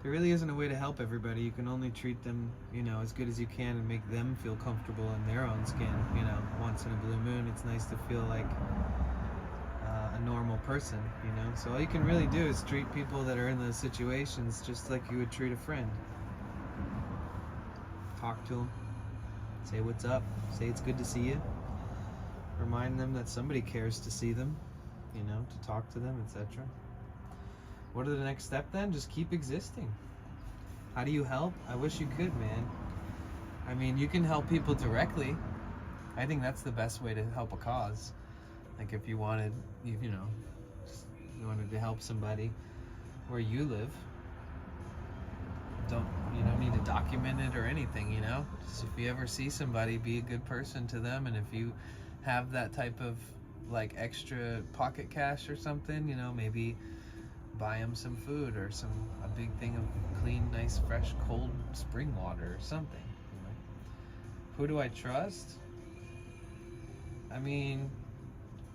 There really isn't a way to help everybody. You can only treat them, you know, as good as you can and make them feel comfortable in their own skin. You know, once in a blue moon, it's nice to feel like a normal person, you know. So all you can really do is treat people that are in those situations just like you would treat a friend. Talk to them, say what's up, say it's good to see you. Remind them that somebody cares to see them, you know, to talk to them, etc. What are the next step then? Just keep existing. How do you help? I wish you could, man. I mean, you can help people directly. I think that's the best way to help a cause. Like if you wanted, you wanted to help somebody where you live, you don't need to document it or anything, you know? Just if you ever see somebody, be a good person to them, and if you have that type of like extra pocket cash or something, you know, maybe buy them some food or a big thing of clean, nice, fresh, cold spring water or something. You know? Who do I trust? I mean,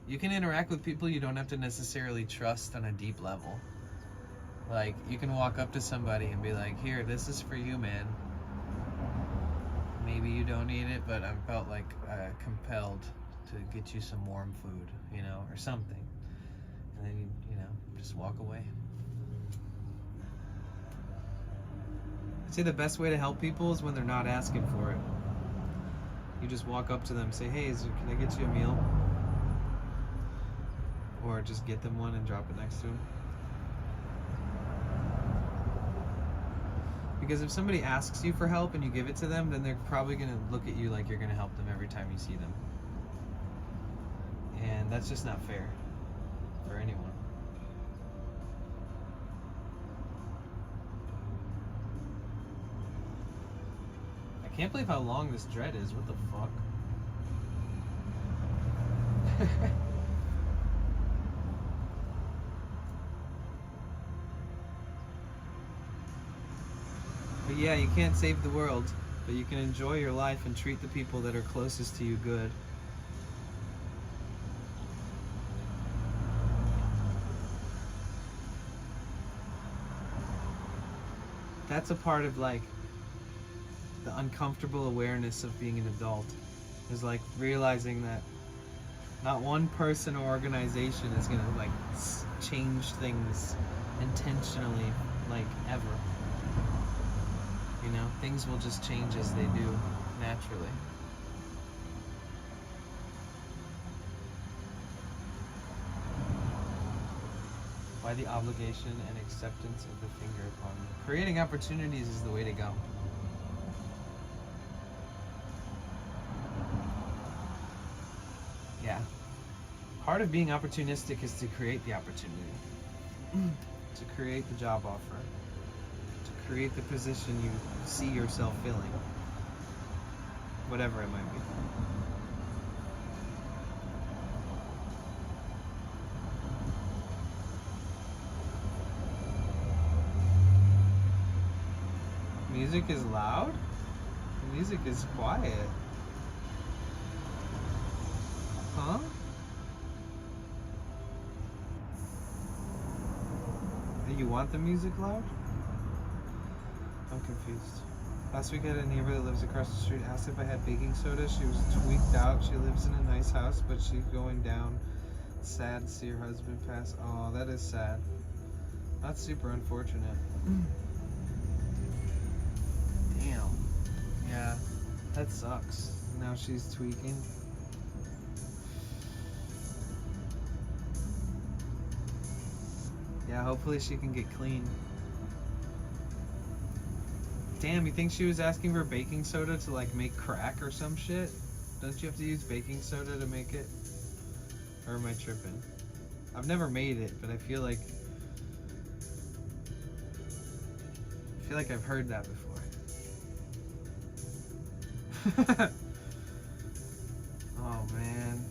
you can interact with people you don't have to necessarily trust on a deep level. Like, you can walk up to somebody and be like, here, this is for you, man. Maybe you don't need it, but I felt like compelled to get you some warm food, you know, or something. And then, you know, just walk away. I'd say the best way to help people is when they're not asking for it. You just walk up to them, say, hey, can I get you a meal? Or just get them one and drop it next to them. Because if somebody asks you for help and you give it to them, then they're probably going to look at you like you're going to help them every time you see them. And that's just not fair for anyone. I can't believe how long this dread is. What the fuck? But yeah, you can't save the world, but you can enjoy your life and treat the people that are closest to you good. That's a part of like the uncomfortable awareness of being an adult, is like realizing that not one person or organization is gonna like change things intentionally, like ever. You know, things will just change as they do naturally. Why the obligation and acceptance of the finger upon you? Creating opportunities is the way to go. Yeah. Part of being opportunistic is to create the opportunity, to create the job offer, to create the position you see yourself filling, whatever it might be. Music is loud? The music is quiet. Huh? You want the music loud? I'm confused. Last week I had a neighbor that lives across the street asked if I had baking soda. She was tweaked out. She lives in a nice house, but she's going down. Sad to see her husband pass. Oh, that is sad. That's super unfortunate. Damn. Yeah, that sucks. Now she's tweaking. Yeah, hopefully she can get clean. Damn, you think she was asking for baking soda to like make crack or some shit? Don't you have to use baking soda to make it? Or am I tripping? I've never made it, but I feel like I've heard that before. Oh man.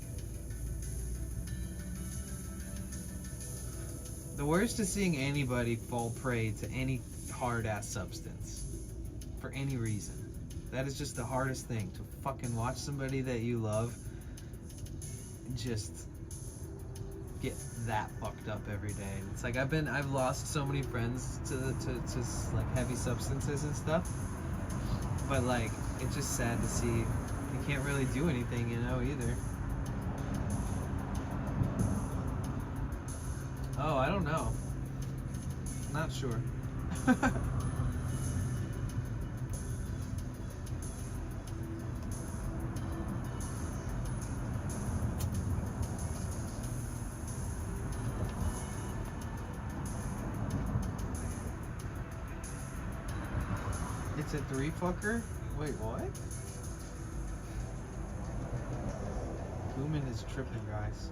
The worst is seeing anybody fall prey to any hard ass substance for any reason. That is just the hardest thing, to fucking watch somebody that you love just get that fucked up every day. It's like I've lost so many friends to like heavy substances and stuff. But like, it's just sad to see you can't really do anything, you know, either. Oh, I don't know. Not sure. It's a 3-fucker? Wait, what? Lumen is tripping, guys.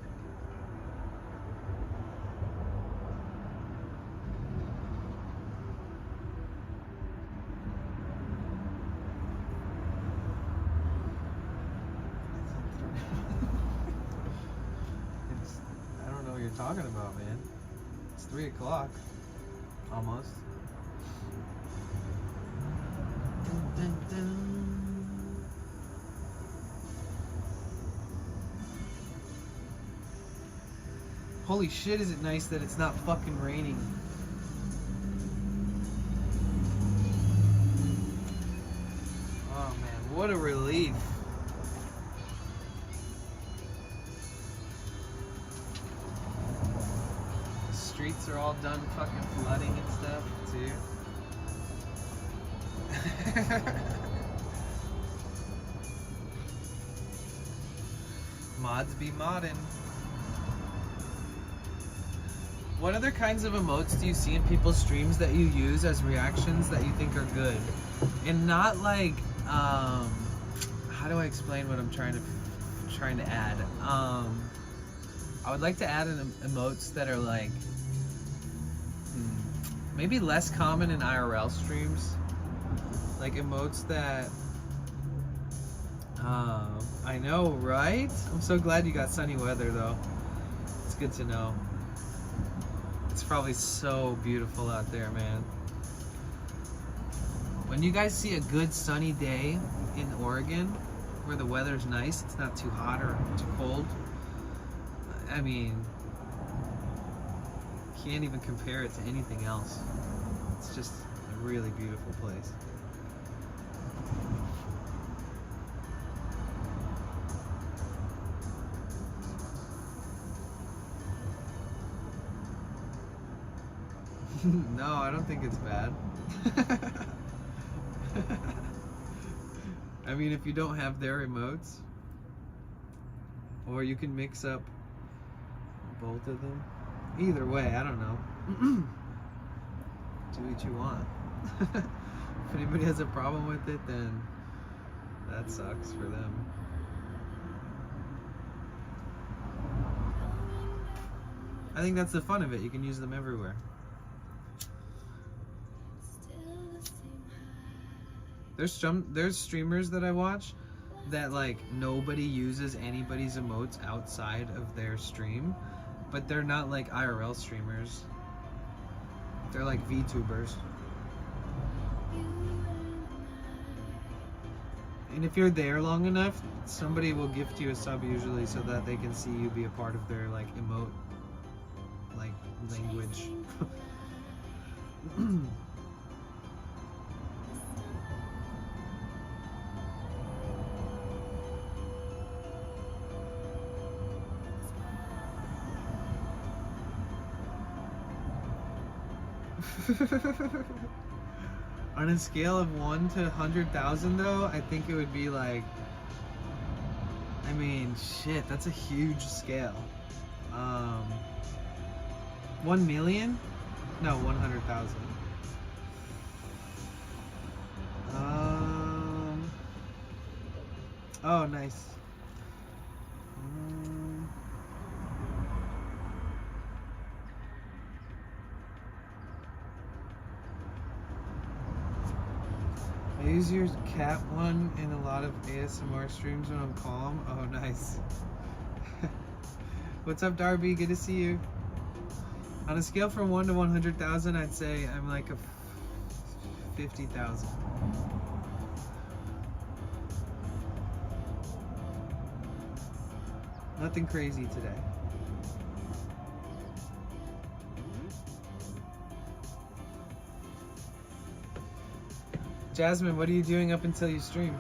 I don't know what you're talking about, man. It's 3 o'clock. Almost. Dun, dun, dun. Holy shit, is it nice that it's not fucking raining. Oh man, what a relief. The streets are all done fucking flooding and stuff, too. Mods be moddin'. What other kinds of emotes do you see in people's streams that you use as reactions that you think are good? And not like, how do I explain what I'm trying to add? I would like to add emotes that are like, maybe less common in IRL streams. Like emotes that, I know, right? I'm so glad you got sunny weather though. It's good to know. It's probably so beautiful out there, man. When you guys see a good sunny day in Oregon, where the weather's nice, it's not too hot or too cold. I mean, can't even compare it to anything else. It's just a really beautiful place. No, I don't think it's bad. I mean, if you don't have their remotes, or you can mix up both of them. Either way, I don't know. Do what you want. If anybody has a problem with it, then that sucks for them. I think that's the fun of it. You can use them everywhere. There's streamers that I watch that like nobody uses anybody's emotes outside of their stream, but they're not like IRL streamers. They're like VTubers. And if you're there long enough, somebody will gift you a sub usually so that they can see you be a part of their like emote like language. On a scale of 1 to 100,000 though, I think it would be like, I mean, shit, that's a huge scale. 1 million? No, 100,000. Oh, nice. I use your cat one in a lot of ASMR streams when I'm calm. Oh, nice. What's up, Darby? Good to see you. On a scale from 1 to 100,000, I'd say I'm like a 50,000. Nothing crazy today. Jasmine, what are you doing up until you stream?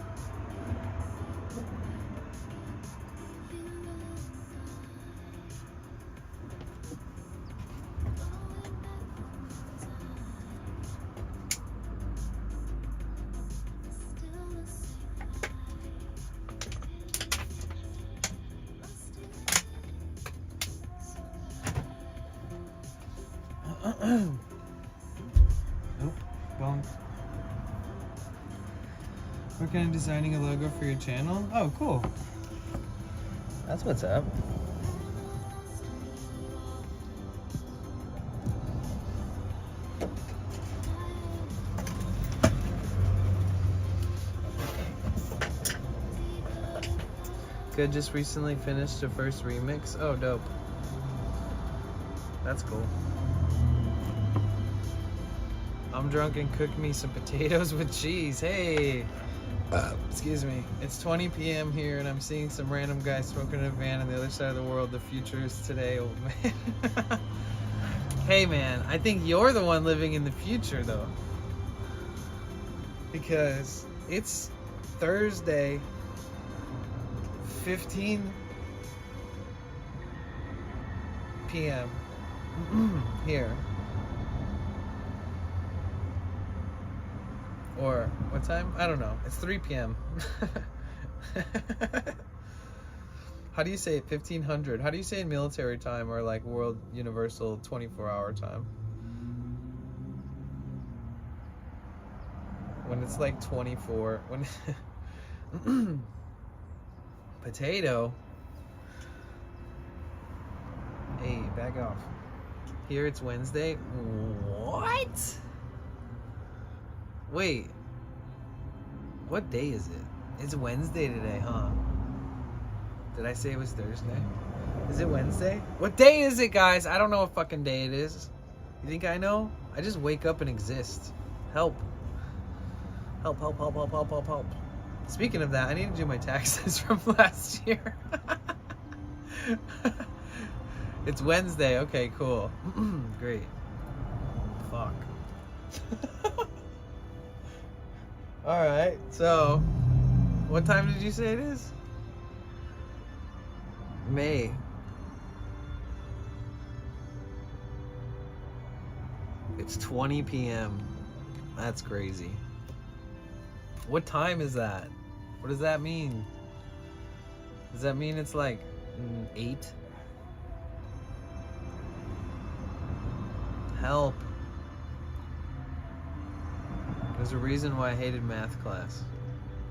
Oh, bonk. Working on designing a logo for your channel? Oh, cool. That's what's up. Good, just recently finished the first remix. Oh, dope. That's cool. I'm drunk and cooked me some potatoes with cheese. Hey! Excuse me. It's 20 p.m. here and I'm seeing some random guy smoking in a van on the other side of the world. The future is today, old man. Hey man, I think you're the one living in the future though. Because it's Thursday, 15 p.m. here. Or what time? I don't know. It's 3 p.m. How do you say it? 1500. How do you say in military time or like world universal 24-hour time? When it's like 24. When potato. Hey, back off. Here it's Wednesday. What? Wait, what day is it? It's Wednesday today, huh? Did I say it was Thursday? Is it Wednesday? What day is it, guys? I don't know what fucking day it is. You think I know? I just wake up and exist. Help. Help, help, help, help, help, help, help. Speaking of that, I need to do my taxes from last year. It's Wednesday. Okay, cool. Great. Fuck. Alright, so what time did you say it is? May. It's 20 p.m. That's crazy. What time is that? What does that mean? Does that mean it's like 8? Help. There's a reason why I hated math class.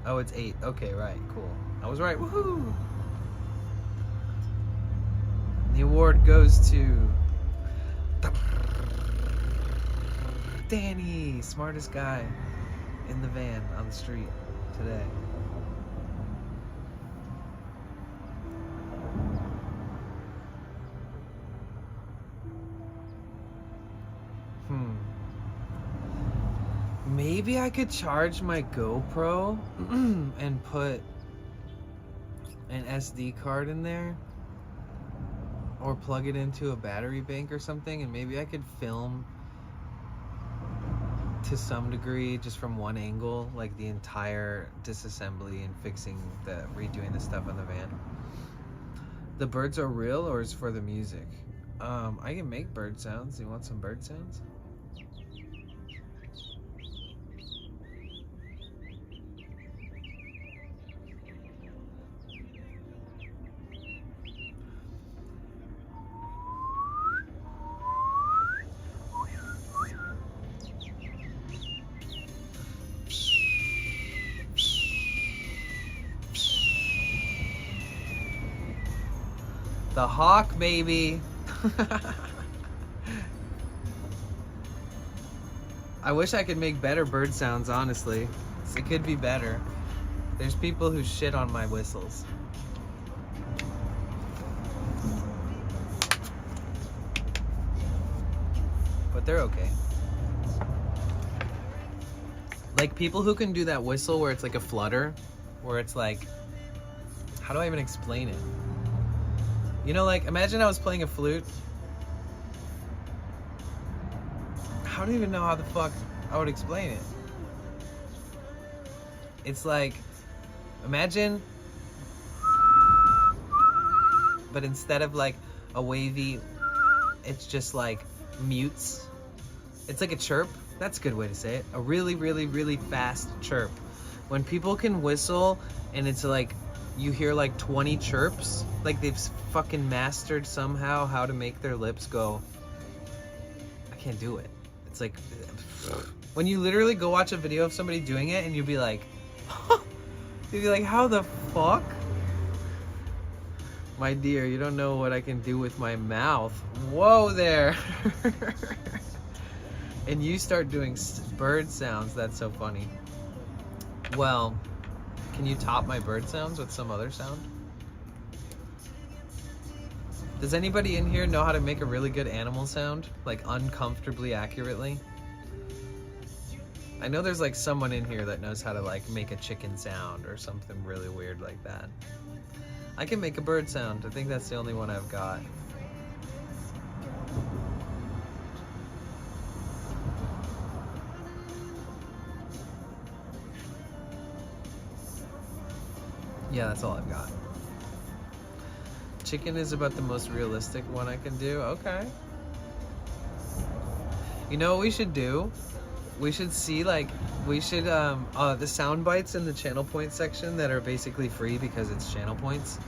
Oh, it's 8. Okay, right, cool. I was right. Woohoo! The award goes to Danny, smartest guy in the van on the street today. Maybe I could charge my GoPro and put an SD card in there, or plug it into a battery bank or something, and maybe I could film to some degree just from one angle, like the entire disassembly and redoing the stuff on the van. The birds are real, or is for the music? I can make bird sounds. You want some bird sounds? The hawk, baby. I wish I could make better bird sounds, honestly. It could be better. There's people who shit on my whistles. But they're okay. Like people who can do that whistle where it's like a flutter, where it's like, how do I even explain it? You know, like, imagine I was playing a flute. I don't even know how the fuck I would explain it. It's like, imagine, but instead of like a wavy, it's just like mutes. It's like a chirp. That's a good way to say it. A really, really, really fast chirp. When people can whistle and it's like, you hear like 20 chirps, like they've fucking mastered somehow how to make their lips go. I can't do it. It's like, when you literally go watch a video of somebody doing it and you'd be like, how the fuck? My dear, you don't know what I can do with my mouth. Whoa there. And you start doing bird sounds. That's so funny. Well, can you top my bird sounds with some other sound? Does anybody in here know how to make a really good animal sound? Like uncomfortably accurately? I know there's like someone in here that knows how to like make a chicken sound or something really weird like that. I can make a bird sound. I think that's the only one I've got. Yeah, that's all I've got. Chicken is about the most realistic one I can do. Okay. You know what we should do? We should see like, the sound bites in the channel point section that are basically free because it's channel points.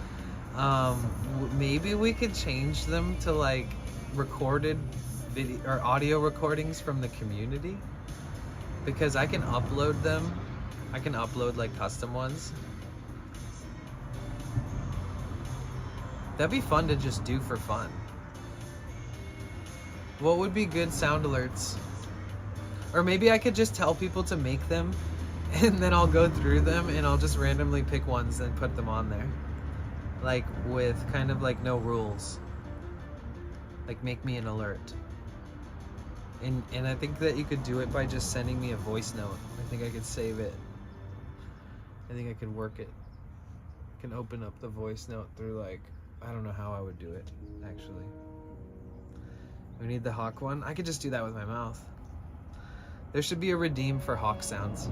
Maybe we could change them to like recorded video or audio recordings from the community, because I can upload them. I can upload like custom ones. That'd be fun to just do for fun. What would be good sound alerts? Or maybe I could just tell people to make them and then I'll go through them and I'll just randomly pick ones and put them on there. Like with kind of like no rules. Like make me an alert. And I think that you could do it by just sending me a voice note. I think I could save it. I think I could work it. I can open up the voice note through like, I don't know how I would do it, actually. We need the hawk one. I could just do that with my mouth. There should be a redeem for hawk sounds.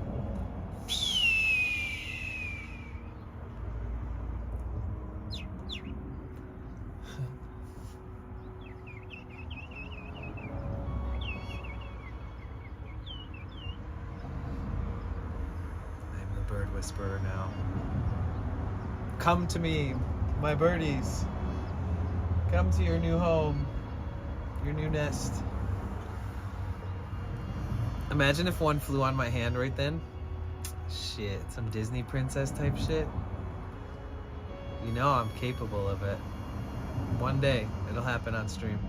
I'm the bird whisperer now. Come to me, my birdies. Come to your new home, your new nest. Imagine if one flew on my hand right then. Shit, some Disney princess type shit. You know I'm capable of it. One day, it'll happen on stream.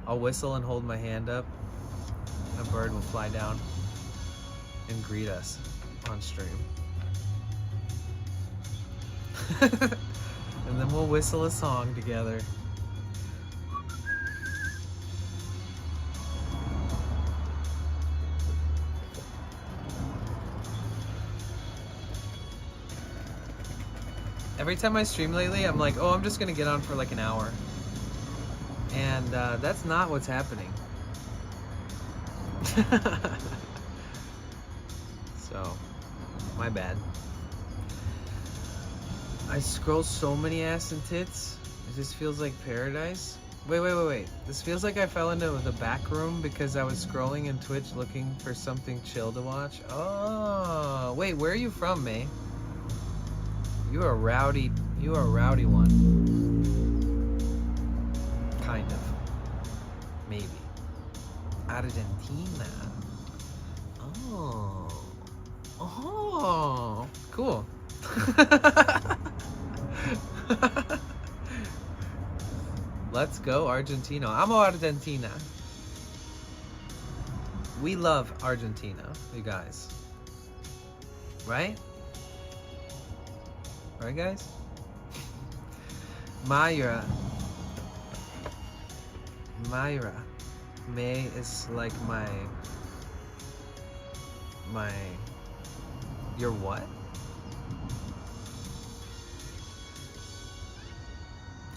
I'll whistle and hold my hand up. A bird will fly down and greet us on stream. And then we'll whistle a song together. Every time I stream lately, I'm like, oh, I'm just gonna get on for like an hour. And that's not what's happening. So, my bad. I scroll so many ass and tits. It just feels like paradise. Wait. This feels like I fell into the back room because I was scrolling in Twitch looking for something chill to watch. Oh, wait, where are you from, May? You are a rowdy one. Kind of. Maybe. Argentina. Oh, cool. Let's go Argentina. Amo Argentina. We love Argentina, you guys. Right? Right, guys? Myra. May is like my... Your what?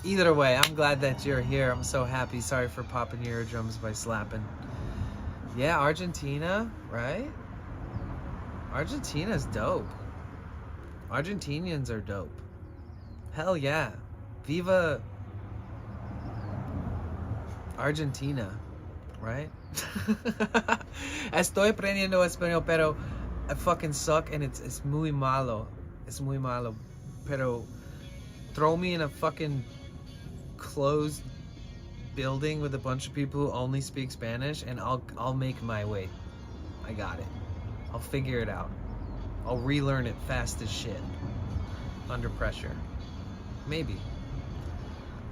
Either way, I'm glad that you're here. I'm so happy. Sorry for popping your eardrums by slapping. Yeah, Argentina, right? Argentina's dope. Argentinians are dope. Hell yeah. Viva Argentina, right? Estoy aprendiendo español, pero I fucking suck and it's muy malo. Es muy malo. Pero throw me in a fucking closed building with a bunch of people who only speak Spanish and I'll make my way. I got it. I'll figure it out. I'll relearn it fast as shit. Under pressure. Maybe.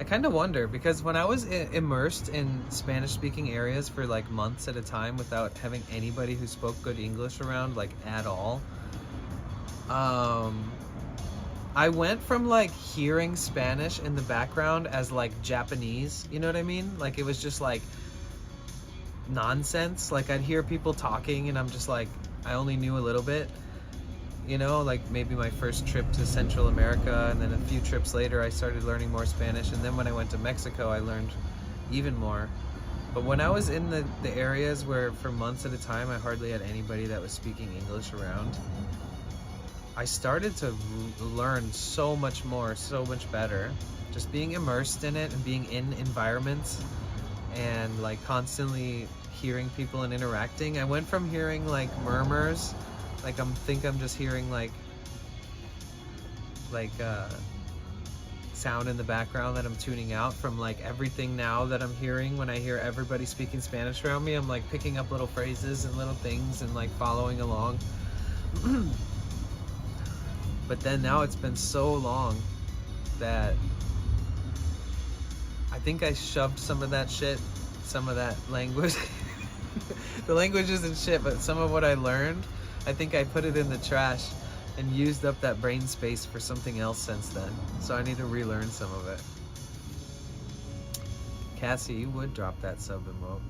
I kind of wonder because when I was immersed in Spanish speaking areas for like months at a time without having anybody who spoke good English around like at all, I went from like hearing Spanish in the background as like Japanese, you know what I mean? Like it was just like nonsense. Like I'd hear people talking and I'm just like, I only knew a little bit, you know, like maybe my first trip to Central America and then a few trips later I started learning more Spanish, and then when I went to Mexico I learned even more. But when I was in the areas where for months at a time I hardly had anybody that was speaking English around, I started to learn so much more, so much better. Just being immersed in it and being in environments and like constantly hearing people and interacting. I went from hearing like murmurs, like I'm just hearing like sound in the background that I'm tuning out from like everything now that I'm hearing. When I hear everybody speaking Spanish around me, I'm like picking up little phrases and little things and like following along. But then now it's been so long that I think I shoved some of that shit, some of that language. The language isn't shit, but some of what I learned, I think I put it in the trash and used up that brain space for something else since then. So I need to relearn some of it. Cassie, you would drop that sub emote.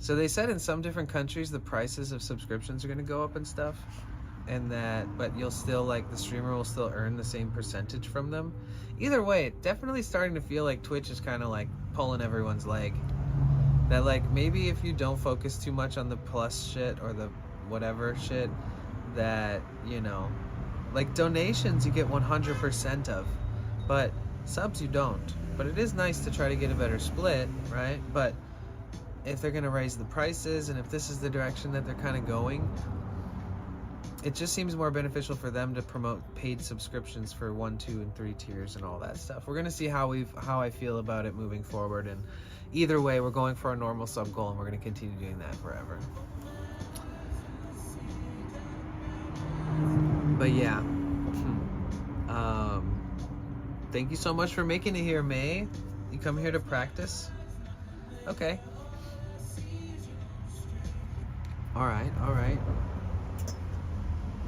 So they said in some different countries the prices of subscriptions are going to go up and stuff, and that, but you'll still, like, the streamer will still earn the same percentage from them. Either way, definitely starting to feel like Twitch is kind of like pulling everyone's leg. That, like, maybe if you don't focus too much on the plus shit or the whatever shit, that, you know, like donations you get 100% of, but subs you don't. But it is nice to try to get a better split, right? But if they're gonna raise the prices, and if this is the direction that they're kind of going, it just seems more beneficial for them to promote paid subscriptions for 1, 2, and 3 tiers and all that stuff. We're gonna see how I feel about it moving forward, and either way, we're going for a normal sub goal, and we're gonna continue doing that forever. But yeah, thank you so much for making it here, May. You come here to practice? Okay. All right.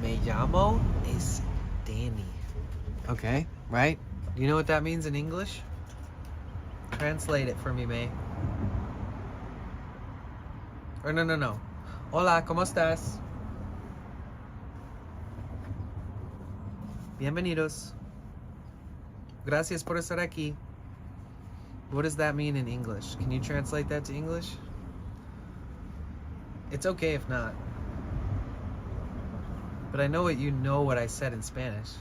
Me llamo es Danny. Okay, right? Do you know what that means in English? Translate it for me, May. Or no. Hola, ¿cómo estás? Bienvenidos. Gracias por estar aquí. What does that mean in English? Can you translate that to English? It's okay if not. But I know what I said in Spanish.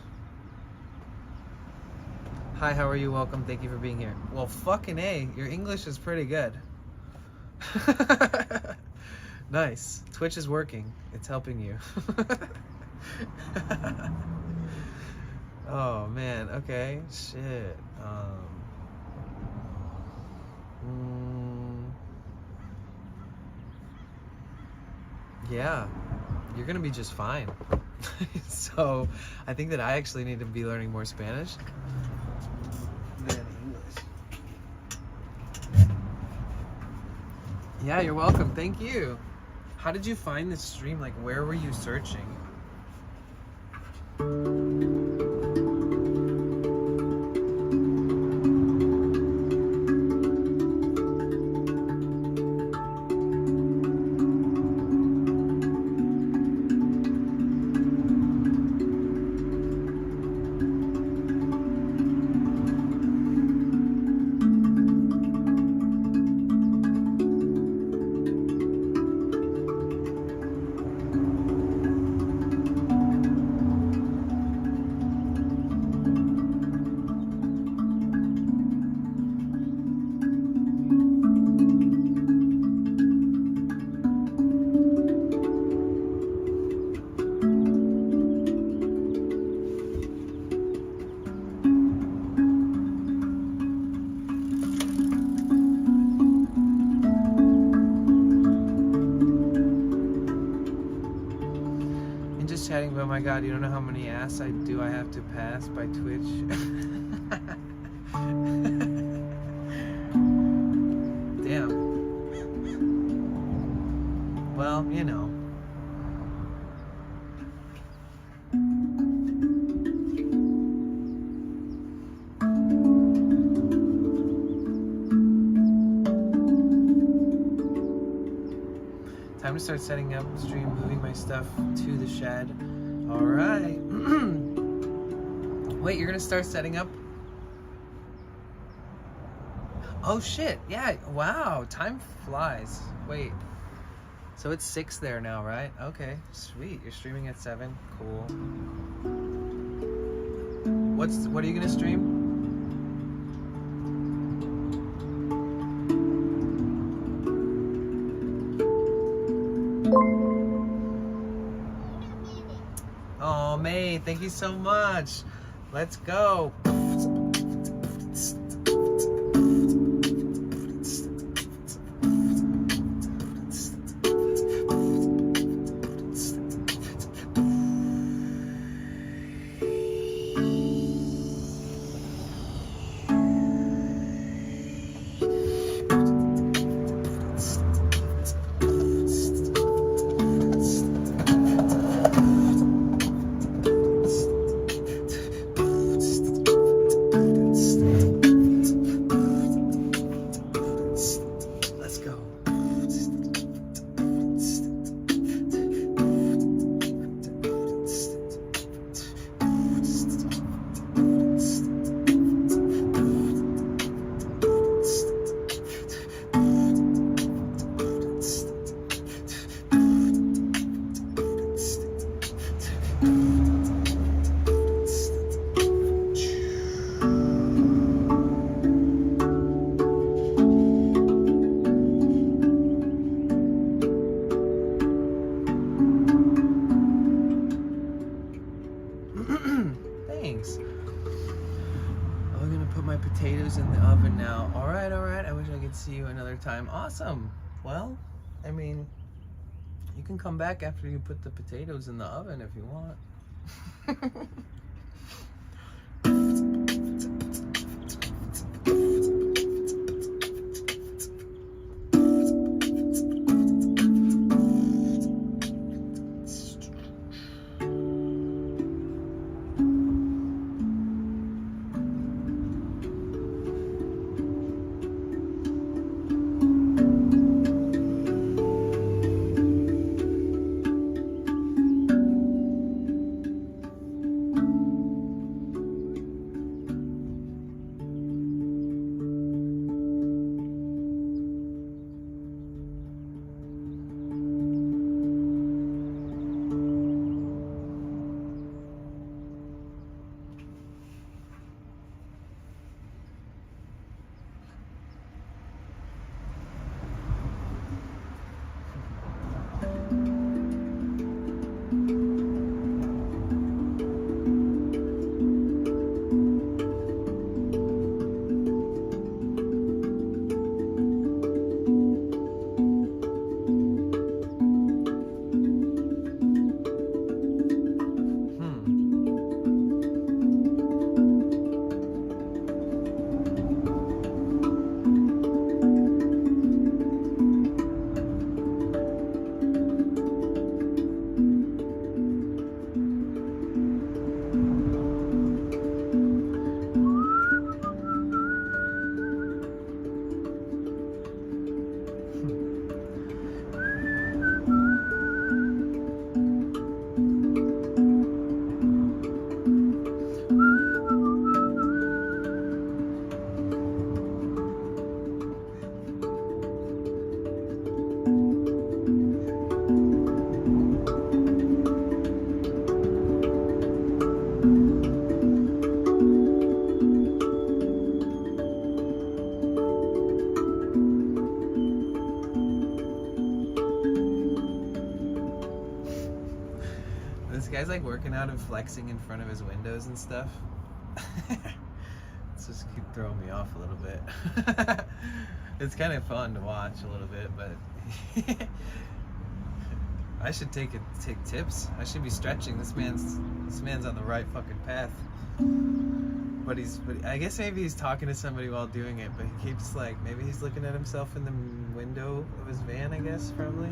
Hi, how are you? Welcome. Thank you for being here. Well, fucking A, your English is pretty good. Nice. Twitch is working. It's helping you. Oh man, okay, shit. Yeah, you're gonna be just fine. So I think that I actually need to be learning more Spanish than English. Yeah, you're welcome. Thank you. How did you find this stream? Like, where were you searching? Oh my god, you don't know how many asks I have to pass by Twitch? Damn. Well, you know. Time to start setting up stream, moving my stuff to the shed. All right. Wait, you're gonna start setting up? Oh shit, yeah, wow, time flies. Wait, so it's 6 there now, right? Okay, sweet, you're streaming at 7, cool. What are you gonna stream? Oh, May, thank you so much. Let's go. Thanks. I'm gonna put my potatoes in the oven now. All right, all right. I wish I could see you another time. Awesome. Well, I mean, you can come back after you put the potatoes in the oven if you want. This guy's like working out and flexing in front of his windows and stuff. It's just keep throwing me off a little bit. It's kind of fun to watch a little bit, but I should take tips. I should be stretching. This man's on the right fucking path. But I guess maybe he's talking to somebody while doing it, but he keeps like, maybe he's looking at himself in the window of his van, I guess, probably.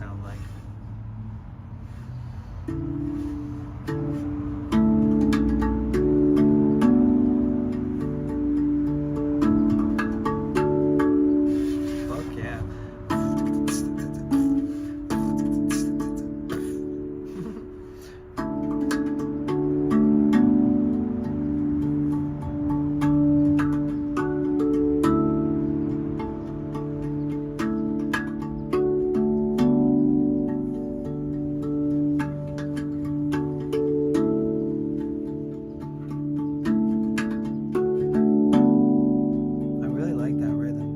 sound like. Fuck yeah. I really like that rhythm.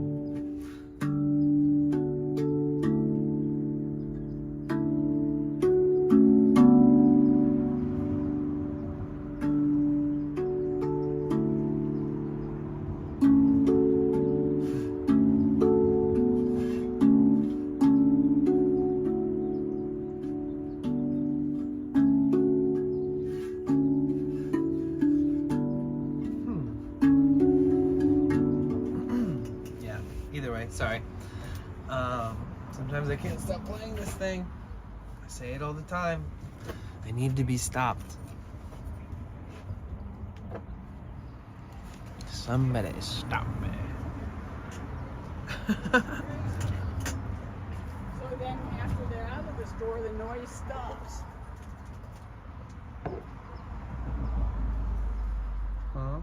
Yeah, either way, sorry. Sometimes I can't stop playing this thing. I say it all the time. I need to be stopped. Somebody stop me. So then after they're out of the store, the noise stops. Huh?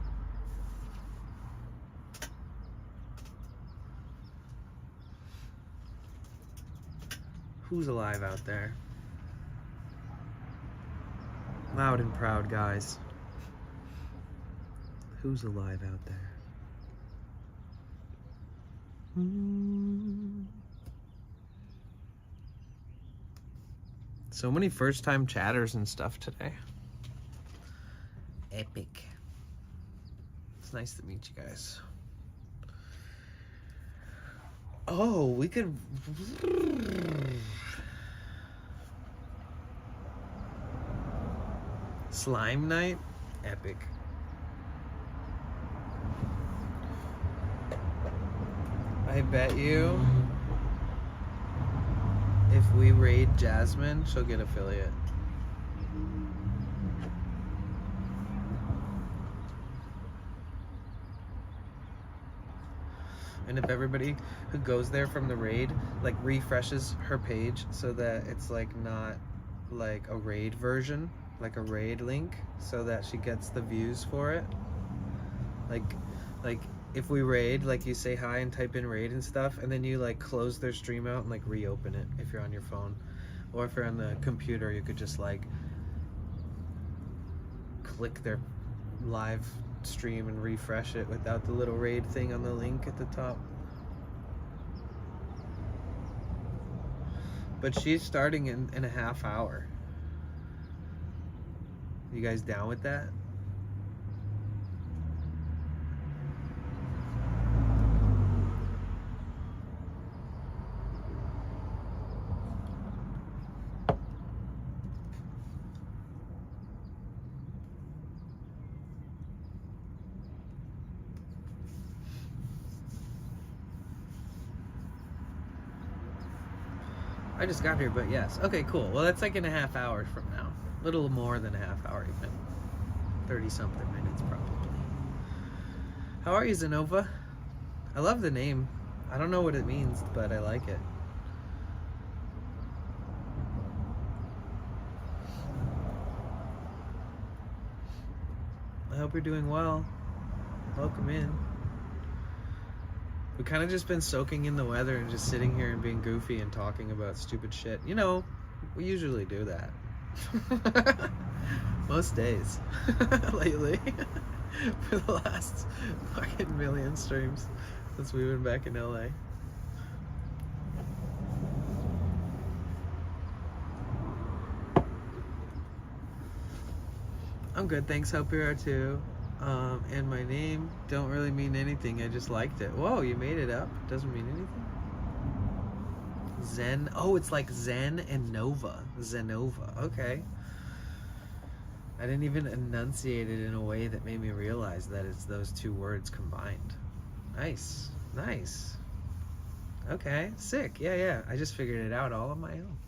Who's alive out there? Loud and proud, guys. Who's alive out there? So many first-time chatters and stuff today. Epic. It's nice to meet you guys. Oh, we could... Slime night? Epic. I bet you if we raid Jasmine, she'll get affiliate. And if everybody who goes there from the raid like refreshes her page so that it's like not like a raid version, like a raid link, so that she gets the views for it. Like if we raid, like you say hi and type in raid and stuff, and then you like close their stream out and like reopen it if you're on your phone. Or if you're on the computer, you could just like click their live stream and refresh it without the little raid thing on the link at the top. But she's starting in a half hour. You guys down with that? I just got here, but yes. Okay, cool. Well, that's like in a half hour from now. A little more than a half hour even. 30-something minutes probably. How are you, Zenova? I love the name. I don't know what it means, but I like it. I hope you're doing well. Welcome in. We kind of just been soaking in the weather and just sitting here and being goofy and talking about stupid shit. You know, we usually do that. Most days. Lately. For the last fucking million streams since we've been back in LA. I'm good, thanks. Hope you are too. And my name don't really mean anything. I just liked it. Whoa, you made it up. Doesn't mean anything. Zen. Oh, it's like Zen and Nova. Zenova. Okay. I didn't even enunciate it in a way that made me realize that it's those two words combined. Nice. Nice. Okay, sick. Yeah. I just figured it out all on my own.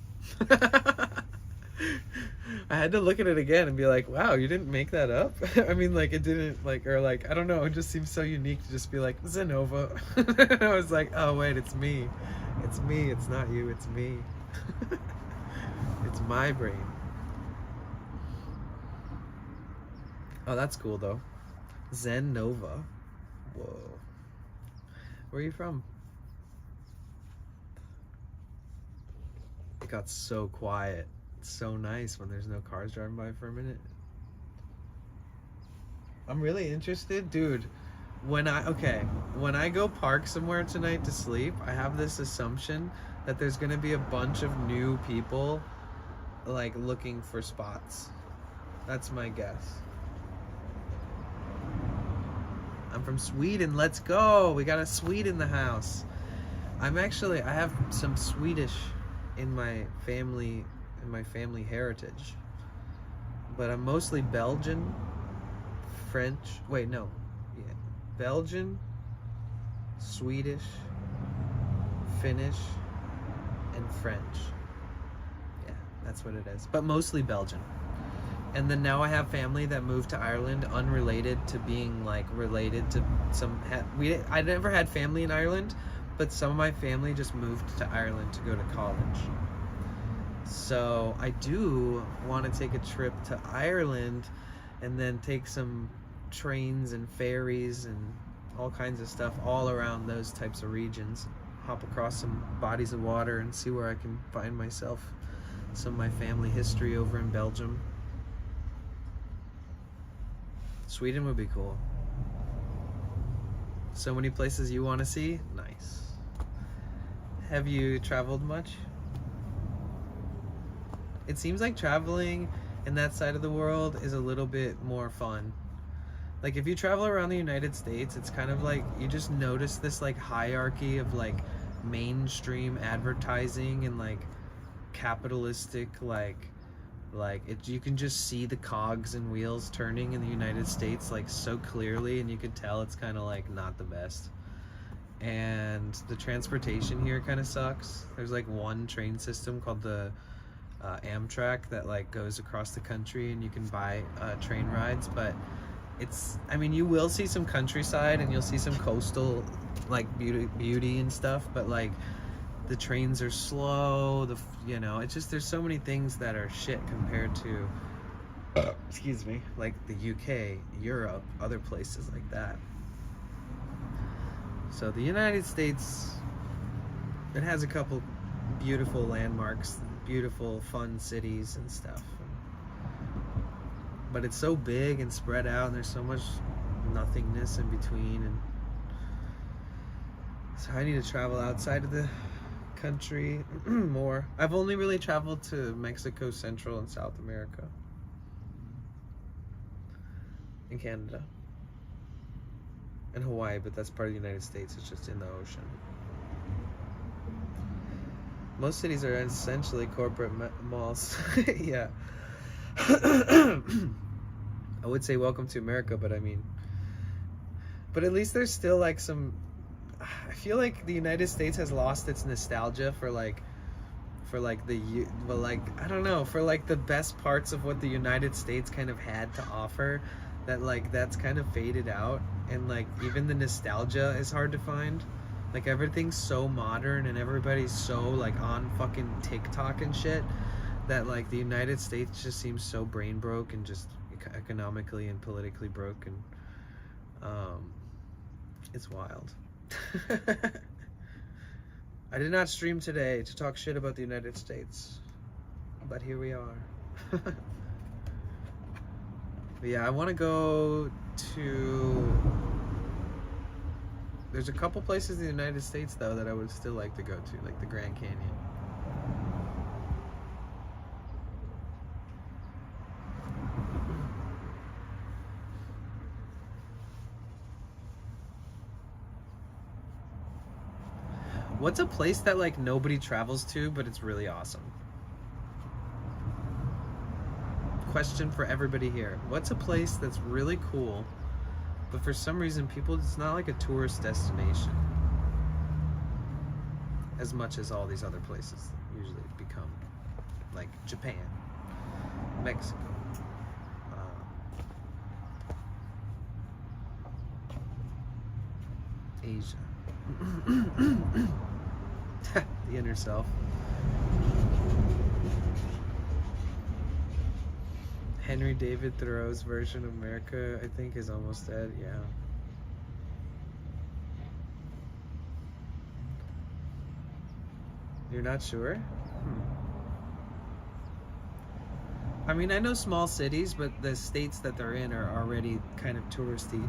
I had to look at it again and be like, wow, you didn't make that up? I mean, like, it didn't, like, or like, I don't know, it just seems so unique to just be like, Zenova. I was like, oh, wait, it's me. It's me, it's not you, it's me. It's my brain. Oh, that's cool, though. Zenova. Whoa. Where are you from? It got so quiet. It's so nice when there's no cars driving by for a minute. I'm really interested, dude. When I go park somewhere tonight to sleep, I have this assumption that there's gonna be a bunch of new people like looking for spots. That's my guess. I'm from Sweden. Let's go. We got a Swede in the house. I have some Swedish in my family heritage, but I'm mostly Belgian, French. Belgian, Swedish, Finnish, and French. Yeah, that's what it is. But mostly Belgian. And then now I have family that moved to Ireland, unrelated to being like related to some. I never had family in Ireland, but some of my family just moved to Ireland to go to college. So I do want to take a trip to Ireland, and then take some trains and ferries and all kinds of stuff all around those types of regions. Hop across some bodies of water and see where I can find myself some of my family history over in Belgium. Sweden would be cool. So many places you want to see? Nice. Have you traveled much? It seems like traveling in that side of the world is a little bit more fun. Like if you travel around the United States, it's kind of like you just notice this like hierarchy of like mainstream advertising and like capitalistic you can just see the cogs and wheels turning in the United States like so clearly, and you could tell it's kind of like not the best. And the transportation here kind of sucks. There's like one train system called the Amtrak that like goes across the country, and you can buy train rides, but you will see some countryside and you'll see some coastal like beauty and stuff, but like the trains are slow, it's just, there's so many things that are shit compared to excuse me, like the UK, Europe, other places like that. So the United States, it has a couple beautiful landmarks, beautiful fun cities and stuff, but it's so big and spread out, and there's so much nothingness in between, and so I need to travel outside of the country more. I've only really traveled to Mexico, Central and South America, and Canada, and Hawaii, but that's part of the United States. It's just in the ocean. Most cities are essentially corporate malls. Yeah. I would say welcome to America, but but at least there's still like some, I feel like the United States has lost its nostalgia for the best parts of what the United States kind of had to offer, that's kind of faded out, and like even the nostalgia is hard to find. Like everything's so modern and everybody's so like on fucking TikTok and shit, that like the United States just seems so brain broke and just economically and politically broke, and it's wild. I did not stream today to talk shit about the United States, but here we are. But yeah, I want to go to, there's a couple places in the United States though that I would still like to go to, like the Grand Canyon. What's a place that like nobody travels to, but it's really awesome? Question for everybody here. What's a place that's really cool, but for some reason it's not like a tourist destination? as much as all these other places usually become, like Japan, Mexico. Asia. The inner self. Henry David Thoreau's version of America, I think, is almost dead. Yeah. You're not sure? I mean, I know small cities, but the states that they're in are already kind of touristy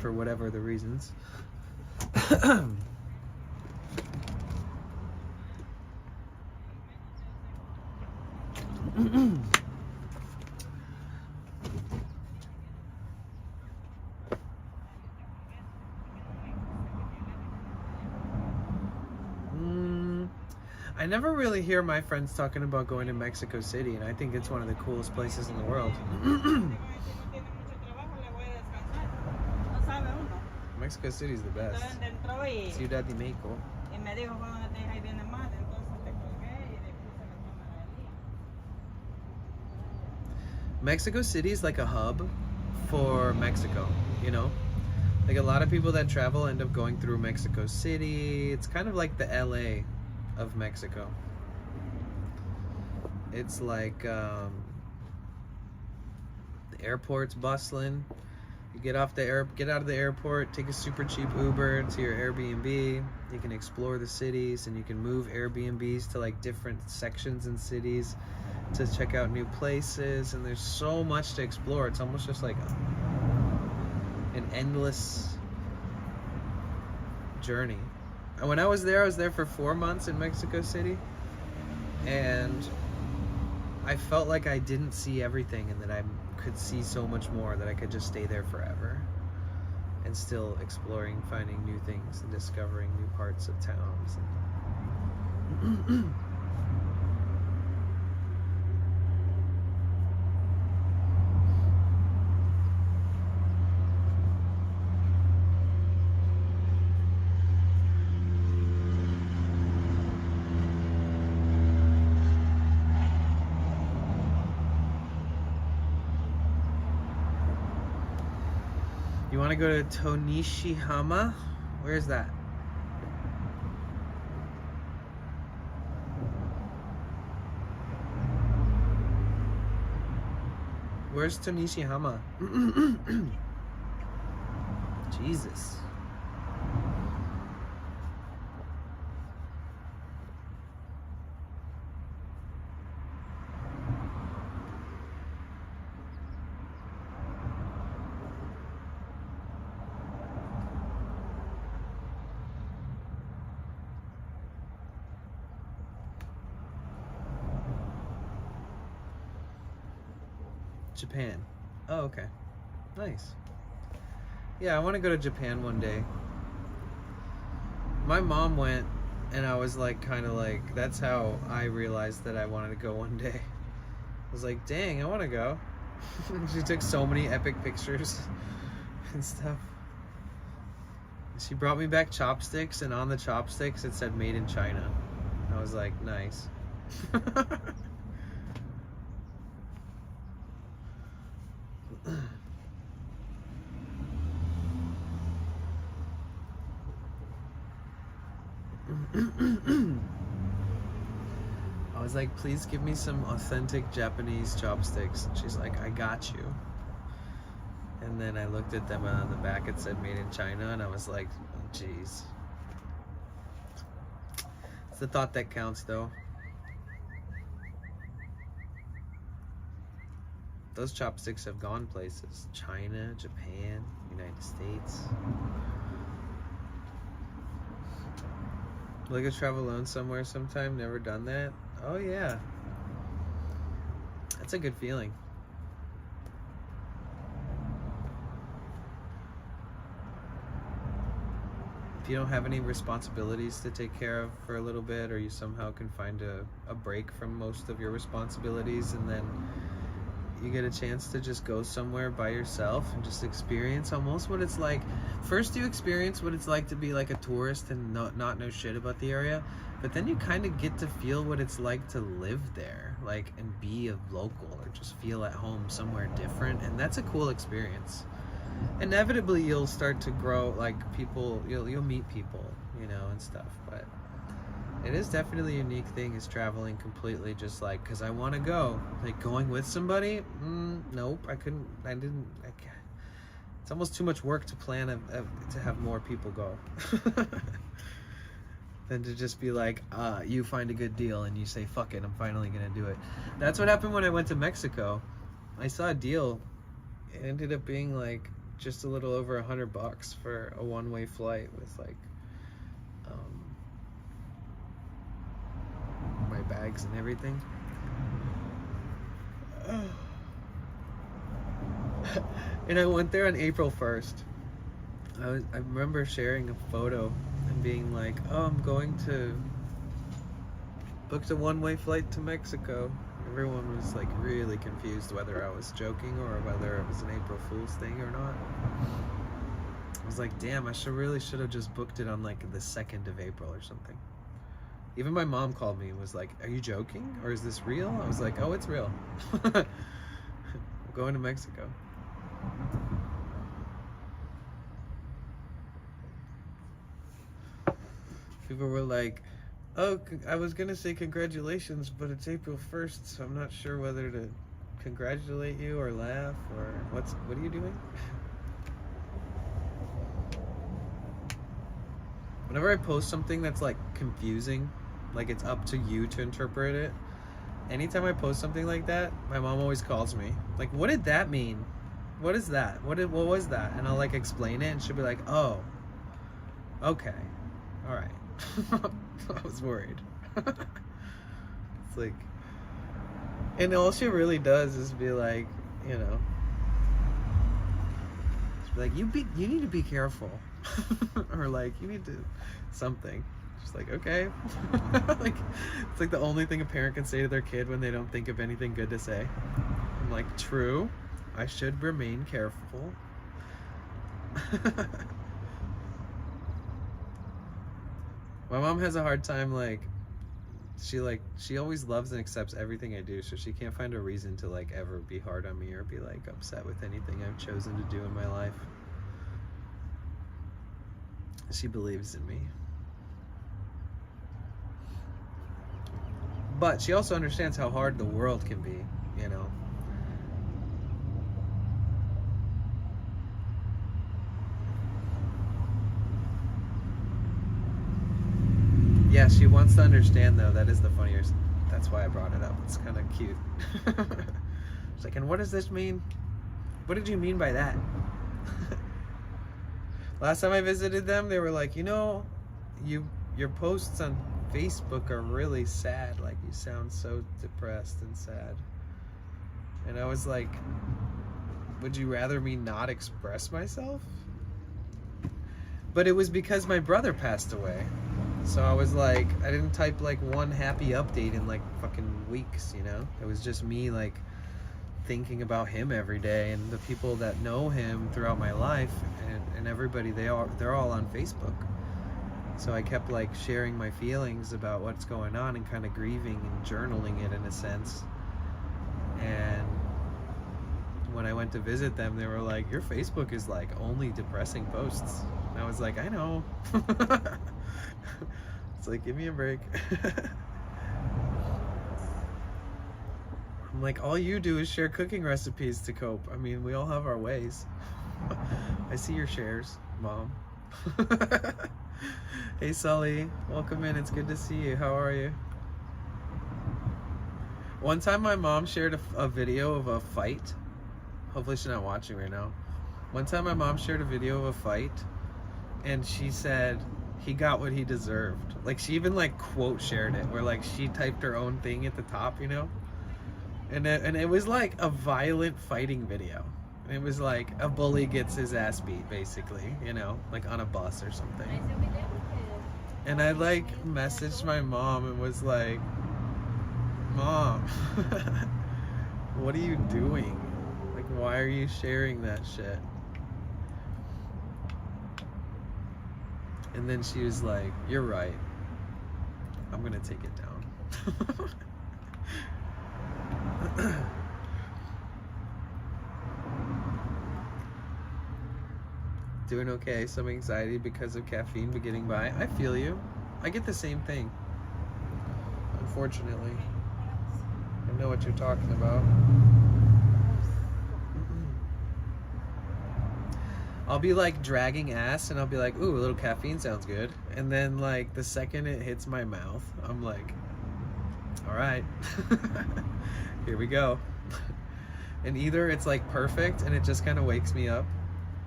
for whatever the reasons. I never really hear my friends talking about going to Mexico City, and I think it's one of the coolest places in the world. Mexico City is the best. Ciudad de México. Mexico City is like a hub for Mexico, you know? Like a lot of people that travel end up going through Mexico City. It's kind of like the LA of Mexico. It's like the airport's bustling. You get out of the airport, take a super cheap Uber to your Airbnb. You can explore the cities, and you can move Airbnbs to like different sections in cities to check out new places. And there's so much to explore. It's almost just like an endless journey. And when I was there for 4 months in Mexico City, and I felt like I didn't see everything, and that I could see so much more, that I could just stay there forever and still exploring, finding new things and discovering new parts of towns. You want to go to Tonishihama? Where's that? Where's Tonishihama? Jesus. Japan. Oh, okay. Nice. Yeah, I want to go to Japan one day. My mom went, and I was like, kind of like, that's how I realized that I wanted to go one day. I was like, dang, I want to go. She took so many epic pictures and stuff. She brought me back chopsticks, and on the chopsticks it said made in China. I was like, nice. I was like, please give me some authentic Japanese chopsticks. And she's like, I got you. And then I looked at them, and on the back it said made in China, and I was like, oh, jeez. It's the thought that counts, though. Those chopsticks have gone places. China, Japan, United States. Will I go travel alone somewhere sometime? Never done that? Oh yeah. That's a good feeling. If you don't have any responsibilities to take care of for a little bit, or you somehow can find a break from most of your responsibilities, and then you get a chance to just go somewhere by yourself and just experience almost what it's like. First you experience what it's like to be like a tourist and not know shit about the area, but then you kind of get to feel what it's like to live there, like, and be a local or just feel at home somewhere different, and that's a cool experience. Inevitably you'll start to grow, like, people, you'll meet people, you know, and stuff, but it is definitely a unique thing, is traveling completely just like, because I want to go. Like, going with somebody? Nope, I can't. It's almost too much work to plan to have more people go. Than to just be like, you find a good deal and you say, fuck it, I'm finally going to do it. That's what happened when I went to Mexico. I saw a deal. It ended up being like just a little over $100 for a one-way flight with like my bags and everything. And I went there on April 1st. I remember sharing a photo and being like, oh, I'm going to booked a one-way flight to Mexico. Everyone was like really confused whether I was joking or whether it was an April Fool's thing or not. I was like, damn, I really should have just booked it on like the 2nd of April or something. Even my mom called me and was like, are you joking? Or is this real? I was like, oh, it's real. I'm going to Mexico. People were like, oh, I was gonna say congratulations, but it's April 1st, so I'm not sure whether to congratulate you or laugh or what are you doing? Whenever I post something that's like confusing, like it's up to you to interpret it, anytime I post something like that, my mom always calls me. Like, what did that mean? What is that? What was that? And I'll like explain it and she'll be like, oh, okay, all right. I was worried. It's like, and all she really does is be like, you know, she'll be like, you need to be careful. Or like, you need to something. Just like, okay. Like, it's like the only thing a parent can say to their kid when they don't think of anything good to say. I'm like, true, I should remain careful. My mom has a hard time, like, she always loves and accepts everything I do, so she can't find a reason to like ever be hard on me or be like upset with anything I've chosen to do in my life. She believes in me. But she also understands how hard the world can be, you know. Yeah, she wants to understand though. That is the funniest. That's why I brought it up. It's kind of cute. It's like, and what does this mean? What did you mean by that? Last time I visited them, they were like, you know, your posts on Facebook are really sad. Like, you sound so depressed and sad. And I was like, would you rather me not express myself? But it was because my brother passed away. So I was like, I didn't type like one happy update in like fucking weeks, you know? It was just me like thinking about him every day, and the people that know him throughout my life and everybody, they're all on Facebook. So I kept like sharing my feelings about what's going on and kind of grieving and journaling it in a sense. And when I went to visit them, they were like, your Facebook is like only depressing posts. And I was like, I know. It's like, give me a break. I'm like, all you do is share cooking recipes to cope. I mean, we all have our ways. I see your shares, Mom. Hey Sully, welcome in. It's good to see you. How are you? One time my mom shared a video of a fight. Hopefully she's not watching right now. One time my mom shared a video of a fight, and she said he got what he deserved. Like, she even like quote shared it, where like she typed her own thing at the top, you know? And it was like a violent fighting video. It was like a bully gets his ass beat, basically, you know, like on a bus or something. And I like messaged my mom and was like, Mom, What are you doing? Like, why are you sharing that shit? And then she was like, you're right. I'm gonna take it down. Doing okay, some anxiety because of caffeine, but getting by. I feel you. I get the same thing. Unfortunately. I know what you're talking about. I'll be like dragging ass and I'll be like, ooh, a little caffeine sounds good. And then like the second it hits my mouth, I'm like, all right, here we go. And either it's like perfect and it just kind of wakes me up,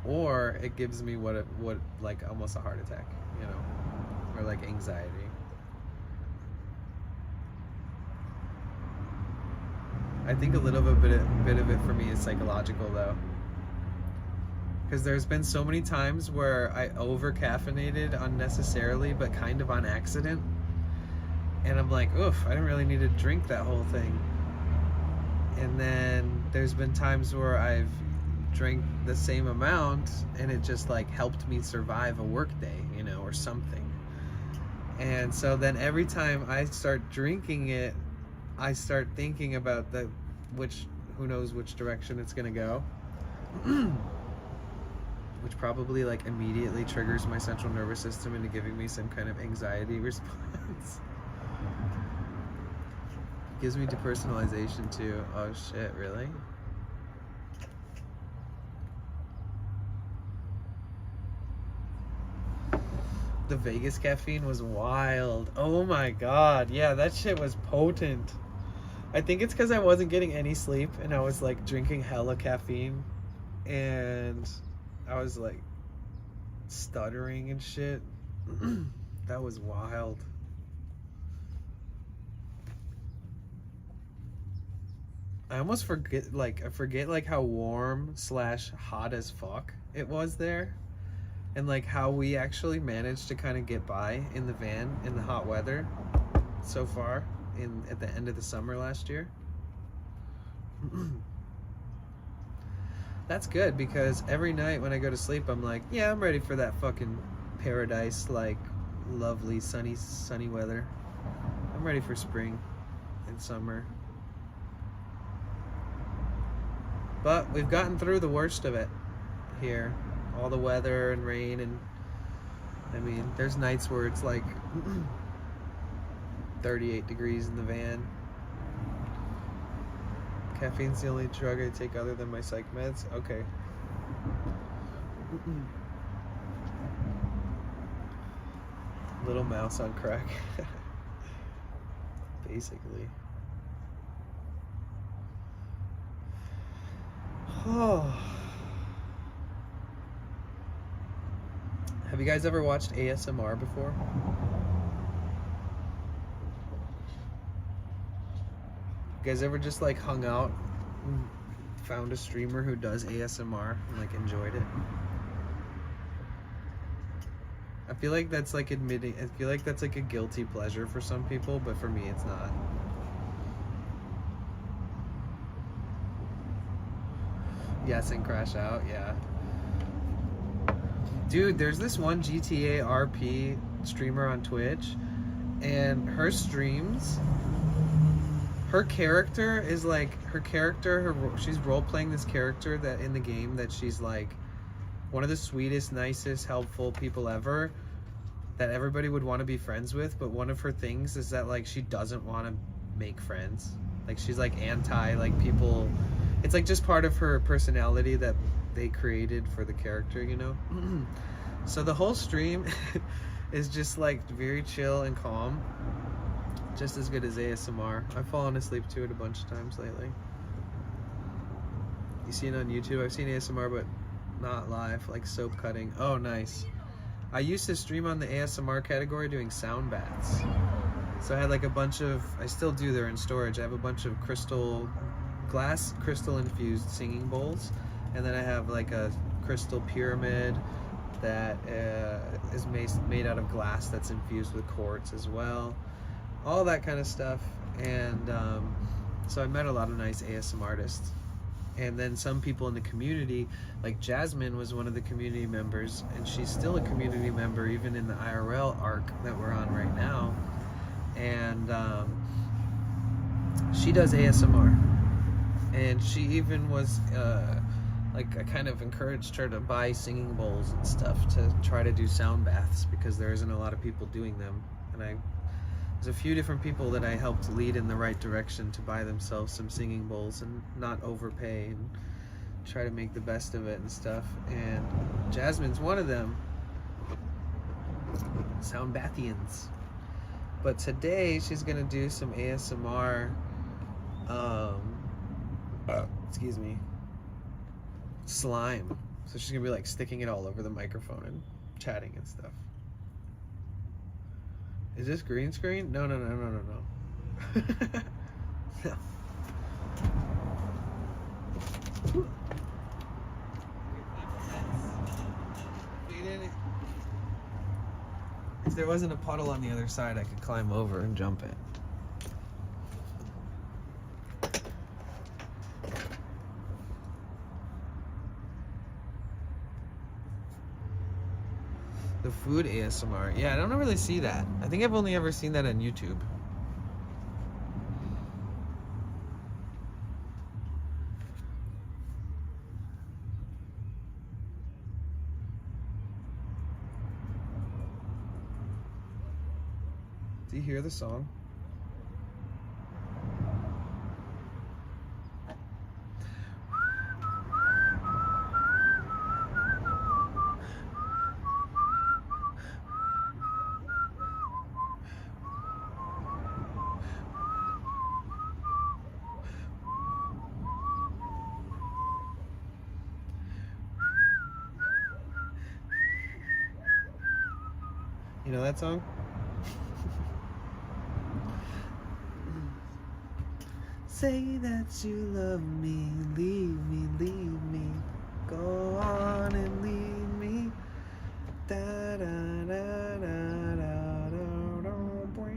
or it gives me what like almost a heart attack, you know, or like anxiety. I think a little bit of it for me is psychological though. Because there's been so many times where I over caffeinated unnecessarily, but kind of on accident. And I'm like, oof, I didn't really need to drink that whole thing. And then there's been times where I've drank the same amount and it just like helped me survive a work day, you know, or something. And so then every time I start drinking it, I start thinking about who knows which direction it's gonna go. Which probably like immediately triggers my central nervous system into giving me some kind of anxiety response. Gives me depersonalization too. Oh shit, really? The Vegas caffeine was wild. Oh my god, yeah, that shit was potent. I think it's because I wasn't getting any sleep and I was like drinking hella caffeine and I was like stuttering and shit. That was wild. I almost forget like how warm / hot as fuck it was there, and like how we actually managed to kind of get by in the van in the hot weather so far at the end of the summer last year. That's good, because every night when I go to sleep, I'm like, yeah, I'm ready for that fucking paradise, like lovely sunny weather. I'm ready for spring and summer. But we've gotten through the worst of it here. All the weather and rain, and I mean, there's nights where it's like 38 degrees in the van. Caffeine's the only drug I take other than my psych meds. Okay. Little mouse on crack. Basically. Oh. Have you guys ever watched ASMR before? You guys ever just like hung out and found a streamer who does ASMR and like enjoyed it? I feel like that's like a guilty pleasure for some people, but for me it's not. Yes, and crash out, yeah. Dude, there's this one GTA RP streamer on Twitch, and her streams, her character is like, she's role-playing this character that in the game that she's like one of the sweetest, nicest, helpful people ever that everybody would want to be friends with, but one of her things is that like she doesn't want to make friends. Like she's like anti like people. It's like just part of her personality that they created for the character, you know? So the whole stream is just like very chill and calm. Just as good as ASMR. I've fallen asleep to it a bunch of times lately. You see it on YouTube. I've seen ASMR, but not live, like soap cutting. Oh, nice. I used to stream on the ASMR category doing sound baths. So I had like a bunch of, I still do, they're in storage. I have a bunch of glass crystal infused singing bowls. And then I have like a crystal pyramid that is made out of glass that's infused with quartz as well. All that kind of stuff. And So I met a lot of nice ASM artists. And then some people in the community, like Jasmine was one of the community members, and she's still a community member even in the IRL arc that we're on right now. And she does ASMR. And she even was, like, I kind of encouraged her to buy singing bowls and stuff to try to do sound baths, because there isn't a lot of people doing them. And there's a few different people that I helped lead in the right direction to buy themselves some singing bowls and not overpay and try to make the best of it and stuff. And Jasmine's one of them. Sound bathians. But today she's gonna do some ASMR, excuse me, slime. So she's gonna be like sticking it all over the microphone and chatting and stuff. Is this green screen? No. No. If there wasn't a puddle on the other side, I could climb over and jump it. The food ASMR. Yeah, I don't really see that. I think I've only ever seen that on YouTube. Do you hear the song? You know that song? Say that you love me, leave me, go on and leave me. Da, da, da, da, da, da, da, bow.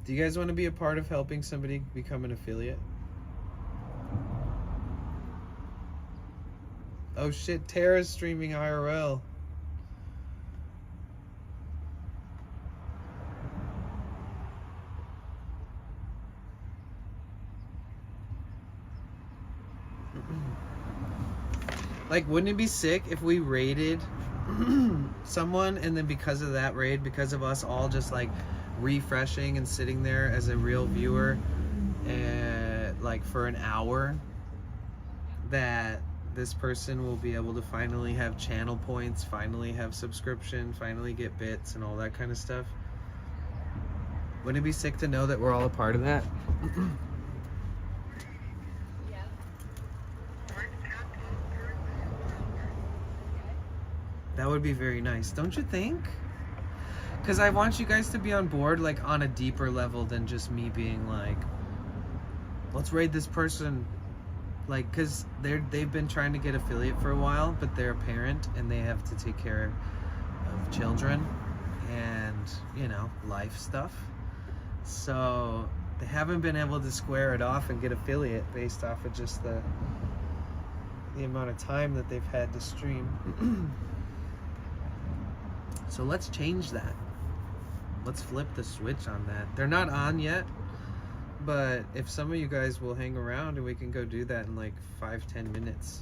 Do you guys want to be a part of helping somebody become an affiliate? Oh shit, Tara's streaming IRL. Like, wouldn't it be sick if we raided someone, and then because of that raid, because of us all just like refreshing and sitting there as a real viewer, and like for an hour, that this person will be able to finally have channel points, finally have subscription, finally get bits and all that kind of stuff? Wouldn't it be sick to know that we're all a part of that? That would be very nice, don't you think? Because I want you guys to be on board, like, on a deeper level than just me being like, let's raid this person. Like, because they've been trying to get affiliate for a while, but they're a parent and they have to take care of children and, you know, life stuff. So they haven't been able to square it off and get affiliate based off of just the amount of time that they've had to stream. So let's change that. Let's flip the switch on that. They're not on yet, but if some of you guys will hang around and we can go do that in like 5-10 minutes.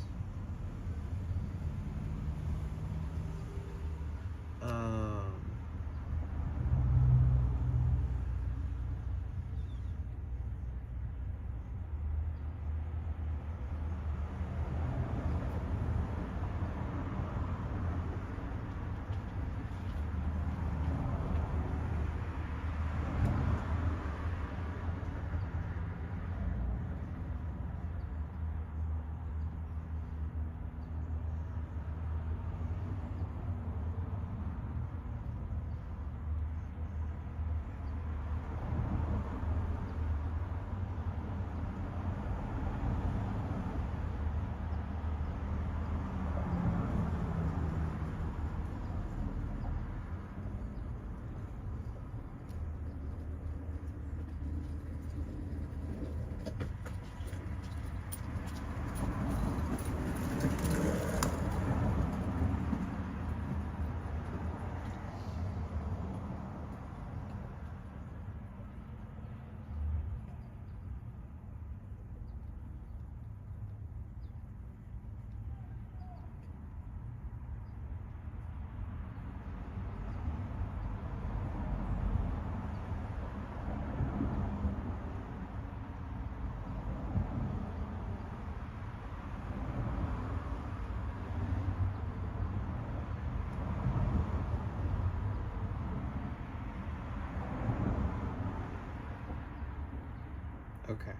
Okay.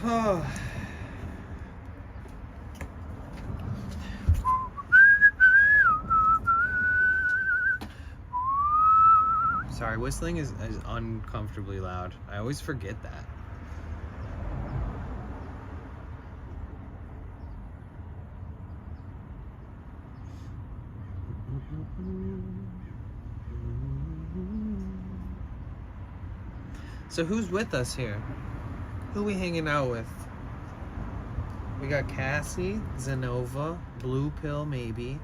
Oh. Sorry, whistling is uncomfortably loud. I always forget that. So who's with us here? Who we hanging out with? We got Cassie, Zenova, Blue Pill maybe,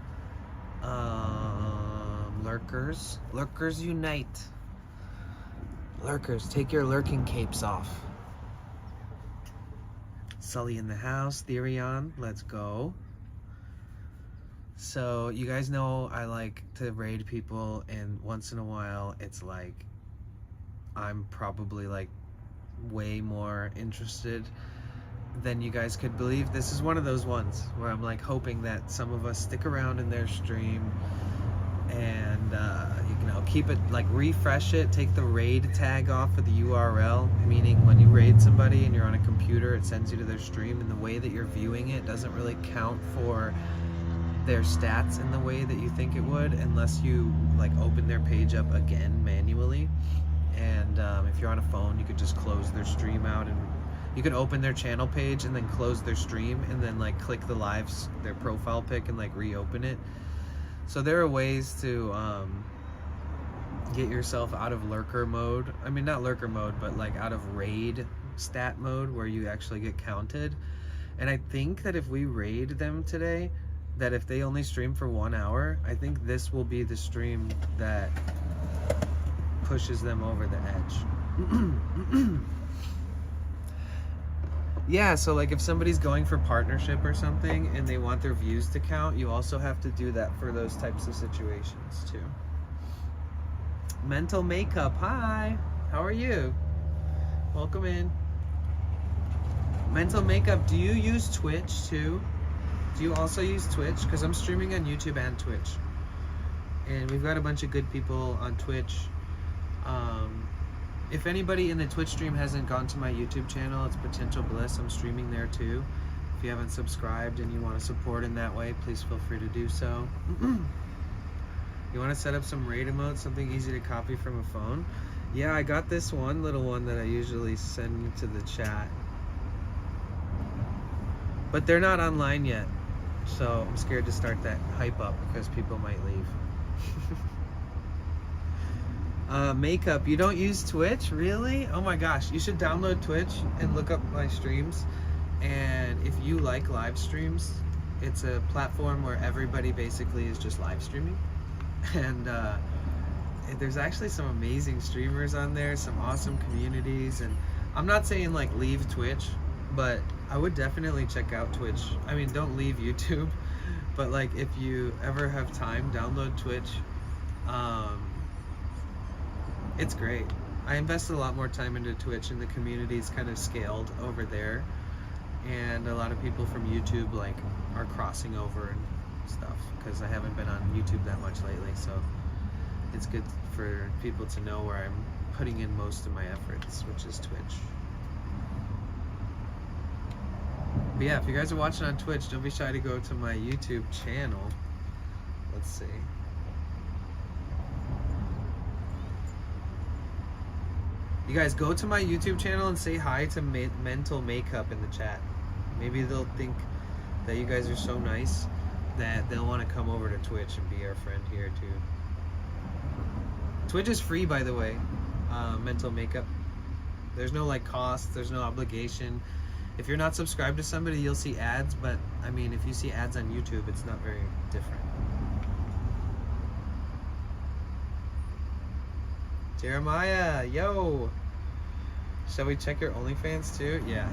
Lurkers. Lurkers unite. Lurkers, take your lurking capes off. Sully in the house, Therion, let's go. So you guys know I like to raid people, and once in a while it's like I'm probably like way more interested than you guys could believe. This is one of those ones where I'm like hoping that some of us stick around in their stream and you know, keep it, like refresh it, take the raid tag off of the URL, meaning when you raid somebody and you're on a computer, it sends you to their stream, and the way that you're viewing it doesn't really count for their stats in the way that you think it would, unless you like open their page up again manually. And if you're on a phone, you could just close their stream out, and you could open their channel page and then close their stream, and then like click the lives, their profile pic, and like reopen it. So there are ways to get yourself out of lurker mode. I mean, not lurker mode, but like out of raid stat mode where you actually get counted. And I think that if we raid them today, that if they only stream for 1 hour, I think this will be the stream that pushes them over the edge. Yeah, so like if somebody's going for partnership or something and they want their views to count, you also have to do that for those types of situations too. Mental Makeup, hi, how are you? Welcome in. Mental Makeup, do you use Twitch too? Do you also use Twitch? Because I'm streaming on YouTube and Twitch. And we've got a bunch of good people on Twitch. If anybody in the Twitch stream hasn't gone to my YouTube channel, it's Potential Bliss. I'm streaming there too. If you haven't subscribed and you want to support in that way, please feel free to do so. You want to set up some raid emotes, something easy to copy from a phone? Yeah, I got this one little one that I usually send to the chat. But they're not online yet, so I'm scared to start that hype up because people might leave. Makeup, you don't use Twitch? Really? Oh my gosh, you should download Twitch and look up my streams. And if you like live streams, it's a platform where everybody basically is just live streaming. And there's actually some amazing streamers on there, some awesome communities. And I'm not saying like leave Twitch, but I would definitely check out Twitch. I mean, don't leave YouTube, but like if you ever have time, download Twitch. It's great. I invested a lot more time into Twitch, and the community's kind of scaled over there, and a lot of people from YouTube like are crossing over and stuff, because I haven't been on YouTube that much lately, so it's good for people to know where I'm putting in most of my efforts, which is Twitch. But yeah, if you guys are watching on Twitch, don't be shy to go to my YouTube channel. Let's see. You guys go to my YouTube channel and say hi to Mental Makeup in the chat. Maybe they'll think that you guys are so nice that they'll want to come over to Twitch and be our friend here too. Twitch is free, by the way. Mental Makeup. There's no like cost, there's no obligation. If you're not subscribed to somebody, you'll see ads, but I mean, if you see ads on YouTube, it's not very different. Jeremiah, yo! Shall we check your OnlyFans too? Yeah.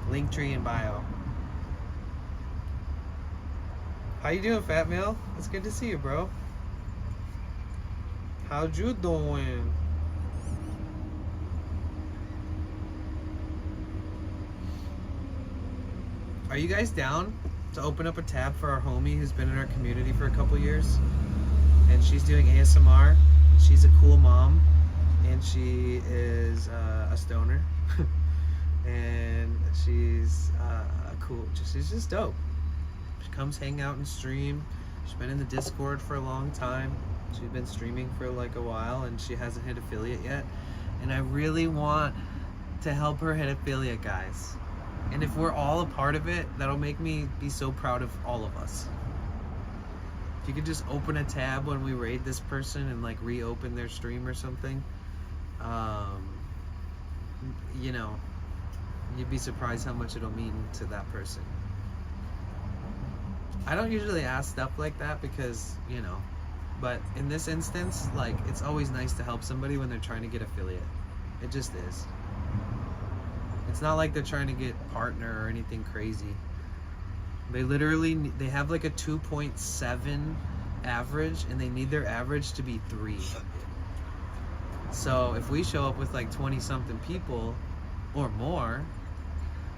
Linktree in bio. How you doing, Fat Male? It's good to see you, bro. How'd you doing? Are you guys down to open up a tab for our homie who's been in our community for a couple years, and she's doing ASMR. She's a cool mom, and she is a stoner, and she's cool. She's just dope. She comes hang out and stream. She's been in the Discord for a long time. She's been streaming for like a while, and she hasn't hit affiliate yet. And I really want to help her hit affiliate, guys. And if we're all a part of it, that'll make me be so proud of all of us. If you could just open a tab when we raid this person and like reopen their stream or something, you know, you'd be surprised how much it'll mean to that person. I don't usually ask stuff like that because, you know, but in this instance, like, it's always nice to help somebody when they're trying to get affiliate. It just is. It's not like they're trying to get partner or anything crazy. They literally, they have like a 2.7 average, and they need their average to be 3. So if we show up with like 20 something people or more,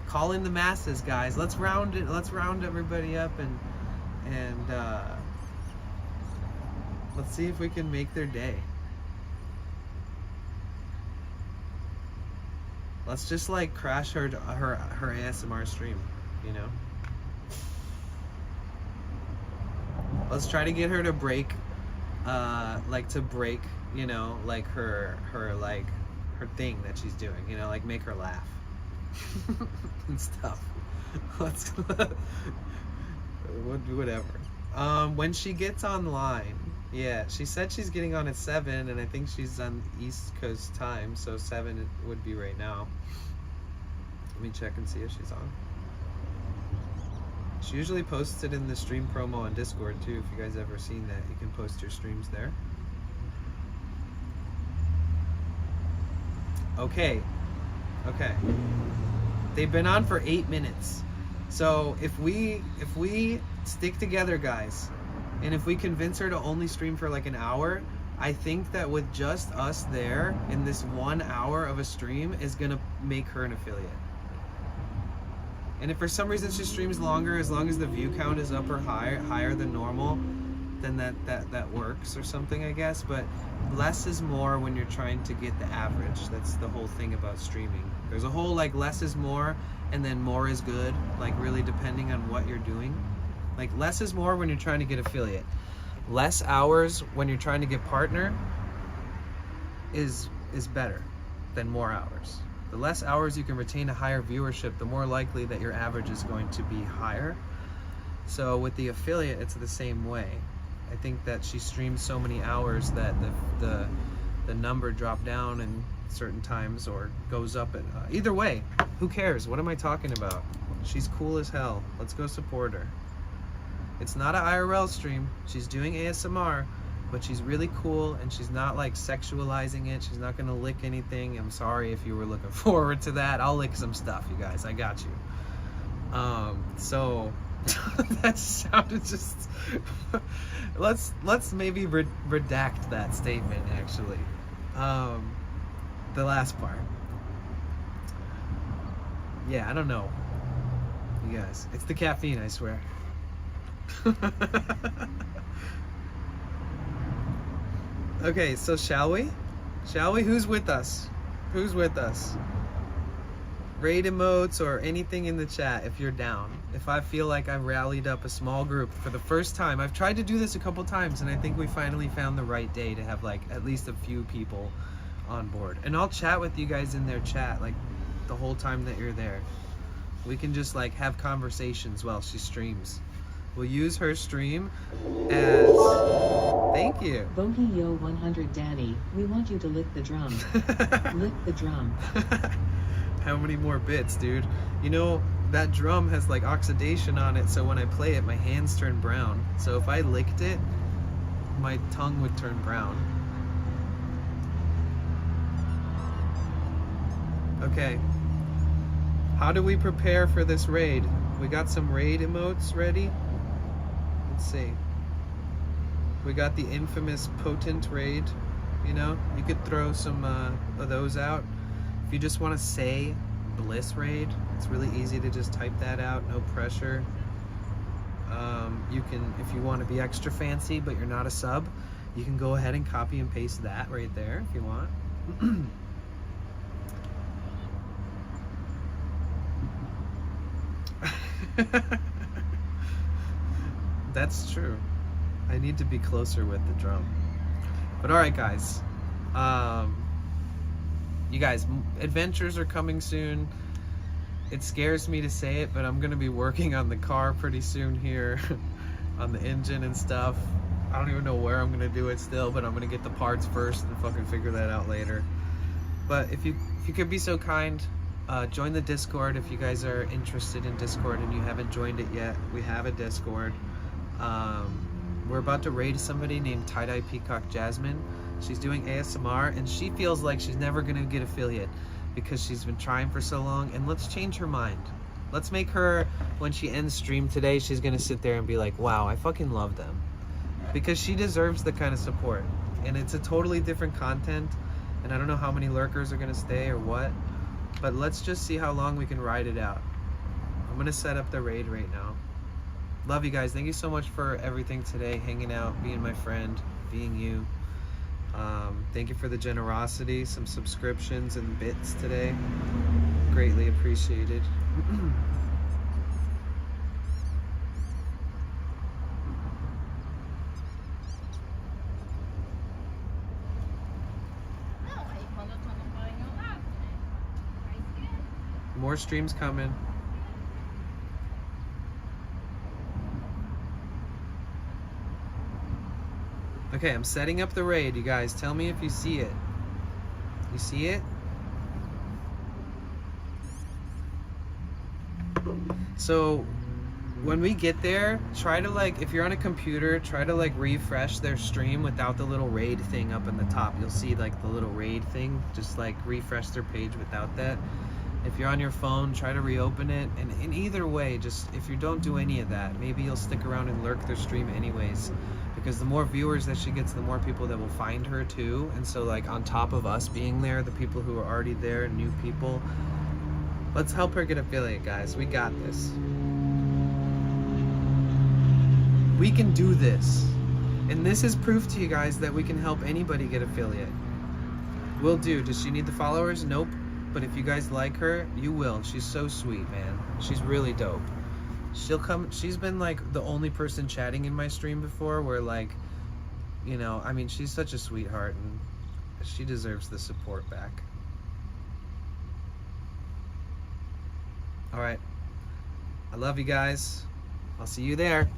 call in the masses, guys. Let's round it. Let's round everybody up and let's see if we can make their day. Let's just like crash her ASMR stream, you know. Let's try to get her to break, you know, like her thing that she's doing, you know, like make her laugh and stuff. Let's whatever. When she gets online, yeah, she said she's getting on at 7, and I think she's on East Coast time, so 7 it would be right now. Let me check and see if she's on. She usually posts it in the stream promo on Discord too. If you guys ever seen that, you can post your streams there. Okay. They've been on for 8 minutes. So if we stick together, guys, and if we convince her to only stream for like an hour, I think that with just us there in this 1 hour of a stream is gonna make her an affiliate. And if for some reason she streams longer, as long as the view count is up or higher than normal, then that works or something, I guess. But less is more when you're trying to get the average. That's the whole thing about streaming. There's a whole like less is more, and then more is good, like really depending on what you're doing. Like less is more when you're trying to get affiliate. Less hours when you're trying to get partner is better than more hours. The less hours you can retain a higher viewership, the more likely that your average is going to be higher. So with the affiliate, it's the same way. I think that she streams so many hours that the number dropped down in certain times or goes up. Either way, who cares? What am I talking about? She's cool as hell. Let's go support her. It's not an IRL stream. She's doing ASMR, but she's really cool, and she's not like sexualizing it. She's not gonna lick anything. I'm sorry if you were looking forward to that. I'll lick some stuff, you guys. I got you. So that sounded just. let's maybe redact that statement. Actually, the last part. Yeah, I don't know, you guys. It's the caffeine, I swear. Okay, so shall we? Who's with us? Raid emotes or anything in the chat if you're down. If I feel like I've rallied up a small group for the first time. I've tried to do this a couple times, and I think we finally found the right day to have like at least a few people on board. And I'll chat with you guys in their chat like the whole time that you're there. We can just like have conversations while she streams. We'll use her stream as... Thank you. Bogey Yo 100 Daddy, we want you to lick the drum. Lick the drum. How many more bits, dude? You know, that drum has like oxidation on it, so when I play it, my hands turn brown. So if I licked it, my tongue would turn brown. Okay. How do we prepare for this raid? We got some raid emotes ready. Let's see. We got the infamous potent raid. You know, you could throw some of those out. If you just want to say bliss raid, it's really easy to just type that out, no pressure. You can, if you want to be extra fancy but you're not a sub, you can go ahead and copy and paste that right there if you want. That's true. I need to be closer with the drum. But alright guys, you guys, adventures are coming soon. It scares me to say it, but I'm gonna be working on the car pretty soon here, on the engine and stuff. I don't even know where I'm gonna do it still, but I'm gonna get the parts first and fucking figure that out later. But if you could be so kind, join the Discord if you guys are interested in Discord and you haven't joined it yet. We have a Discord. We're about to raid somebody named Tie-Dye Peacock Jasmine. She's doing ASMR and she feels like she's never gonna get affiliate because she's been trying for so long, and let's change her mind. Let's make her, when she ends stream today, she's gonna sit there and be like, wow, I fucking love them. Because she deserves the kind of support. And it's a totally different content, and I don't know how many lurkers are gonna stay or what, but let's just see how long we can ride it out. I'm gonna set up the raid right now. Love you guys. Thank you so much for everything today, hanging out, being my friend, being you. Thank you for the generosity, some subscriptions and bits today. Greatly appreciated. More streams coming. Okay, I'm setting up the raid, you guys. Tell me if you see it. You see it? So, when we get there, try to like, if you're on a computer, try to like refresh their stream without the little raid thing up in the top. You'll see like the little raid thing. Just like refresh their page without that. If you're on your phone, try to reopen it. And in either way, just if you don't do any of that, maybe you'll stick around and lurk their stream anyways. Because the more viewers that she gets, the more people that will find her too. And so like on top of us being there, the people who are already there, new people, let's help her get affiliate, guys. We got this. We can do this. And this is proof to you guys that we can help anybody get affiliate. Will do. Does she need the followers? Nope. But if you guys like her, you will. She's so sweet, man. She's really dope. She'll come. She's been like the only person chatting in my stream before where like, you know, I mean, she's such a sweetheart and she deserves the support back. All right. I love you guys. I'll see you there.